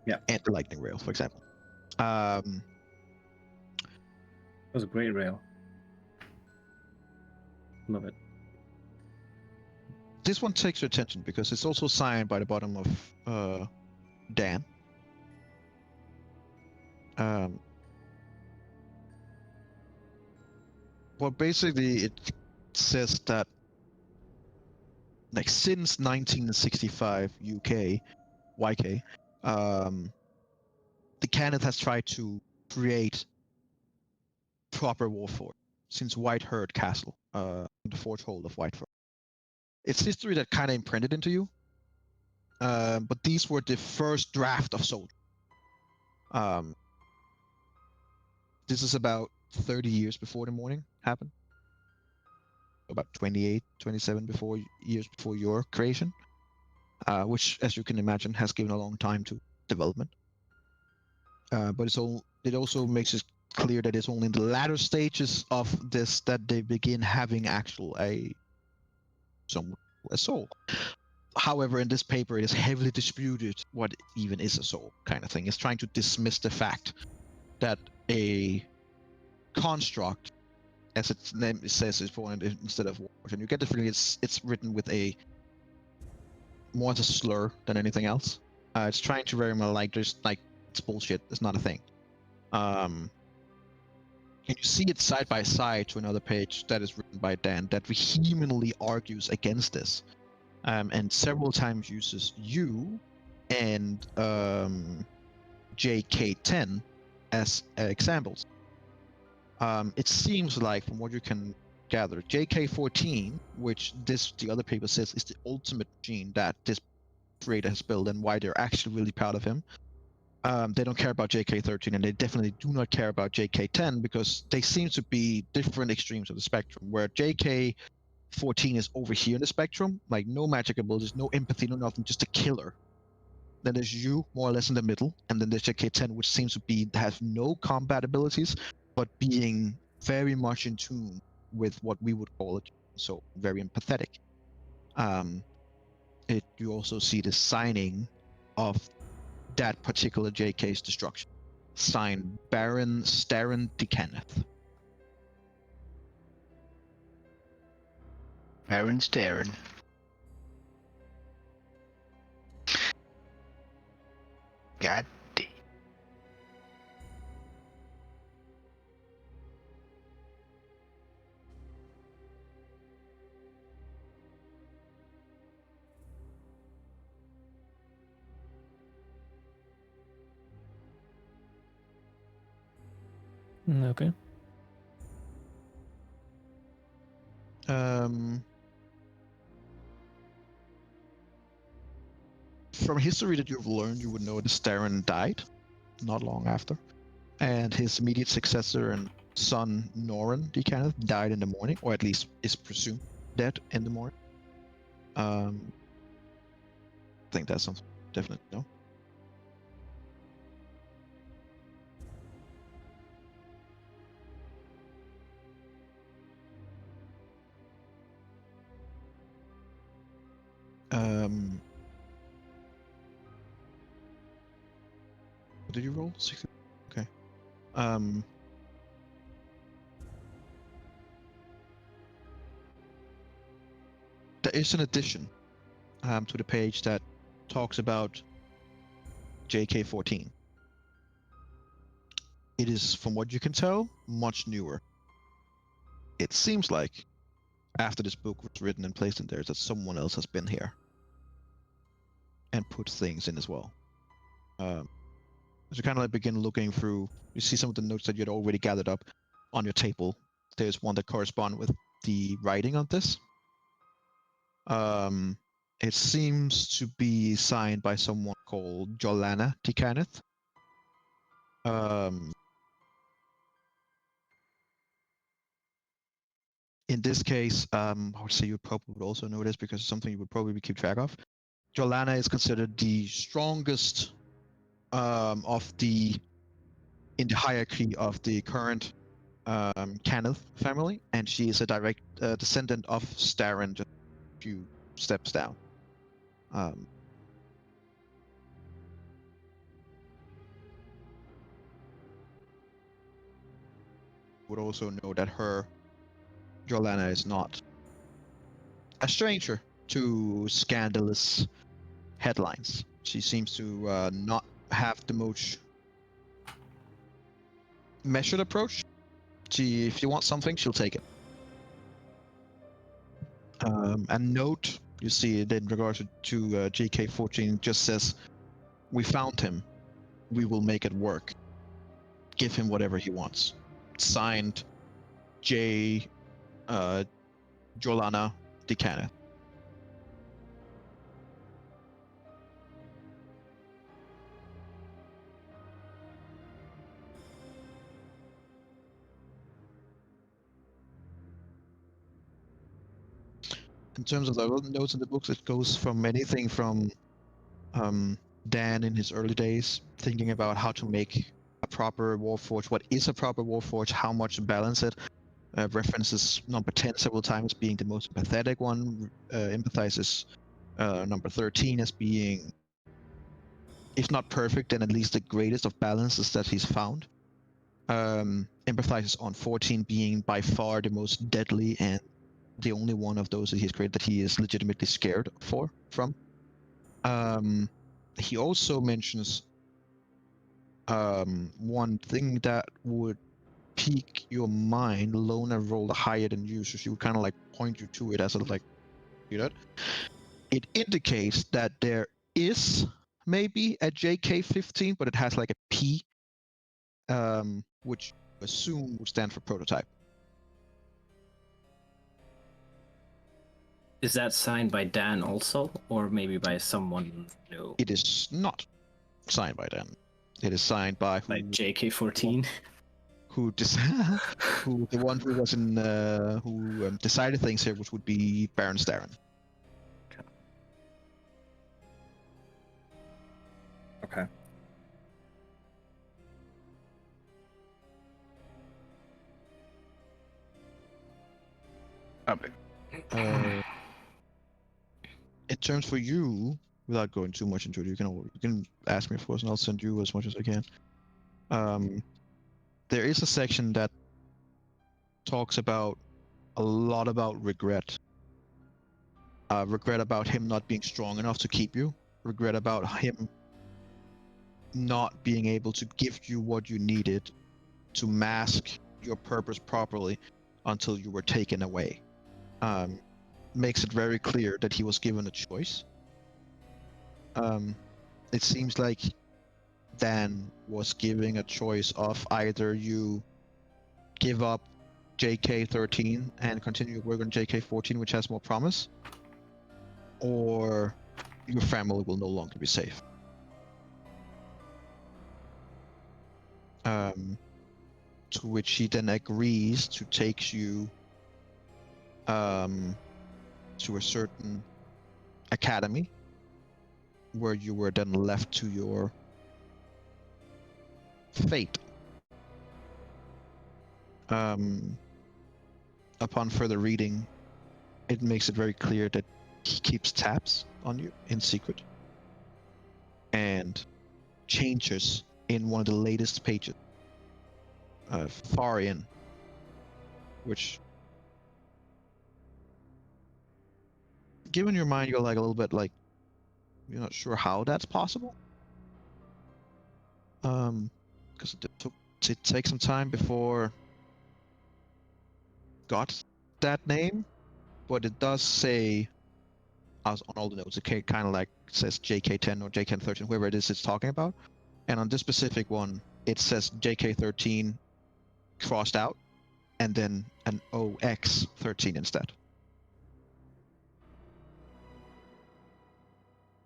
Yeah. And the Lightning Rail, for example. It was a great rail. Love it. This one takes your attention because it's also signed by the bottom of Dan. Well, basically, it says that, like, since 1965 UK, YK, the Kenneth has tried to create proper warfare since Whiteherd Castle, the foretold of Whiteherd. It's history that kind of imprinted into you, but these were the first draft of soldiers. This is about 30 years before the morning happened. about 28, 27 years before your creation, which, as you can imagine, has given a long time to development. But it also makes it clear that it's only in the latter stages of this that they begin having a soul. However, in this paper, it is heavily disputed what even is a soul, kind of thing. It's trying to dismiss the fact that a construct, as its name says, is born instead of word. And you get the feeling it's written with more as a slur than anything else. It's trying to very much it's bullshit. It's not a thing. And you see it side by side to another page that is written by Dan that vehemently argues against this. And several times uses you and JK10 as examples. It seems like, from what you can gather, JK14, which the other paper says is the ultimate machine that this creator has built and why they're actually really proud of him. They don't care about JK13, and they definitely do not care about JK10 because they seem to be different extremes of the spectrum, where JK14 is over here in the spectrum, like no magic abilities, no empathy, no nothing, just a killer. Then there's you, more or less in the middle, and then there's JK10, which seems to have no combat abilities, but being very much in tune with what we would call it, so very empathetic. You also see the signing of that particular JK's destruction, signed Baron Starren de Kenneth. Baron Starren. God damn. Okay. From history that you've learned, you would know that Starren died not long after, and his immediate successor and son Noran de Kenneth died in the morning, or at least is presumed dead in the morning. I think that's something definitely no. What did you roll? 60. Okay. There is an addition to the page that talks about JK14. It is, from what you can tell, much newer. It seems like after this book was written and placed in there, that someone else has been here and put things in as well. As you kind of like begin looking through, you see some of the notes that you had already gathered up on your table. There's one that corresponds with the writing on this. It seems to be signed by someone called Jolana de Kenneth. In this case, I would say you probably would also know this because it's something you would probably keep track of. Jolana is considered the strongest in the hierarchy of the current Kenneth family, and she is a direct descendant of Starren, just a few steps down. Would also know that Jolana is not a stranger to scandalous headlines. She seems to not have the most measured approach. If you want something, she'll take it. And note, you see it in regards to JK14, just says, "We found him. We will make it work. Give him whatever he wants." Signed, Jolana de Kenneth. in terms of the notes in the books, it goes from anything from Dan in his early days, thinking about how to make a proper Warforge, what is a proper Warforge, how much to balance it. References number 10 several times being the most empathetic one, empathizes number 13 as being, if not perfect, then at least the greatest of balances that he's found. Empathizes on 14 being by far the most deadly and the only one of those that he's created that he is legitimately scared from. He also mentions one thing that would pique your mind. Lona rolled higher than you, so she would kind of like point you to it as a like, you know. It indicates that there is maybe a JK15, but it has like a P, which I assume would stand for prototype. Is that signed by Dan also, or maybe by someone new? It is not signed by Dan. It is signed by who? By JK14. Who the one who was in who decided things here, which would be Baron Starren. Okay. In terms for you, without going too much into it, you can ask me, of course, and I'll send you as much as I can. There is a section that talks about a lot about regret. Regret about him not being strong enough to keep you. Regret about him not being able to give you what you needed to mask your purpose properly until you were taken away. Makes it very clear that he was given a choice. It seems like Dan was giving a choice of either you give up JK13 and continue work on JK14, which has more promise, or your family will no longer be safe. To which he then agrees to take you to a certain academy where you were then left to your fate. Upon further reading, it makes it very clear that he keeps tabs on you in secret and changes in one of the latest pages far in, which, given your mind, you're like a little bit like you're not sure how that's possible. Because it takes some time before got that name, but it does say on all the notes, it kind of like says JK10 or JK13, whoever it is it's talking about, and on this specific one, it says JK13 crossed out, and then an OX13 instead.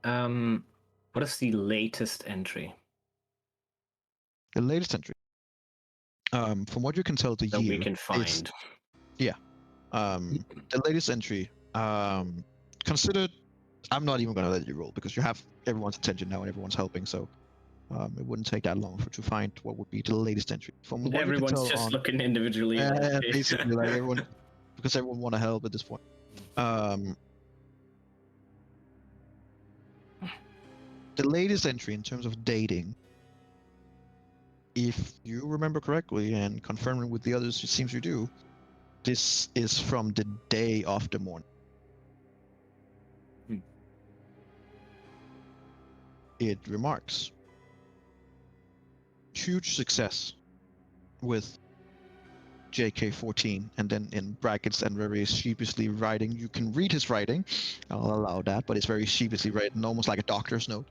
What is the latest entry? The latest entry, from what you can tell, the that year we can find. The latest entry, considered. I'm not even gonna let you roll because you have everyone's attention now and everyone's helping, so it wouldn't take that long to find what would be the latest entry. From what Everyone's you can tell just on, looking individually. basically, like everyone, because everyone want to help at this point. The latest entry in terms of dating, if you remember correctly and confirming with the others, it seems you do, this is from the day of the morning. It remarks, huge success with JK14, and then in brackets and very sheepishly writing, you can read his writing, I'll allow that, but it's very sheepishly written, almost like a doctor's note,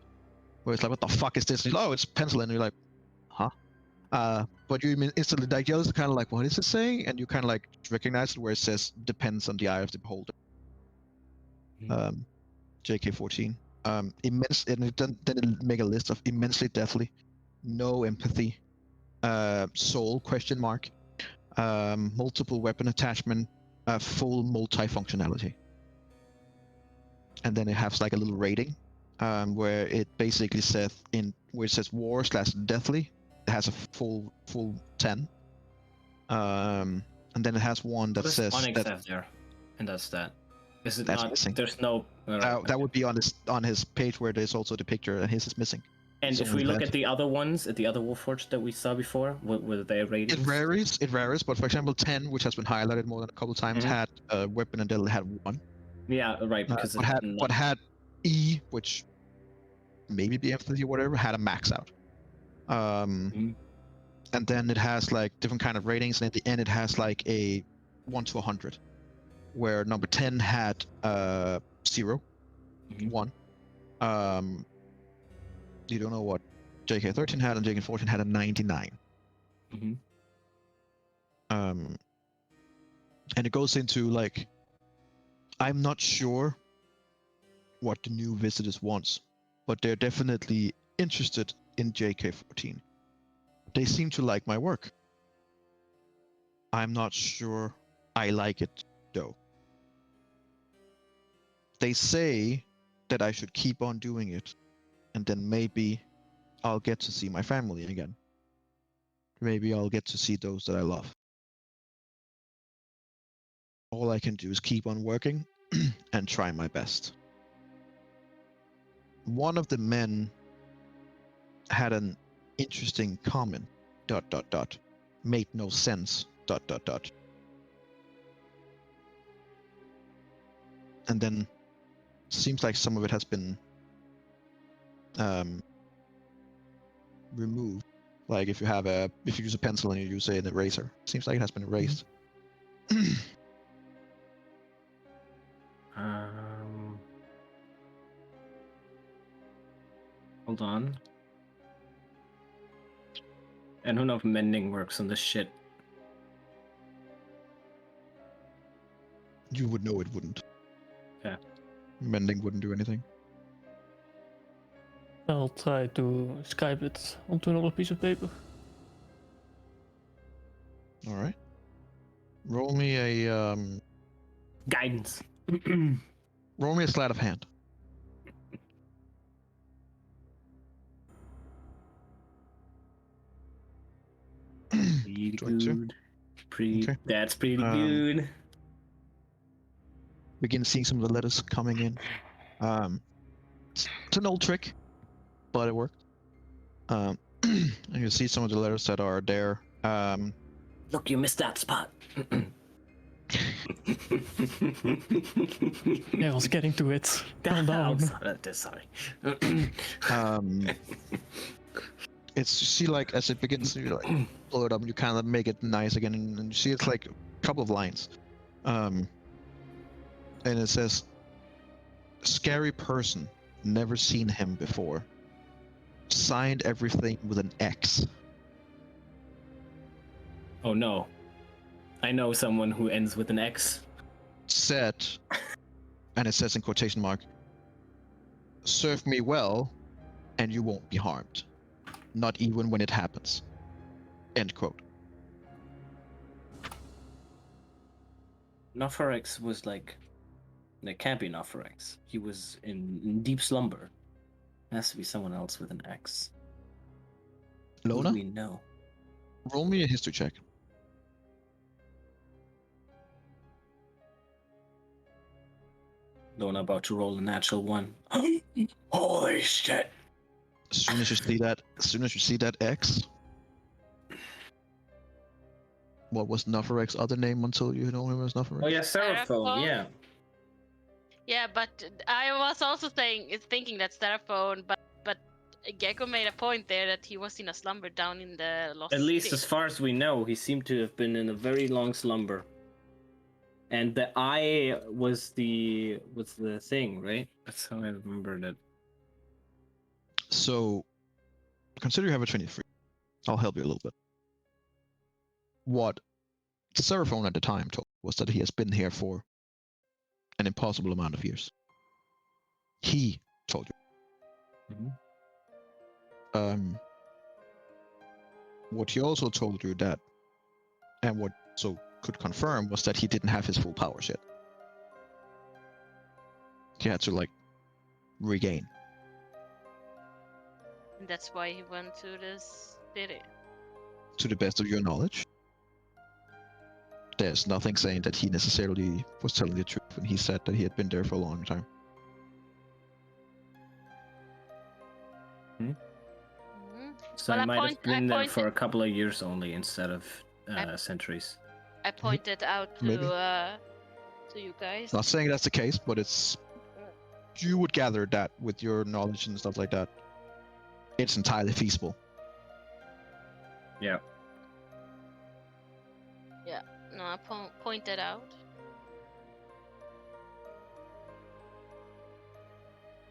where it's like, what the fuck is this? And he's like, oh, it's pencil, and you're like, huh? But you instantly, like, the others are kind of like, what is it saying? And you kind of like recognize it where it says, depends on the eye of the beholder. JK14. Immense, and then it make a list of immensely deathly, no empathy, soul question mark, multiple weapon attachment, full multi-functionality. and then it has like a little rating, where it basically says where it says war/deathly, it has a full 10. And then it has one that What does says Onyx that have there? And that's that. Is it that's not? missing. There's no. That would be on his page where there's also the picture, and his is missing. And It's if on we his look badge. at the other ones, at the other Warforged that we saw before, what were their ratings? It varies, but for example, 10, which has been highlighted more than a couple times, Mhm. had a weapon and they had 1. Yeah, right. Because But it had had but had E, which maybe BF30 or whatever, had a max out. Mhm. And then it has like different kind of ratings, and at the end it has like a 1 to 100, where number 10 had 0, Mhm. 1. You don't know what JK13 had, and JK14 had a 99. Mhm. And it goes into like, I'm not sure what the new visitors wants, but they're definitely interested in JK14. They seem to like my work. I'm not sure I like it though. They say that I should keep on doing it, and then maybe I'll get to see my family again. Maybe I'll get to see those that I love. All I can do is keep on working and try my best. One of the men had an interesting comment. ... Made no sense. ... And then seems like some of it has been removed. Like if you use a pencil and you use an eraser, seems like it has been erased. Hold on. I don't know if mending works on this shit. You would know it wouldn't. Yeah. Mending wouldn't do anything. I'll try to scribe it onto another piece of paper. All right. Roll me a Guidance. roll me a sleight of hand. Pretty 22. good. Okay. That's pretty Um, good. Begin seeing some of the letters coming in. It's an old trick, but it worked. And you see some of the letters that are there. Look, you missed that spot. Yeah, I was getting to it. Calm down. Sorry. It's, you see, like, as it begins to like blow it up, you kind of make it nice again, and you see it's like a couple of lines. And it says, "Scary person, never seen him before. Signed everything with an X." Oh no. I know someone who ends with an X. Said, and it says in quotation mark, "Serve me well, and you won't be harmed. Not even when it happens." End quote. Nofarex was like... It can't be Nofarex. He was in deep slumber. It has to be someone else with an X. Who do Lona, we know? roll me a history check. Lona about to roll a natural 1. Holy shit! As soon as you see that X, what was Nofarek's other name until you know him as Nofarek? Oh yeah, Seraphone, Seraphone? yeah. Yeah, but I was also thinking that Seraphone, but Gecko made a point there that he was in a slumber down in the Lost At least City. as far as we know, he seemed to have been in a very long slumber. And the eye was the thing, right? That's how I remembered it. So, consider you have a 23. I'll help you a little bit. What Seraphone at the time told was that he has been here for an impossible amount of years. He told you. Mm-hmm. What he also told you that, and what so could confirm, was that he didn't have his full powers yet. he had to like regain. And that's why he went to this city. To the best of your knowledge, there's nothing saying that he necessarily was telling the truth when he said that he had been there for a long time. Mhm. So Well, I I might point- have been I there for pointed- a couple of years only instead of centuries. I pointed out to Maybe. you guys. Not saying that's the case, but it's you would gather that with your knowledge and stuff like that. It's entirely feasible. Yeah. No, I pointed out.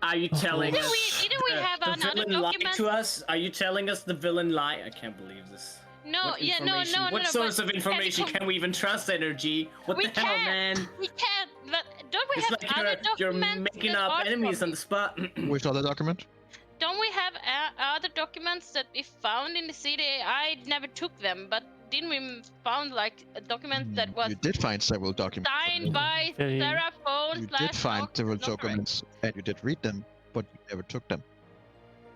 Are you telling Didn't us didn't we have the another villain lied document? to us? Are you telling us the villain lied? I can't believe this. No, What yeah, no, information- no, What no. source but of information com- can we even trust, Energy? What We the hell, can't. man? We can't. But don't we It's have like other you're documents making that up are enemies from on the spot. Which other document? Don't we have other documents that we found in the city? I never took them, but didn't we found like a document that was You did find several documents. signed by Very- Sarah Phone You slash did find Nox- several Nox- documents, and you did read them, but you never took them.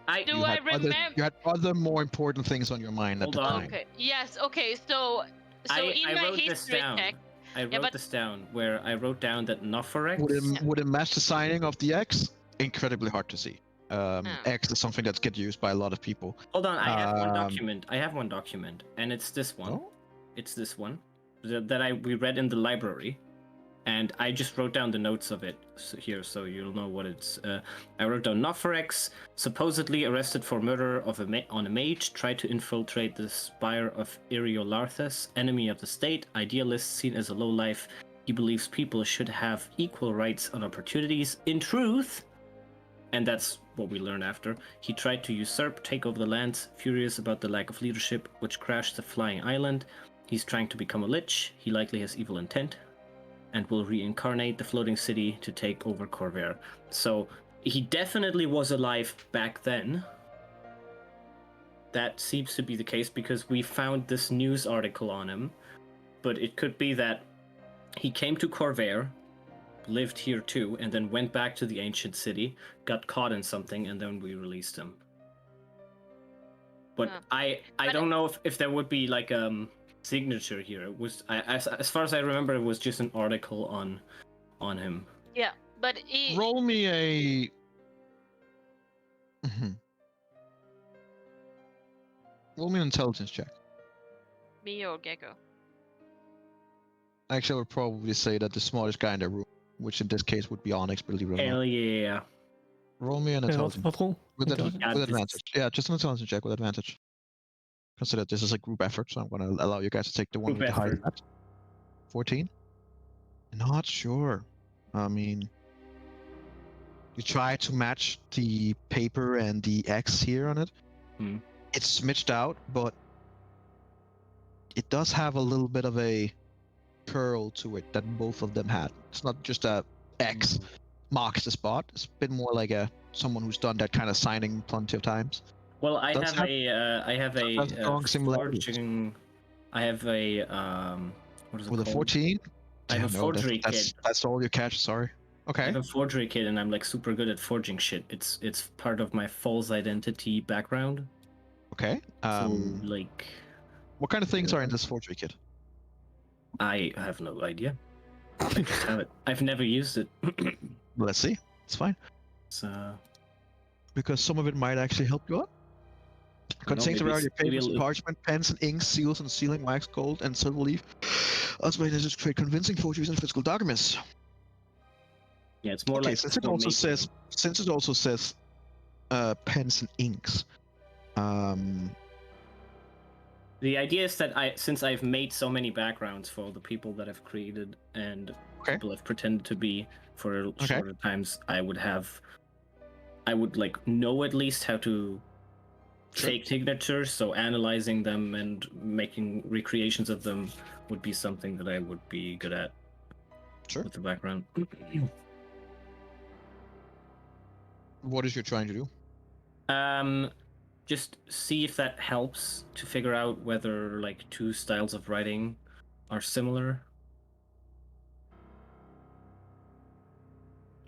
Do You I had other, remember? you had other more important things on your mind at Hold the on. time. Okay. Yes. Okay. So in I my wrote this history down. check, I wrote but- this down where I wrote down that Noforex. Would it match the signing of the X? Incredibly hard to see. X is something that's get used by a lot of people. Hold on, I have one Um, document. I have one document, and it's this one. Oh? It's this one that we read in the library, and I just wrote down the notes of it here, so you'll know what it's. I wrote down Noforex, supposedly arrested for murder of on a mage, tried to infiltrate the spire of Eriolarthus, enemy of the state, idealist, seen as a lowlife. He believes people should have equal rights and opportunities. In truth, and that's what we learn after, he tried to usurp, take over the lands, furious about the lack of leadership, which crashed the flying island. He's trying to become a lich. He likely has evil intent, and will reincarnate the floating city to take over Corvair. So he definitely was alive back then. That seems to be the case because we found this news article on him, but it could be that he came to Corvair, lived here too, and then went back to the ancient city, got caught in something, and then we released him. But Yeah. I don't know if there would be like signature here. It was as far as I remember, it was just an article on him. Yeah, but Roll me a. Roll me an intelligence check. me or Gecko. Actually, I would probably say that the smartest guy in the room, which in this case would be Onyx, believe it or not. Hell yeah. Roll me an Wat, intelligence wat rol? with, Intelligence? Yeah, with this- advantage. Yeah, just an intelligence check with advantage. Consider this is a group effort, so I'm going to allow you guys to take the one Group with the highest effort. stat. 14? Not sure. I mean, you try to match the paper and the X here on it. Hmm. It's smidged out, but it does have a little bit of a curl to it that both of them had. It's not just a X marks the spot. It's a bit more like a someone who's done that kind of signing plenty of times. Well, I Does have have- I have a have strong similarities. forging. I have a what is it With a called? 14? I have a Damn, no, forgery that's, kit. that's all you catch, sorry. I Okay. have a forgery kit, and I'm like super good at forging shit. It's part of my false identity background. Okay. So like, What kind of things are in this forgery kit? I have no idea. I just have it. I've never used it. Let's see. It's fine. So Because some of it might actually help you out. Contains a maybe variety of maybe papers, it'll- parchment, pens, and inks, seals, and sealing wax, gold, and silver leaf. Also, it is to create convincing forgeries and physical documents. yeah, it's more Okay, like since it also says pens and inks. The idea is that since I've made so many backgrounds for all the people that I've created and Okay. people have pretended to be for Okay. shorter times, I would like know at least how to Sure. fake signatures. So analyzing them and making recreations of them would be something that I would be good at. Sure. With the background. What is you trying to do? Just see if that helps to figure out whether like two styles of writing are similar.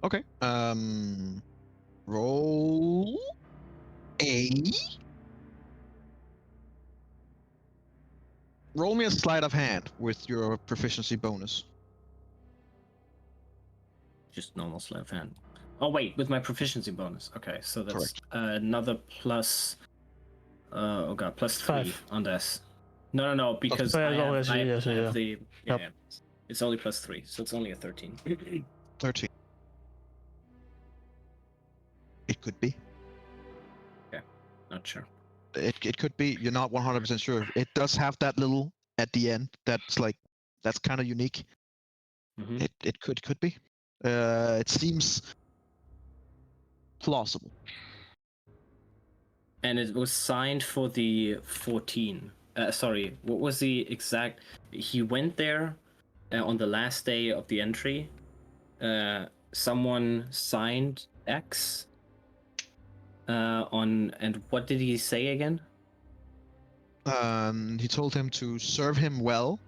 Okay. Roll a. Roll me a sleight of hand with your proficiency bonus. Just normal sleight of hand. Oh wait, with my proficiency bonus. Okay, so that's Correct. another plus. Oh god, plus 3 5. on this. No, because Oh, yeah, I have, always, I have, yes, I have yeah. the. Yep. Yeah, it's only plus 3, so it's only a 13. 13. It could be. Not sure. It could be. You're not 100% sure. It does have that little at the end. That's kind of unique. Mhm. It could be. It seems plausible. And it was signed for the 14. Sorry, what was the exact? He went there on the last day of the entry. Someone signed X on, and what did he say again? He told him to serve him well,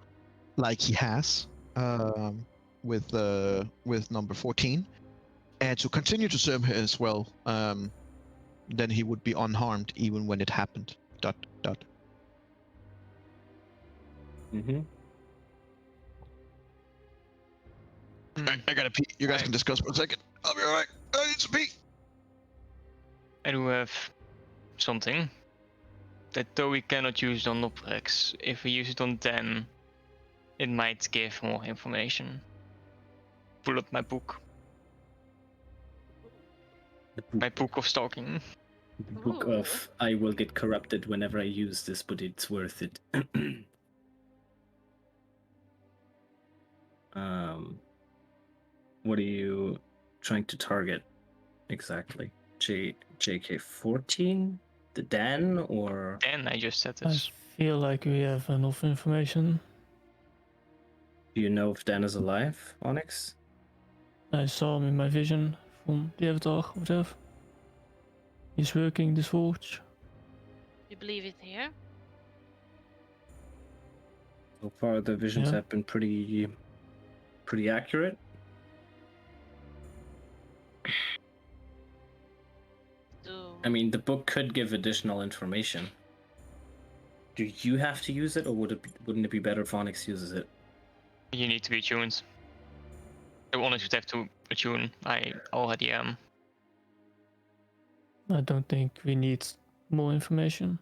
like he has, with number 14, and to continue to serve him as well. Then he would be unharmed even when it happened. ... Mm-hmm. I gotta pee. You guys can discuss for a second. I'll be alright. I need to pee. I do have something that though we cannot use it on Noprex, if we use it on Dan, it might give more information. Pull up my book. My book of stalking. The book Ooh. of I will get corrupted whenever I use this, but it's worth it. What are you trying to target exactly? JK14? The Dan or Dan, I just said I this. feel like we have enough information. do you know if Dan is alive, Onyx? I saw him in my vision from the avatar, whatever. He's working this forge. You believe it's here? So far the visions Yeah. have been pretty accurate. So I mean, the book could give additional information. Do you have to use it, or wouldn't it be better if Onyx uses it? You need to be attuned. I wanted to have to attune. I already am. I don't think we need more information.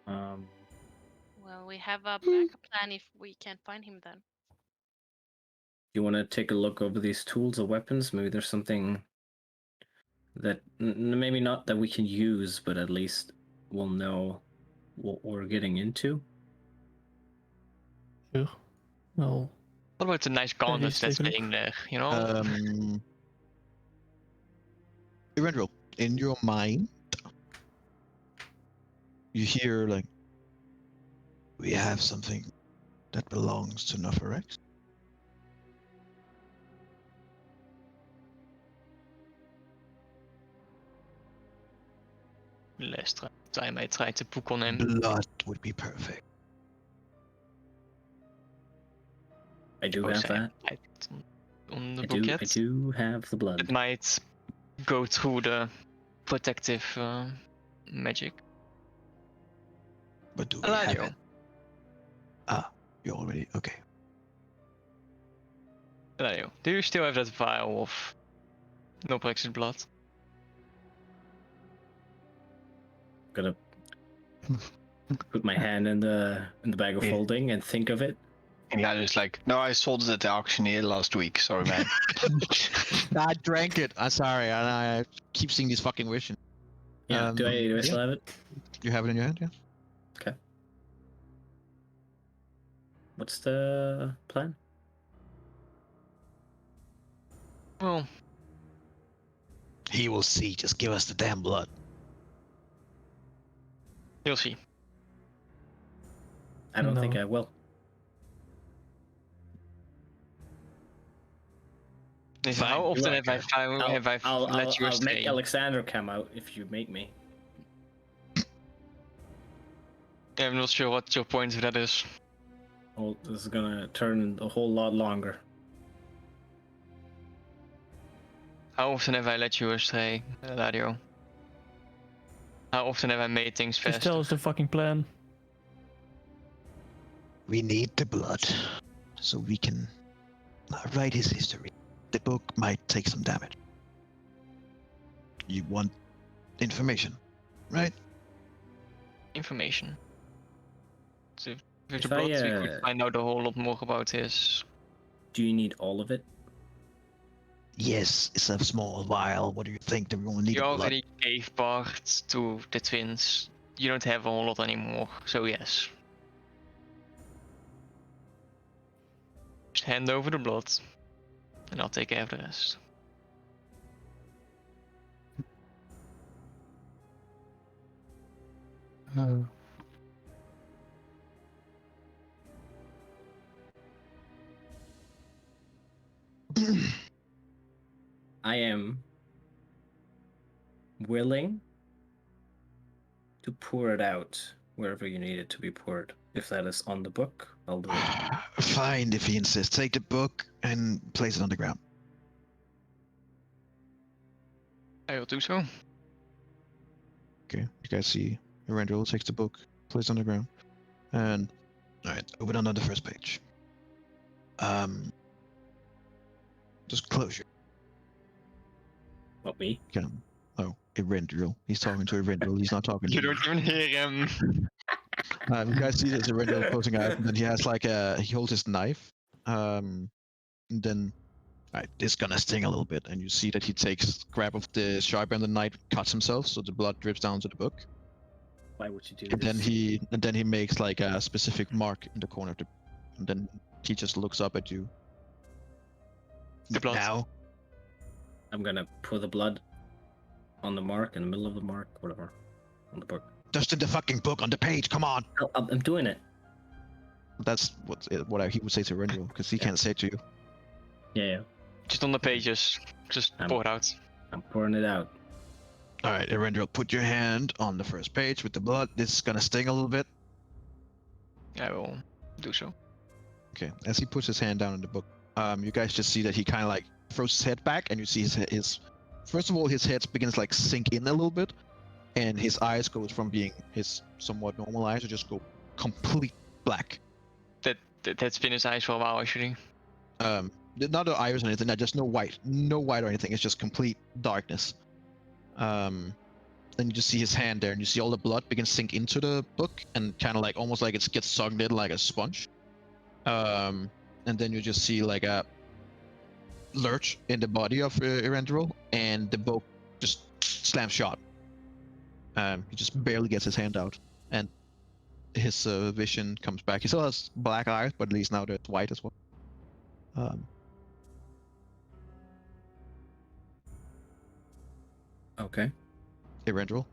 well, we have a backup plan if we can't find him then. You want to take a look over these tools or weapons? Maybe there's something that maybe not that we can use, but at least we'll know what we're getting into. Sure. Well, What about the nice gauntlets take that's a look. laying there, you know? Eberron, in your mind, you hear like, we have something that belongs to Neferex. Last time I tried to book on him. Blood would be perfect. I do Oh, have say I that. tried on the I book yet. do have the blood. It might go through the protective magic. But do we have Eladio, it? Ah, you already okay. Eladio, do you still have that vial of Noprex's blood? Gonna put my hand in the bag of Yeah. holding and think of it. And yeah, just like, no, I sold it at the auctioneer last week. Sorry, man. I drank it. I'm sorry. I keep seeing these fucking visions. Yeah. Do I still have it? You have it in your hand, yeah? Okay. What's the plan? Well, He will see. Just give us the damn blood. you'll see. I don't think No. I will. Listen, Fine, how you often are have I good. found, have I let you I'll stay? make Alexander come out if you make me. I'm not sure what your point of that is. This is gonna turn a whole lot longer. How often have I let you astray, Ladio? How often have I made things Just tell faster? us the fucking plan. We need the blood so we can write his history. The book might take some damage. You want information, right? Information. So with If the blood, we I, could find out a whole lot more about his. Do you need all of it? Yes, it's a small vial. What do you think? Do we only need You the blood? already gave part to the twins. You don't have a whole lot anymore, so yes. Just hand over the blood, and I'll take care of the rest. I am willing to pour it out wherever you need it to be poured. If that is on the book, I'll do it. Fine, if he insists. Take the book and place it on the ground. I will do so. Okay, you guys see Erendril takes the book, places it on the ground, and alright, open on the first page. Just close your What, me? can. Oh, Erendril. He's talking to Erendril. He's not talking to You you. don't even hear him. You guys see this Erendril closing out, and then he has like he holds his knife. And then, alright, this is gonna sting a little bit, and you see that he takes grab of the sharp end of the knife, cuts himself, so the blood drips down to the book. Why would you do And this? then he makes like a specific mark in the corner of the, and then he just looks up at you. The blood. Now, I'm gonna pour the blood on the mark, in the middle of the mark, whatever, on the book. just in the fucking book on the page. Come on. I'm doing it. That's what he would say to Rendell, because he can't say it to you. Yeah, Just on the pages. Just pour it out. I'm pouring it out. All right, Rendell, put your hand on the first page with the blood. This is gonna sting a little bit. I will do so. Okay, as he puts his hand down in the book, you guys just see that he kind of like throws his head back, and you see his first of all, his head begins like sink in a little bit, and his eyes goes from being his somewhat normal eyes to just go complete black. That's been his eyes for a while, actually. Not the iris or anything, just no white or anything. It's just complete darkness. Then you just see his hand there, and you see all the blood begin to sink into the book, and kind of like almost like it gets sucked in like a sponge. And then you just see like a lurch in the body of Erendril, and the book just slams shut. He just barely gets his hand out, and his vision comes back. He still has black eyes, but at least now they're white as well. Okay. Erendril,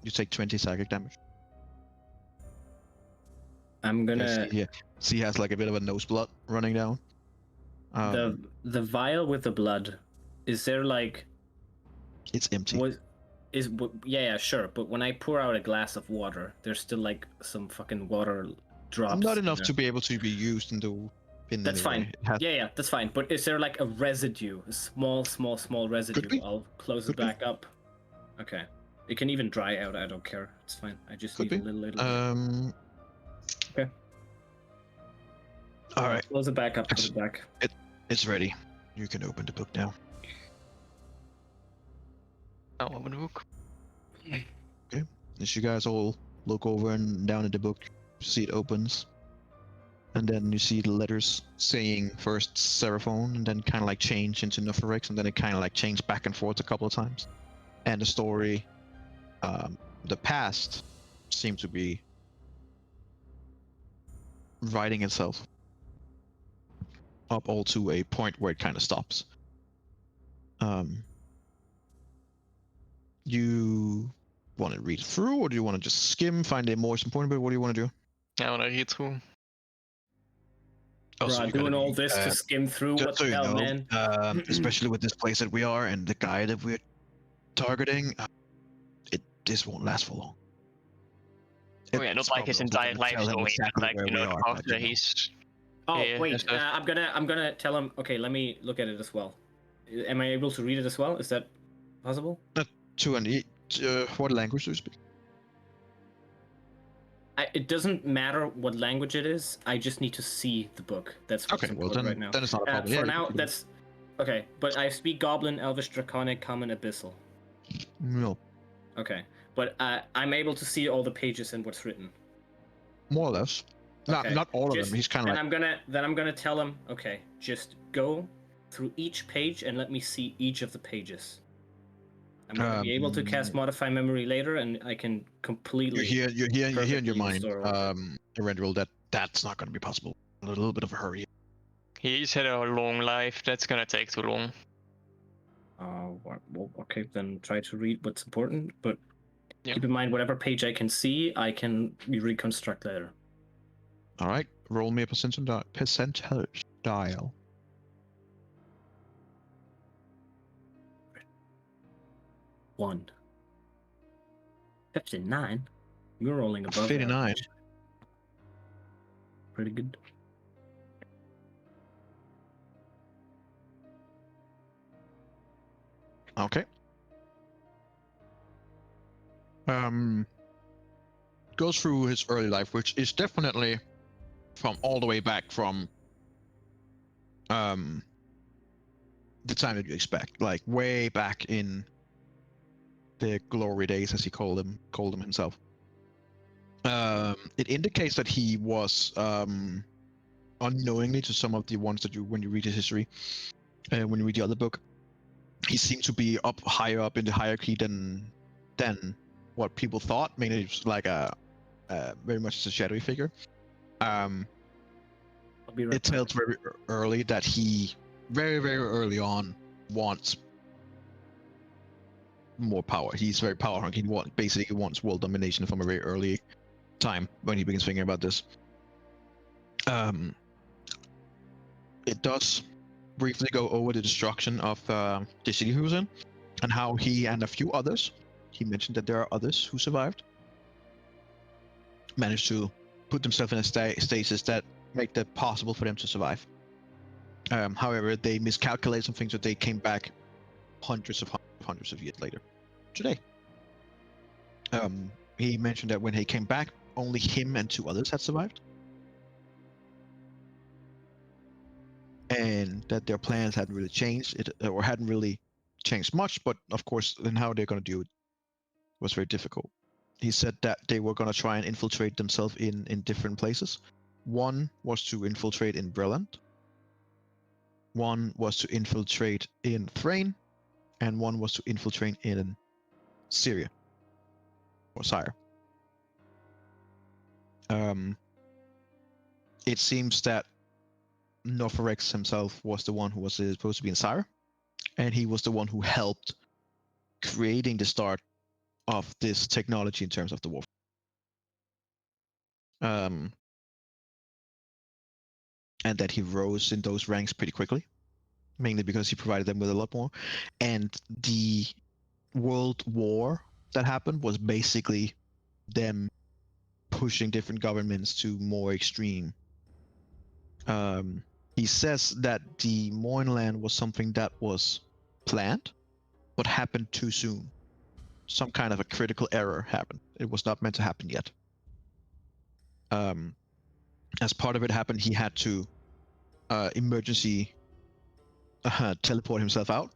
you take 20 psychic damage. I'm gonna. See, he has like a bit of a nose blood running down. The vial with the blood. Is there like? It's empty. Yeah, sure. But when I pour out a glass of water, there's still like some fucking water drops. Not enough to be able to be used into. That's fine. Yeah, that's fine. But is there like a residue, a small residue? I'll close it back up. Okay. It can even dry out. I don't care. It's fine. I just need a little. Okay. All right. Close it back up. Put it back. It's ready. You can open the book now. I'll open the book. Okay. As you guys all look over and down at the book, you see it opens. And then you see the letters saying first Seraphon, and then kind of like change into Neferex, and then it kind of like changed back and forth a couple of times. And the story, the past, seemed to be writing itself up all to a point where it kind of stops. You want to read through, or do you want to just skim, find the most important bit? What do you want to do? I want to read through. Bro, I'm doing all this to skim through. What the hell, man? Especially with this place that we are and the guy that we're targeting, this won't last for long. Oh yeah, not It's like his probably also entire gonna life tell him story, exactly but like where you we know, are, but, after you know. he's. Oh Yeah, wait, that's a- I'm gonna tell him. Okay, let me look at it as well. Am I able to read it as well? Is that possible? What language do you speak? It doesn't matter what language it is. I just need to see the book. That's what's Okay, well important right now. then it's not a problem. For Yeah, now, you can- that's okay. But I speak Goblin, Elvish, Draconic, Common, Abyssal. no, Okay, but I'm able to see all the pages and what's written. more or less. Not Okay, not all of just- them. He's kind of And like I'm gonna tell him. Okay, just go through each page and let me see each of the pages. I'm gonna be able to cast Modify Memory later, and I can completely. you're here in your perfectly mind, restore. Erenduel, that's not going to be possible. A little bit of a hurry. He's had a long life. That's gonna take too long. Well, okay, then try to read what's important, but Yeah. keep in mind whatever page I can see, I can reconstruct later. All right, roll me a percentage dial. 1. 59. You're rolling above 59. average. Pretty good. Okay. Goes through his early life, which is definitely from all the way back from the time that you expect, like way back in the glory days, as he called them himself. It indicates that he was unknowingly to some of the ones that when you read his history, when you read the other book, he seemed to be up higher up in the hierarchy than what people thought. Mainly, it was like a very much as a shadowy figure. I'll be right It back. tells very early that he very early on wants more power. He's very power hungry. He wants world domination from a very early time when he begins thinking about this. It does briefly go over the destruction of the city he was in, and how he and a few others, he mentioned that there are others who survived, managed to put themselves in a stasis that make it possible for them to survive. However, they miscalculated some things, so they came back hundreds of years later. Today. He mentioned that when he came back, only him and 2 others had survived. And that their plans hadn't really changed, or hadn't really changed much, but of course, then how they're going to do it was very difficult. He said that they were going to try and infiltrate themselves in different places. One was to infiltrate in Breland. One was to infiltrate in Thrain, and one was to infiltrate in Syria or Syre. It seems that Northorex himself was the one who was supposed to be in Syre, and he was the one who helped creating the start of this technology in terms of the warfare. And that he rose in those ranks pretty quickly, mainly because he provided them with a lot more. And the world war that happened was basically them pushing different governments to more extreme. He says that the Mournland was something that was planned, but happened too soon. Some kind of a critical error happened. It was not meant to happen yet. As part of it happened, he had to emergency teleport himself out,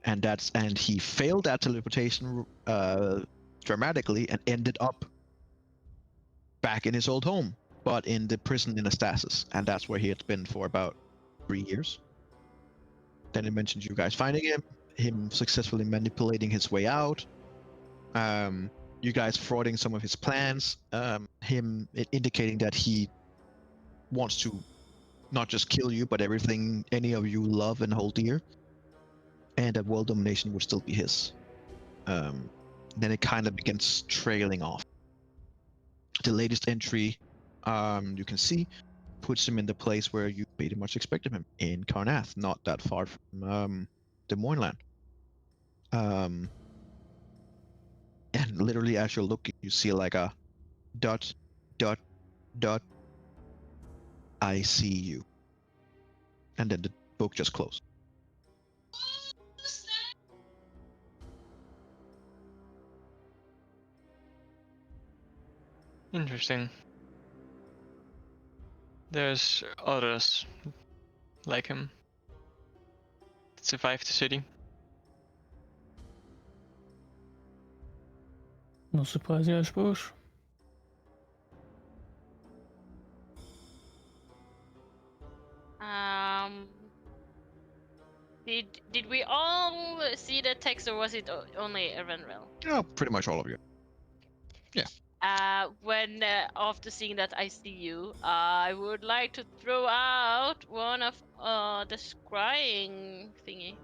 and he failed that teleportation dramatically and ended up back in his old home, but in the prison in a stasis, and that's where he had been for about 3 years. Then it mentions you guys finding him successfully manipulating his way out, you guys frauding some of his plans, him indicating that he wants to not just kill you, but everything any of you love and hold dear, and that world domination would still be his. Then it kind of begins trailing off. The latest entry, you can see, puts him in the place where you pretty much expected him, in Karnath, not that far from the Mournland. And literally, as you're looking, you see like a dot dot dot I see you. And then the book just closed. Interesting. There's others like him that survived the city. Not surprising, I suppose. Um, did we all see the text, or was it only Erenril? Oh, pretty much all of you. When after seeing that I see you, I would like to throw out one of the scrying thingy.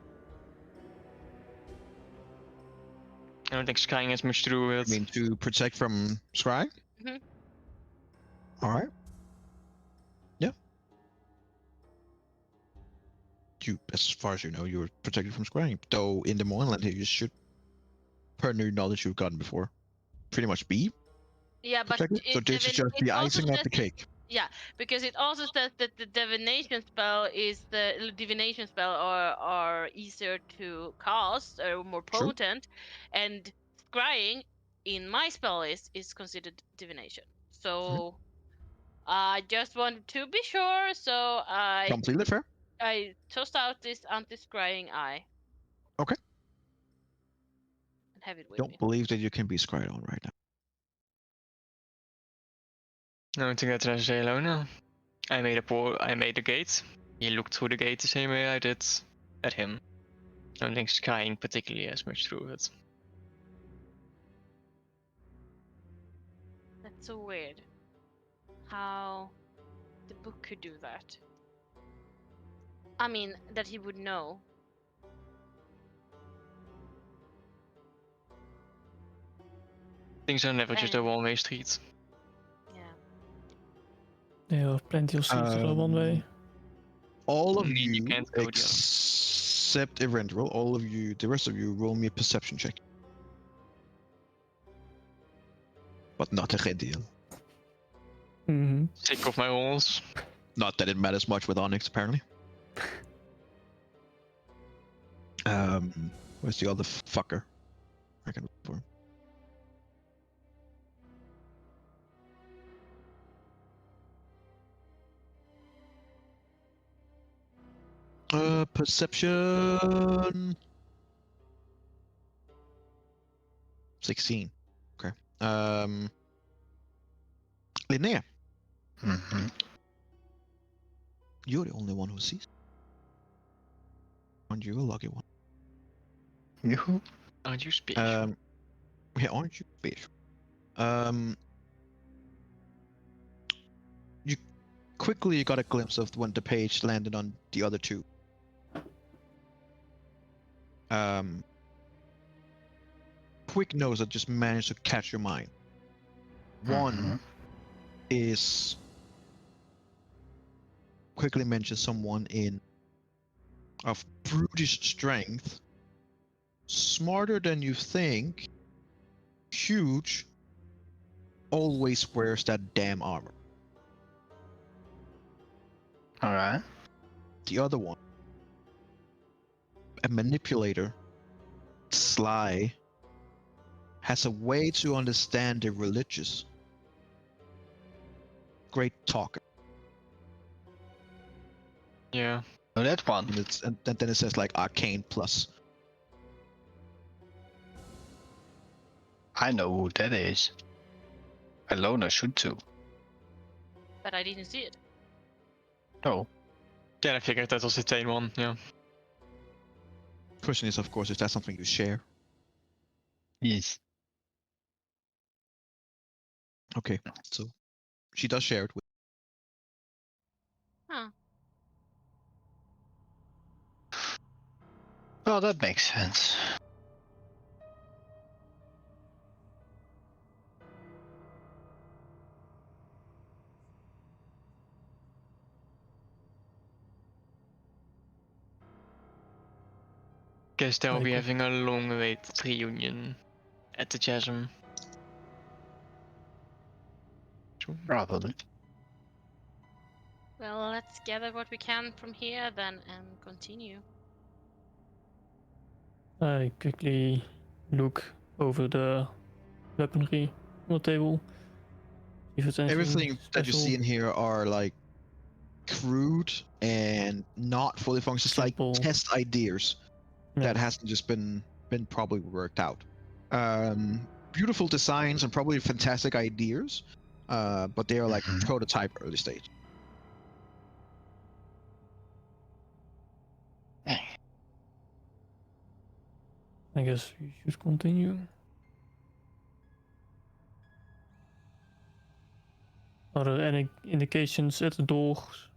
I don't think Skying has much to do with I mean, to protect from scrying? Mhm. Alright. Yeah. You, as far as you know, you're protected from scrying. Though in the Moonland here, you should, per new knowledge you've gotten before, pretty much be Yeah, but protected. So this is just it the also icing of says the cake. yeah, because it also says that the divination spell is the divination spell are easier to cast or more True. potent, and scrying in my spell list is considered divination. So I just wanted to be sure, so Completely fair. I tossed out this anti-scrying eye. Okay. And have it with Don't me. believe that you can be scryed on right now. I don't think that's necessary alone now. I made a gate. He looked through the gate the same way I did at him. I don't think Skying particularly has much to do with it. That's so weird. How the book could do that. I mean, that he would know. Things are never just a And- one-way street. Yeah. There are plenty of streets that are one way. All of You you, can't go the other. except Erenril, all of you, the rest of you, roll me a perception check. But not a great deal. Mm-hmm. Sick of my rolls. Not that it matters much with Onyx, apparently. Where's the other fucker? I can look for him. Perception. 16. Okay. Linnea, Mm-hmm. you're the only one who sees. Aren't you a lucky one? You? Aren't you special? Yeah, aren't you special? You quickly got a glimpse of when the page landed on the other two. Quick notes that just managed to catch your mind. One is quickly mention someone of brutish strength, smarter than you think, huge, always wears that damn armor. Alright. The other one, a manipulator, sly, has a way to understand the religious. Great talker. Yeah. Oh, that one. And then it says like arcane plus. I know who that is. Alona should too. But I didn't see it. Oh. Yeah, I figured that was the same one, yeah. Question is, of course, is that something you share? Yes. Okay, so she does share it with. Huh. Well, that makes sense. Guess they'll Very be cool. having a long awaited reunion at the chasm. Probably. Well, let's gather what we can from here then and continue. I quickly look over the weaponry on the table. If it's anything Everything that you special, see in here are like crude and not fully functional. It's like simple. test ideas Yeah. that hasn't just been probably worked out. Beautiful designs and probably fantastic ideas, but they are like Mhm. prototype early stage. I guess we should continue. Are there any indications at the doors,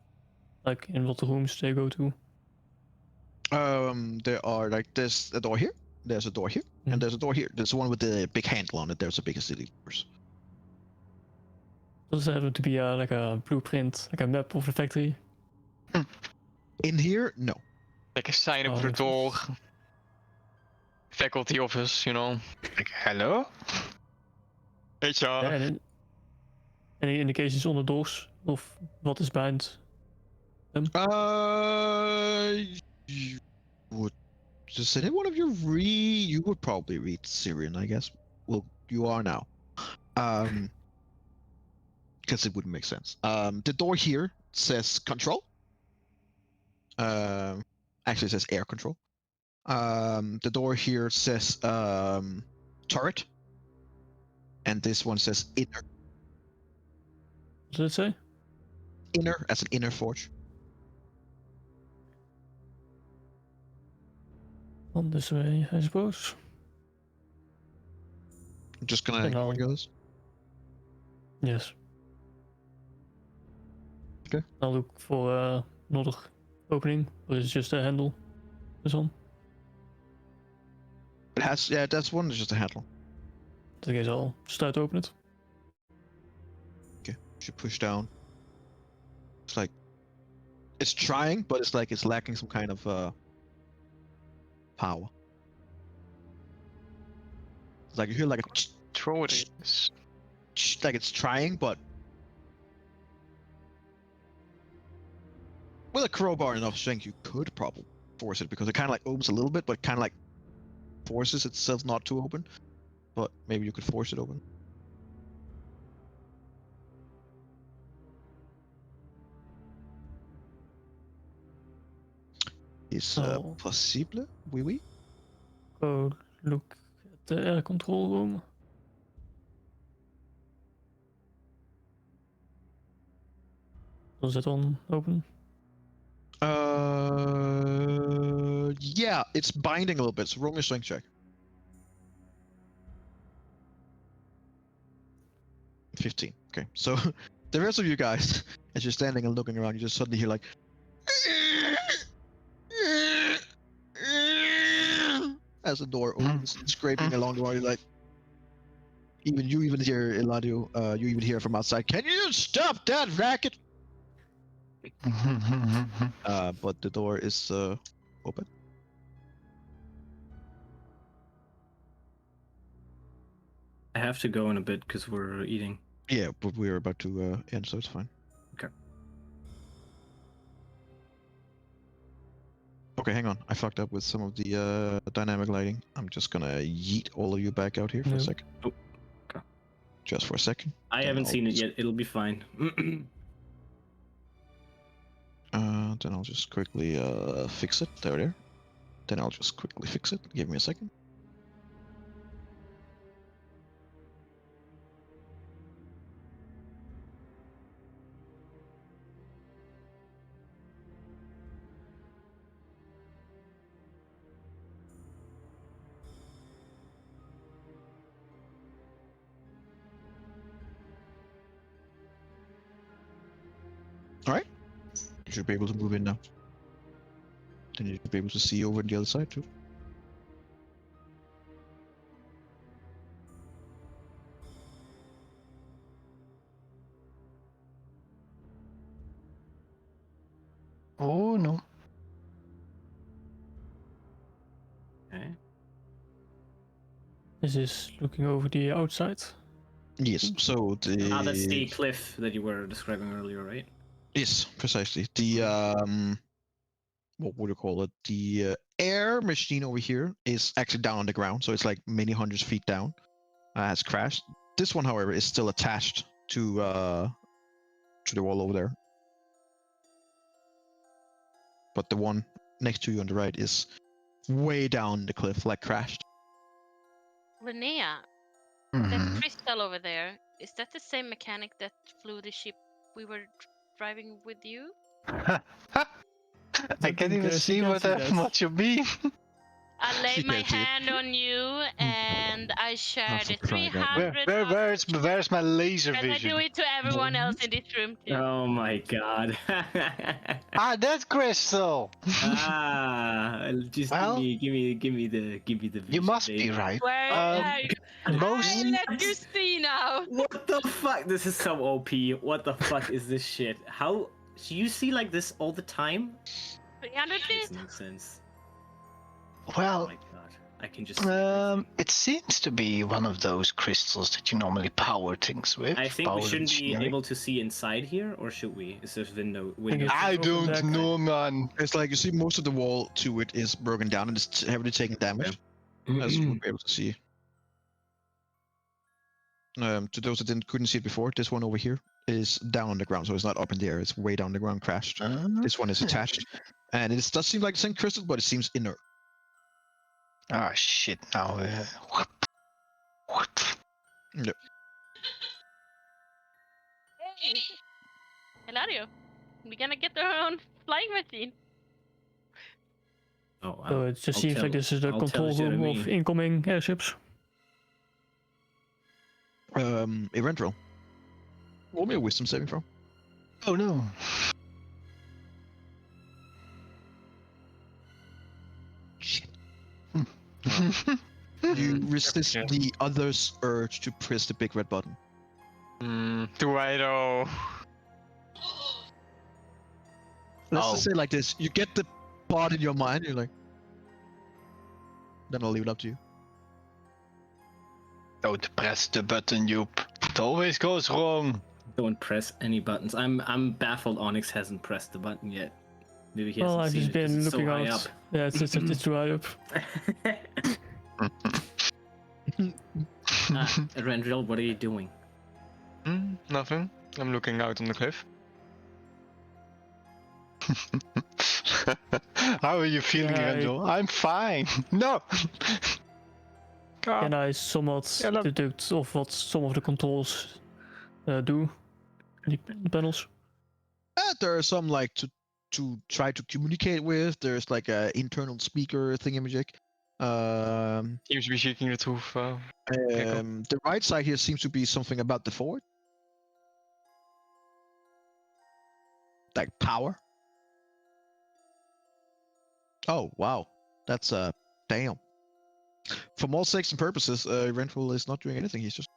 like in what rooms they go to? There are like there's a door here, there's a door here, Mhm. and there's a door here. There's one with the big handle on it. There's the biggest city doors. Does it have to be like a blueprint, like a map of the factory? In here, no. Like a sign Oh, over the makes door. sense. Faculty office, you know. Like, hello? HR. Yeah, and any indications on the doors of what is behind them? You would just any one of you read? You would probably read Syrian, I guess. Well, you are now. Because it wouldn't make sense. The door here says control. Actually, it says air control. The door here says turret, and this one says inner. What does it say? Inner as an inner forge. On this way, I suppose. I'm just gonna And ignore I'll- the others. Yes. Okay. I'll look for another opening, or is it just a handle? This one? It has, yeah, that's one. It's just a handle. In that case, I'll start to open it. Okay, you push down. It's like it's trying, but it's like it's lacking some kind of power. It's like you hear like a Throw it is. like it's trying, but with a crowbar enough strength, you could probably force it because it kind of like opens a little bit, but kind of like forces itself not to open. But maybe you could force it open. Is Oh. possible? Oui, oui. Go look at the air control room. Does that one open? Yeah, it's binding a little bit. So roll me a strength check. 15. Okay, so the rest of you guys, as you're standing and looking around, you just suddenly hear like as the door opens, scraping along the wall. You're like, you even hear Eladio. You even hear from outside. Can you stop that racket? But the door is open. I have to go in a bit because we're eating. Yeah, but we're about to end, so it's fine. Okay. Okay, hang on. I fucked up with some of the dynamic lighting. I'm just gonna yeet all of you back out here for a No. second. Oh, okay. Just for a second. I Then haven't I'll seen it just- yet. It'll be fine. Then I'll just quickly fix it. There. Then I'll just quickly fix it. Give me a second. Alright. You should be able to move in now. Then you should be able to see over on the other side too. Oh no. Okay. Is this looking over the outside? Yes. So That's the the cliff that you were describing earlier, right? yes, precisely the what would you call it? The air machine over here is actually down on the ground, so it's like many hundreds of feet down. Has crashed. This one, however, is still attached to the wall over there. But the one next to you on the right is way down the cliff, like crashed. Linnea, Mhm. that crystal over there, is that the same mechanic that flew the ship we were driving with you? I can't even she see can what see that that. much you mean. I laid She my can't see it. hand on you and I shared for a crying out loud. 300. Where's my laser And I do vision? it to everyone else in this room too. Oh my god. Ah, that crystal. Just Well, give me the vision, You must baby. be right. Where Most I let you see now. What the fuck? This is so OP. What the fuck is this shit? How do you see like this all the time? 300 Makes feet? no sense. Oh well, my god. I can just see everything. it seems to be one of those crystals that you normally power things with. I think we power shouldn't be machinery. able to see inside here, or should we? Is there window? it's- I Open don't deck. know, man. It's like you see most of the wall to it is broken down and it's heavily taking damage. As you would be able to see. To those that couldn't see it before, this one over here is down on the ground, so it's not up in the air. It's way down the ground, crashed. This one is attached, and it does seem like the same crystal, but it seems inert. Ah, shit. Now, what? Yep. Hey, Hilario, we're gonna get our own flying machine. Oh, wow. So it just I'll seems tell- like this is the I'll control tell room Jeremy. of incoming airships. Event roll. Roll me a wisdom saving throw. Oh no. Shit. Hmm. You resist Yeah. the other's urge to press the big red button. Do I though? Let's Oh. just say like this: you get the part in your mind, you're like, then I'll leave it up to you. Don't press the button, Joop. It always goes wrong. Don't press any buttons. I'm baffled Onyx hasn't pressed the button yet. Maybe he Well, hasn't I've seen just it 'cause been it's so looking high out. Yeah, it's too high up. up. Randrill, what are you doing? Nothing. I'm looking out on the cliff. How are you feeling, Yeah, Randall? I'm fine. No. God. Can I somewhat Yeah, no. deduct of what some of the controls do? The panels. There are some like to try to communicate with. There's like a internal speaker thingamajig. Seems to be shaking the truth. Cool. The right side here seems to be something about the forward, like power. Oh wow, that's damn. From all sakes and purposes, Renfrew is not doing anything. He's just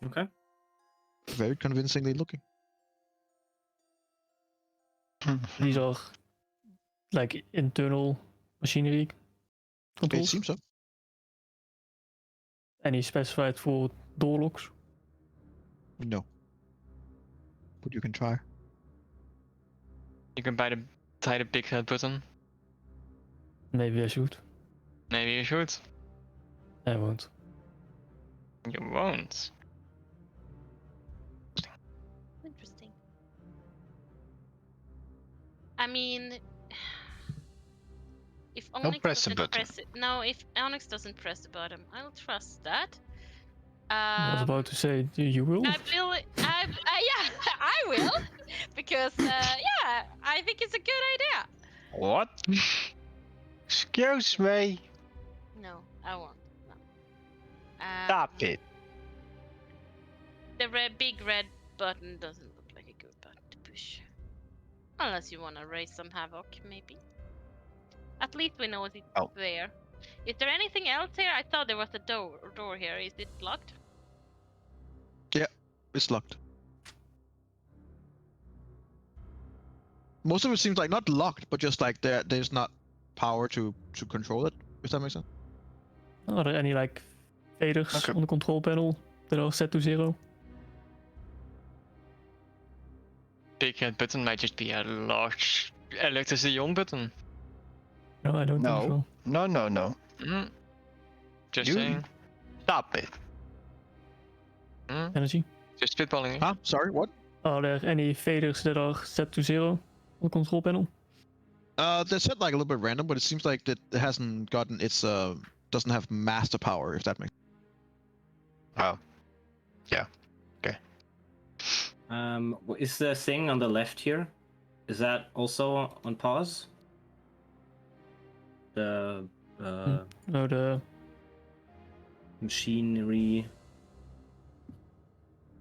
Okay. very convincingly looking. These are like internal machinery It controls. seems so. Any specified for door locks? No, but you can try. You can tie the big red button. Maybe I should. Maybe you should. I won't. You won't. Interesting. I mean, if Onyx press the doesn't button. press it, no, if Onyx doesn't press the button, I'll trust that. I was about to say, you will? I feel yeah, I will, because yeah, I think it's a good idea. What? Excuse me. No, I won't. No. Stop it. The big red button doesn't look like a good button to push. Unless you want to raise some havoc, maybe. At least we know it's Oh. there. Is there anything else here? I thought there was a door here. Is it locked? It's locked. Most of it seems like not locked, but just like there's not power to control it. Does that make sense? Are there any like faders Okay. on the control panel that are set to 0. Big red button might just be a large electricity on button. No, I don't think so. No. Mm. Just You- saying. Stop it. Energy. Just spitballing it. Huh? Sorry, what? Are there any faders that are set to 0 on the control panel? They're set like a little bit random, but it seems like that it hasn't gotten its doesn't have master power, if that makes. Oh. Is the thing on the left here? Is that also on pause? The No, the machinery.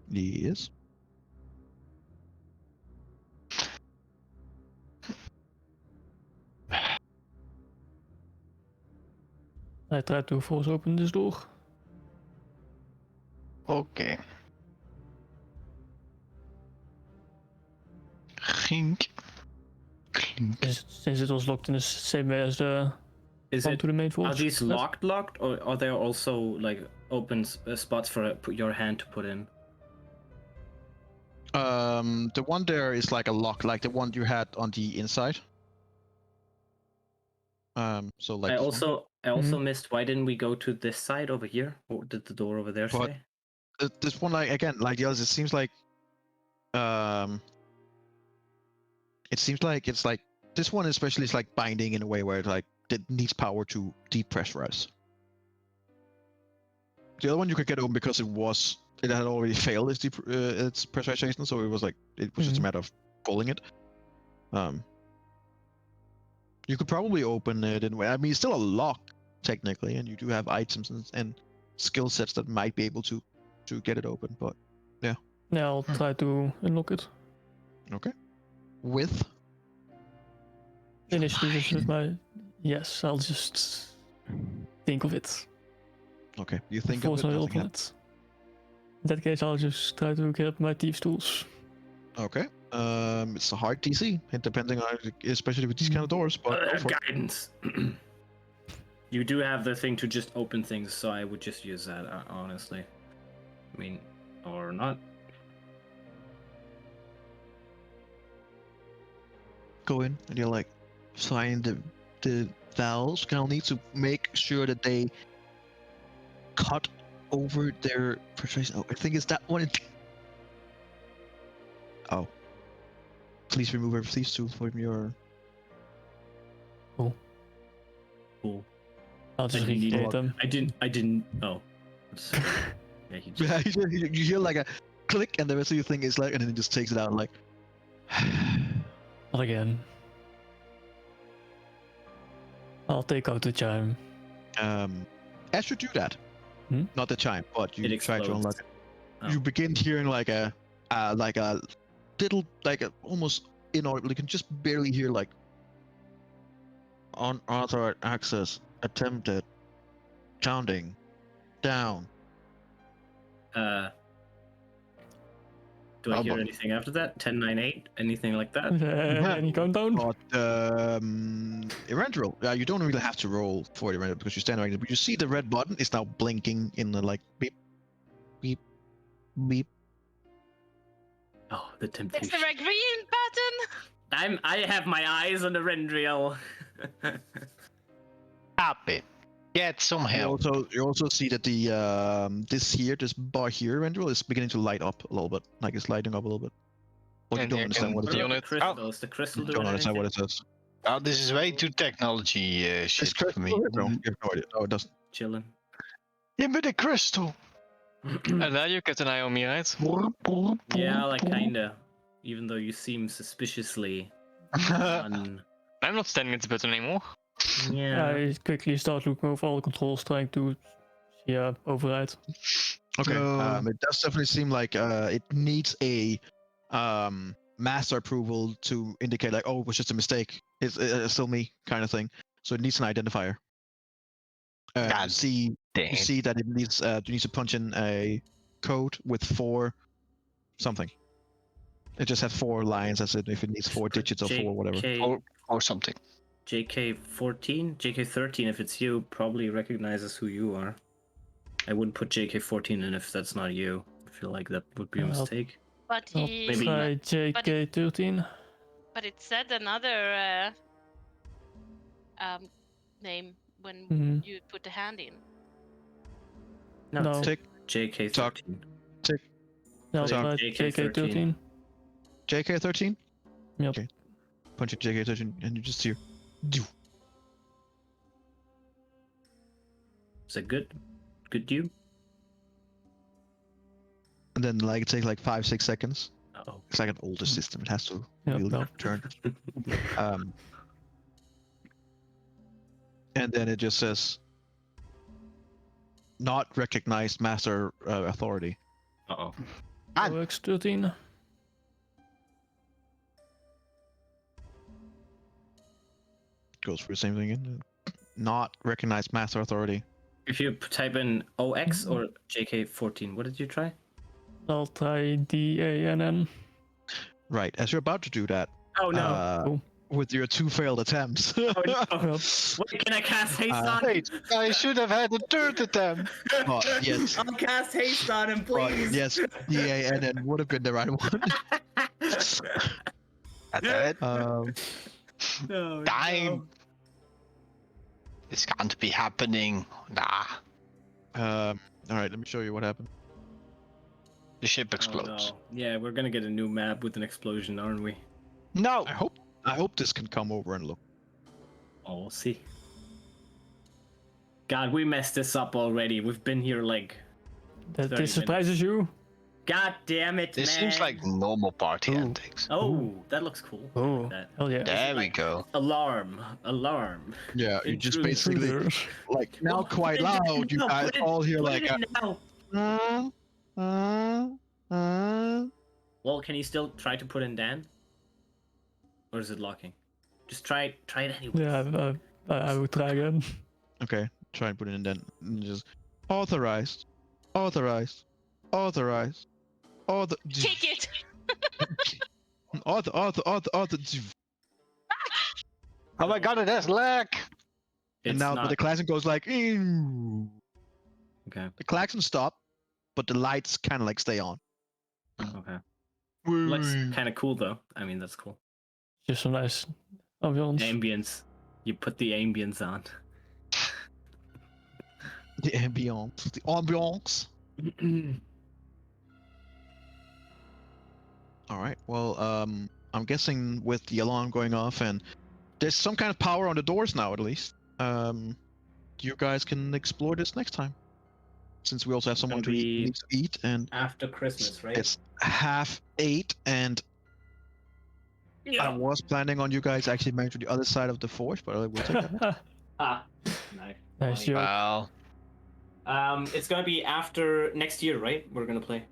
Yes. I tried to force open this door. Okay. Gink. Klink. Since it was locked in the same way as the Is one it? to the main forge. Are these locked, or are there also like open spots for your hand to put in? The one there is like a lock, like the one you had on the inside. So like. I this one. also missed. Why didn't we go to this side over here? What did the door over there What? say? This one, like again, like the others, it seems like. It seems like it's like this one especially is like binding in a way where it needs power to depressurize. The other one you could get open because it had already failed its pressurization, so it was just a matter of pulling it. You could probably open it in a way. I mean, it's still a lock technically, and you do have items and skill sets that might be able to get it open. But Yeah, I'll try to unlock it. okay, with Initially, just with my. Yes, I'll just think of it. okay, you think Force of my it. will Nothing upon it. In that case, I'll just try to get my thieves' tools. Okay. It's a hard DC, and depending on, especially with these kind of doors. But go for it. Guidance. You do have the thing to just open things, so I would just use that. Honestly, I mean, or not. Go in, and you're like, sign the valves. I'll need to make sure that they cut over their precision. Oh, I think it's that one. Oh. Please remove every thieves tool from your. Cool. I'll just I didn't need recreate it. them. I didn't. Oh. Yeah, he just. You hear like a click, and the rest of your thing is like, and then it just takes it out like. Not again. I'll take out the chime. As you do that, not the chime, but you It try to explodes. unlock it. Oh. You begin hearing like a little, like a almost inaudible. You can just barely hear like unauthorized access attempted, sounding down. Do I hear anything after that? 1098? Anything like that? Any countdown? But Erendril, you don't really have to roll for it because you stand right there. But you see the red button is now blinking in the like beep, beep, beep. Oh, the It's temptation. the red green button. I have my eyes on the Rendriel. Stop it. Get some help. You also see that the this bar here, Erendril, is beginning to light up a little bit. Like it's lighting up a little bit. But you And don't here understand can what it the is. unit- Crystal. Is the crystal You doing don't understand anything? what it is. Oh, this is way too technology shit for me. No, you have no idea. No, it doesn't. Chilling. Yeah, but the crystal. And now you get an eye on me, right? Yeah, like kinda. Even though you seem suspiciously un... I'm not standing at the button anymore. Yeah. I quickly start looking over all the controls, trying to override. Okay. No. It does definitely seem like it needs a master approval to indicate like, oh, it was just a mistake. It's still me kind of thing. So it needs an identifier. You God see that it needs you need to punch in a code with 4 something. It just has 4 lines as if it needs 4 digits or 4 whatever. Or something. JK14? JK13, if it's you, probably recognizes who you are. I wouldn't put JK14 in if that's not you. I feel like that would be a mistake. But I'll he, Maybe try not. JK13. but it said another name when Mhm. you put the hand in. No, No. it's Tick. JK13. No, Put in try JK13. JK13? Yep. Okay. Punch it JK13 and you just hear. "Doo." Is it good? Good you? And then like it takes like 5-6 seconds. Uh-oh. It's like an older system. It has to Yep, really no. turn. And then it just says not recognized master authority. Uh-oh. OX13. Goes for the same thing again. Not recognized master authority. If you type in OX or JK14, what did you try? I'll try DANN. Right. As you're about to do that, Oh no. Cool. with your 2 failed attempts. Oh no. Yep. Wait, can I cast haste on him? Wait, I should have had a third attempt. But yes. I'll cast haste on him, But please. yes, DANN would have been the right one. That No, Time. no. This can't be happening. Nah, All right, let me show you what happened. the ship Oh, explodes. no. Yeah, we're gonna get a new map with an explosion, aren't we? No. I hope this can come over and look. Oh, we'll see. God, we messed this up already. We've been here like... That 30 this surprises you? God damn it, This man. seems like normal party Ooh. endings. Oh, that looks cool. I Oh, like that. hell yeah. There we like- go. Alarm. Alarm. Yeah, you just Intruder. basically Intruders. like now Oh, quite put it in loud. You now, guys put it- all hear put like it in now. Well, can you still try to put in Dan? Or is it locking? Just try it anyway. Yeah, I will try again. Okay, try and put it in then. And just authorized. Kick it! Author. Oh my god, it has lag. And It's now not... the klaxon goes like. "Ew." Okay, The klaxon stop, but the lights kind of like stay on. okay. Looks kind of cool though. I mean, that's cool. Just some nice ambiance. Ambience. You put the ambience on. The ambiance. The ambiance. All right. Well, I'm guessing with the alarm going off and there's some kind of power on the doors now, at least. You guys can explore this next time, since we also have someone to be need to eat, and After Christmas, right? it's 7:30, and I was planning on you guys actually going to the other side of the forge, but I will take that. Ah, nice. Nice Funny. joke. Well, It's gonna be after next year, right? We're gonna play.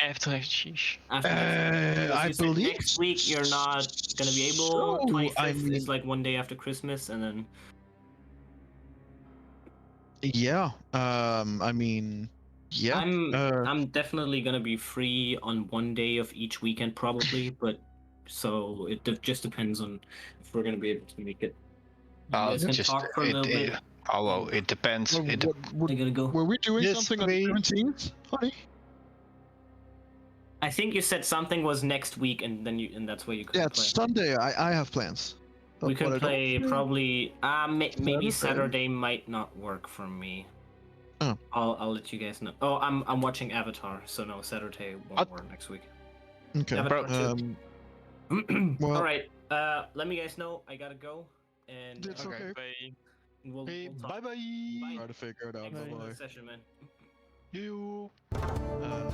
After sheesh. After next year. Because I you said believe next week you're not gonna be able. so. 25th I is mean- like one day after Christmas, and then Yeah. I mean, yeah. I'm definitely gonna be free on one day of each weekend probably, but so just depends on if we're gonna be able to make it. You guys can talk for a little bit. well, it depends. I gotta go. Were we doing Yes, something on the we- 17th, honey? I think you said something was next week, and then that's where you could Yeah, play. it's Sunday. I have plans. We But can I don't play think- probably maybe Saturday. Saturday might not work for me. Oh. I'll let you guys know. Oh, I'm watching Avatar, so no, Saturday won't What? work next week. Okay. Avatar Um, well- all right. Let me guys know. I gotta go, and It's okay. Bye. we'll Bye talk. bye. Bye. Try to figure it out. Thanks for Bye-bye. the session, man. You. Uh,